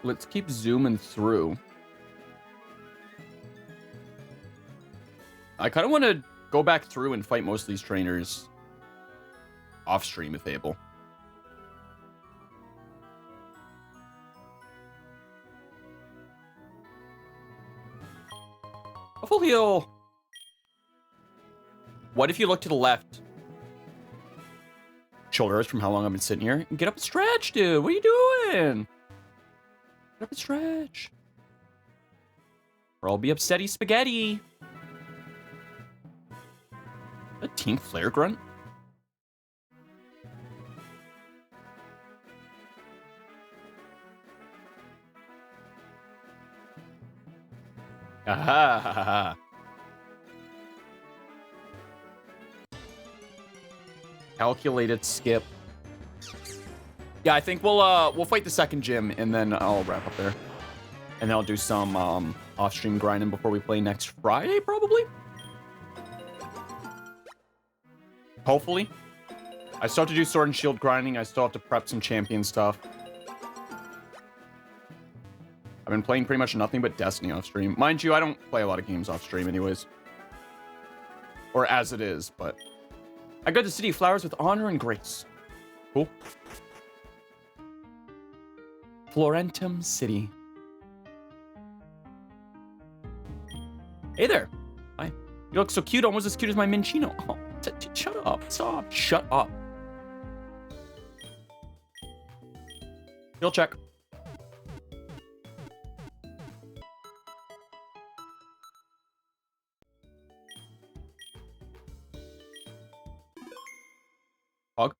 Let's keep zooming through. I kind of want to go back through and fight most of these trainers off stream if able. A full heal. What if you look to the left? Shoulders from how long I've been sitting here. And get up and stretch, dude. What are you doing? Get up and stretch. Or I'll be upsetty spaghetti. A Team Flare Grunt? Aha. Calculated skip. Yeah, I think we'll fight the second gym, and then I'll wrap up there. And then I'll do some off-stream grinding before we play next Friday, probably? Hopefully. I still have to do Sword and Shield grinding. I still have to prep some champion stuff. I've been playing pretty much nothing but Destiny off-stream. Mind you, I don't play a lot of games off-stream anyways. Or as it is, but... I got the City of Flowers with honor and grace. Cool. Florentum City. Hey there. Hi. You look so cute, almost as cute as my Minchino. Oh, shut up. Stop. Shut up. Heal check. Hog.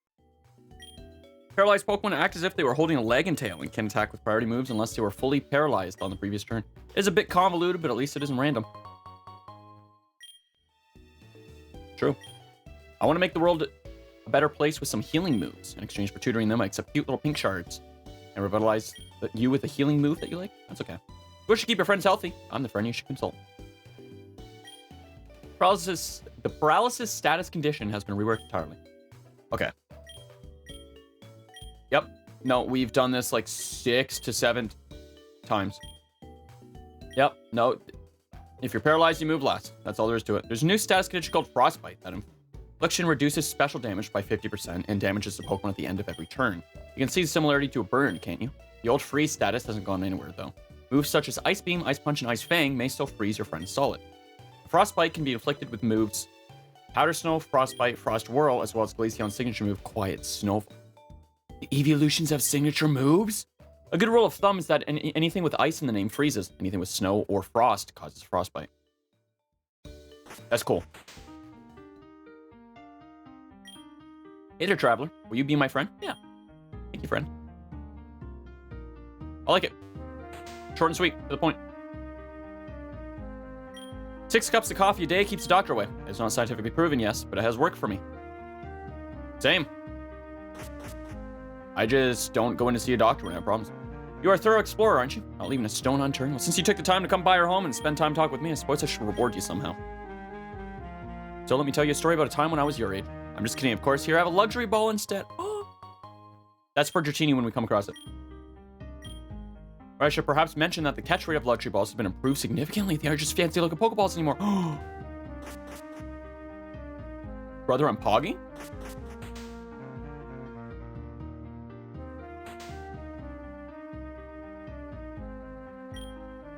Paralyzed Pokemon act as if they were holding a leg and tail and can attack with priority moves unless they were fully paralyzed on the previous turn. It is a bit convoluted, but at least it isn't random. True. I want to make the world a better place with some healing moves. In exchange for tutoring them, I accept cute little pink shards. And revitalize you with a healing move that you like? That's okay. You wish to keep your friends healthy? I'm the friend you should consult. The paralysis status condition has been reworked entirely. Okay. Yep. No, we've done this like 6 to 7 times. Yep. No. If you're paralyzed, you move less. That's all there is to it. There's a new status condition called Frostbite that infliction reduces special damage by 50% and damages the Pokemon at the end of every turn. You can see the similarity to a burn, can't you? The old freeze status hasn't gone anywhere, though. Moves such as Ice Beam, Ice Punch, and Ice Fang may still freeze your friends solid. Frostbite can be inflicted with moves Powder Snow, Frostbite, Frost Whirl, as well as Glaceon's signature move, Quiet Snowfall. The evolutions have signature moves? A good rule of thumb is that anything with ice in the name freezes. Anything with snow or frost causes frostbite. That's cool. Hey there, traveler. Will you be my friend? Yeah. Thank you, friend. I like it. Short and sweet, to the point. 6 cups of coffee a day keeps the doctor away. It's not scientifically proven, yes, but it has worked for me. Same. I just don't go in to see a doctor when I have problems. You are a thorough explorer, aren't you? Not leaving a stone unturned. Well, since you took the time to come by our home and spend time talking with me, I suppose I should reward you somehow. So let me tell you a story about a time when I was your age. I'm just kidding, of course. Here, I have a luxury ball instead. Oh. That's for Dratini when we come across it. Or I should perhaps mention that the catch rate of luxury balls has been improved significantly. They aren't just fancy looking Pokeballs anymore. Brother, I'm pogging?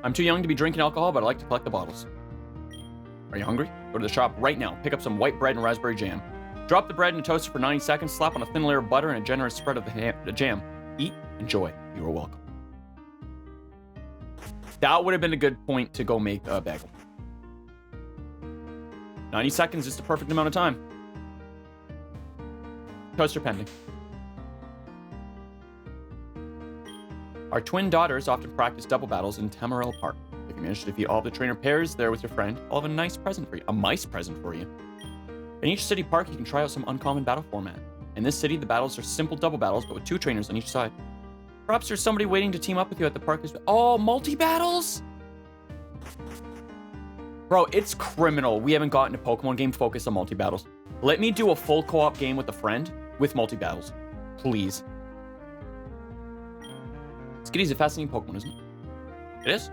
I'm too young to be drinking alcohol, but I like to collect the bottles. Are you hungry? Go to the shop right now. Pick up some white bread and raspberry jam. Drop the bread in a toaster for 90 seconds, slap on a thin layer of butter and a generous spread of the jam. Eat, enjoy. You are welcome. That would have been a good point to go make a bagel. 90 seconds is the perfect amount of time. Toaster pending. Our twin daughters often practice double battles in Tamarel Park. If you manage to defeat all the trainer pairs there with your friend, I'll have a nice present for you. A mice present for you. In each city park, you can try out some uncommon battle format. In this city, the battles are simple double battles, but with 2 trainers on each side. Perhaps there's somebody waiting to team up with you at the park as well. Oh, multi-battles? Bro, it's criminal. We haven't gotten a Pokemon game focused on multi-battles. Let me do a full co-op game with a friend with multi-battles. Please. Skitty's a fascinating Pokemon, isn't it? It is.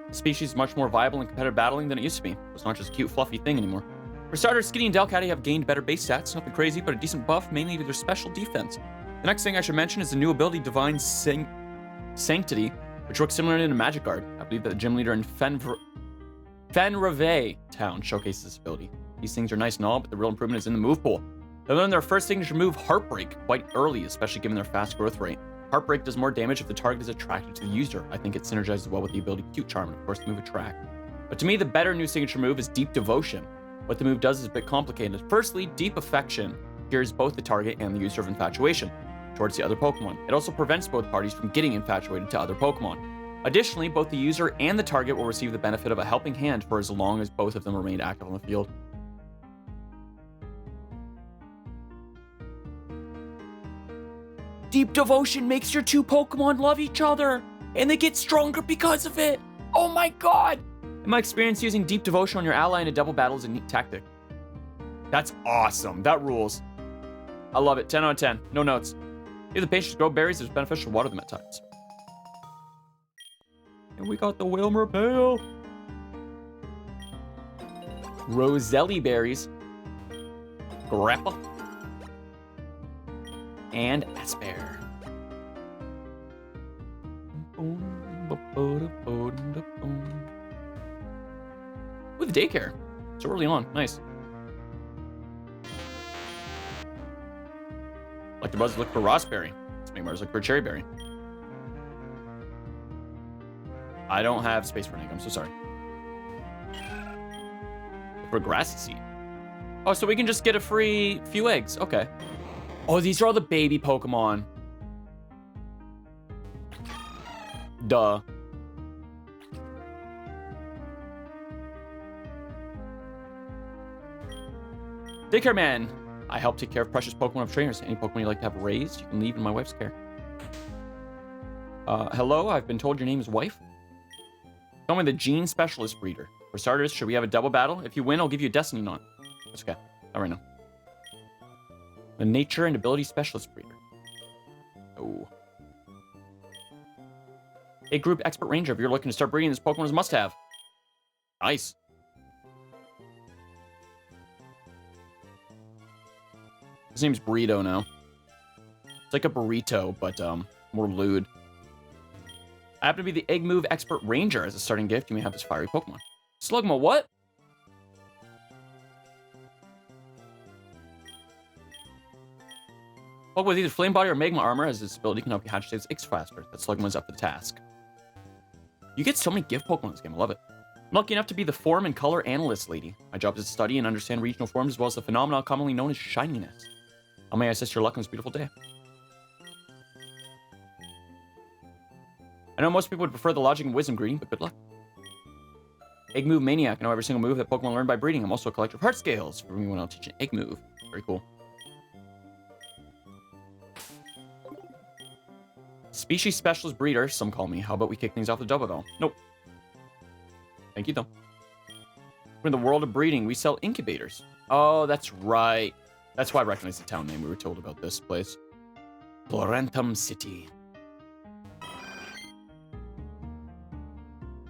The species is much more viable in competitive battling than it used to be. It's not just a cute, fluffy thing anymore. For starters, Skitty and Delcatty have gained better base stats. Nothing crazy, but a decent buff, mainly to their special defense. The next thing I should mention is the new ability Divine Sanctity, which works similarly to Magic Guard. I believe that the gym leader in Fenreve Town showcases this ability. These things are nice and all, but the real improvement is in the move pool. They learn their first signature move, Heartbreak, quite early, especially given their fast growth rate. Heartbreak does more damage if the target is attracted to the user. I think it synergizes well with the ability Cute Charm, and of course the move Attract. But to me, the better new signature move is Deep Devotion. What the move does is a bit complicated. Firstly, Deep Affection cures both the target and the user of infatuation towards the other Pokemon. It also prevents both parties from getting infatuated to other Pokemon. Additionally, both the user and the target will receive the benefit of a helping hand for as long as both of them remain active on the field. Deep devotion makes your two Pokemon love each other, and they get stronger because of it. Oh my god! In my experience, using deep devotion on your ally in a double battle is a neat tactic. That's awesome. That rules. I love it. 10 out of 10. No notes. If the patients grow berries, it's beneficial to water them at times. And we got the Wilmer Pale. Roselli berries. Grappa. And Asper. With daycare. So early on. Nice. Like the buzz look for Raspberry. Let's make Mars look for Cherryberry. I don't have space for an egg. I'm so sorry. For grassy seed. Oh, so we can just get a free few eggs. Okay. Oh, these are all the baby Pokemon. Duh. Daycare man. I help take care of precious Pokemon of trainers. Any Pokemon you'd like to have raised, you can leave in my wife's care. Hello, I've been told your name is Wife. Tell me the Gene Specialist Breeder. For starters, should we have a double battle? If you win, I'll give you a Destiny Knot. That's okay. Not right now. The Nature and Ability Specialist Breeder. Oh. A Group Expert Ranger. If you're looking to start breeding, this Pokemon is must-have. Nice. His name's Burrito now. It's like a burrito, but more lewd. I happen to be the Egg Move Expert Ranger. As a starting gift, you may have this fiery Pokemon. Slugma, what? Pokemon with either Flame Body or Magma Armor has this ability can help you hatch its eggs faster. That Slugma's up for the task. You get so many gift Pokemon in this game. I love it. I'm lucky enough to be the Form and Color Analyst lady. My job is to study and understand regional forms as well as the phenomena commonly known as shininess. How may I assist your luck on this beautiful day? I know most people would prefer the Logic and Wisdom greeting, but good luck. Egg Move Maniac. I know every single move that Pokemon learn by breeding. I'm also a collector of heart scales. For me, when I'll teach an Egg Move. Very cool. Species Specialist Breeder, some call me. How about we kick things off with double though? Nope. Thank you though. We're in the world of breeding. We sell incubators. Oh, that's right. That's why I recognize the town name. We were told about this place. Florentum City.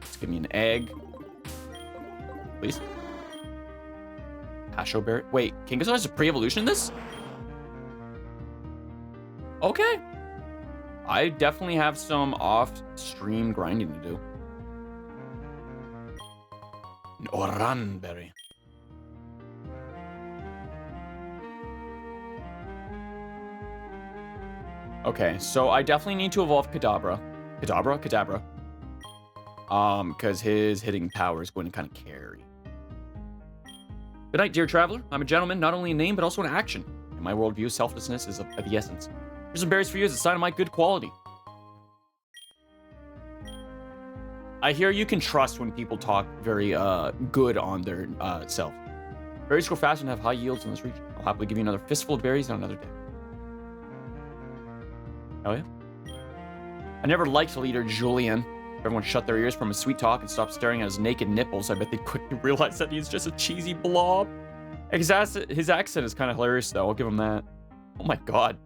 Let's give me an egg. Please. Pasho Berry. Wait, Kingasaur has a pre-evolution in this? Okay. I definitely have some off-stream grinding to do. An Oranberry. Okay, so I definitely need to evolve Kadabra. Kadabra. Because his hitting power is going to kind of carry. Good night, dear traveler. I'm a gentleman, not only in name, but also in action. In my worldview, selflessness is of the essence. Here's some berries for you as a sign of my good quality. I hear you can trust when people talk very good on their self. Berries grow fast and have high yields in this region. I'll happily give you another fistful of berries on another day. Oh yeah? I never liked leader Julian. If everyone shut their ears from his sweet talk and stopped staring at his naked nipples, I bet they'd quickly realize that he's just a cheesy blob. His accent is kind of hilarious though, I'll give him that. Oh my god.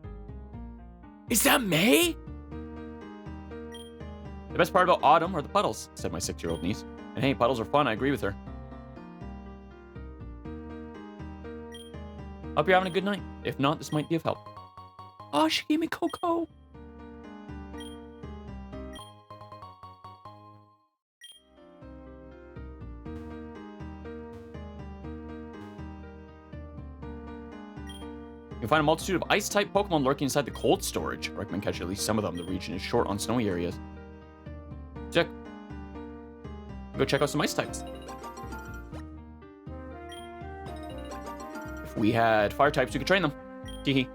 Is that May? The best part about autumn are the puddles, said my 6-year-old niece. And hey, puddles are fun, I agree with her. Hope you're having a good night. If not, this might be of help. Oh, she gave me cocoa. You can find a multitude of ice-type Pokemon lurking inside the cold storage. I recommend catching at least some of them. The region is short on snowy areas. Check. Go check out some ice types. If we had fire types, we could train them. Teehee.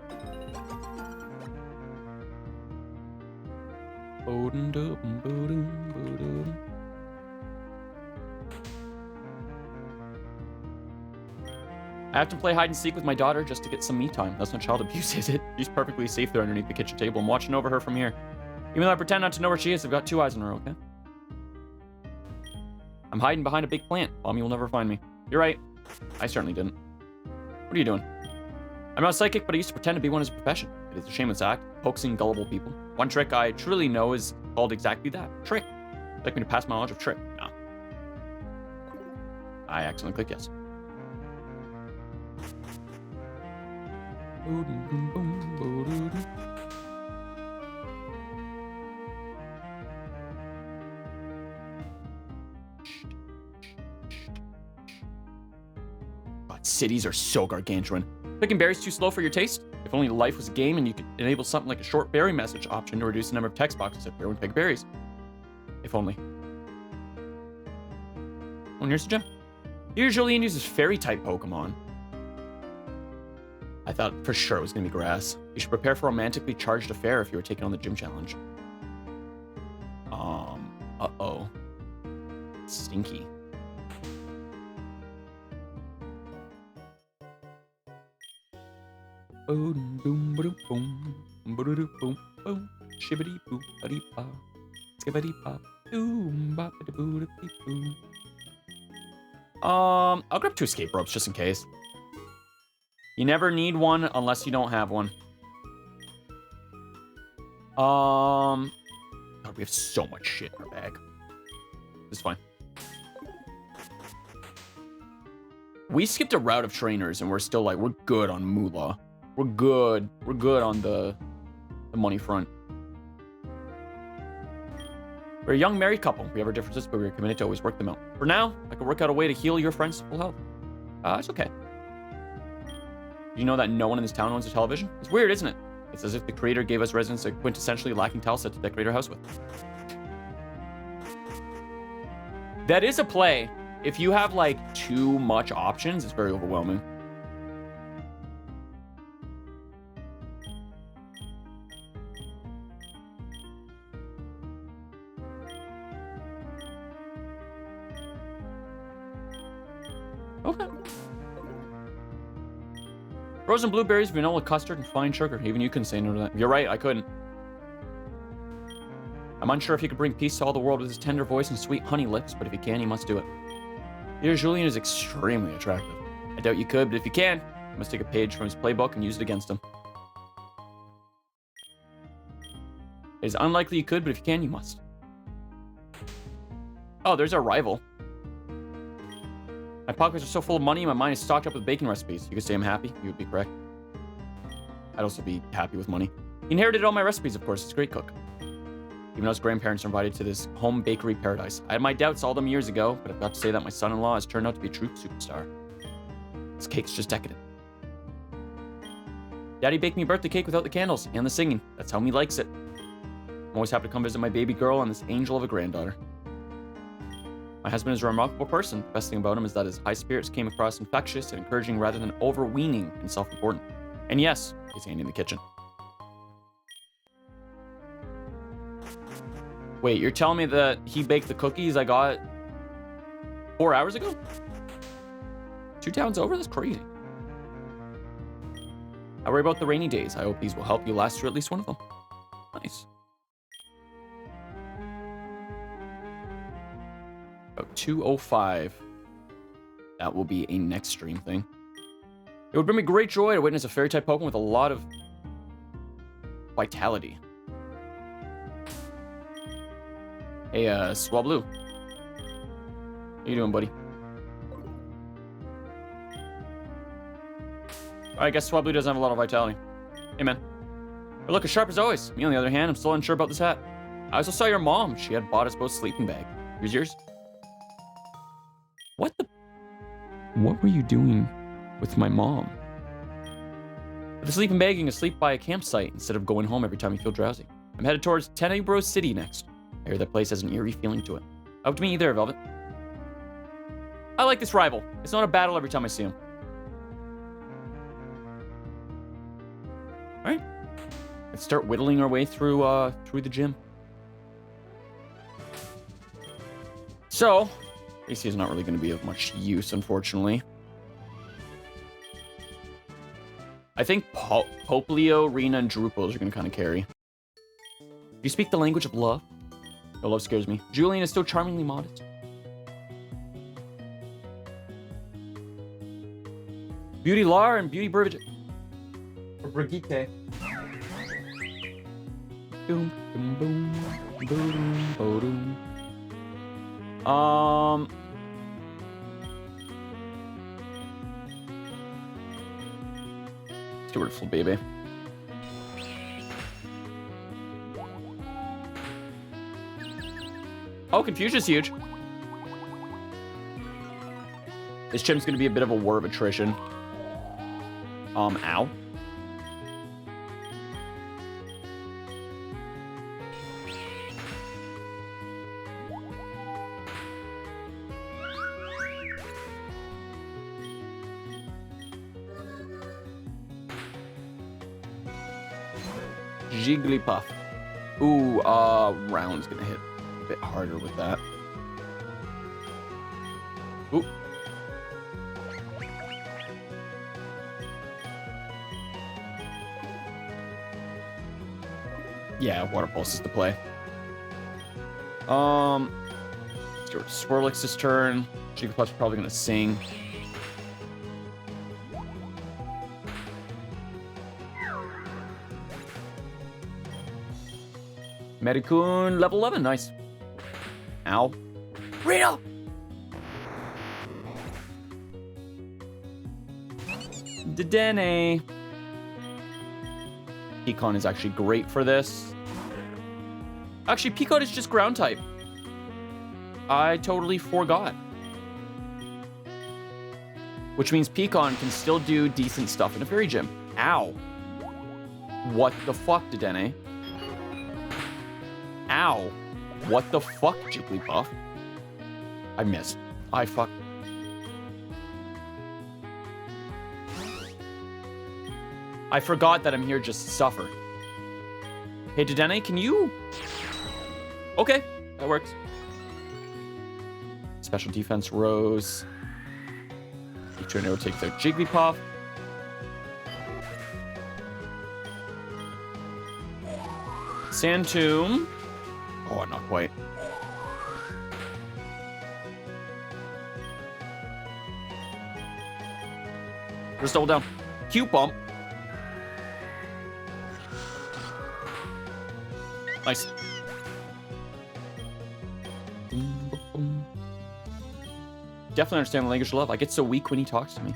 I have to play hide and seek with my daughter just to get some me time. That's not child abuse, is it? She's perfectly safe there underneath the kitchen table. I'm watching over her from here. Even though I pretend not to know where she is, I've got 2 eyes on her, okay? I'm hiding behind a big plant. Mommy will never find me. You're right. I certainly didn't. What are you doing? I'm not psychic, but I used to pretend to be one as a profession. It is a shameless act, hoaxing gullible people. One trick I truly know is called exactly that. Trick. Would you like me to pass my knowledge of trick? No. I accidentally clicked yes. God, cities are so gargantuan. Picking berries too slow for your taste? If only life was a game and you could enable something like a short berry message option to reduce the number of text boxes that everyone pick berries. If only. Oh, here's the gym. Here, Julian uses fairy-type Pokemon. I thought for sure it was going to be grass. You should prepare for a romantically charged affair if you were taking on the gym challenge. Uh-oh. Stinky. Boom, boom, boom, boom, boom, boom, boom, shibbity boo, buddy ba, skibbity ba, boom, ba, ba, boo, boom. I'll grab 2 escape ropes just in case. You never need one unless you don't have one. God, we have so much shit in our bag. It's fine. We skipped a route of trainers and we're still like, we're good on moolah. We're good. We're good on the money front. We're a young married couple. We have our differences, but we're committed to always work them out. For now, I can work out a way to heal your friend's full health. It's okay. Do you know that no one in this town owns a television? It's weird, isn't it? It's as if the creator gave us residents a quintessentially lacking tile set to decorate our house with. That is a play. If you have, like, too much options, it's very overwhelming. Okay. Frozen blueberries, vanilla custard, and fine sugar. Even you couldn't say no to that. You're right, I couldn't. I'm unsure if he could bring peace to all the world with his tender voice and sweet honey lips, but if he can, he must do it. Dear Julian is extremely attractive. I doubt you could, but if you can, you must take a page from his playbook and use it against him. It is unlikely you could, but if you can, you must. Oh, there's our rival. My pockets are so full of money, and my mind is stocked up with baking recipes. You could say I'm happy. You would be correct. I'd also be happy with money. He inherited all my recipes, of course. He's a great cook. Even though his grandparents are invited to this home bakery paradise. I had my doubts all them years ago, but I've got to say that my son-in-law has turned out to be a true superstar. This cake's just decadent. Daddy baked me a birthday cake without the candles and the singing. That's how he likes it. I'm always happy to come visit my baby girl and this angel of a granddaughter. My husband is a remarkable person. The best thing about him is that his high spirits came across infectious and encouraging rather than overweening and self-important. And yes, he's handy in the kitchen. Wait, you're telling me that he baked the cookies I got 4 hours ago? 2 towns over? That's crazy. I worry about the rainy days. I hope these will help you last through at least one of them. Nice. About 2:05. That will be a next stream thing. It would bring me great joy to witness a fairy-type Pokemon with a lot of vitality. Hey, Swablu. How you doing, buddy? I guess Swablu doesn't have a lot of vitality. Hey, man. You're looking sharp as always. Me, on the other hand, I'm still unsure about this hat. I also saw your mom. She had bought us both sleeping bag. Here's yours. What the? What were you doing with my mom? With the sleeping bag, you can sleep by a campsite instead of going home every time you feel drowsy. I'm headed towards Tenebro City next. I hear that place has an eerie feeling to it. I hope to meet you there, Velvet. I like this rival. It's not a battle every time I see him. Alright. Let's start whittling our way through the gym. So, AC is not really going to be of much use, unfortunately. I think Poplio, Rena, and Drupals are gonna kind of carry. Do you speak the language of love? No, love scares me. Julian is still charmingly modest. Beauty Lar and Beauty Brigitte. Or Brigitte. Boom, boom, boom, boom, boom, boom. Beautiful baby. Oh, Confusion's huge. This gym's gonna be a bit of a war of attrition. Ow. Jigglypuff. Ooh, Round's gonna hit a bit harder with that. Ooh. Yeah, Water Pulse is the play. Let's go to Swirlix this turn. Jigglypuff's probably gonna sing. Medicune, level 11, nice. Ow. Reno! Dedenne. Peacon is actually great for this. Actually, Peacon is just ground type. I totally forgot. Which means Peacon can still do decent stuff in a fairy gym. Ow. What the fuck, Dedenne? Ow. What the fuck, Jigglypuff? I missed. I fuck. I forgot that I'm here just to suffer. Hey, Dedenne, can you... Okay, that works. Special defense rose. Tornado takes out Jigglypuff. Sand Tomb. Oh, not quite. Just double down. Q bump. Nice. Definitely understand the language of love. I get so weak when he talks to me.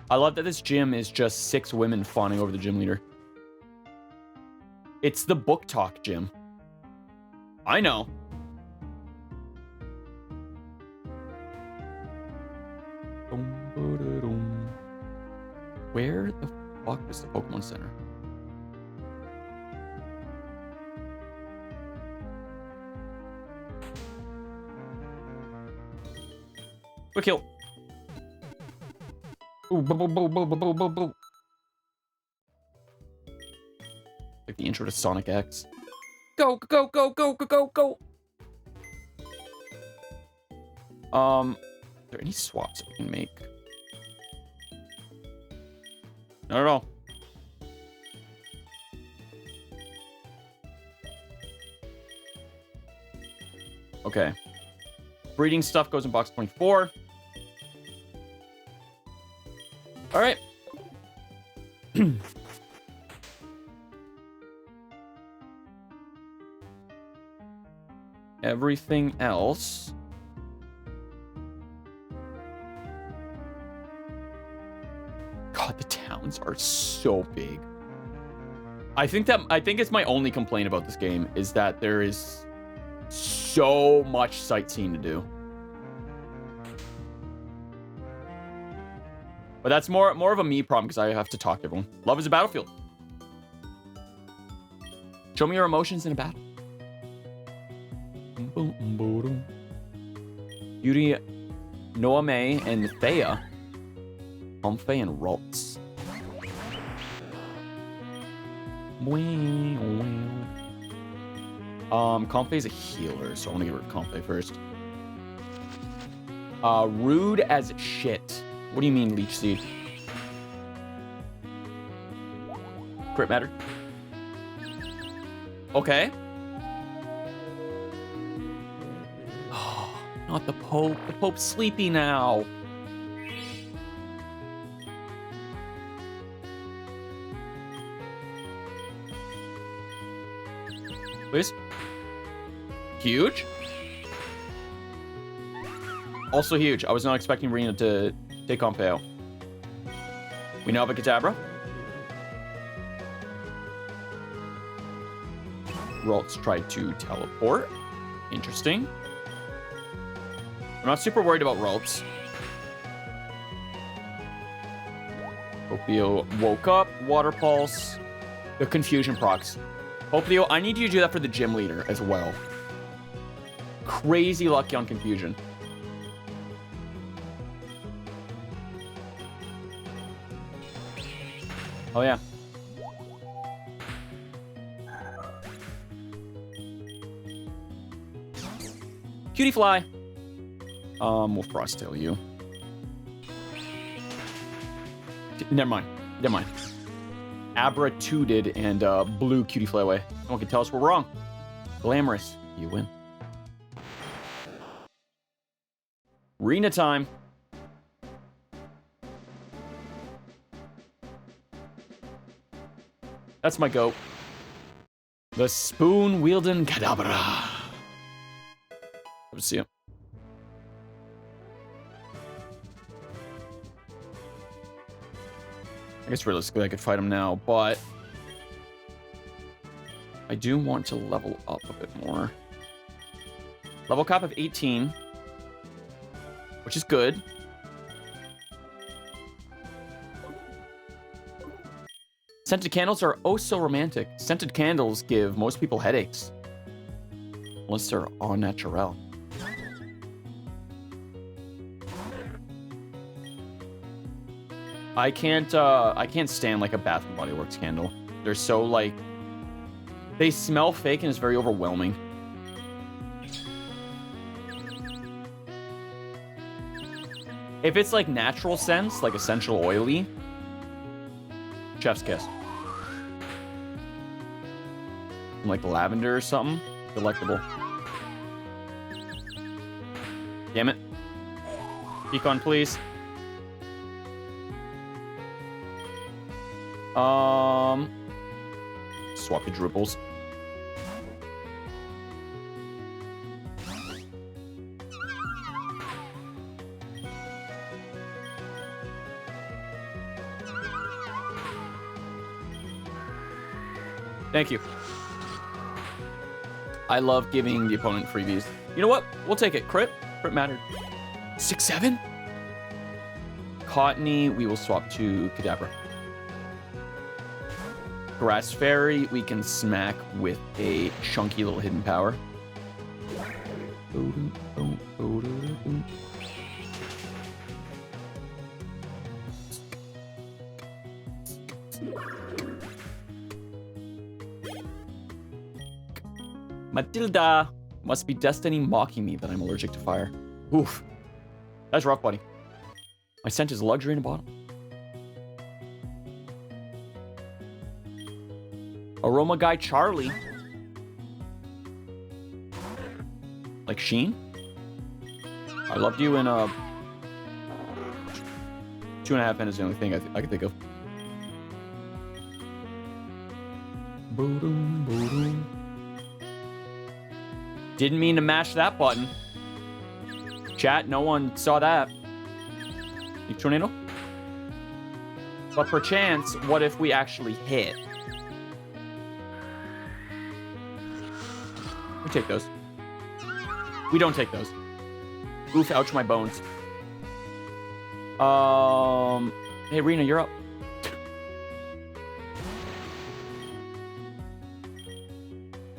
I love that this gym is just 6 women fawning over the gym leader. It's the book talk gym. I know. Where the fuck is the Pokemon Center? Quick kill. Ooh, boo, boo, boo, boo, boo, boo, boo. Like the intro to Sonic X. Go, go, go, go, go, go, go. Are there any swaps we can make? Not at all. Okay. Breeding stuff goes in box 24. All right. Everything else. God, the towns are so big. I think it's my only complaint about this game is that there is so much sightseeing to do. But that's more of a me problem because I have to talk to everyone. Love is a battlefield. Show me your emotions in a battle. Beauty, Noame, and Thea. Comfey and Ralts. Comfey's a healer, so I want to get rid of Comfey first. Rude as shit. What do you mean, Leech Seed? Crit matter. Okay. Oh, not the Pope. The Pope's sleepy now. Please. Huge. Also huge. I was not expecting Rena to take on Peo. We now have a Kadabra. Ralts tried to teleport. Interesting. I'm not super worried about Ralts. Popio woke up. Water Pulse. The Confusion procs. Popio, I need you to do that for the gym leader as well. Crazy lucky on Confusion. Oh, yeah. Cutie Fly. We'll Frost Tail you. Never mind. Never mind. Abra tooted and blew Cutie Fly away. No one can tell us we're wrong. Glamorous. You win. Rena time. That's my goat. The spoon-wielding Kadabra. Let's see him. I guess realistically I could fight him now, but I do want to level up a bit more. Level cap of 18, which is good. Scented candles are oh so romantic. Scented candles give most people headaches. Unless they're au naturel. I can't stand like a Bath and Body Works candle. They're so like, they smell fake and it's very overwhelming. If it's like natural scents, like essential oily, chef's kiss. Like lavender or something, delectable. Damn it. Pecan, please. Swap the dribbles. Thank you. I love giving the opponent freebies. You know what? We'll take it. Crit. Crit mattered. 6-7? Cottony, we will swap to Kadabra. Grass Fairy, we can smack with a chunky little hidden power. Matilda, must be destiny mocking me that I'm allergic to fire. Oof. That's rough, buddy. My scent is luxury in a bottle. Aroma Guy Charlie. Like Sheen? I loved you in 2.5 Men is the only thing I can think of. Didn't mean to mash that button. Chat, no one saw that. You tornado? But perchance, what if we actually hit? We take those. We don't take those. Oof, ouch, my bones. Hey, Rena, you're up.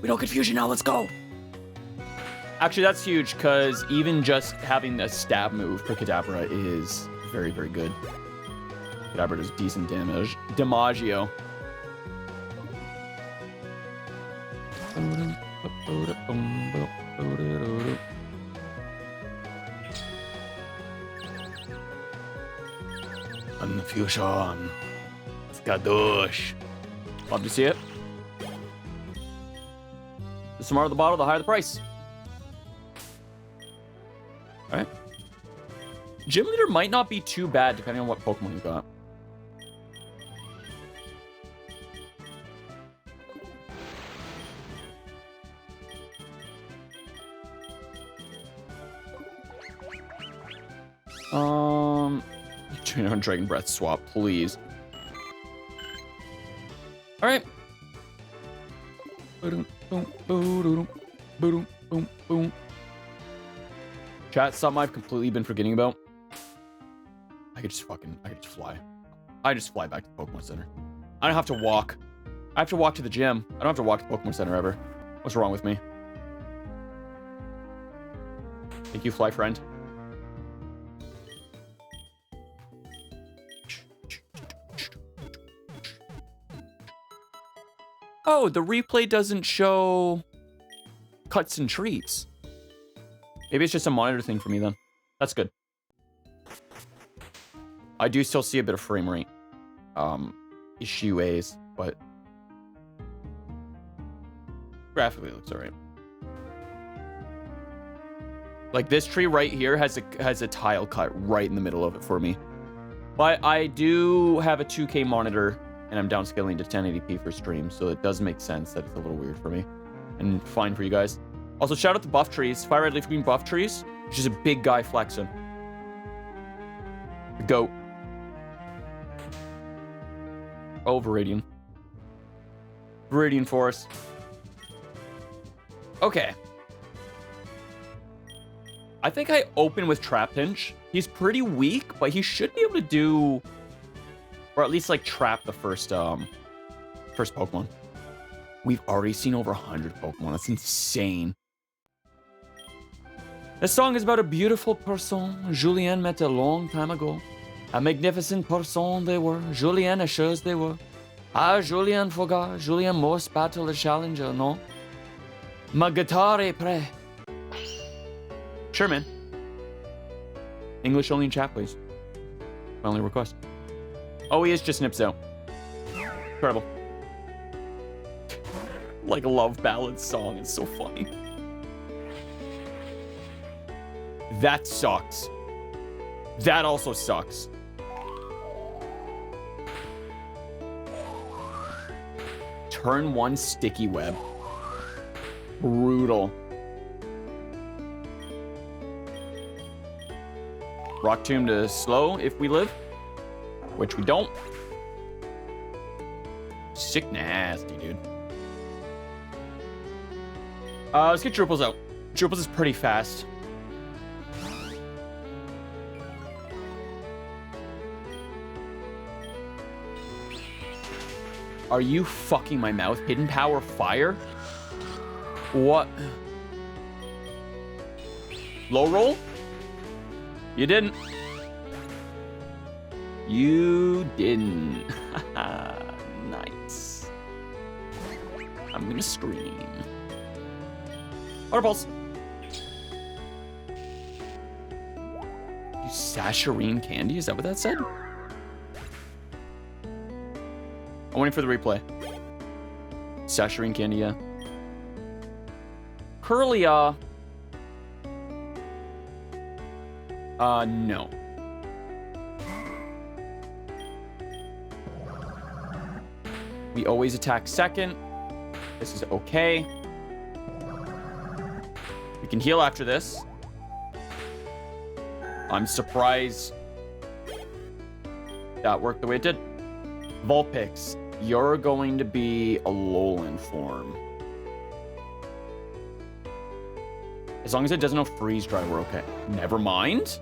We don't confusion now, let's go. Actually, that's huge, because even just having a stab move for Kadabra is very, very good. Kadabra does decent damage. Damaggio. Confusion. Skadoosh. Love to see it. The smarter the bottle, the higher the price. All right. Gym leader might not be too bad depending on what Pokemon you got. Train on Dragon Breath swap, please. All right. Chat, something I've completely been forgetting about. I could just fly. I just fly back to the Pokemon Center. I don't have to walk. I have to walk to the gym. I don't have to walk to the Pokemon Center ever. What's wrong with me? Thank you, fly friend. Oh, the replay doesn't show cuts and treats. Maybe it's just a monitor thing for me then. That's good. I do still see a bit of frame rate issues, but graphically it looks alright. Like this tree right here has a tile cut right in the middle of it for me. But I do have a 2K monitor and I'm downscaling to 1080p for stream, so it does make sense that it's a little weird for me. And fine for you guys. Also, shout out to Buff Trees. Fire Red Leaf Green Buff Trees. Which is a big guy flexing. The goat. Oh, Viridian. Viridian Forest. Okay. I think I open with Trapinch. He's pretty weak, but he should be able to do... Or at least, like, trap the first Pokemon. We've already seen over 100 Pokemon. That's insane. This song is about a beautiful person Julien met a long time ago. A magnificent person they were. Julien assures they were. Ah, Julien forgot. Julien must battle a challenger, no? Ma guitar est prêt. Sure, man. English only in chat, please. My only request. Oh, he is just nips out. Incredible. Like a love ballad song. It's so funny. That sucks. That also sucks. Turn 1 sticky web. Brutal. Rock Tomb to slow if we live. Which we don't. Sick nasty, dude. Let's get Drupals out. Drupals is pretty fast. Are you fucking my mouth? Hidden Power Fire? What? Low roll? You didn't. You didn't. Nice. I'm gonna scream. Water Pulse. You Sasharine Candy? Is that what that said? I'm waiting for the replay. Sasharine Candy, yeah. Curlia. No. We always attack second. This is okay. We can heal after this. I'm surprised that worked the way it did. Vulpix, you're going to be a Alolan form. As long as it doesn't have freeze dry, we're okay. Never mind.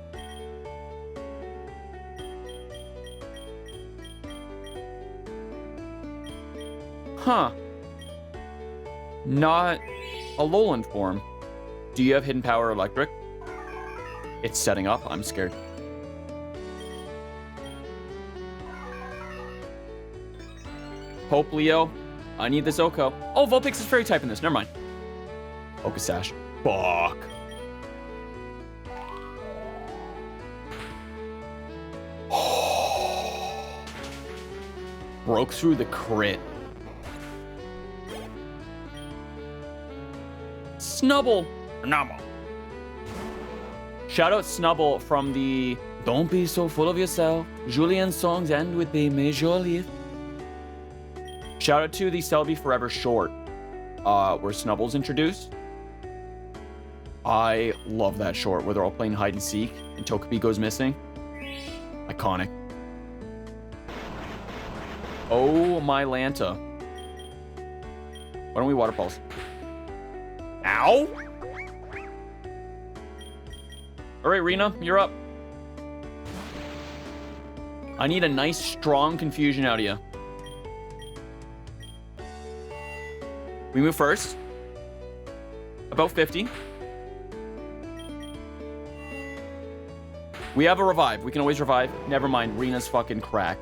Huh. Not a Alolan form. Do you have Hidden Power Electric? It's setting up. I'm scared. Hope Leo. I need this Oko. Oh, Vulpix is fairy type in this. Never mind. Oko Sash. Fuck. Broke through the crit. Snubble. Normal. Shout out Snubble from the Don't Be So Full of Yourself. Julian's songs end with Be Majorly. Shout out to the Selby Forever short, where Snubble's introduced. I love that short where they're all playing hide and seek and Togepi goes missing. Iconic. Oh my Lanta. Why don't we water pulse? Ow! All right, Rena, you're up. I need a nice, strong confusion out of you. We move first. About 50. We have a revive. We can always revive. Never mind. Rena's fucking crack.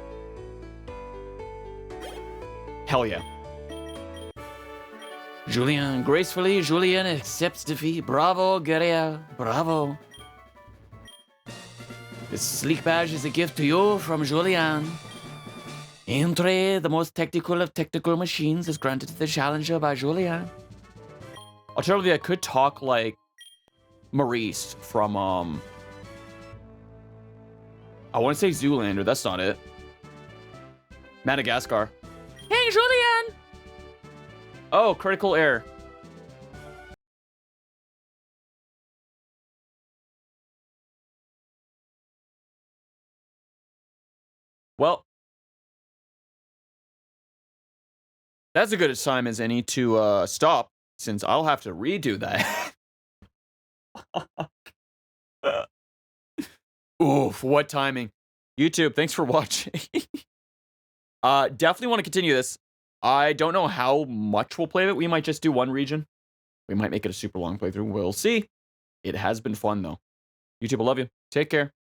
Hell yeah. Julian, gracefully, Julian accepts defeat. Bravo, guerrilla. Bravo. This sleek badge is a gift to you from Julian. Entry, the most technical of technical machines, is granted to the challenger by Julian. Alternatively, I could talk like Maurice from, I want to say Zoolander. That's not it. Madagascar. Hey, Julian! Oh, critical error. Well, that's a good time as any to stop, since I'll have to redo that. Oof, what timing. YouTube, thanks for watching. Definitely want to continue this. I don't know how much we'll play of it. We might just do one region. We might make it a super long playthrough. We'll see. It has been fun, though. YouTube, I love you. Take care.